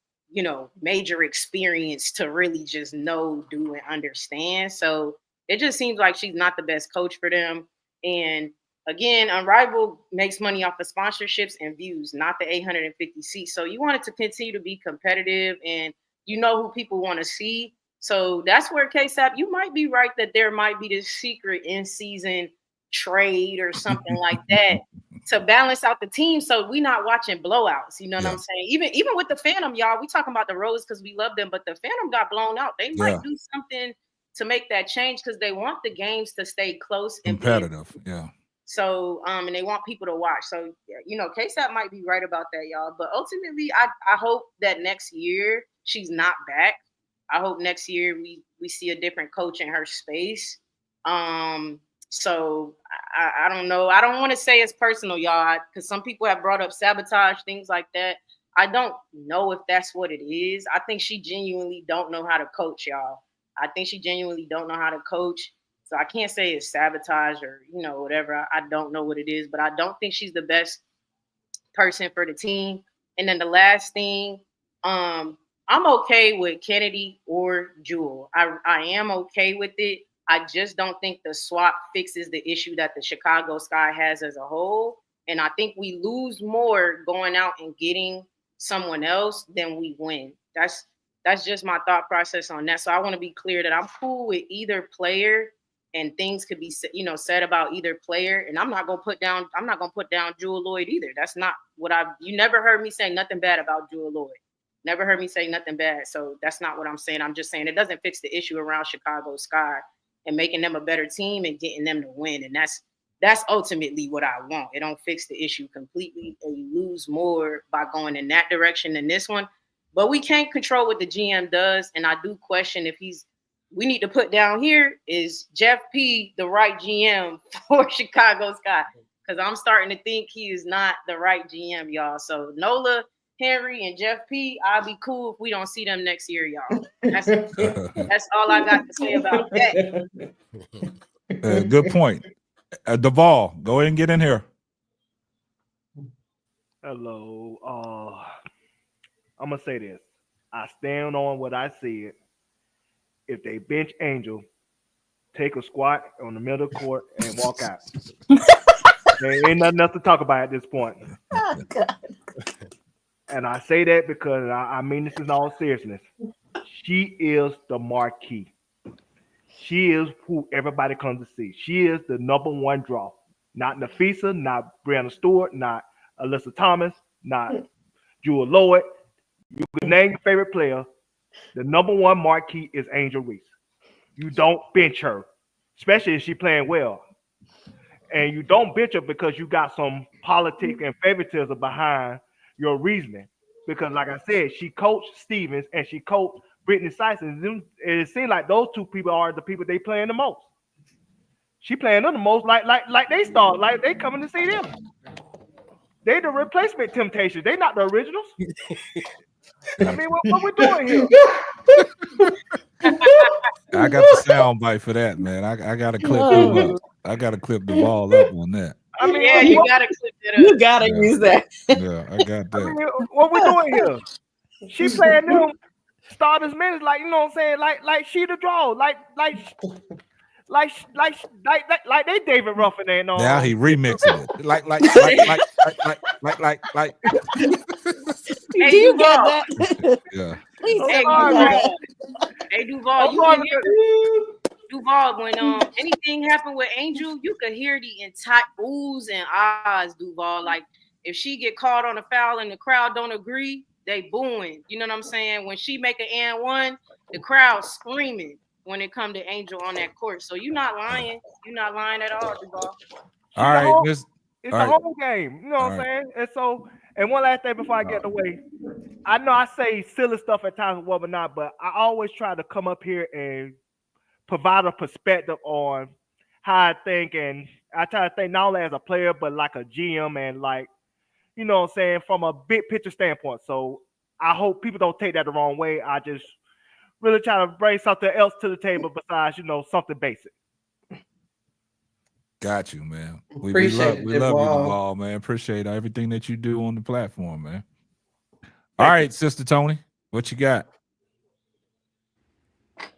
Speaker 10: major experience to really just know, do, and understand. So it just seems like she's not the best coach for them. And again, Unrivaled makes money off of sponsorships and views, not the 850 seats. So you want it to continue to be competitive and you know who people want to see. So that's where KSAP, you might be right that there might be this secret in-season trade or something like that to balance out the team so we're not watching blowouts. You know what I'm saying? Even with the Phantom, y'all, we talking about the Rose because we love them, but the Phantom got blown out. They might do something to make that change because they want the games to stay close and
Speaker 4: competitive.
Speaker 10: So, and they want people to watch. So, KSAP might be right about that, y'all. But ultimately, I hope that next year she's not back. I hope next year we see a different coach in her space. So I don't know. I don't want to say it's personal, y'all, because some people have brought up sabotage, things like that. I don't know if that's what it is. I think she genuinely don't know how to coach, y'all. I think she genuinely don't know how to coach. So I can't say it's sabotage or, whatever. I don't know what it is, but I don't think she's the best person for the team. And then the last thing, I'm okay with Kennedy or Jewel. I am okay with it. I just don't think the swap fixes the issue that the Chicago Sky has as a whole. And I think we lose more going out and getting someone else than we win. That's just my thought process on that. So I want to be clear that I'm cool with either player and things could be, said about either player. And I'm not gonna put down Jewel Lloyd either. That's not what you never heard me say nothing bad about Jewel Lloyd. Never heard me say nothing bad. So that's not what I'm saying. I'm just saying it doesn't fix the issue around Chicago Sky and making them a better team and getting them to win. And that's ultimately what I want. It don't fix the issue completely, and you lose more by going in that direction than this one. But we can't control what the GM does, and I do question if we need to put down here, is Jeff P the right GM for Chicago Sky? Because I'm starting to think he is not the right GM, y'all. So Nola, Henry, and Jeff P, I'll be cool if we don't see them next year, y'all. That's all I got to say about that.
Speaker 4: Good point. Duvall, go ahead and get in here.
Speaker 14: Hello. I'm gonna say this. I stand on what I said. If they bench Angel, take a squat on the middle of the court and walk out. There ain't nothing else to talk about at this point.
Speaker 13: Oh, God.
Speaker 14: And I say that because I mean this in all seriousness. She is the marquee. She is who everybody comes to see. She is the number one draw. Not Nafisa, not Brianna Stewart, not Alyssa Thomas, not Jewel Lloyd. You can name your favorite player. The number one marquee is Angel Reese. You don't bench her, especially if she's playing well. And you don't bench her because you got some politics and favoritism behind your reasoning. Because like I said, she coached Stevens and she coached Brittany Sison. And it seems like those two people are the people they playing the most. She playing them the most like they start, like they coming to see them. They the replacement Temptations. They not the originals. I mean, what we doing here?
Speaker 4: I got the sound bite for that, man. I got to clip them up. I got to clip the ball up on that.
Speaker 14: I mean,
Speaker 10: yeah, you gotta clip it up.
Speaker 16: You gotta use that.
Speaker 4: Yeah, I got that.
Speaker 14: I mean, what we doing here? She playing them starters minutes, like you know what I'm saying, like she the draw, like they David Ruffin and all.
Speaker 4: Now he remixing it, like.
Speaker 10: Hey,
Speaker 13: Do you get
Speaker 10: Duval.
Speaker 13: that?
Speaker 4: Yeah.
Speaker 13: Please
Speaker 10: Hey,
Speaker 13: Duval.
Speaker 10: Duval, you can hear Duval, when anything happened with Angel, you could hear the entire oohs and ahs, Duval. Like if she get caught on a foul and the crowd don't agree, they booing. You know what I'm saying? When she make an and one, the crowd screaming when it come to Angel on that court. So you're not lying. You're not lying at all, Duval.
Speaker 4: All right,
Speaker 14: It's a whole game. You know what I'm saying? And so, and one last thing before I get away. I know I say silly stuff at times with whatnot, but I always try to come up here and provide a perspective on how I think, and I try to think not only as a player, but like a GM and like, you know what I'm saying, from a big picture standpoint. So I hope people don't take that the wrong way. I just really try to bring something else to the table besides, something basic.
Speaker 4: Got you, man. We
Speaker 12: Appreciate
Speaker 4: love you, Duvall, man. Appreciate everything that you do on the platform, man. All right, Sister Tony, what you got?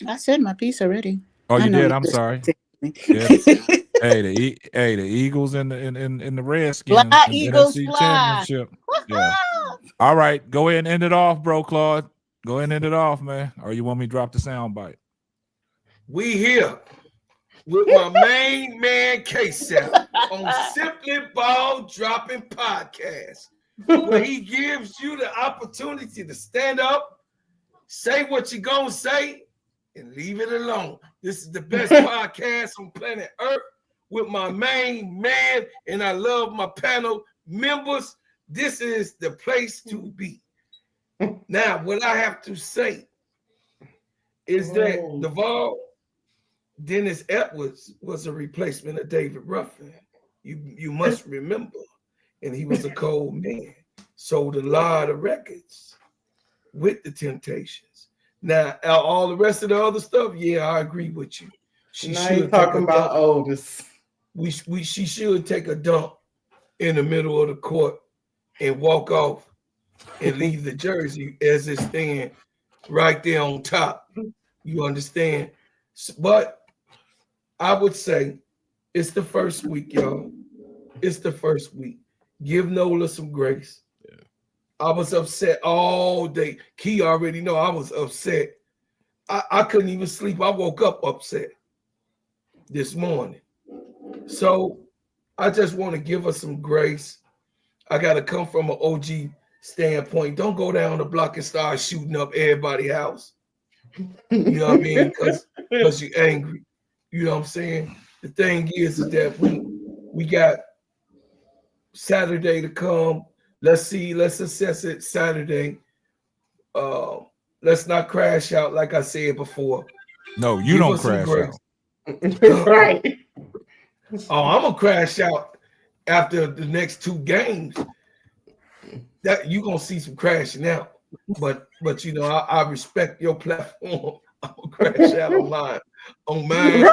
Speaker 13: I said my piece already.
Speaker 4: Oh, you did?
Speaker 13: you
Speaker 4: I'm
Speaker 13: just-
Speaker 4: sorry. Yeah. Hey, the Eagles and the Redskins
Speaker 13: Fly,
Speaker 4: in the
Speaker 13: Eagles,
Speaker 4: NFC
Speaker 13: fly.
Speaker 4: Championship. Yeah. All right, go ahead and end it off, bro, Claude. Go ahead and end it off, man. Or you want me to drop the sound bite?
Speaker 3: We here with my main man K-Sap on Simply Ball Dropping Podcast, where he gives you the opportunity to stand up, say what you're gonna say, and leave it alone. This is the best podcast on planet Earth with my main man, and I love my panel members. This is the place to be. Now, what I have to say is that Duvall, Dennis Edwards was a replacement of David Ruffin. You must remember. And he was a cold man. Sold a lot of records with the Temptations. Now, all the rest of the other stuff, yeah, I agree with you.
Speaker 12: Now you're talking about oldest.
Speaker 3: She should take a dump in the middle of the court and walk off and leave the jersey as it stands right there on top. You understand? But I would say it's the first week, y'all. It's the first week. Give Nola some grace. Yeah. I was upset all day. Key already know I was upset. I couldn't even sleep. I woke up upset. this morning. So I just want to give us some grace. I got to come from an OG standpoint. Don't go down the block and start shooting up everybody's house. You know what I mean? Because you're angry. You know what I'm saying? The thing is that we got Saturday to come. Let's assess it Saturday. Let's not crash out like I said before.
Speaker 4: No, you don't crash out.
Speaker 15: Right.
Speaker 3: Oh, I'm gonna crash out after the next 2 games. That you gonna see some crashing out. But you know, I respect your platform. I'm gonna crash out on mine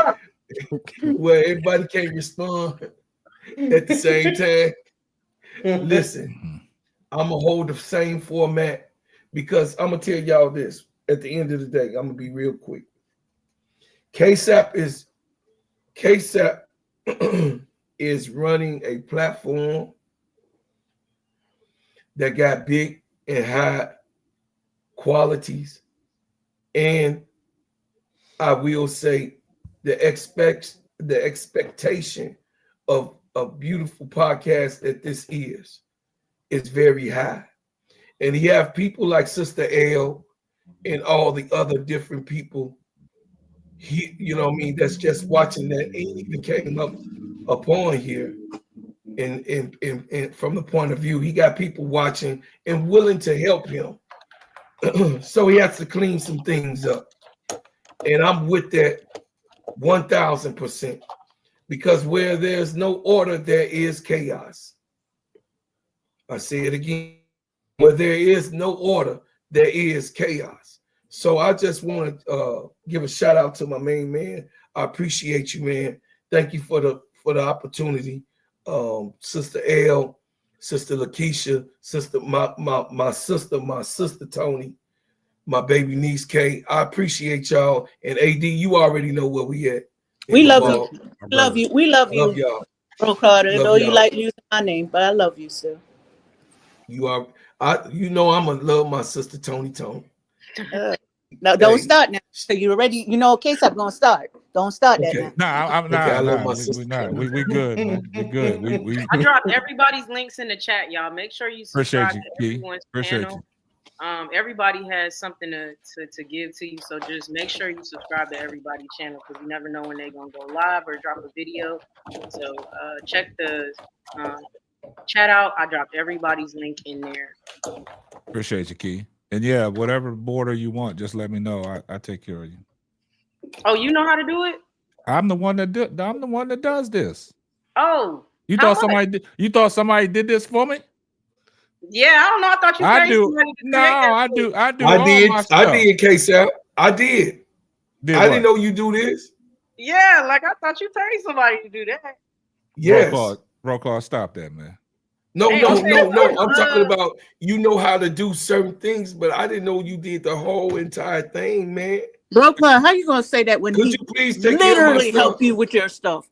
Speaker 3: where everybody can respond at the same time. Listen, I'm gonna hold the same format because I'm gonna tell y'all this at the end of the day. I'm gonna be real quick. KSAP is running a platform that got big and high qualities, and I will say the expectation of a beautiful podcast that this is very high. And you have people like Sister L and all the other different people, you know what I mean, that's just watching that ain't even came up upon here. And from the point of view, he got people watching and willing to help him. So he has to clean some things up. And I'm with that 1,000%. Because where there's no order, there is chaos. I say it again. Where there is no order, there is chaos. So I just want to give a shout out to my main man. I appreciate you, man. Thank you for the opportunity. Sister L, Sister Lakeisha, my sister Tony, my baby niece Kay. I appreciate y'all. And AD, you already know where we at.
Speaker 13: We love you. We love you.
Speaker 3: Love y'all.
Speaker 13: Bro Carter. I know you
Speaker 3: y'all.
Speaker 13: like using my name, but I love you, sir.
Speaker 3: You are. You know I'm gonna love my sister Tony.
Speaker 13: Now don't start now. So you already, you know, KSAP gonna start. Don't start that now.
Speaker 4: I'm not.
Speaker 3: I love my
Speaker 4: We're
Speaker 3: sister.
Speaker 4: not. We good, man. We good. We
Speaker 10: I dropped everybody's links in the chat, y'all. Make sure you subscribe
Speaker 4: appreciate you,
Speaker 10: to
Speaker 4: Key.
Speaker 10: everyone's
Speaker 4: Appreciate
Speaker 10: channel.
Speaker 4: you.
Speaker 10: Everybody has something to give to you, so just make sure you subscribe to everybody's channel because you never know when they're gonna go live or drop a video. So check the chat out. I dropped everybody's link in there.
Speaker 4: Appreciate you, Key. And yeah, whatever border you want, just let me know. I take care of you.
Speaker 10: Oh, you know how to do it?
Speaker 4: I'm the one that does this.
Speaker 10: Oh,
Speaker 4: You
Speaker 10: how
Speaker 4: thought somebody
Speaker 10: much?
Speaker 4: did? You thought somebody did this for me?
Speaker 10: Yeah, I don't know. I thought you
Speaker 4: I
Speaker 10: paid
Speaker 4: do.
Speaker 10: somebody to
Speaker 4: No,
Speaker 10: create that
Speaker 4: I
Speaker 10: for
Speaker 4: do.
Speaker 10: you.
Speaker 4: I do.
Speaker 3: I
Speaker 4: all
Speaker 3: did.
Speaker 4: my
Speaker 3: I
Speaker 4: stuff.
Speaker 3: did, KSAP. I did.
Speaker 4: Did
Speaker 3: I
Speaker 4: what?
Speaker 3: didn't know you do this.
Speaker 10: Yeah, like I thought you paid somebody to do that.
Speaker 3: Yes.
Speaker 4: Brokaw, stop that, man.
Speaker 3: No.
Speaker 10: Hey,
Speaker 3: I'm
Speaker 10: okay,
Speaker 3: talking about you know how to do certain things, but I didn't know you did the whole entire thing, man.
Speaker 13: Brooklyn, how you gonna say that when
Speaker 3: Could
Speaker 13: he
Speaker 3: you please take care of my
Speaker 13: literally
Speaker 3: stuff?
Speaker 13: help you with your stuff?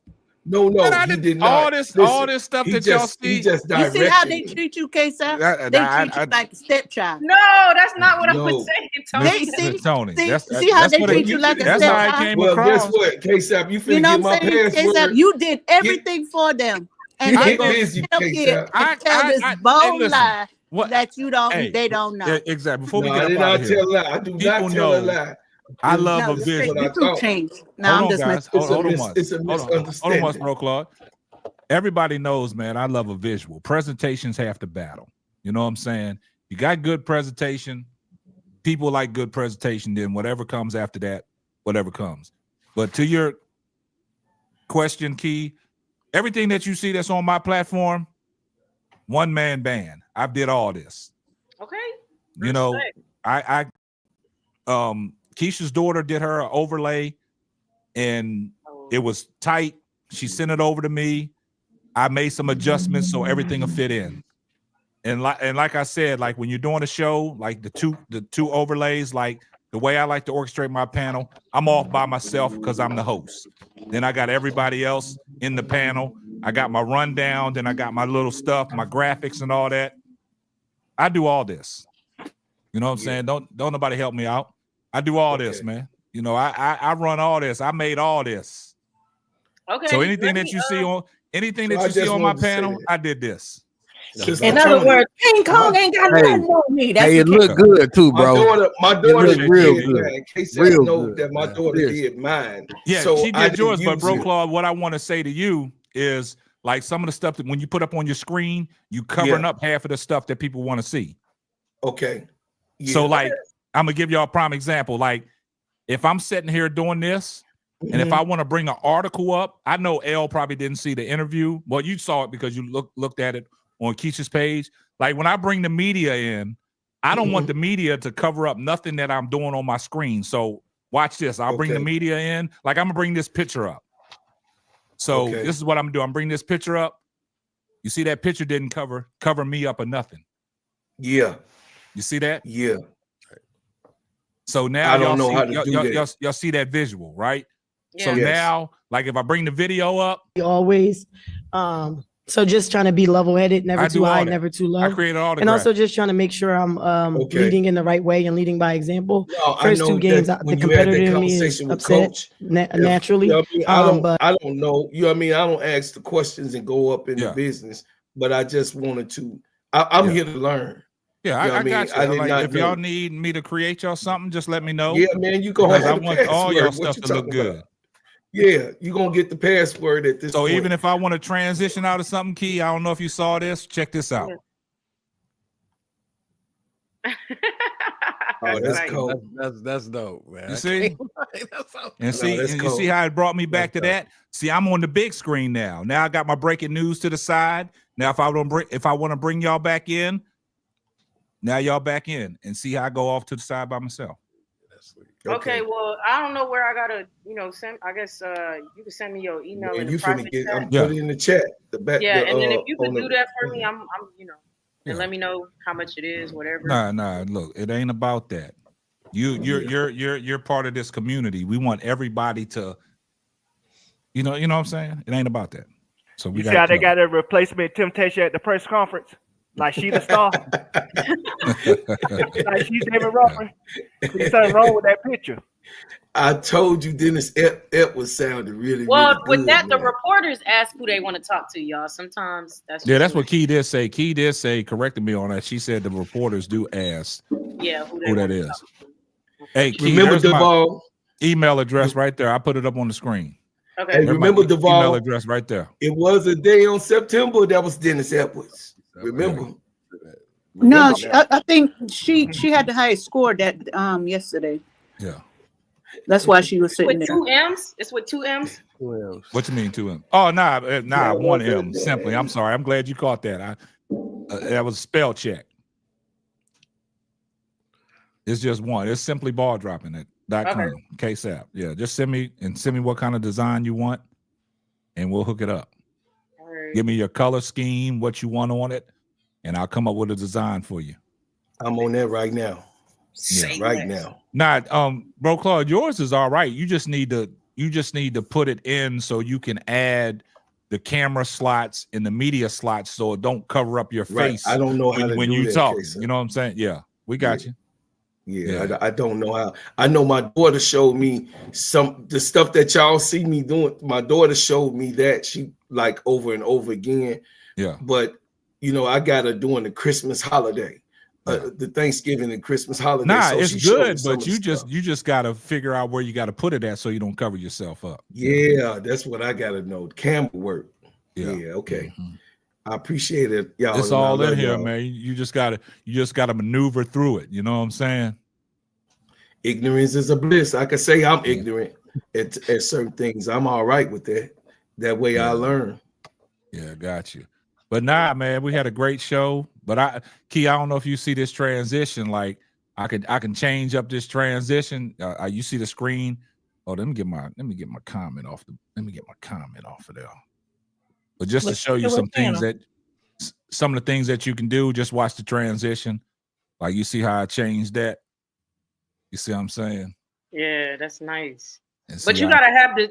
Speaker 3: No,
Speaker 4: Man, I
Speaker 3: he
Speaker 4: did
Speaker 3: did
Speaker 4: all
Speaker 3: not.
Speaker 4: this
Speaker 3: Listen,
Speaker 4: stuff
Speaker 3: he
Speaker 4: that y'all
Speaker 3: just
Speaker 4: see.
Speaker 3: he just
Speaker 13: You see how
Speaker 3: directed
Speaker 13: they
Speaker 3: me.
Speaker 13: treat you, KSAP?
Speaker 4: I-
Speaker 13: They
Speaker 4: I-
Speaker 13: treat you
Speaker 4: I-
Speaker 13: like a stepchild.
Speaker 10: No, that's not what I was
Speaker 3: No.
Speaker 10: saying,
Speaker 13: They
Speaker 10: Tony.
Speaker 13: see,
Speaker 4: Tony,
Speaker 13: see how they treat you like a
Speaker 4: that's how I
Speaker 13: stepchild.
Speaker 4: came
Speaker 3: Well, guess
Speaker 4: across.
Speaker 3: what, KSAP, you
Speaker 13: You
Speaker 3: finna
Speaker 13: know
Speaker 3: get
Speaker 13: what
Speaker 3: my
Speaker 13: I'm saying, KSAP?
Speaker 3: password.
Speaker 13: You did everything for them, and
Speaker 3: Get
Speaker 13: they gonna
Speaker 3: busy,
Speaker 13: sit up here
Speaker 3: KSAP.
Speaker 13: and tell this
Speaker 4: hey,
Speaker 13: bold
Speaker 4: listen.
Speaker 13: lie
Speaker 4: What?
Speaker 13: that you don't,
Speaker 4: Hey,
Speaker 13: they don't know.
Speaker 4: exactly. Before we
Speaker 3: No,
Speaker 4: get
Speaker 3: I
Speaker 4: up
Speaker 3: did
Speaker 4: out of
Speaker 3: not
Speaker 4: here,
Speaker 3: tell a lie. I do
Speaker 4: people
Speaker 3: not tell a
Speaker 4: know
Speaker 3: lie.
Speaker 4: I love
Speaker 13: No,
Speaker 4: a
Speaker 13: the
Speaker 4: visual.
Speaker 13: truth changed. Now
Speaker 4: Hold
Speaker 13: I'm
Speaker 4: on,
Speaker 13: just
Speaker 4: guys.
Speaker 3: It's
Speaker 4: Hold
Speaker 3: a
Speaker 4: on,
Speaker 3: misunderstanding.
Speaker 4: bro, Claude. Everybody knows, man, I love a visual. Presentation's half the battle. You know what I'm saying? You got good presentation. People like good presentation. Then whatever comes after that, whatever comes. But to your question, Key, everything that you see that's on my platform, one-man band. I did all this.
Speaker 10: Okay.
Speaker 4: You know,
Speaker 10: Respect.
Speaker 4: Keisha's daughter did her overlay, and it was tight. She sent it over to me. I made some adjustments so everything will fit in. And like I said, like when you're doing a show, like the two overlays, like the way I like to orchestrate my panel, I'm off by myself because I'm the host. Then I got everybody else in the panel. I got my rundown, then I got my little stuff, my graphics and all that. I do all this. You know what I'm saying? Don't nobody help me out. I do all this, man. You know, I run all this. I made all this.
Speaker 10: Okay.
Speaker 4: So anything
Speaker 10: let
Speaker 4: that
Speaker 10: me,
Speaker 4: you see on anything that
Speaker 3: I
Speaker 4: you see
Speaker 3: just
Speaker 4: on my
Speaker 3: wanted to say
Speaker 4: panel,
Speaker 3: that.
Speaker 4: I did this.
Speaker 3: Sister
Speaker 16: In other
Speaker 3: Tony,
Speaker 16: words, King Kong
Speaker 3: my,
Speaker 16: ain't got
Speaker 11: Hey,
Speaker 16: nothing on me. That's
Speaker 11: hey, it
Speaker 16: what
Speaker 11: look good too, bro.
Speaker 3: my
Speaker 11: It look
Speaker 3: daughter
Speaker 4: Appreciate
Speaker 11: real
Speaker 4: you,
Speaker 3: did,
Speaker 4: G.
Speaker 11: good.
Speaker 3: man. Casey
Speaker 11: Real
Speaker 3: know
Speaker 11: good,
Speaker 3: that my
Speaker 11: man.
Speaker 3: daughter
Speaker 11: Seriously.
Speaker 3: did mine.
Speaker 4: Yeah,
Speaker 3: So
Speaker 4: she
Speaker 3: I
Speaker 4: did
Speaker 3: didn't
Speaker 4: yours, but
Speaker 3: use
Speaker 4: bro,
Speaker 3: it.
Speaker 4: Claude, what I want to say to you is like some of the stuff that when you put up on your screen, you covering
Speaker 3: Yeah.
Speaker 4: up half of the stuff that people want to see.
Speaker 3: Okay. Yeah.
Speaker 4: So like I'm gonna give y'all a prime example. Like if I'm sitting here doing this, and if I want to bring an article up, I know Elle probably didn't see the interview. Well, you saw it because you looked at it on Keisha's page. Like when I bring the media in, I don't want the media to cover up nothing that I'm doing on my screen. So watch this. I'll bring the media in. Like I'm gonna bring this picture up. So this is what I'm gonna do. I'm bringing this picture up. You see that picture didn't cover me up or nothing.
Speaker 3: Yeah.
Speaker 4: You see that?
Speaker 3: Yeah.
Speaker 4: So now
Speaker 3: I don't know how to do that.
Speaker 4: y'all see that visual, right?
Speaker 10: Yeah.
Speaker 4: So
Speaker 3: Yes.
Speaker 4: now, like if I bring the video up,
Speaker 6: Always. So just trying to be level-headed, never
Speaker 4: I
Speaker 6: too
Speaker 4: do all
Speaker 6: high,
Speaker 4: that.
Speaker 6: never too
Speaker 4: I
Speaker 6: low.
Speaker 4: created all the
Speaker 6: And also
Speaker 4: graphics.
Speaker 6: just trying to make sure I'm leading in the right way and leading by example.
Speaker 3: No, I
Speaker 6: First
Speaker 3: know
Speaker 6: two games,
Speaker 3: that
Speaker 6: the
Speaker 3: when you had
Speaker 6: competitor
Speaker 3: that
Speaker 6: in me is
Speaker 3: conversation with
Speaker 6: upset
Speaker 3: Coach,
Speaker 6: naturally.
Speaker 3: You know what I mean?
Speaker 6: But
Speaker 3: I don't know. You know what I mean? I don't ask the questions and go up in the
Speaker 4: Yeah.
Speaker 3: business, but I just wanted to. I'm here to learn.
Speaker 4: Yeah,
Speaker 3: You know what
Speaker 4: I got you.
Speaker 3: I did
Speaker 4: Like
Speaker 3: not
Speaker 4: if
Speaker 3: know.
Speaker 4: y'all need me to create y'all something, just let me know.
Speaker 3: Yeah, man, you gonna
Speaker 4: Because I
Speaker 3: have the
Speaker 4: want all y'all
Speaker 3: password. What
Speaker 4: stuff
Speaker 3: you
Speaker 4: to look
Speaker 3: talking
Speaker 4: good.
Speaker 3: about? Yeah, you gonna get the password at this
Speaker 4: So
Speaker 3: point.
Speaker 4: even if I want to transition out of something, Key, I don't know if you saw this. Check this out.
Speaker 3: Oh, that's
Speaker 10: nice.
Speaker 3: cool.
Speaker 11: That's dope, man.
Speaker 4: You see?
Speaker 11: That's so
Speaker 4: And see,
Speaker 3: that's
Speaker 4: and you see
Speaker 3: cool.
Speaker 4: how it brought me back
Speaker 3: That's
Speaker 4: to that. See, I'm on the big screen now. Now I got my breaking news to the side. Now if I want to bring y'all back in, now y'all back in and see how I go off to the side by myself.
Speaker 10: Okay, well, I don't know where I gotta, send. I guess you can send me your email in
Speaker 3: And
Speaker 10: the
Speaker 3: you finna
Speaker 10: private
Speaker 3: get.
Speaker 10: chat.
Speaker 3: I'm put it in the chat. The back.
Speaker 10: Yeah,
Speaker 3: the,
Speaker 10: and then if you could
Speaker 3: on
Speaker 10: do
Speaker 3: the-
Speaker 10: that for me, I'm and let me know how much it is, whatever.
Speaker 4: Nah. Look, it ain't about that. You're part of this community. We want everybody to, you know what I'm saying? It ain't about that. So we
Speaker 14: You see how they got a replacement Temptation at the press conference? Like she the star. Like she's David Ruffin. There's something wrong with that picture.
Speaker 3: I told you Dennis Ep was sounding really,
Speaker 10: Well,
Speaker 3: really good.
Speaker 10: with that, the
Speaker 3: man.
Speaker 10: reporters ask who they want to talk to, y'all. Sometimes that's
Speaker 4: Yeah,
Speaker 10: just
Speaker 4: that's
Speaker 10: who
Speaker 4: what Key did say. Key did say, corrected me on that. She said the reporters do ask
Speaker 10: who they
Speaker 4: who that
Speaker 10: want to
Speaker 4: is.
Speaker 10: talk to.
Speaker 4: Hey, Key,
Speaker 3: Remember
Speaker 4: there's my
Speaker 3: Duval?
Speaker 4: email address right there. I put it up on the screen.
Speaker 10: Okay.
Speaker 3: Hey,
Speaker 4: There's my
Speaker 3: remember Duval?
Speaker 4: email address right there.
Speaker 3: It was a day on September that was Dennis Edwards. Remember?
Speaker 13: No,
Speaker 3: now.
Speaker 13: I think she had the highest score that yesterday.
Speaker 4: Yeah.
Speaker 13: That's why she was sitting
Speaker 10: With
Speaker 13: there.
Speaker 10: 2 M's? It's with 2 M's?
Speaker 4: What you mean 2 M? Oh, nah, 1 M. Simply. I'm sorry. I'm glad you caught that. That was a spell check. It's just one. It's simply ball dropping it. .com. KSAP. Yeah, just send me what kind of design you want, and we'll hook it up.
Speaker 10: Right.
Speaker 4: Give me your color scheme, what you want on it, and I'll come up with a design for you.
Speaker 3: I'm on that right now.
Speaker 10: Say
Speaker 3: right
Speaker 10: less.
Speaker 3: now.
Speaker 4: Nah, bro, Claude, yours is all right. You just need to put it in so you can add the camera slots and the media slots so it don't cover up your
Speaker 3: Right.
Speaker 4: face.
Speaker 3: I don't know how to
Speaker 4: when
Speaker 3: do
Speaker 4: you
Speaker 3: that,
Speaker 4: talk.
Speaker 3: K-Sap.
Speaker 4: You know what I'm saying? Yeah, we got you.
Speaker 3: Yeah, I don't know how. I know my daughter showed me the stuff that y'all see me doing. My daughter showed me that she like over and over again.
Speaker 4: Yeah.
Speaker 3: But I got her during the Christmas holiday, the Thanksgiving and Christmas holiday.
Speaker 4: Nah,
Speaker 3: so
Speaker 4: it's
Speaker 3: she showed me
Speaker 4: good,
Speaker 3: some
Speaker 4: but
Speaker 3: of the stuff.
Speaker 4: you just got to figure out where you got to put it at so you don't cover yourself up.
Speaker 3: Yeah, that's what I got to know. Camera work. Yeah. Okay. I appreciate it, y'all.
Speaker 4: It's
Speaker 3: and I
Speaker 4: all in
Speaker 3: love
Speaker 4: here,
Speaker 3: y'all.
Speaker 4: man. You just gotta maneuver through it. You know what I'm saying?
Speaker 3: Ignorance is a bliss. I can say I'm ignorant at certain things. I'm all right with that. That way I learn.
Speaker 4: Yeah, got you. But nah, man, we had a great show. But Key, I don't know if you see this transition. Like I can change up this transition. You see the screen? Oh, let me get my comment off of there. But just to show you some of the things that you can do, just watch the transition. Like you see how I changed that. You see what I'm saying?
Speaker 10: Yeah, that's nice.
Speaker 4: And
Speaker 10: But
Speaker 4: see
Speaker 10: you
Speaker 4: how-
Speaker 10: gotta have the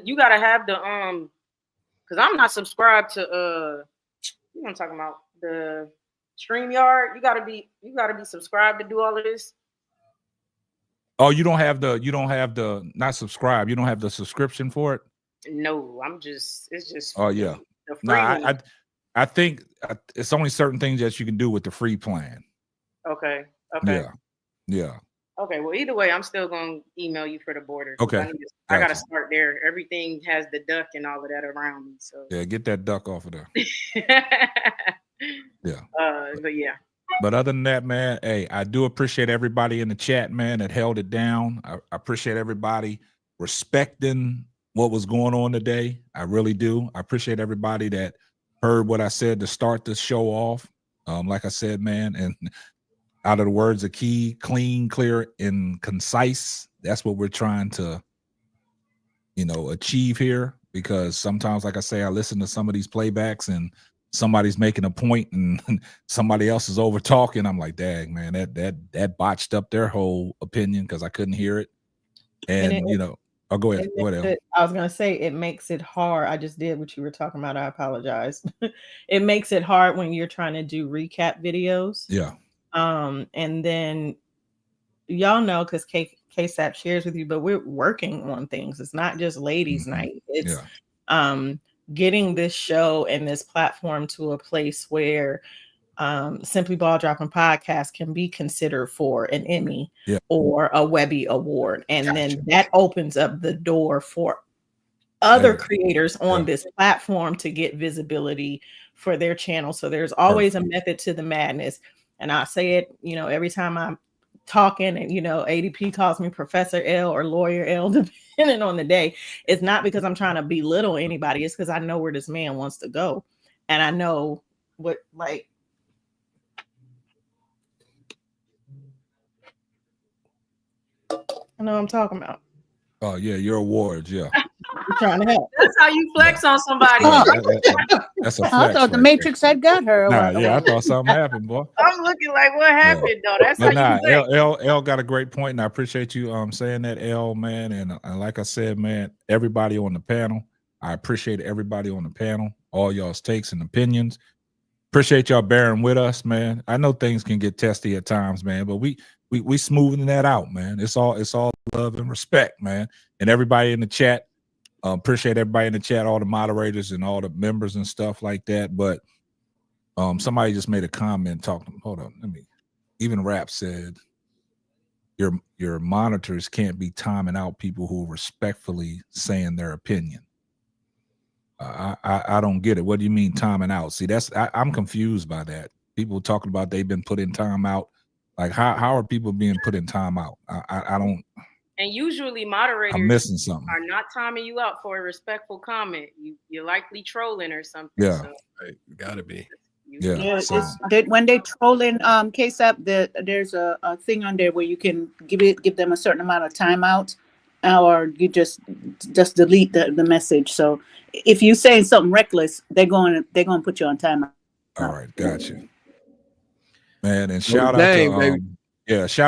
Speaker 10: because I'm not subscribed to you know what I'm talking about, the StreamYard. You gotta be subscribed to do all of this.
Speaker 4: Oh, you don't have the not subscribe. You don't have the subscription for it.
Speaker 10: No, it's just
Speaker 4: Oh yeah.
Speaker 10: the
Speaker 4: No,
Speaker 10: free one.
Speaker 4: I think it's only certain things that you can do with the free plan.
Speaker 10: Okay.
Speaker 4: Yeah.
Speaker 10: Okay, well, either way, I'm still gonna email you for the border.
Speaker 4: Okay,
Speaker 10: I gotta
Speaker 4: gotcha.
Speaker 10: start there. Everything has the duck and all of that around me. So
Speaker 4: Yeah, get that duck off of there. Yeah.
Speaker 10: But yeah.
Speaker 4: But other than that, man, hey, I do appreciate everybody in the chat, man, that held it down. I appreciate everybody respecting what was going on today. I really do. I appreciate everybody that heard what I said to start the show off. Like I said, man, and out of the words of key, clean, clear, and concise. That's what we're trying to, achieve here. Because sometimes, like I say, I listen to some of these playbacks and somebody's making a point and somebody else is over talking. I'm like, dang, man, that botched up their whole opinion because I couldn't hear it. And oh, go ahead. Go ahead.
Speaker 16: I was gonna say it makes it hard. I just did what you were talking about. I apologize. It makes it hard when you're trying to do recap videos.
Speaker 4: Yeah.
Speaker 16: And then y'all know because KSAP shares with you, but we're working on things. It's not just ladies' night. It's getting this show and this platform to a place where Simply Ball Dropping Podcast can be considered for an Emmy or a Webby Award. And then that opens up the door for other creators on this platform to get visibility for their channel. So there's always a method to the madness. And I say it, every time I'm talking and, ADP calls me Professor L or Lawyer L, depending on the day. It's not because I'm trying to belittle anybody. It's because I know where this man wants to go. And I know what, I know what I'm talking about.
Speaker 4: Oh, yeah, your awards, yeah.
Speaker 16: I'm trying to help.
Speaker 10: That's how you flex on somebody.
Speaker 4: That's a flex.
Speaker 13: I thought the Matrix had got her.
Speaker 4: I thought something happened, boy.
Speaker 10: I'm looking like, what happened, though? That's
Speaker 4: But
Speaker 10: how you flex.
Speaker 4: L got a great point, and I appreciate you saying that, L, man. And like I said, man, everybody on the panel, I appreciate everybody on the panel, all y'all's takes and opinions. Appreciate y'all bearing with us, man. I know things can get testy at times, man, but we smoothing that out, man. It's all love and respect, man. And everybody in the chat, appreciate everybody in the chat, all the moderators and all the members and stuff like that. But somebody just made a comment talking. Hold on, even Rap said your monitors can't be timing out people who are respectfully saying their opinion. I don't get it. What do you mean timing out? See, I'm confused by that. People talking about they've been put in timeout. Like how are people being put in timeout? I don't.
Speaker 10: And usually moderators
Speaker 4: I'm missing something.
Speaker 10: Are not timing you out for a respectful comment. You're likely trolling or something.
Speaker 4: Yeah,
Speaker 10: so.
Speaker 11: Gotta be.
Speaker 13: Yeah, when they trolling KSAP, there's a thing on there where you can give them a certain amount of timeout, or you just delete the message. So if you're saying something reckless, they're going to put you on timeout.
Speaker 4: All right, gotcha. Man, and shout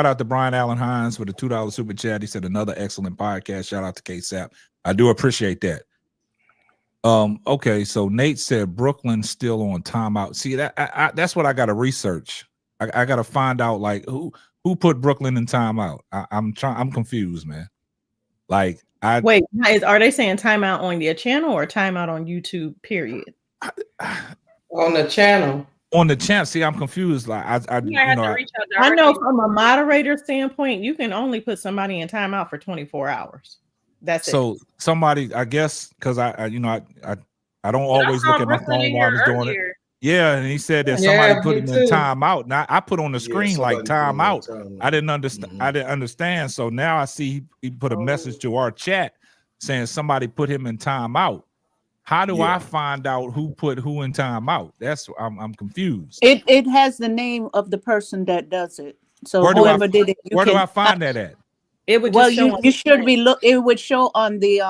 Speaker 4: out to Brian Allen Hines for the $2 super chat. He said another excellent podcast. Shout out to KSAP. I do appreciate that. Okay, so Nate said Brooklyn's still on timeout. See, that's what I got to research. I got to find out like who put Brooklyn in timeout. I'm confused, man. Like
Speaker 16: wait, are they saying timeout on their channel or timeout on YouTube? Period.
Speaker 12: On the channel.
Speaker 4: On the channel. See, I'm confused. Like
Speaker 16: I know from a moderator standpoint, you can only put somebody in timeout for 24 hours. That's
Speaker 4: so somebody, I guess, because I don't always look at my phone while I was doing it. Yeah, and he said that somebody put it in timeout. Now I put on the screen like timeout. I didn't understand. I didn't understand. So now I see he put a message to our chat saying somebody put him in timeout. How do I find out who put who in timeout? That's I'm confused.
Speaker 13: It has the name of the person that does it. So whoever did it,
Speaker 4: where do I find that at?
Speaker 16: It would
Speaker 13: you should be it would show on the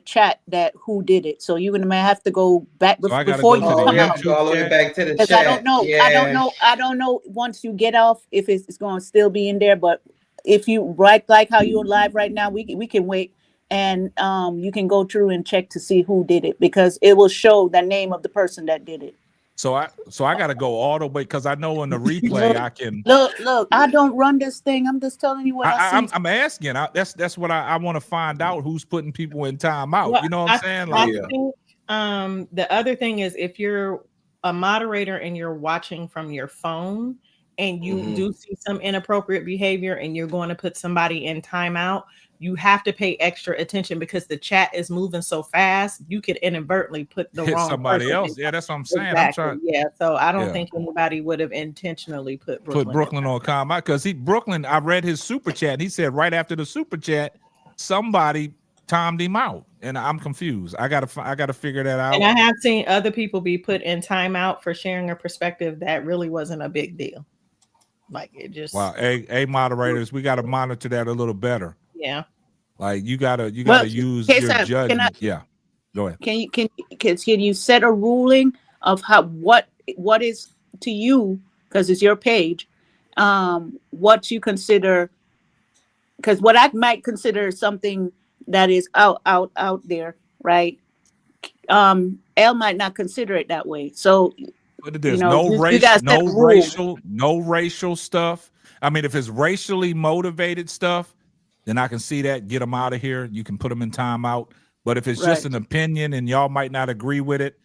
Speaker 13: chat that who did it. So you're gonna have to go back before you come out.
Speaker 12: Go all the way back to the chat.
Speaker 13: I don't know. Yeah. I don't know once you get off if it's going to still be in there. But if you like how you're live right now, we can wait and you can go through and check to see who did it because it will show the name of the person that did it.
Speaker 4: So I got to go all the way because I know in the replay I can
Speaker 13: look. I don't run this thing. I'm just telling you what I see.
Speaker 4: I'm asking. That's what I want to find out. Who's putting people in timeout?
Speaker 16: Well,
Speaker 4: You know what I'm saying?
Speaker 16: I
Speaker 4: Like,
Speaker 16: think the other thing is if you're a moderator and you're watching from your phone and you do see some inappropriate behavior and you're going to put somebody in timeout, you have to pay extra attention because the chat is moving so fast. You could inadvertently put the
Speaker 4: hit
Speaker 16: wrong
Speaker 4: somebody
Speaker 16: person
Speaker 4: else.
Speaker 16: in.
Speaker 4: Yeah, that's what I'm saying.
Speaker 16: Exactly.
Speaker 4: I'm trying.
Speaker 16: Yeah. So I don't think anybody would have intentionally put Brooklyn
Speaker 4: on timeout because Brooklyn. I read his super chat and he said right after the super chat, somebody timed him out, and I'm confused. I gotta figure that out.
Speaker 16: And I have seen other people be put in timeout for sharing a perspective that really wasn't a big deal. Like it just
Speaker 4: wow. Moderators, we got to monitor that a little better.
Speaker 16: Yeah.
Speaker 4: Like you gotta use
Speaker 13: okay,
Speaker 4: your
Speaker 13: Sam,
Speaker 4: judgment. Yeah. Go ahead.
Speaker 13: Can you set a ruling of what is to you, because it's your page, what you consider, because what I might consider something that is out there, right? Elle might not consider it that way. So
Speaker 4: There's
Speaker 13: no
Speaker 4: racial stuff. I mean, if it's racially motivated stuff, then I can see that. Get them out of here. You can put them in timeout. But if it's just an opinion and y'all might not agree with it,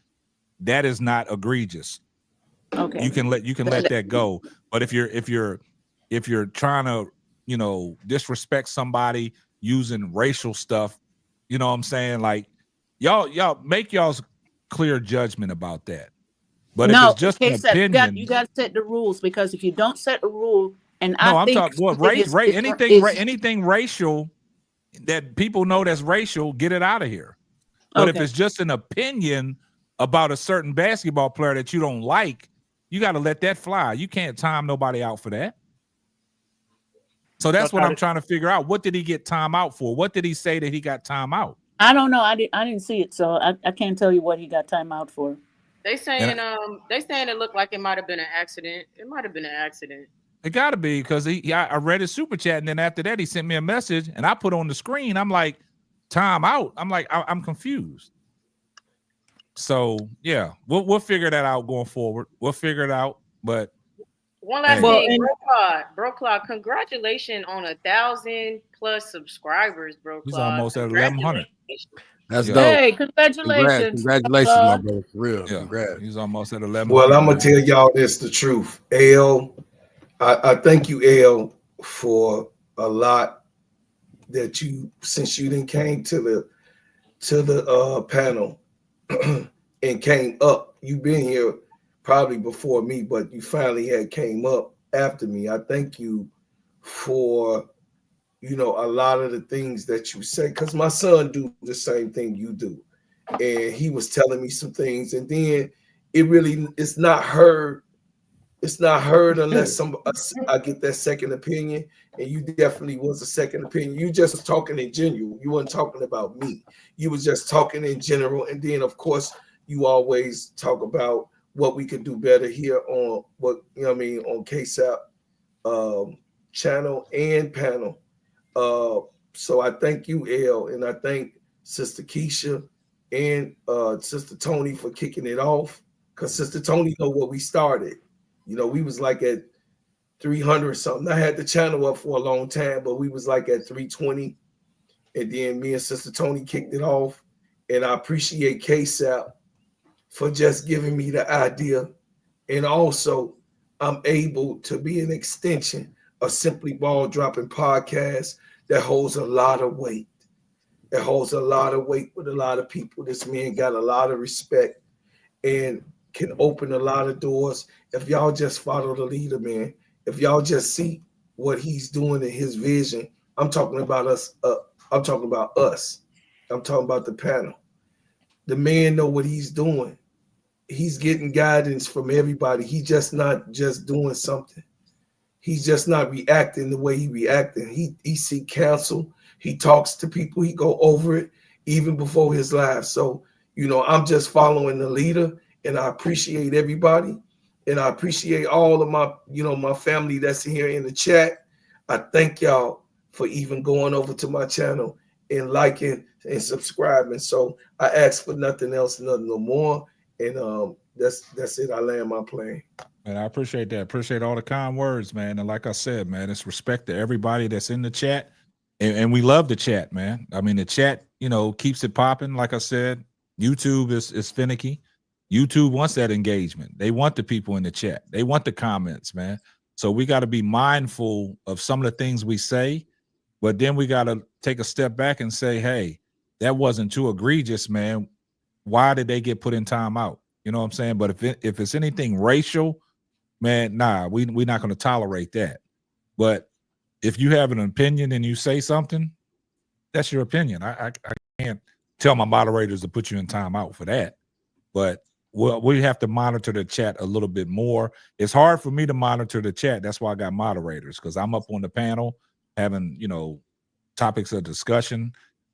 Speaker 4: that is not egregious.
Speaker 13: Okay.
Speaker 4: You can let that go. But if you're trying to, disrespect somebody using racial stuff, you know what I'm saying? Like y'all make y'all's clear judgment about that. But if it's just an opinion,
Speaker 13: you got to set the rules, because if you don't set a rule, and
Speaker 4: I'm talking anything racial that people know that's racial, get it out of here. But if it's just an opinion about a certain basketball player that you don't like, you got to let that fly. You can't time nobody out for that. So that's what I'm trying to figure out. What did he get time out for? What did he say that he got time out?
Speaker 13: I don't know. I didn't see it, so I can't tell you what he got time out for.
Speaker 10: They saying it looked like it might have been an accident. It might have been an accident.
Speaker 4: It got to be, because I read his super chat, and then after that he sent me a message, and I put on the screen. I'm like, time out. I'm like, I'm confused. So yeah, we'll figure that out going forward. We'll figure it out. But
Speaker 10: one last thing, Bro Claude, congratulations on 1,000+ subscribers, Bro Claude.
Speaker 4: He's almost at 1,100.
Speaker 11: That's dope.
Speaker 13: Hey, congratulations.
Speaker 11: Congratulations, my brother. For real.
Speaker 4: Yeah.
Speaker 11: Congrats.
Speaker 4: He's almost at 11.
Speaker 3: Well, I'm gonna tell y'all this the truth. L, I thank you, L, for a lot that since you didn't came to the panel and came up. You've been here probably before me, but you finally came up after me. I thank you for a lot of the things that you say, because my son do the same thing you do, and he was telling me some things, and then it's not heard unless I get that second opinion, and you definitely was a second opinion. You just was talking in general. You weren't talking about me. You was just talking in general, and then of course you always talk about what we could do better here on on KSAP channel and panel. So I thank you, L, and I thank Sister Keisha and Sister Tony for kicking it off, because Sister Tony know what we started. We was like at 300 something. I had the channel up for a long time, but we was like at 320, and then me and Sister Tony kicked it off. And I appreciate KSAP for just giving me the idea, and also I'm able to be an extension of Simply Ball Dropping Podcast that holds a lot of weight. It holds a lot of weight with a lot of people. This man got a lot of respect and can open a lot of doors if y'all just follow the leader, man. If y'all just see what he's doing in his vision. I'm talking about us. I'm talking about us. I'm talking about the panel. The man know what he's doing. He's getting guidance from everybody. He's just not just doing something. He's just not reacting the way he reacting. He seek counsel. He talks to people. He go over it even before his live. So, I'm just following the leader, and I appreciate everybody. And I appreciate all of my, my family that's here in the chat. I thank y'all for even going over to my channel and liking and subscribing. So I ask for nothing else, nothing no more. And That's it. I land my plane.
Speaker 4: And I appreciate that. Appreciate all the kind words, man. And like I said, man, it's respect to everybody that's in the chat. And we love the chat, man. I mean, the chat, keeps it popping. Like I said, YouTube is finicky. YouTube wants that engagement. They want the people in the chat. They want the comments, man. So we got to be mindful of some of the things we say, but then we got to take a step back and say, hey, that wasn't too egregious, man. Why did they get put in timeout? You know what I'm saying? But if it's anything racial, man, nah, we're not going to tolerate that. But if you have an opinion and you say something, that's your opinion. I can't tell my moderators to put you in timeout for that. But we have to monitor the chat a little bit more. It's hard for me to monitor the chat. That's why I got moderators, because I'm up on the panel having, topics of discussion.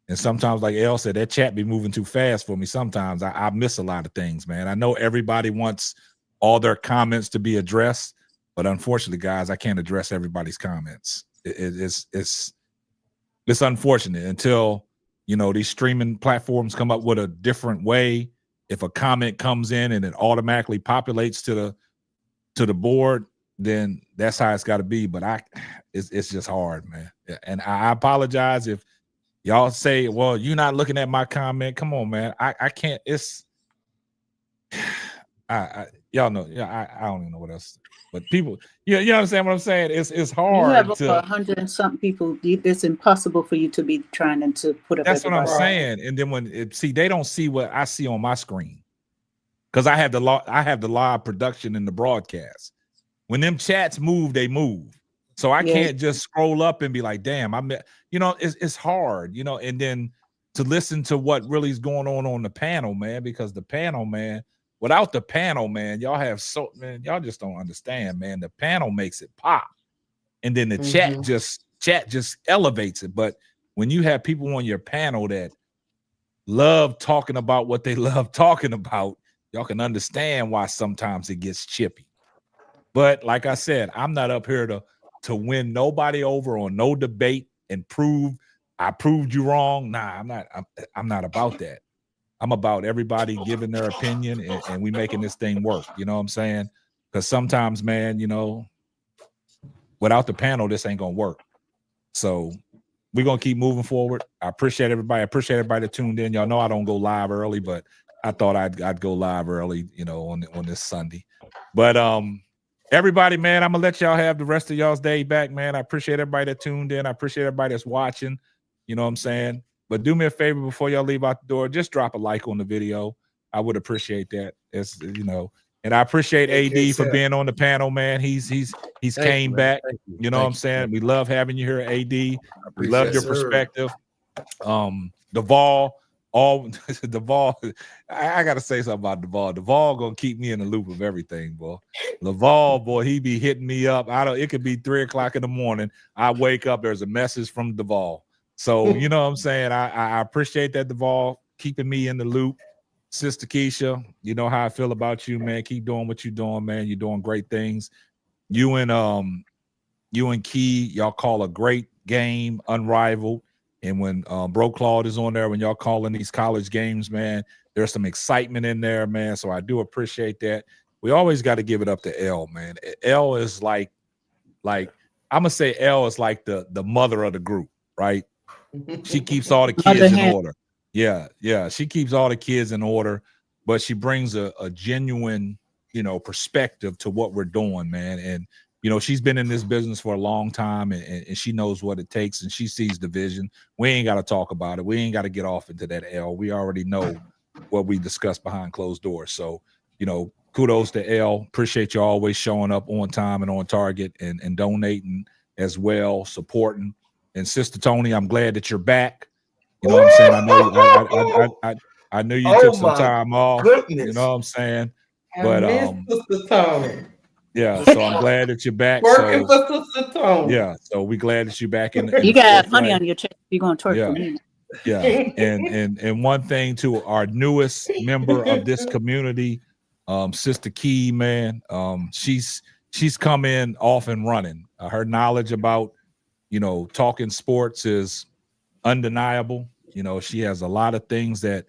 Speaker 4: And sometimes, like Elle said, that chat be moving too fast for me. Sometimes I miss a lot of things, man. I know everybody wants all their comments to be addressed, but unfortunately, guys, I can't address everybody's comments. It's unfortunate until, these streaming platforms come up with a different way. If a comment comes in and it automatically populates to the board, then that's how it's got to be. But it's just hard, man. And I apologize if y'all say, well, you're not looking at my comment. Come on, man. I can't. It's y'all know. Yeah, I don't even know what else. But people, you understand what I'm saying? It's hard.
Speaker 13: You have over 100 and something people. It's impossible for you to be trying to put up.
Speaker 4: That's what I'm saying. And then they don't see what I see on my screen, because I have the live production in the broadcast. When them chats move, they move. So I can't just scroll up and be like, damn, it's hard, and then to listen to what really is going on the panel, man, because the panel, man, without the panel, man, y'all just don't understand, man. The panel makes it pop. And then the chat just elevates it. But when you have people on your panel that love talking about what they love talking about, y'all can understand why sometimes it gets chippy. But like I said, I'm not up here to win nobody over on no debate and prove I proved you wrong. Nah, I'm not about that. I'm about everybody giving their opinion and we making this thing work. You know what I'm saying? Because sometimes, man, without the panel, this ain't gonna work. So we're gonna keep moving forward. I appreciate everybody. I appreciate everybody that tuned in. Y'all know I don't go live early, but I thought I'd go live early, on this Sunday. But everybody, man, I'm gonna let y'all have the rest of y'all's day back, man. I appreciate everybody that tuned in. I appreciate everybody that's watching. You know what I'm saying? But do me a favor before y'all leave out the door, just drop a like on the video. I would appreciate that. And I appreciate AD for being on the panel, man. He's came back. You know what I'm saying? We love having you here, AD. We love your perspective. Duvall, Duvall. I gotta say something about Duvall. Duvall gonna keep me in the loop of everything, boy. Laval, boy, he be hitting me up. It could be 3 o'clock in the morning. I wake up, there's a message from Duvall. So you know what I'm saying? I appreciate that, Duvall, keeping me in the loop. Sister Keisha, you know how I feel about you, man. Keep doing what you're doing, man. You're doing great things. You and Key, y'all call a great game, unrivaled. And when Bro Claude is on there, when y'all calling these college games, man, there's some excitement in there, man. So I do appreciate that. We always got to give it up to Elle, man. Elle is like I'm gonna say Elle is like the mother of the group, right? She keeps all the kids in order. Yeah. She keeps all the kids in order, but she brings a genuine, perspective to what we're doing, man. And she's been in this business for a long time, and she knows what it takes, and she sees the vision. We ain't got to talk about it. We ain't got to get off into that L. We already know what we discussed behind closed doors. So, kudos to L. Appreciate you always showing up on time and on target and donating as well, supporting. And Sister Tony, I'm glad that you're back. You know what I'm saying? I know you took some time off.
Speaker 3: Goodness.
Speaker 4: You know what I'm saying?
Speaker 12: But Sister Tony.
Speaker 4: Yeah, so I'm glad that you're back.
Speaker 12: Working for Sister Tony.
Speaker 4: Yeah, so we're glad that you're back in
Speaker 13: you got honey on your chest. You're gonna twerk for me.
Speaker 4: Yeah, and one thing to our newest member of this community, Sister Key, man, she's come in off and running. Her knowledge about talking sports is undeniable. She has a lot of things that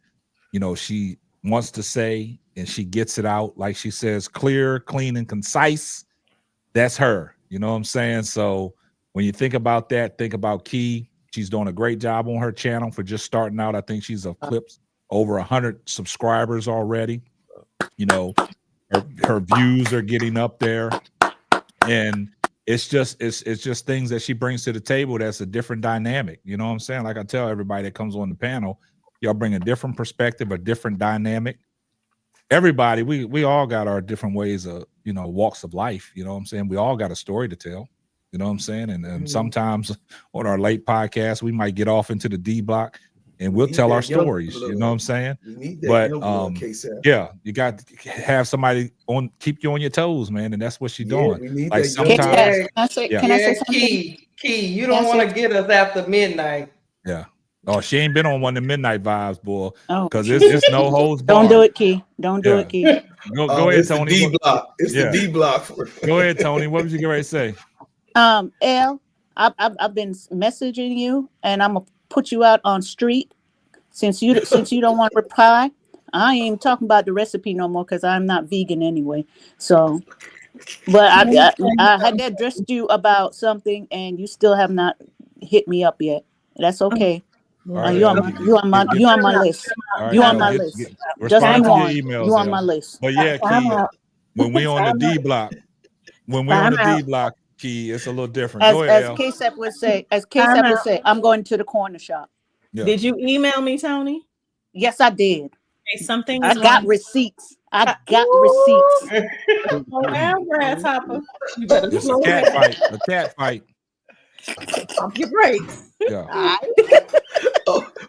Speaker 4: she wants to say and she gets it out, like she says, clear, clean, and concise. That's her. You know what I'm saying? So when you think about that, think about Key. She's doing a great job on her channel for just starting out. I think she's eclipsed over 100 subscribers already. You know, her views are getting up there, and it's just things that she brings to the table that's a different dynamic. You know what I'm saying? Like I tell everybody that comes on the panel, y'all bring a different perspective, a different dynamic. Everybody, we all got our different ways of, you know, walks of life. You know what I'm saying? We all got a story to tell. You know what I'm saying? And sometimes on our late podcast, we might get off into the D block and we'll tell our stories. You know what I'm saying? But yeah, you got to have somebody on, keep you on your toes, man. And that's what she's doing. Like sometimes,
Speaker 12: can I say something? Key, you don't want to get us after midnight.
Speaker 4: Yeah. Oh, she ain't been on one of the midnight vibes, boy. Because it's no holds barred.
Speaker 13: Don't do it, Key. Don't do it, Key.
Speaker 4: Go ahead, Tony.
Speaker 3: The D block. It's the D block.
Speaker 4: Go ahead, Tony. What was you going to say?
Speaker 13: Elle, I've been messaging you, and I'm gonna put you out on street since you don't want to reply. I ain't even talking about the recipe no more because I'm not vegan anyway. So, but I had addressed you about something, and you still have not hit me up yet. That's okay.
Speaker 4: Right.
Speaker 13: You on my list.
Speaker 4: Right,
Speaker 13: you on my list. Just
Speaker 4: respond to
Speaker 13: one.
Speaker 4: your emails,
Speaker 13: You on my list.
Speaker 4: But yeah, Key, when we on the D block, Key, it's a little different. Go ahead,
Speaker 13: as K-Sep would say, I'm going to the corner shop.
Speaker 4: Yeah.
Speaker 16: Did you email me, Tony?
Speaker 13: Yes, I did.
Speaker 16: Okay, something
Speaker 13: I
Speaker 16: is
Speaker 13: got
Speaker 16: wrong.
Speaker 13: receipts. I got receipts.
Speaker 16: Slow down, grasshopper. You better
Speaker 4: It's
Speaker 16: slow
Speaker 4: a cat
Speaker 16: down.
Speaker 4: fight. A cat fight.
Speaker 16: Pump your brakes.
Speaker 4: Yeah.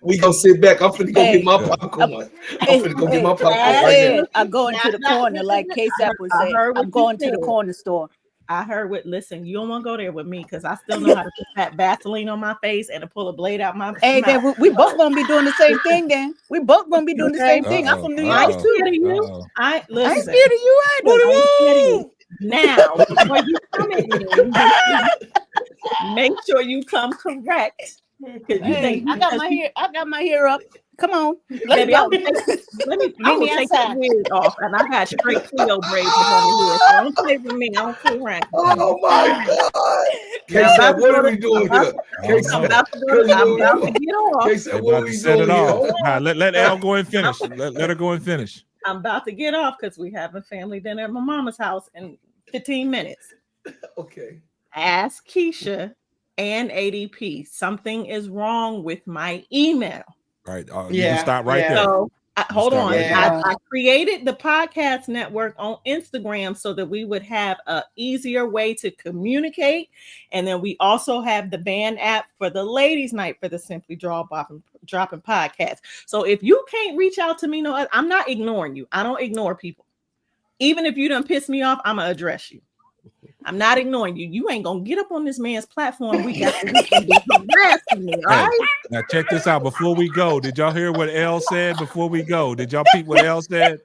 Speaker 3: We gonna sit back. I'm finna go get my popcorn. I'm finna go get my popcorn right now.
Speaker 13: I'm going to the corner, like K-Sep would say. I'm going to the corner store.
Speaker 16: I heard what. Listen, you don't want to go there with me because I still know how to put that Vaseline on my face and to pull a blade out my.
Speaker 13: Hey, then we both gonna be doing the same thing. Then we both gonna be doing the same thing. I'm from New York
Speaker 16: I'm
Speaker 13: too.
Speaker 16: scared of you.
Speaker 13: I ain't
Speaker 16: Listen.
Speaker 13: scared of you either.
Speaker 16: Now, before you come at me, make sure you come correct.
Speaker 13: Hey, I got my hair up. Come on, let's
Speaker 16: Baby,
Speaker 13: go.
Speaker 16: I will take that wig off, and I got straight Cleo braids on here. So don't play with me. I don't fool around.
Speaker 3: Oh my God! K-Sep, what are we doing here?
Speaker 16: I'm about to get off.
Speaker 3: K-Sep, what are we
Speaker 4: Set
Speaker 3: doing
Speaker 4: it off.
Speaker 3: here?
Speaker 4: Nah, let Elle go and finish. Let her go and finish.
Speaker 16: I'm about to get off because we having family dinner at my mama's house in 15 minutes.
Speaker 3: Okay.
Speaker 16: Ask Keisha and ADP. Something is wrong with my email.
Speaker 4: Right. You can stop right there.
Speaker 16: So hold on.
Speaker 4: Right
Speaker 16: I created the podcast network on Instagram so that we would have an easier way to communicate. And then we also have the band app for the ladies' night for the Simply Dropping podcast. So if you can't reach out to me, no, I'm not ignoring you. I don't ignore people. Even if you done piss me off, I'm gonna address you. I'm not ignoring you. You ain't gonna get up on this man's platform. We got to be harassing me, all right?
Speaker 4: Now check this out. Before we go, did y'all hear what Elle said? Before we go, did y'all peep what Elle said?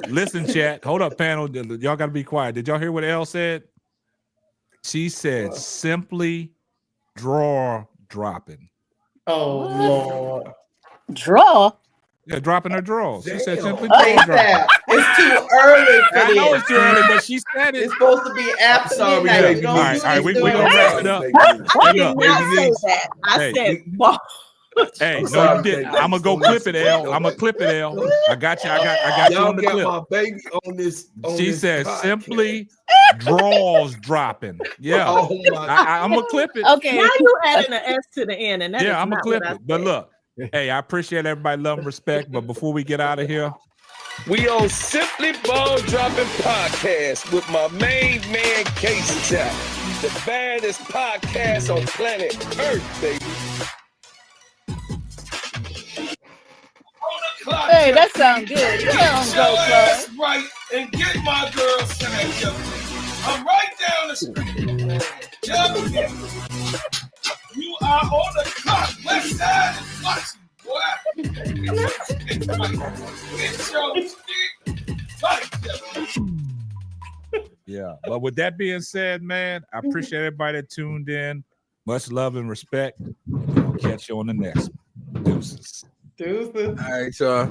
Speaker 4: Listen, chat. Hold up, panel. Y'all got to be quiet. Did y'all hear what Elle said? She said simply draw dropping.
Speaker 12: Oh Lord.
Speaker 13: Draw.
Speaker 4: Yeah, dropping her drawers. She said simply
Speaker 12: Hey,
Speaker 4: draw dropping.
Speaker 12: it's too early for
Speaker 4: I know
Speaker 12: this.
Speaker 4: it's too early, but she said it.
Speaker 12: It's supposed to be after
Speaker 3: Sorry,
Speaker 12: midnight.
Speaker 3: baby.
Speaker 12: You don't
Speaker 4: All right,
Speaker 12: do
Speaker 4: all right.
Speaker 12: this
Speaker 4: We
Speaker 12: during
Speaker 4: gonna
Speaker 12: the
Speaker 4: wrap
Speaker 12: day.
Speaker 4: it up.
Speaker 16: I did not say that. I
Speaker 4: Hey.
Speaker 16: said ball.
Speaker 4: Hey, no,
Speaker 3: sorry,
Speaker 4: you did.
Speaker 3: baby.
Speaker 4: I'm gonna go clip it, Elle. I'm gonna clip it, Elle. I got you. I got you
Speaker 3: Y'all
Speaker 4: on the
Speaker 3: got
Speaker 4: clip.
Speaker 3: my baby on this.
Speaker 4: She said simply draws dropping. Yeah,
Speaker 3: Oh my
Speaker 4: I'm gonna clip it.
Speaker 13: Okay.
Speaker 16: Now you adding an S to the end, and that
Speaker 4: Yeah,
Speaker 16: is
Speaker 4: I'm gonna
Speaker 16: not
Speaker 4: clip
Speaker 16: what I
Speaker 4: it. But
Speaker 16: said.
Speaker 4: look, hey, I appreciate everybody love and respect. But before we get out of here,
Speaker 3: We on Simply Ball Dropping Podcast with my main man, K-Sep. The baddest podcast on planet Earth, baby.
Speaker 13: Hey, that sounds good. Yeah,
Speaker 3: Get your ass right and get my girl snapped up. I'm right down the street. Yep. You are on the clock. West side is watching, boy. Get your stick right.
Speaker 4: yeah. But with that being said, man, I appreciate everybody that tuned in. Much love and respect. I'll catch you on the next one. Deuces.
Speaker 12: Deuces.
Speaker 11: All right, y'all.